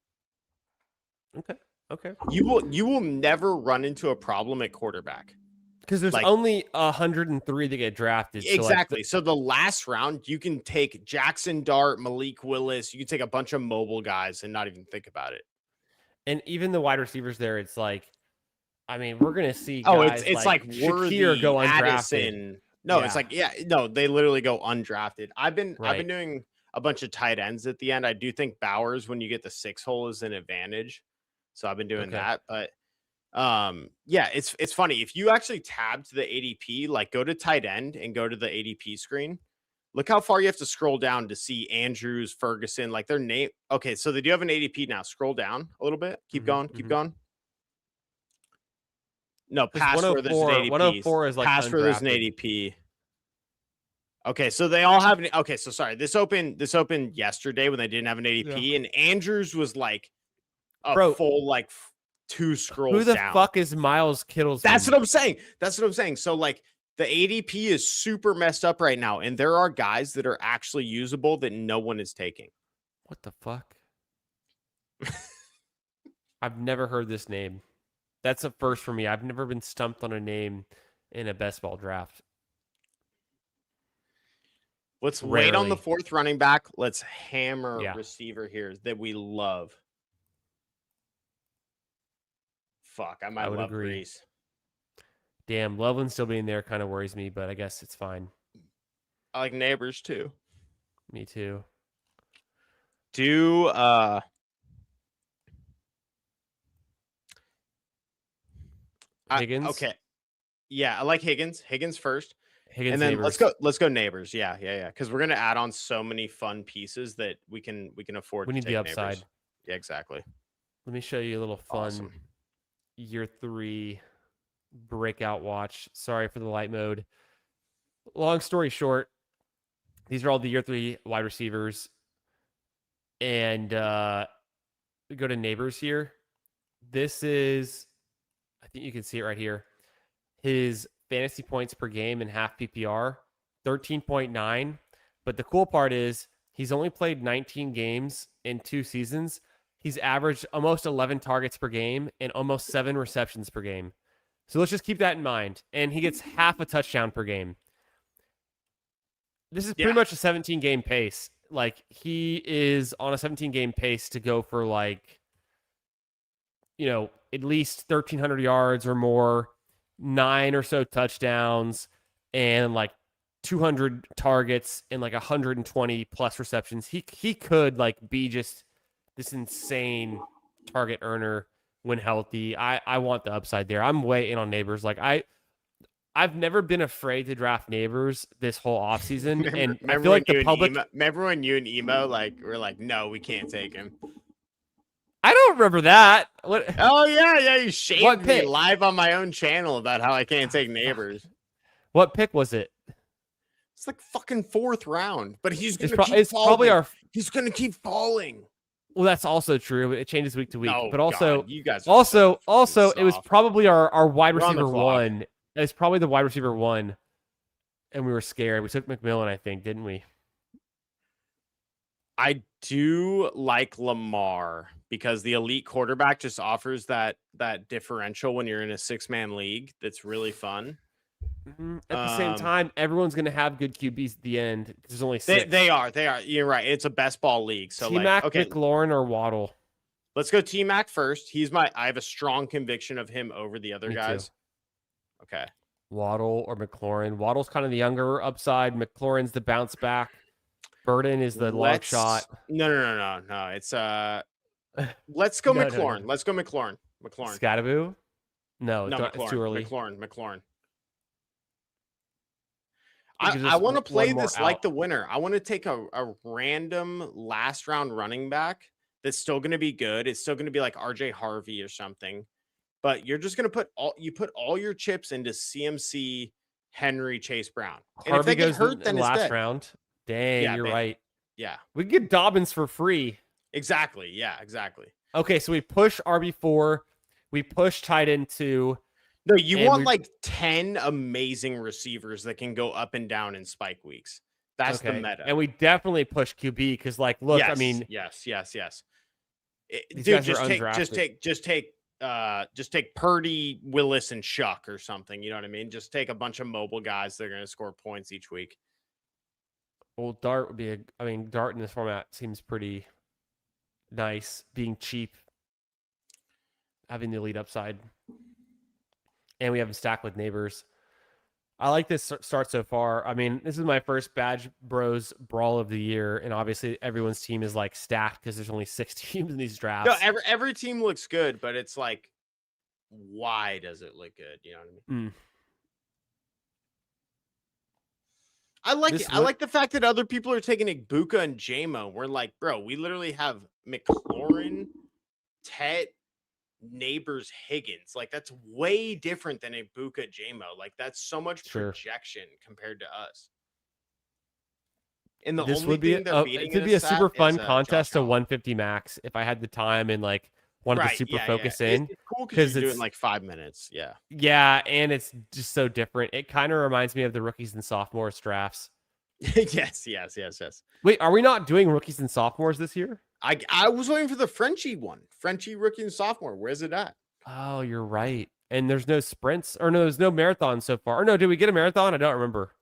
Okay. You will never run into a problem at quarterback. Because there's only 103 that get drafted. Exactly. So the last round, you can take Jackson Dart, Malik Willis. You can take a bunch of mobile guys and not even think about it. And even the wide receivers there, it's like, I mean, we're gonna see. Guys it's like Shakir go undrafted. Addison. No, yeah. It's like they literally go undrafted. I've been doing a bunch of tight ends at the end. I do think Bowers, when you get the 6 hole, is an advantage. So I've been doing that, but. Yeah, it's funny. If you actually tab to the ADP, like go to tight end and go to the ADP screen, look how far you have to scroll down to see Andrews, Ferguson, like their name. Okay, so they do have an ADP now. Scroll down a little bit. Keep going. No, past where there's an ADP. 104 is like past where there's an ADP. Okay, so they all have an. Okay, so sorry. This opened yesterday when they didn't have an ADP, and Andrews was like a full like 2 scrolls down. Who the fuck is Miles Kittle's? That's what I'm saying. So like the ADP is super messed up right now, and there are guys that are actually usable that no one is taking. What the fuck? I've never heard this name. That's a first for me. I've never been stumped on a name in a best ball draft. Let's wait on the 4th running back. Let's hammer receiver here that we love. Fuck, I might love Grease. Damn, Loveland still being there kind of worries me, but I guess it's fine. I like Neighbors too. Me too. Do Higgins? Okay. Yeah, I like Higgins. Higgins first. Higgins, and then Neighbors. let's go Neighbors. Yeah. Because we're gonna add on so many fun pieces that we can afford. We need the upside. Neighbors. Yeah, exactly. Let me show you a little fun year 3 breakout watch. Sorry for the light mode. Long story short, these are all the year 3 wide receivers. And we go to Neighbors here. This is, I think you can see it right here. His fantasy points per game in half PPR, 13.9. But the cool part is he's only played 19 games in 2 seasons. He's averaged almost 11 targets per game and almost 7 receptions per game. So let's just keep that in mind. And he gets half a touchdown per game. This is pretty much a 17-game pace. Like, he is on a 17-game pace to go for, like, at least 1,300 yards or more, 9 or so touchdowns, and, like, 200 targets and like 120 plus receptions. He could like be just this insane target earner when healthy. I want the upside there. I'm way in on Neighbors. Like I've never been afraid to draft Neighbors this whole offseason. And I feel like the public. Remember when you and Emo like were like, no, we can't take him. I don't remember that. What? Oh yeah, you shamed me pick? live on my own channel about how I can't take Neighbors. What pick was it? It's like fucking 4th round, but he's gonna keep it's falling. probably our. He's gonna keep falling. Well, that's also true. It changes week to week. Oh, but also, God, you guys. Also, it was probably our wide We're on the receiver clock. one. It's probably the wide receiver one, and we were scared. We took McMillan, I think, didn't we? I do like Lamar because the elite quarterback just offers that differential when you're in a 6-man league. That's really fun. At the same time, everyone's going to have good QBs at the end. There's only 6. They are. You're right. It's a best ball league. So T-Mac, okay, McLaurin, or Waddle. Let's go T-Mac first. I have a strong conviction of him over the other guys. Too. Okay. Waddle or McLaurin. Waddle's kind of the younger upside. McLaurin's the bounce back. Burden is the long shot. No. It's let's go McLaurin. No. Let's go McLaurin. Scattaboo? No, McLaurin. It's too early. McLaurin. I want to play this like the winner. I want to take a random last round running back that's still going to be good. It's still going to be like RJ Harvey or something. But you're just going to put all your chips into CMC, Henry, Chase Brown. And Harvey if they get hurt, then it's last dead. round. Dang, Yeah, you're man. right. Yeah. We get Dobbins for free. Exactly. Yeah, exactly. Okay, so we push RB4. We push tight end 2. No, you want like 10 amazing receivers that can go up and down in spike weeks. That's the meta. And we definitely push QB because, like, look, yes, I mean, yes. Dude, just take Purdy, Willis, and Shuck or something. You know what I mean? Just take a bunch of mobile guys that are going to score points each week. Well, Dart would be Dart in this format seems pretty nice, being cheap, having the elite upside. And we have him stacked with Neighbors. I like this start so far. I mean, this is my first Badge Bros Brawl of the year, and obviously everyone's team is like stacked because there's only 6 teams in these drafts. No, every team looks good, but it's like, why does it look good? You know what I mean? I like it. I like the fact that other people are taking Igbuka and JMO. We're like, bro, we literally have McLaurin, Tet, Neighbors, Higgins. Like, that's way different than Igbuka, JMO. Like, that's so much projection compared to us. And this would be a super fun contest to 150 max if I had the time and like wanted to super focus in. It's cool because it's doing like 5 minutes. Yeah, and it's just so different. It kind of reminds me of the rookies and sophomores drafts. Yes. Wait, are we not doing rookies and sophomores this year? I was waiting for the Frenchie one. Frenchie rookie and sophomore. Where's it at? Oh, you're right. And there's no sprints, or no, there's no marathon so far. Or no, did we get a marathon? I don't remember.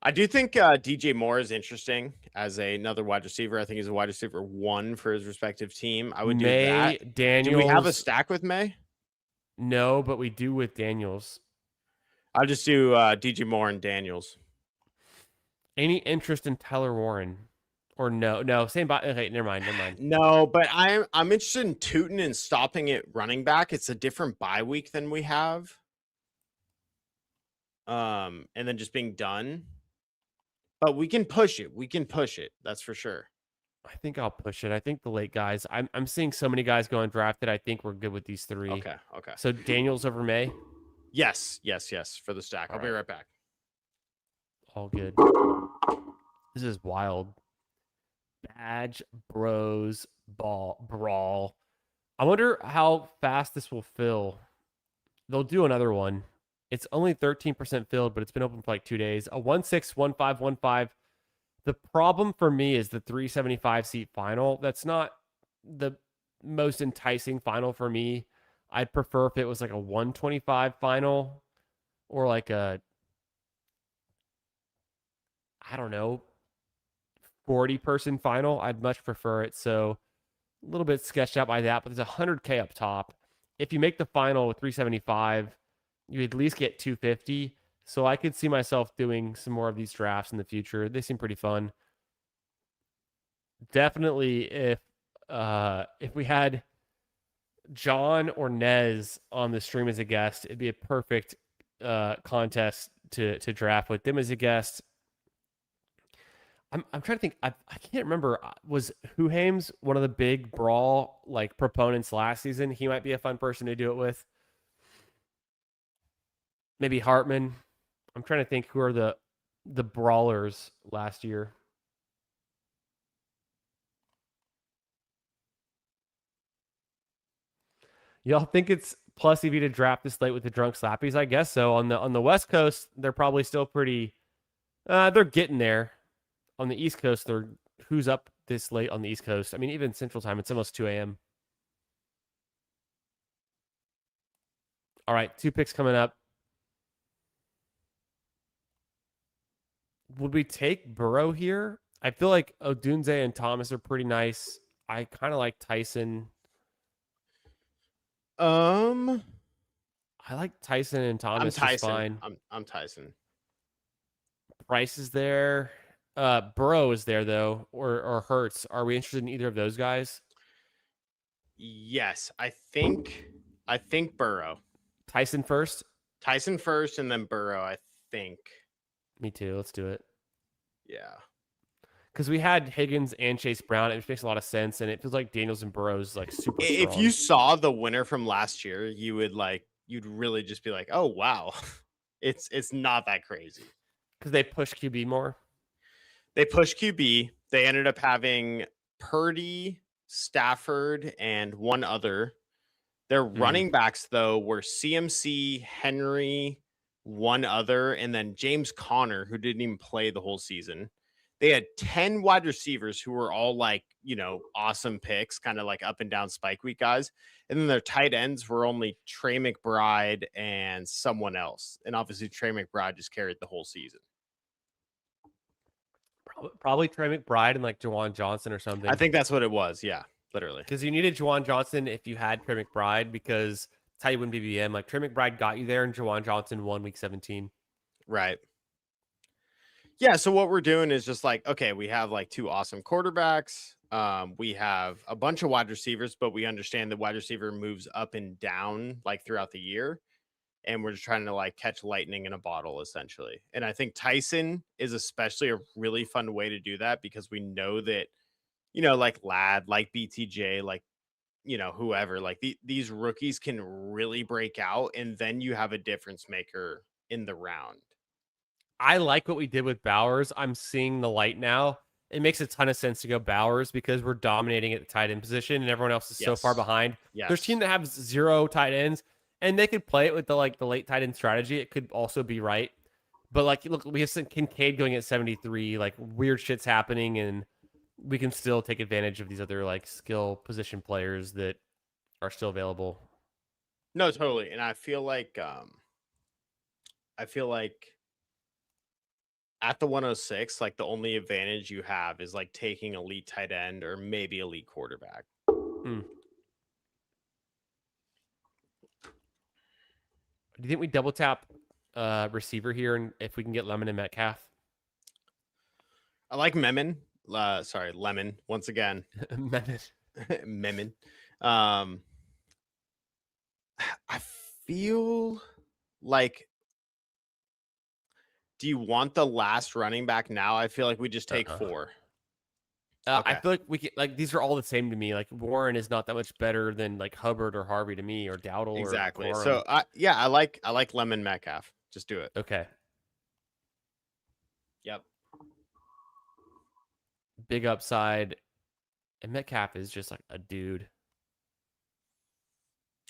I do think DJ Moore is interesting as another wide receiver. I think he's a wide receiver 1 for his respective team. I would do that. Daniels. Do we have a stack with May? No, but we do with Daniels. I'll just do DJ Moore and Daniels. Any interest in Tyler Warren? Or no, same bot. Okay, never mind. No, but I'm interested in Tootin and stopping it running back. It's a different bye week than we have. And then just being done. But we can push it. That's for sure. I think I'll push it. I think the late guys. I'm seeing so many guys going drafted. I think we're good with these 3. Okay. So Daniels over May? Yes, for the stack. I'll be right back. All good. This is wild. Badge Bros Brawl. I wonder how fast this will fill. They'll do another one. It's only 13% filled, but it's been open for like 2 days. A 1-6-1-5-1-5. The problem for me is the 375 seat final. That's not the most enticing final for me. I'd prefer if it was like a 125 final or like a, I don't know, 40-person final. I'd much prefer it. So a little bit sketched out by that, but there's 100K up top. If you make the final with 375, you at least get 250. So I could see myself doing some more of these drafts in the future. They seem pretty fun. Definitely if we had John or Nez on the stream as a guest, it'd be a perfect contest to draft with them as a guest. I'm trying to think. I can't remember. Was Huhames one of the big brawl like proponents last season? He might be a fun person to do it with. Maybe Hartman. I'm trying to think who are the brawlers last year. Y'all think it's plus EV to draft this late with the drunk slappies? I guess so. On the West Coast, they're probably still pretty. They're getting there. On the East Coast, they're who's up this late on the East Coast? I mean, even Central Time, it's almost 2 a.m. All right, 2 picks coming up. Would we take Burrow here? I feel like Odunze and Thomas are pretty nice. I kind of like Tyson. I I like Tyson and Thomas just fine. I'm Tyson. Price is there. Burrow is there though, or Hurts. Are we interested in either of those guys? Yes, I think Burrow. Tyson first. Tyson first, and then Burrow. I think. Me too. Let's do it. Yeah. Because we had Higgins and Chase Brown, it makes a lot of sense, and it feels like Daniels and Burrow's like super strong. If you saw the winner from last year, you'd really just be like, oh wow, it's not that crazy. Because they push QB more. They push QB. They ended up having Purdy, Stafford, and one other. Their running backs, though, were CMC, Henry, one other, and then James Conner, who didn't even play the whole season. They had 10 wide receivers who were all like, awesome picks, kind of like up and down spike week guys. And then their tight ends were only Trey McBride and someone else. And obviously Trey McBride just carried the whole season. Probably Trey McBride and like Juwan Johnson or something. I think that's what it was. Yeah, literally. Because you needed Juwan Johnson if you had Trey McBride, because that's how you win BBM. Like Trey McBride got you there, and Juwan Johnson won week 17. Right. Yeah. So what we're doing is just like, okay, we have like 2 awesome quarterbacks. We have a bunch of wide receivers, but we understand the wide receiver moves up and down like throughout the year. And we're just trying to like catch lightning in a bottle, essentially. And I think Tyson is especially a really fun way to do that, because we know that, like Ladd, like BTJ, like, whoever, like these rookies can really break out. And then you have a difference maker in the round. I like what we did with Bowers. I'm seeing the light now. It makes a ton of sense to go Bowers because we're dominating at the tight end position and everyone else is so far behind. Yes. There's teams that have 0 tight ends, and they could play it with the late tight end strategy. It could also be right. But like, look, we have Kincaid going at 73. Like, weird shit's happening, and we can still take advantage of these other like skill position players that are still available. No, totally. And I feel like at the 106, like the only advantage you have is like taking elite tight end or maybe elite quarterback. Do you think we double tap receiver here, and if we can get Lemon and Metcalf? I like Lemon once again. Memon. I feel like, do you want the last running back now? I feel like we just take 4. Okay. I feel like we can, like, these are all the same to me. Like, Warren is not that much better than like Hubbard or Harvey to me, or Dowdle. Exactly. Or so I like Lemon Metcalf. Just do it. Okay. Yep. Big upside, and Metcalf is just like a dude.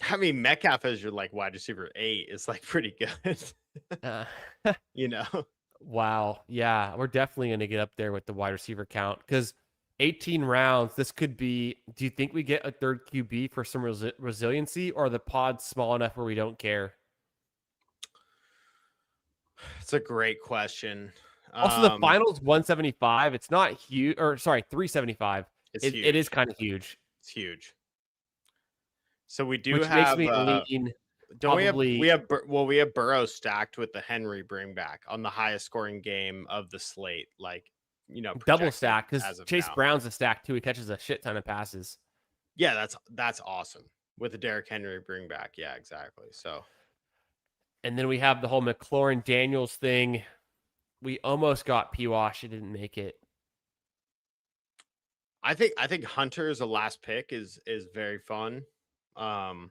I mean, Metcalf as your like wide receiver 8 is like pretty good. Wow. Yeah, we're definitely going to get up there with the wide receiver count, because 18 rounds, this could be, do you think we get a third QB for some resiliency, or are the pods small enough where we don't care? It's a great question. Also, the finals 175. It's not huge, or sorry, 375. It is kind of huge. It's huge. So we do Which have makes me lean Don't probably we have Burrow stacked with the Henry bring back on the highest scoring game of the slate, like double projected stack because as of Chase now. Brown's a stack too. He catches a shit ton of passes. Yeah, that's awesome with the Derrick Henry bring back. Yeah, exactly. So, And then we have the whole McLaurin Daniels thing. We almost got P-Wash. It didn't make it. I think Hunter as a last pick is very fun. Travis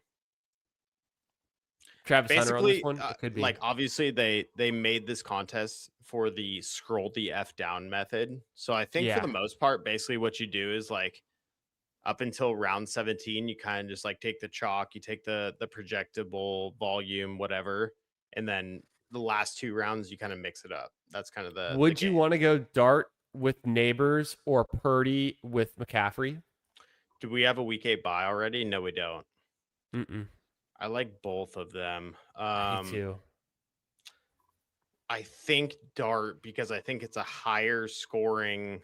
Hunter on this Basically, one. It could be. like obviously they made this contest for the scroll the F down method. So I think for Yeah. the most part, basically what you do is like up until round 17, you kind of just like take the chalk, you take the projectable volume, whatever, and then the last 2 rounds you kind of mix it up. That's kind of the Would you game. want to go Dart with Neighbors or Purdy with McCaffrey? Do we have a week 8 bye already? No, we don't. Mm-mm. I like both of them. Me too. I think Dart because I think it's a higher scoring.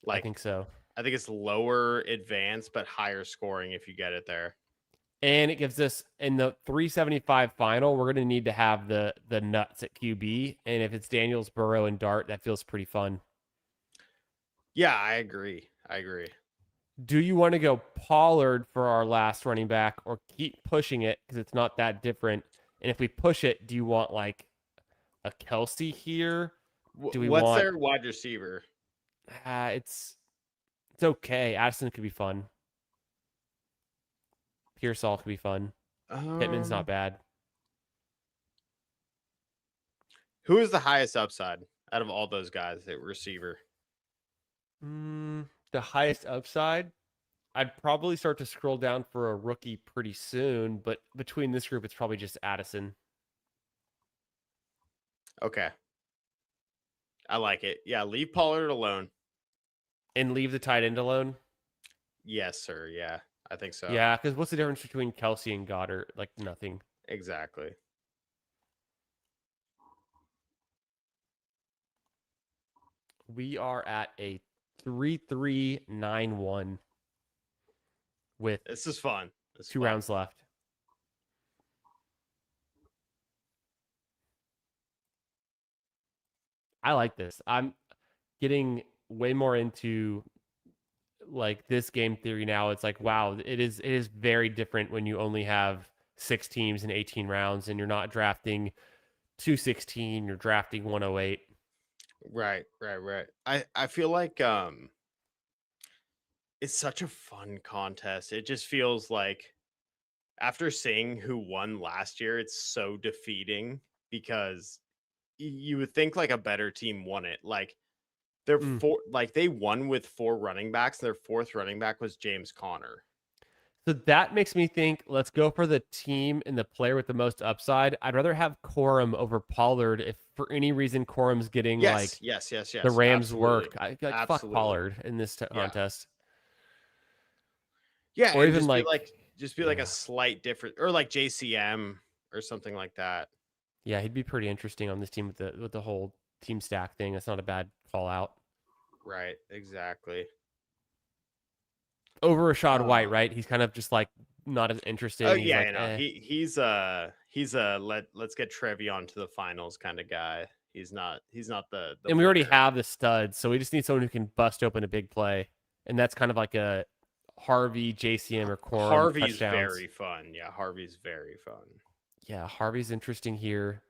I think so. I think it's lower advanced but higher scoring if you get it there. And it gives us in the 375 final, we're going to need to have the nuts at QB. And if it's Daniels, Burrow, and Dart, that feels pretty fun. Yeah, I agree. Do you want to go Pollard for our last running back or keep pushing it because it's not that different? And if we push it, do you want like a Kelsey here? Do we What's want their wide receiver? it's okay. Addison could be fun. Pearsall could be fun. Pittman's not bad. Who is the highest upside out of all those guys at receiver? The highest upside, I'd probably start to scroll down for a rookie pretty soon, but between this group, it's probably just Addison. Okay. I like it. Yeah, leave Pollard alone. And leave the tight end alone? Yes, sir. Yeah, I think so. Yeah, because what's the difference between Kelsey and Goddard? Like nothing. Exactly. We are at a 3-3-9-1 with This is fun. Two rounds left. I like this. I'm getting way more into like this game theory now. It's like, wow, it is very different when you only have 6 teams in 18 rounds and you're not drafting 216, you're drafting 108. Right. I feel like it's such a fun contest. It just feels like after seeing who won last year, it's so defeating because you would think like a better team won it. Like they won with 4 running backs. Their 4th running back was James Conner. So that makes me think, let's go for the team and the player with the most upside. I'd rather have Corum over Pollard if for any reason Corum's getting Yes. the Rams Absolutely. work. Fuck Pollard in this contest. Yeah, or even just be like a slight difference, or like JCM or something like that. Yeah, he'd be pretty interesting on this team with the whole team stack thing. That's not a bad call out. Right, exactly. Over Rashad White, right? He's kind of just like not as interesting. Oh he's yeah, like, he's a let's get Trevion to the finals kind of guy. He's not the and we already have the studs, so we just need someone who can bust open a big play, and that's kind of like a Harvey, JCM, or Corum. Harvey's touchdowns. Very fun. Yeah, Harvey's very fun. Yeah, Harvey's interesting here.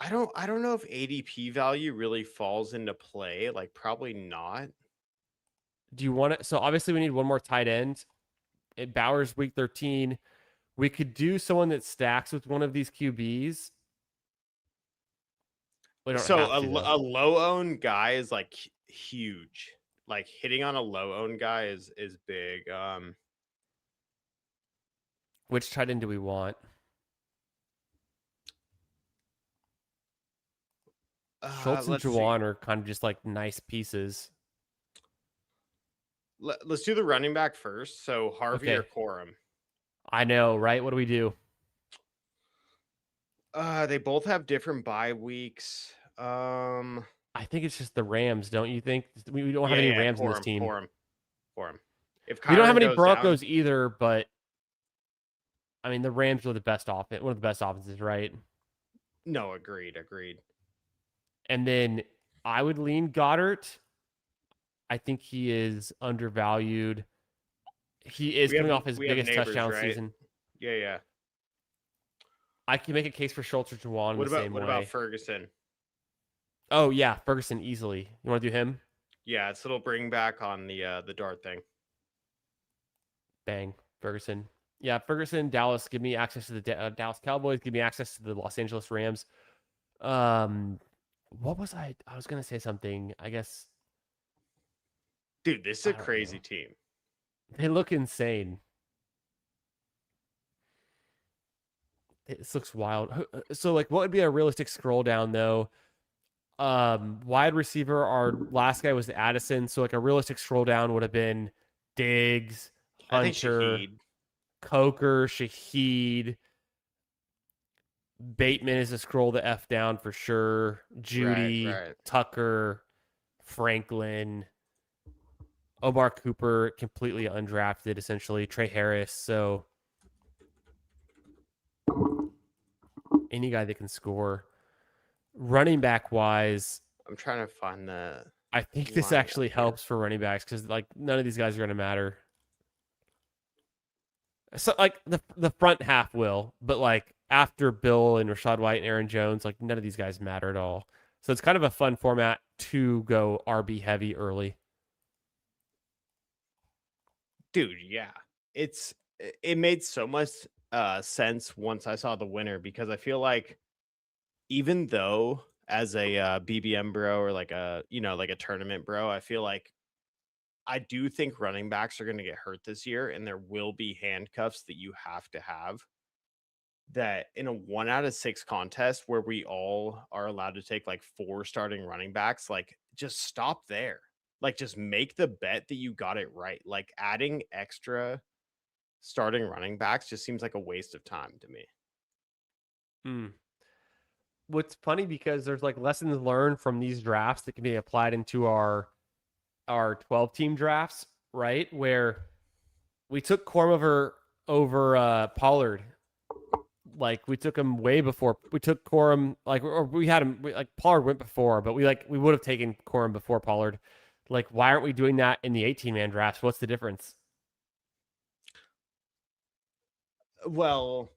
I don't know if ADP value really falls into play. Like probably not. Do you want it? So obviously we need one more tight end. At Bowers week 13, we could do someone that stacks with one of these QBs. So a low owned guy is like huge. Like hitting on a low owned guy is big. Which tight end do we want? Schultz and Juwan are kind of just like nice pieces. Let's do the running back first. So Harvey or Corum? I know, right? What do we do? They both have different bye weeks. I think it's just the Rams, don't you think? We don't have any Rams in this team. Corum. If we don't have any Broncos either, but I mean, the Rams are the best offense, one of the best offenses, right? No, agreed. And then I would lean Goddard. I think he is undervalued. He is coming off his We have biggest neighbors, touchdown right? season. Yeah. I can make a case for Schultz or Juwan the same What about way. Ferguson? Oh yeah, Ferguson easily. You want to do him? Yeah, it's a little bring back on the dart thing. Bang, Ferguson. Yeah, Ferguson, Dallas. Give me access to the Dallas Cowboys. Give me access to the Los Angeles Rams. What was I? I was gonna say something. I guess Dude, this is I a don't crazy know. team. They look insane. This looks wild. So, like, what would be a realistic scroll down though? Wide receiver. Our last guy was Addison. So, like, a realistic scroll down would have been Diggs, I think Hunter, Shaheed. Coker, Shaheed. Bateman is a scroll the F down for sure. Judy, Right. Tucker, Franklin, Omar Cooper, completely undrafted, essentially. Trey Harris. So any guy that can score. Running back wise, I'm trying to find the I think this lineup actually here. helps for running backs because like none of these guys are going to matter. So like the front half will, but like after Bill and Rashad White and Aaron Jones, like none of these guys matter at all. So it's kind of a fun format to go RB heavy early. Dude, yeah. It made so much sense once I saw the winner because I feel like even though as a BBM bro or like a like a tournament bro, I feel like I do think running backs are going to get hurt this year, and there will be handcuffs that you have to have. That in a 1 out of 6 contest where we all are allowed to take like 4 starting running backs, like just stop there. Like just make the bet that you got it right. Like adding extra starting running backs just seems like a waste of time to me. Hmm. What's funny because there's like lessons learned from these drafts that can be applied into our 12 team drafts, right? Where we took Corm over Pollard. Like we took him way before we took Corum. Like or we had him like Pollard went before, but we would have taken Corum before Pollard. Like why aren't we doing that in the 18-man drafts? What's the difference? Well,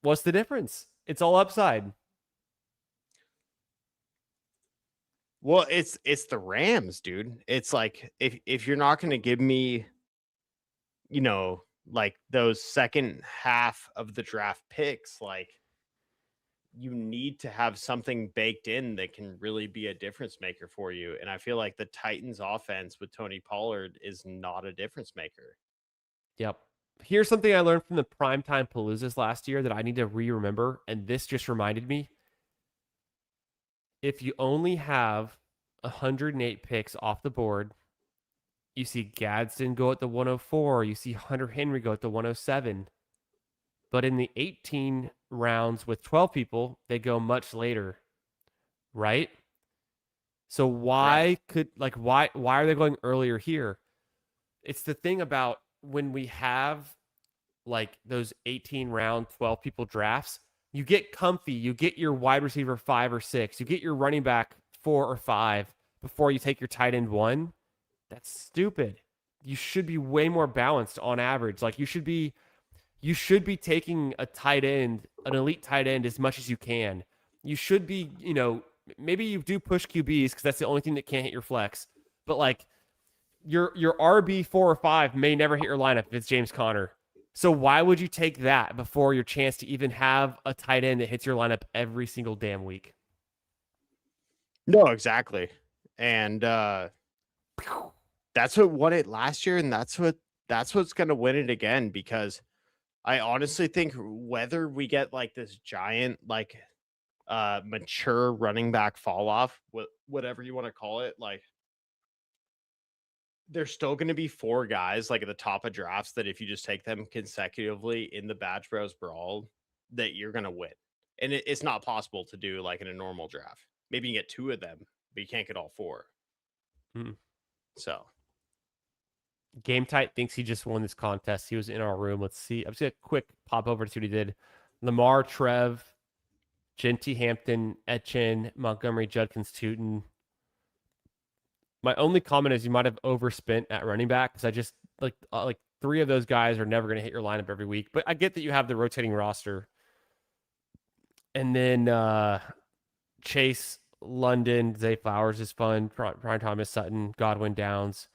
What's the difference? It's all upside. it's the Rams, dude. It's like if you're not going to give me, like those second half of the draft picks, like you need to have something baked in that can really be a difference maker for you. And I feel like the Titans offense with Tony Pollard is not a difference maker. Yep. Here's something I learned from the primetime Paloozas last year that I need to remember, and this just reminded me. If you only have 108 picks off the board, you see Gadsden go at the 104, you see Hunter Henry go at the 107. But in the 18 rounds with 12 people, they go much later, right? So Right. why are they going earlier here? It's the thing about when we have like those 18 round 12 people drafts, you get comfy, you get your wide receiver 5 or 6, you get your running back 4 or 5 before you take your tight end 1. That's stupid. You should be way more balanced on average. Like you should be taking a tight end, an elite tight end as much as you can. You should be, maybe you do push QBs because that's the only thing that can't hit your flex. But like your RB 4 or 5 may never hit your lineup if it's James Conner. So why would you take that before your chance to even have a tight end that hits your lineup every single damn week? No, exactly. And that's what won it last year, and that's what's going to win it again because I honestly think whether we get like this giant like mature running back fall off, whatever you want to call it, like there's still going to be 4 guys like at the top of drafts that if you just take them consecutively in the Badge Bros Brawl, that you're going to win. And it's not possible to do like in a normal draft. Maybe you get 2 of them, but you can't get all 4. Hmm. So Game Tight thinks he just won this contest. He was in our room. Let's see. I'm just gonna quick pop over to see what he did. Lamar, Trev, Genty, Hampton, Etchen, Montgomery, Judkins, Tootin. My only comment is you might have overspent at running back because I just like three of those guys are never gonna hit your lineup every week. But I get that you have the rotating roster. And then Chase, London, Zay Flowers is fun. Brian Thomas, Sutton, Godwin, Downs.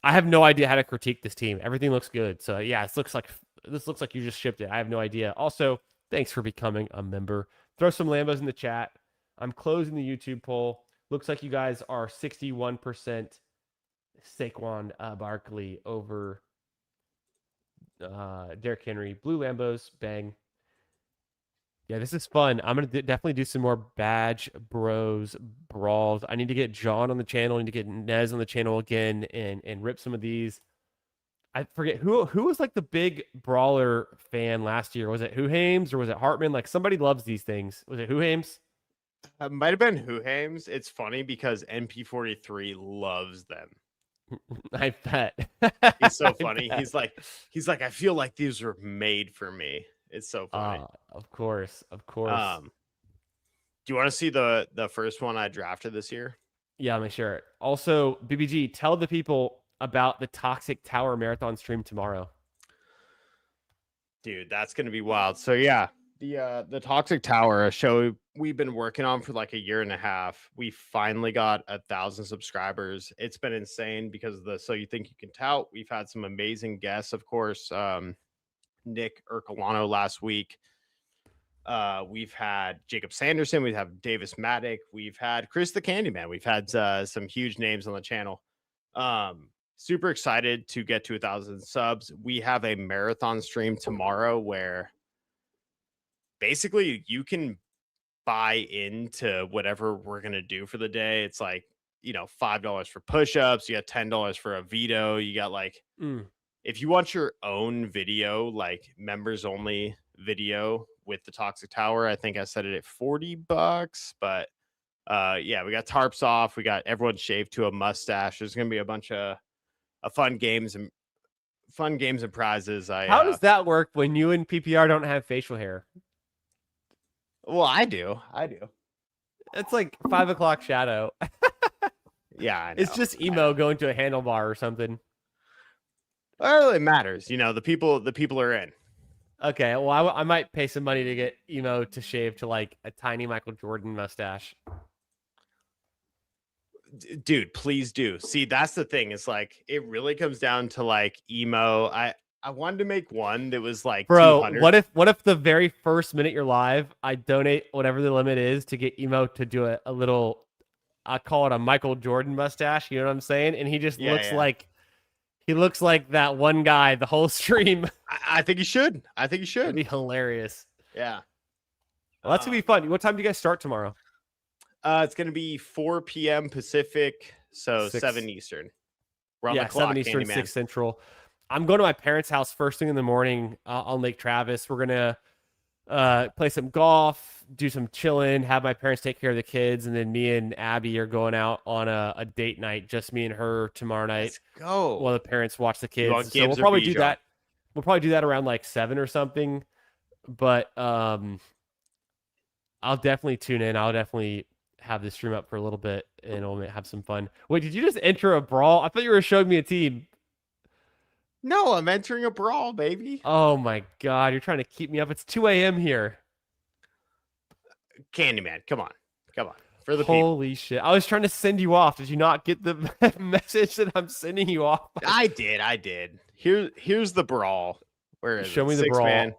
I have no idea how to critique this team. Everything looks good. So yeah, this looks like you just shipped it. I have no idea. Also, thanks for becoming a member. Throw some Lambos in the chat. I'm closing the YouTube poll. Looks like you guys are 61% Saquon Barkley over Derrick Henry. Blue Lambos, bang. Yeah, this is fun. I'm gonna definitely do some more Badge Bros Brawls. I need to get John on the channel. I need to get Nez on the channel again and rip some of these. I forget who was like the big brawler fan last year. Was it Hames or was it Hartman? Like somebody loves these things. Was it Hames? It might have been Hames. It's funny because NP43 loves them. I bet. He's so funny. He's like, I feel like these were made for me. It's so funny. Of course. Do you want to see the first one I drafted this year? Yeah, make sure. Also, BBG, tell the people about the Toxic Tower Marathon stream tomorrow. Dude, that's gonna be wild. So yeah, the Toxic Tower, a show we've been working on for like a year and a half. We finally got 1,000 subscribers. It's been insane because of the So You Think You Can Tout. We've had some amazing guests, of course. Nick Ercolano last week. We've had Jacob Sanderson. We have Davis Maddock. We've had Chris the Candyman. We've had some huge names on the channel. Super excited to get to 1,000 subs. We have a marathon stream tomorrow where basically you can buy into whatever we're going to do for the day. It's like, $5 for push-ups. You got $10 for a veto. You got like, if you want your own video, like members only video with the Toxic Tower, I think I set it at $40, but yeah, we got tarps off. We got everyone shaved to a mustache. There's going to be a bunch of fun games and prizes. How does that work when you and PPR don't have facial hair? Well, I do. It's like 5 o'clock shadow. Yeah, I know. It's just emo going to a handlebar or something. Well, it matters. The people are in. Okay, well, I might pay some money to get emo to shave to like a tiny Michael Jordan mustache. Dude, please do. See, that's the thing. It's like it really comes down to like emo. I wanted to make one that was like, bro, 200. what if the very first minute you're live, I donate whatever the limit is to get emo to do a little, I call it a Michael Jordan mustache. You know what I'm saying? And he just looks like that one guy the whole stream. I think he should. It'd be hilarious. Yeah. Well, that's gonna be fun. What time do you guys start tomorrow? It's gonna be 4 p.m. Pacific, so 7 Eastern. We're on the clock, 7 Eastern, Candyman. 6 Central. I'm going to my parents' house first thing in the morning on Lake Travis. We're gonna play some golf, do some chilling, have my parents take care of the kids, and then me and Abby are going out on a date night, just me and her tomorrow night. Let's go. While the parents watch the kids. So we'll probably do that. We'll probably do that around like 7 or something. But I'll definitely tune in. I'll definitely have this stream up for a little bit and we'll have some fun. Wait, did you just enter a brawl? I thought you were showing me a team. No, I'm entering a brawl, baby. Oh my god, you're trying to keep me up. It's 2 a.m. here. Candyman, come on. For the Holy shit. I was trying to send you off. Did you not get the message that I'm sending you off? I did. Here's the brawl. Where is Show me the brawl. Man.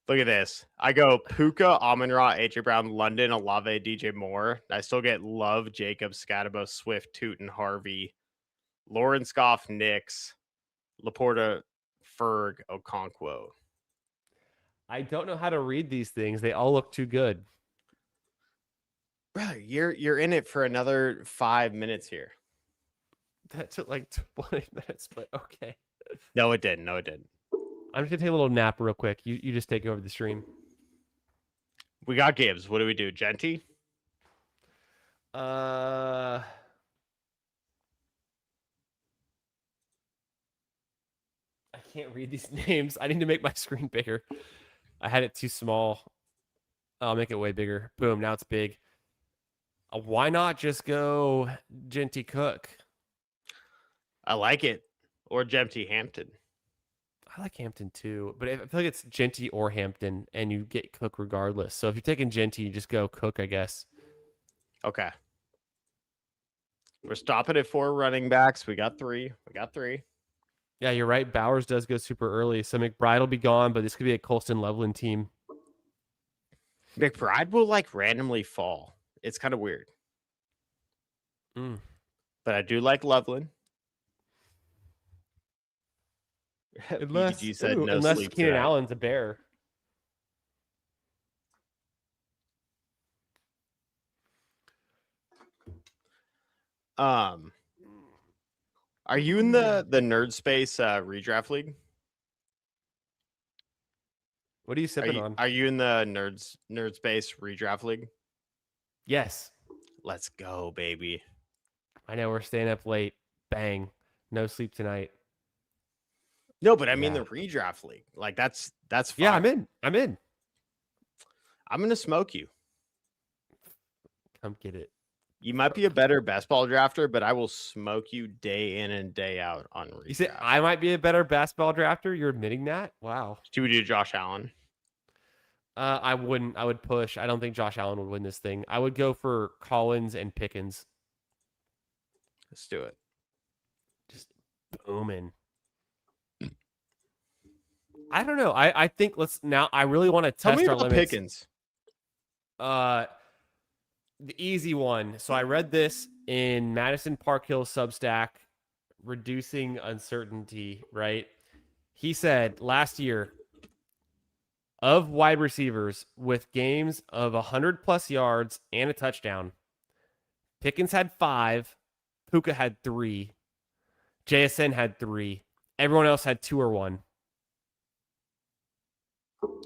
Look at this. I go Puka, Amon-Ra, AJ Brown, London, Olave, DJ Moore. I still get Love, Jacob, Scatabo, Swift, Tootin, Harvey, Lawrence Goff, Nix, Laporta, Ferg, Okonkwo. I don't know how to read these things. They all look too good. Bro, you're in it for another 5 minutes here. That took like 20 minutes, but okay. No, it didn't. I'm just gonna take a little nap real quick. You just take over the stream. We got Gibbs. What do we do? Genty? can't read these names. I need to make my screen bigger. I had it too small. I'll make it way bigger. Boom. Now it's big. Why not just go Genty Cook? I like it. Or Jempty Hampton. I like Hampton too, but I feel like it's Genty or Hampton, and you get Cook regardless. So if you're taking Genty, you just go Cook, I guess. Okay. We're stopping at 4 running backs. We got 3. Yeah, you're right. Bowers does go super early, so McBride will be gone, but this could be a Colston Loveland team. McBride will like randomly fall. It's kind of weird. But I do like Loveland. Unless, BBG said no unless sleep Keenan tonight. Allen's a bear. Are you in the nerd space redraft league? What are you sipping on? Are you in the nerd space redraft league? Yes. Let's go, baby. I know we're staying up late. Bang. No sleep tonight. No, but I mean the redraft league. Like that's fine. Yeah, I'm in. I'm gonna smoke you. Come get it. You might be a better best ball drafter, but I will smoke you day in and day out on redraft. You say I might be a better basketball drafter? You're admitting that? Wow. Should we do Josh Allen? I wouldn't. I would push. I don't think Josh Allen would win this thing. I would go for Collins and Pickens. Let's do it. Just booming. I don't know. I think I really want to test our limits. Pickens. The easy one. So I read this in Madison Park Hill Substack, Reducing Uncertainty, right? He said last year, of wide receivers with games of 100 plus yards and a touchdown, Pickens had 5, Puka had 3, JSN had 3. Everyone else had 2 or 1.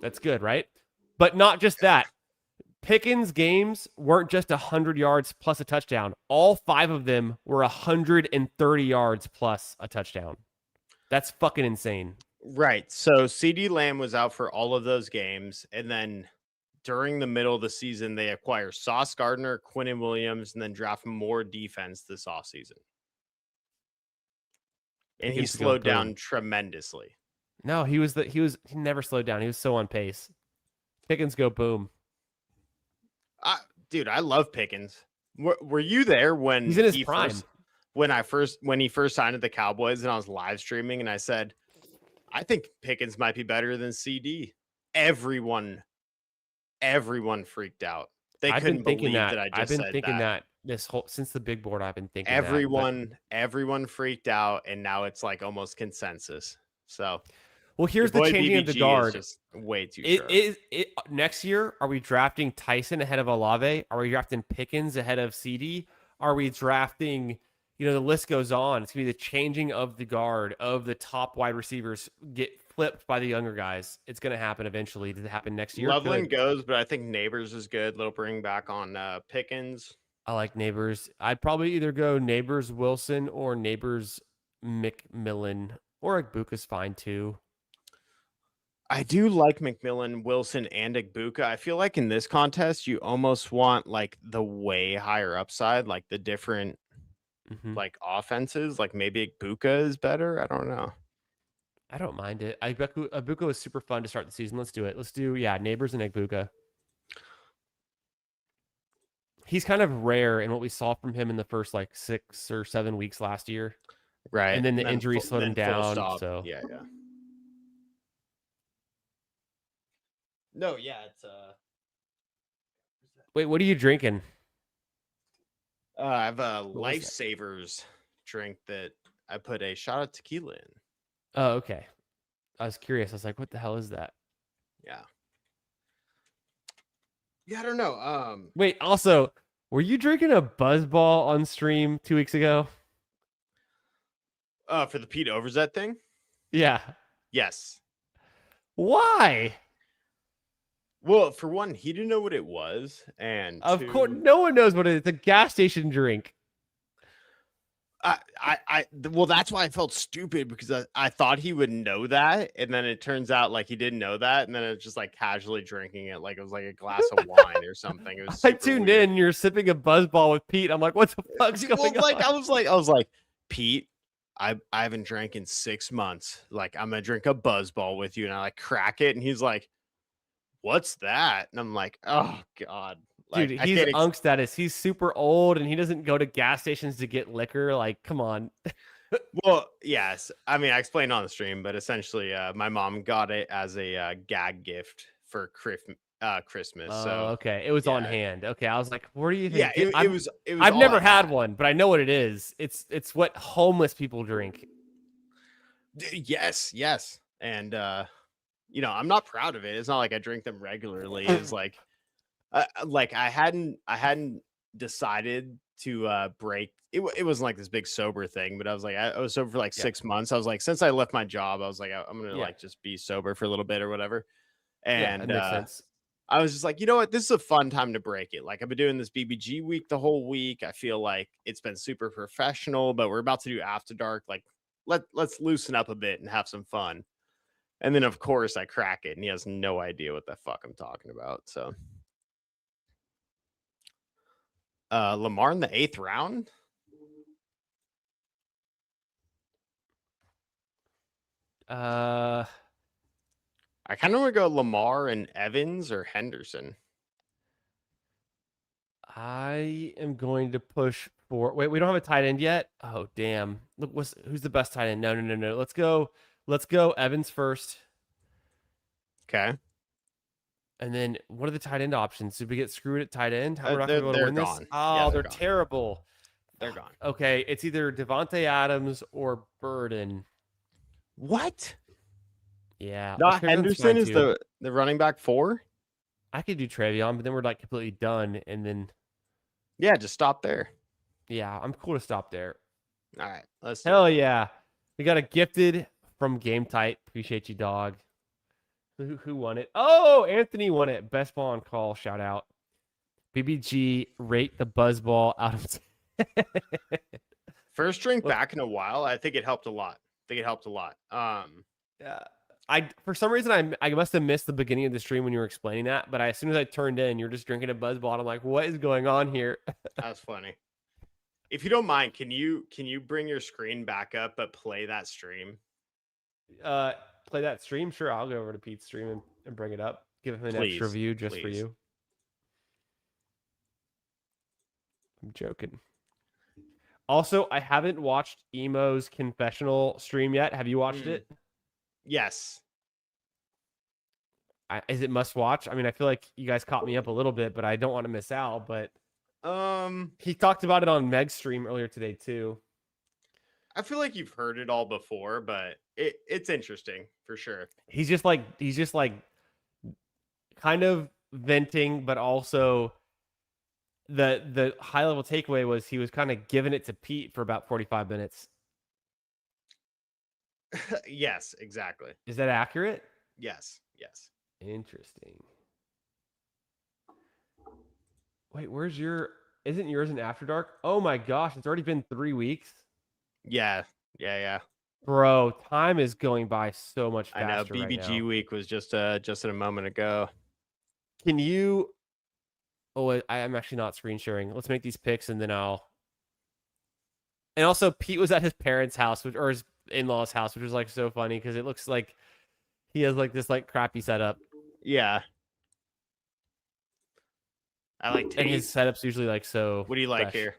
That's good, right? But not just that. Pickens' games weren't just 100 yards plus a touchdown. All 5 of them were 130 yards plus a touchdown. That's fucking insane. Right. So CeeDee Lamb was out for all of those games. And then during the middle of the season, they acquire Sauce Gardner, Quinnen Williams, and then draft more defense this offseason. And he slowed down tremendously. No, he never slowed down. He was so on pace. Pickens go boom. Dude, I love Pickens. Were you there when he's in his prime? When he first signed to the Cowboys and I was live streaming and I said, I think Pickens might be better than CD. Everyone freaked out. They couldn't believe that I just said that. I've been thinking that since the big board. I've been thinking everyone freaked out, and now it's like almost consensus. So, well, here's the changing of the guard. Just way too sure. Next year, are we drafting Tyson ahead of Olave? Are we drafting Pickens ahead of CD? Are we drafting? The list goes on. It's going to be the changing of the guard of the top wide receivers get flipped by the younger guys. It's going to happen eventually. Does it happen next year? Loveland goes, but I think Neighbors is good. They'll bring back on Pickens. I like Neighbors. I'd probably either go Neighbors Wilson or Neighbors McMillan, or Igbuka's fine too. I do like McMillan, Wilson, and Igbuka. I feel like in this contest, you almost want like the way higher upside, like the different like offenses. Like maybe Igbuka is better. I don't know. I don't mind it. Igbuka was super fun to start the season. Let's do it. Let's do Neighbors and Igbuka. He's kind of rare in what we saw from him in the first like 6 or 7 weeks last year. Right. And then the injury slowed him down. So yeah. No, yeah, it's Wait, what are you drinking? I have a Lifesavers drink that I put a shot of tequila in. Oh, okay. I was curious. I was like, what the hell is that? Yeah. Yeah, I don't know. Wait, also, were you drinking a Buzzball on stream 2 weeks ago? For the Pete Overzet thing? Yeah. Yes. Why? Well, for one, he didn't know what it was, and of course, no one knows what it is. It's a gas station drink. Well, that's why I felt stupid because I thought he would know that, and then it turns out like he didn't know that, and then it's just like casually drinking it like it was like a glass of wine or something. It was I super tuned weird. in. You're sipping a buzzball with Pete. I'm like, what the fuck's Well, going like on? I was like, Pete, I haven't drank in 6 months. Like I'm gonna drink a buzzball with you, and I like crack it, and he's like, "What's that?" And I'm like, "Oh God." Dude, Like I he's can't unk status. He's super old and he doesn't go to gas stations to get liquor. Like, come on. Well, yes. I mean, I explained on the stream, but essentially, my mom got it as a gag gift for Christmas. Oh, So, okay. It was on yeah, hand. Okay. I was like, where do you yeah, even get it was I've all never I had had. one, but I know what it is. It's what homeless people drink. Yes, yes, and I'm not proud of it. It's not like I drink them regularly. It's like I hadn't decided to break. It wasn't like this big sober thing, but I was like I was sober for like Yeah. 6 months. I was like, since I left my job, I was like I'm gonna Yeah. like just be sober for a little bit or whatever. Yeah, that And makes sense. I was just like, you know what? This is a fun time to break it. Like I've been doing this BBG week the whole week. I feel like it's been super professional, but we're about to do after dark. Like let's loosen up a bit and have some fun. And then of course I crack it, and he has no idea what the fuck I'm talking about. So Lamar in the 8th round. Uh I kind of want to go Lamar and Evans or Henderson. I am going to push for wait, we don't have a tight end yet. Oh damn. Look, who's the best tight end? No. Let's go Evans first. Okay. And then what are the tight end options? Did we get screwed at tight end? We're not gonna be able to They're win this. gone. Yeah, Oh, they're they're gone. terrible. They're gone. Okay, it's either Devontae Adams or Burden. What? Yeah, Not Travion Henderson is too. the running back 4? I could do Travion, but then we're like completely done. And then Yeah, just stop there. yeah, I'm cool to stop there. All right, let's do Hell it. yeah, we got a gifted from Game Tight. Appreciate you, dog. Who won it? Oh, Anthony won it. Best ball on call. Shout out. BBG rate the buzzball out of. First drink back in a while. I think it helped a lot. Yeah. I for some reason I must have missed the beginning of the stream when you were explaining that, but as soon as I turned in, you're just drinking a buzzball. And I'm like, what is going on here? That's funny. If you don't mind, can you bring your screen back up but play that stream? Play that stream? Sure, I'll go over to Pete's stream and bring it up. Give him an extra Please, view just for please. you. I'm joking. Also, I haven't watched Emo's confessional stream yet. Have you watched it? Yes. Is it must watch? I mean, I feel like you guys caught me up a little bit, but I don't want to miss out. But he talked about it on Meg's stream earlier today too. I feel like you've heard it all before, but it's interesting for sure. He's just like kind of venting, but also the high level takeaway was he was kind of giving it to Pete for about 45 minutes. Yes, exactly. Is that accurate? Yes. Interesting. Wait, isn't yours an After Dark? Oh my gosh, it's already been 3 weeks. Yeah. Bro, time is going by so much faster. I know BBG right now. week was just a moment ago. Can you? Oh, I'm actually not screen sharing. Let's make these picks and then I'll. And also, Pete was at his parents' house, or his in-laws' house, which was like so funny because it looks like he has like this like crappy setup. Yeah. I like Tate. And his setup's usually like so. What do you like fresh. here?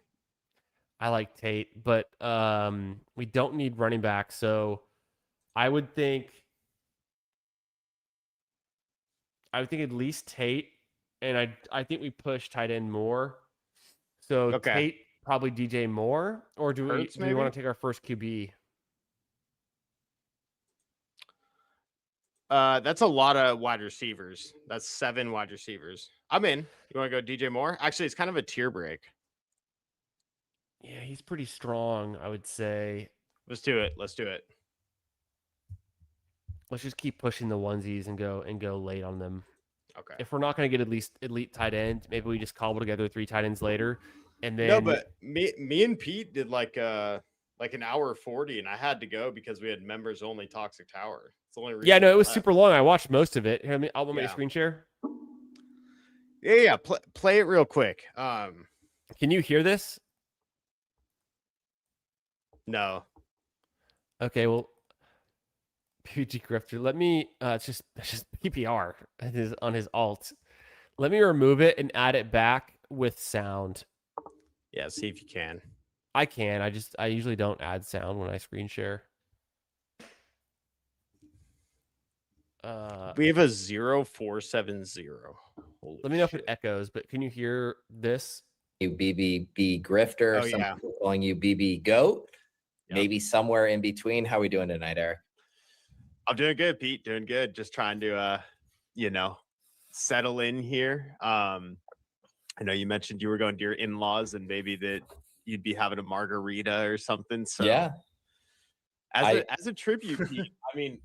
I like Tate, but we don't need running back, so I would think at least Tate, and I think we push tight end more. So Okay. Tate probably DJ Moore, or do we want to take our first QB? That's a lot of wide receivers. That's 7 wide receivers. I'm in. You want to go DJ Moore? Actually, it's kind of a tier break. Yeah, he's pretty strong, I would say. Let's do it. Let's just keep pushing the onesies and go late on them. Okay. If we're not going to get at least elite tight end, maybe we just cobble together 3 tight ends later, and then. No, but me and Pete did like like an hour 40, and I had to go because we had members only Toxic Tower. It's the only reason. Yeah, no, it was I left. super long. I watched most of it. Here, I'll make a Yeah. screen share. Yeah. Play it real quick. Can you hear this? No. Okay, well, PG Grifter. Let me. It's just PPR on his alt. Let me remove it and add it back with sound. Yeah, see if you can. I can. I usually don't add sound when I screen share. We have a 0470. Let me know if it echoes, but can you hear this? You BBB Grifter, Oh, some yeah. people calling you BB Goat. Yep. Maybe somewhere in between. How are we doing tonight, Eric? I'm doing good, Pete. Doing good. Just trying to, settle in here. I know you mentioned you were going to your in-laws and maybe that you'd be having a margarita or something. So Yeah. as a tribute, Pete, I mean,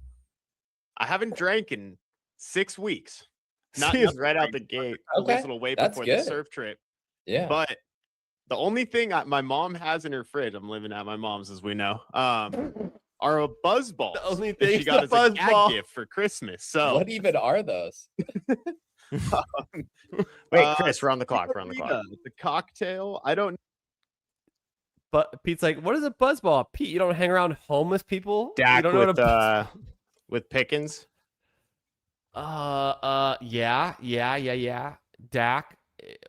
I haven't drank in 6 weeks. Not right out the gate. Okay, A little way that's before good. the surf trip. Yeah. But the only thing my mom has in her fridge, I'm living at my mom's, as we know, are a buzz balls. The only that thing she got as a gag ball. gift for Christmas. So What even are those? wait, Chris, we're on the clock. We're on the clock. margarita. The cocktail. I don't. But Pete's like, what is a buzzball? Pete, you don't hang around homeless people? You Dak don't know what with Pickens. Yeah. Dak.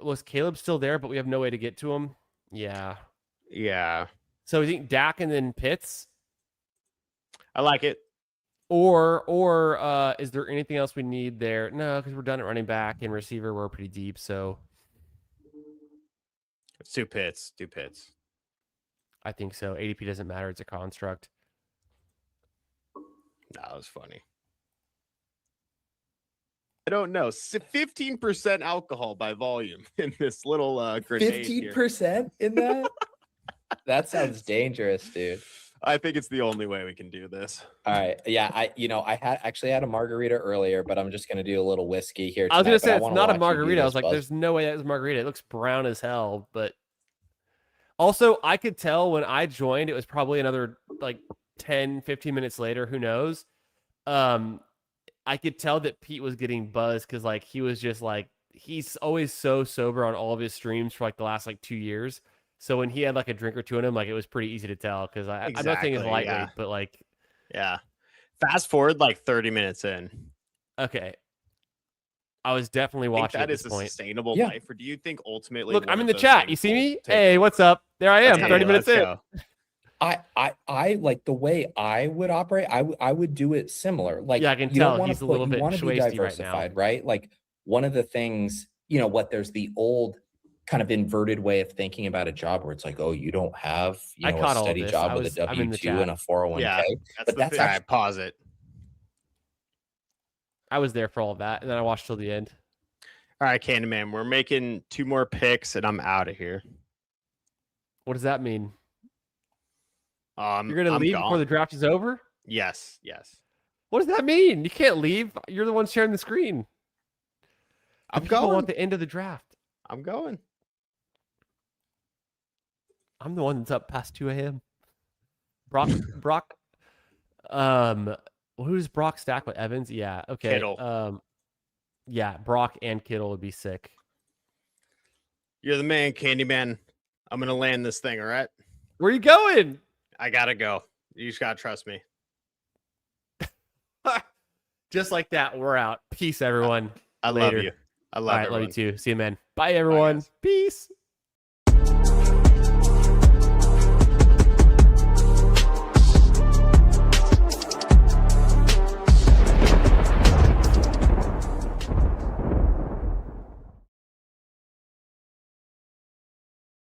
Was Caleb still there, but we have no way to get to him? Yeah. Yeah, So you think Dak and then Pitts? I like it. Or is there anything else we need there? No, because we're done at running back and receiver. We're pretty deep, so It's two pits. I think so. ADP doesn't matter. It's a construct. That was funny. I don't know. 15% alcohol by volume in this little grenade here. 15% in that? That sounds dangerous, dude. I think it's the only way we can do this. All right. Yeah, I had a margarita earlier, but I'm just gonna do a little whiskey here. I was gonna tonight, say but it's wanna not a watch you do margarita. I was this, like, Buzz. there's no way that was margarita. It looks brown as hell. But also, I could tell when I joined, it was probably another like 10, 15 minutes later. Who knows? I could tell that Pete was getting buzzed because like he was just like he's always so sober on all of his streams for like the last like 2 years. So when he had like a drink or two in him, like it was pretty easy to tell because I'm not saying it's Exactly, lightweight, yeah. but like Yeah. Fast forward like 30 minutes in. okay. I was definitely Think watching that at is this a point. sustainable Yeah. life, or do you think ultimately? Look, one I'm in of the those chat. things You see will me? take Hey, over? what's up? There I am. Hey, 30 minutes let's in. go. I like the way I would operate. I would do it similar. Like Yeah, I can you tell don't wanna he's a little you bit wanna be schwasty right now. diversified, right? Like one of the things, there's the old kind of inverted way of thinking about a job where it's like, oh, you don't have I a caught all of steady this. job with a I'm in the W-2 and chat. a 401k. Yeah, But that's thing. All right, actually pause it. I was there for all of that, and then I watched till the end. All right, Candyman, we're making 2 more picks, and I'm out of here. What does that mean? I'm You're gonna leave before gone. the draft is over? Yes. What does that mean? You can't leave. You're the one sharing the screen. The I'm people going. want the end of the draft. I'm going. I'm the one that's up past 2 a.m. Brock. Who's Brock stacked with Evans? Yeah. Okay. Kittle. Yeah, Brock and Kittle would be sick. You're the man, Candyman. I'm gonna land this thing. All right. Where are you going? I gotta go. You just gotta trust me. Just like that, we're out. Peace, everyone. I Later. love you. I love All right, everyone. love you too. See you, man. Bye, everyone. guys. Peace.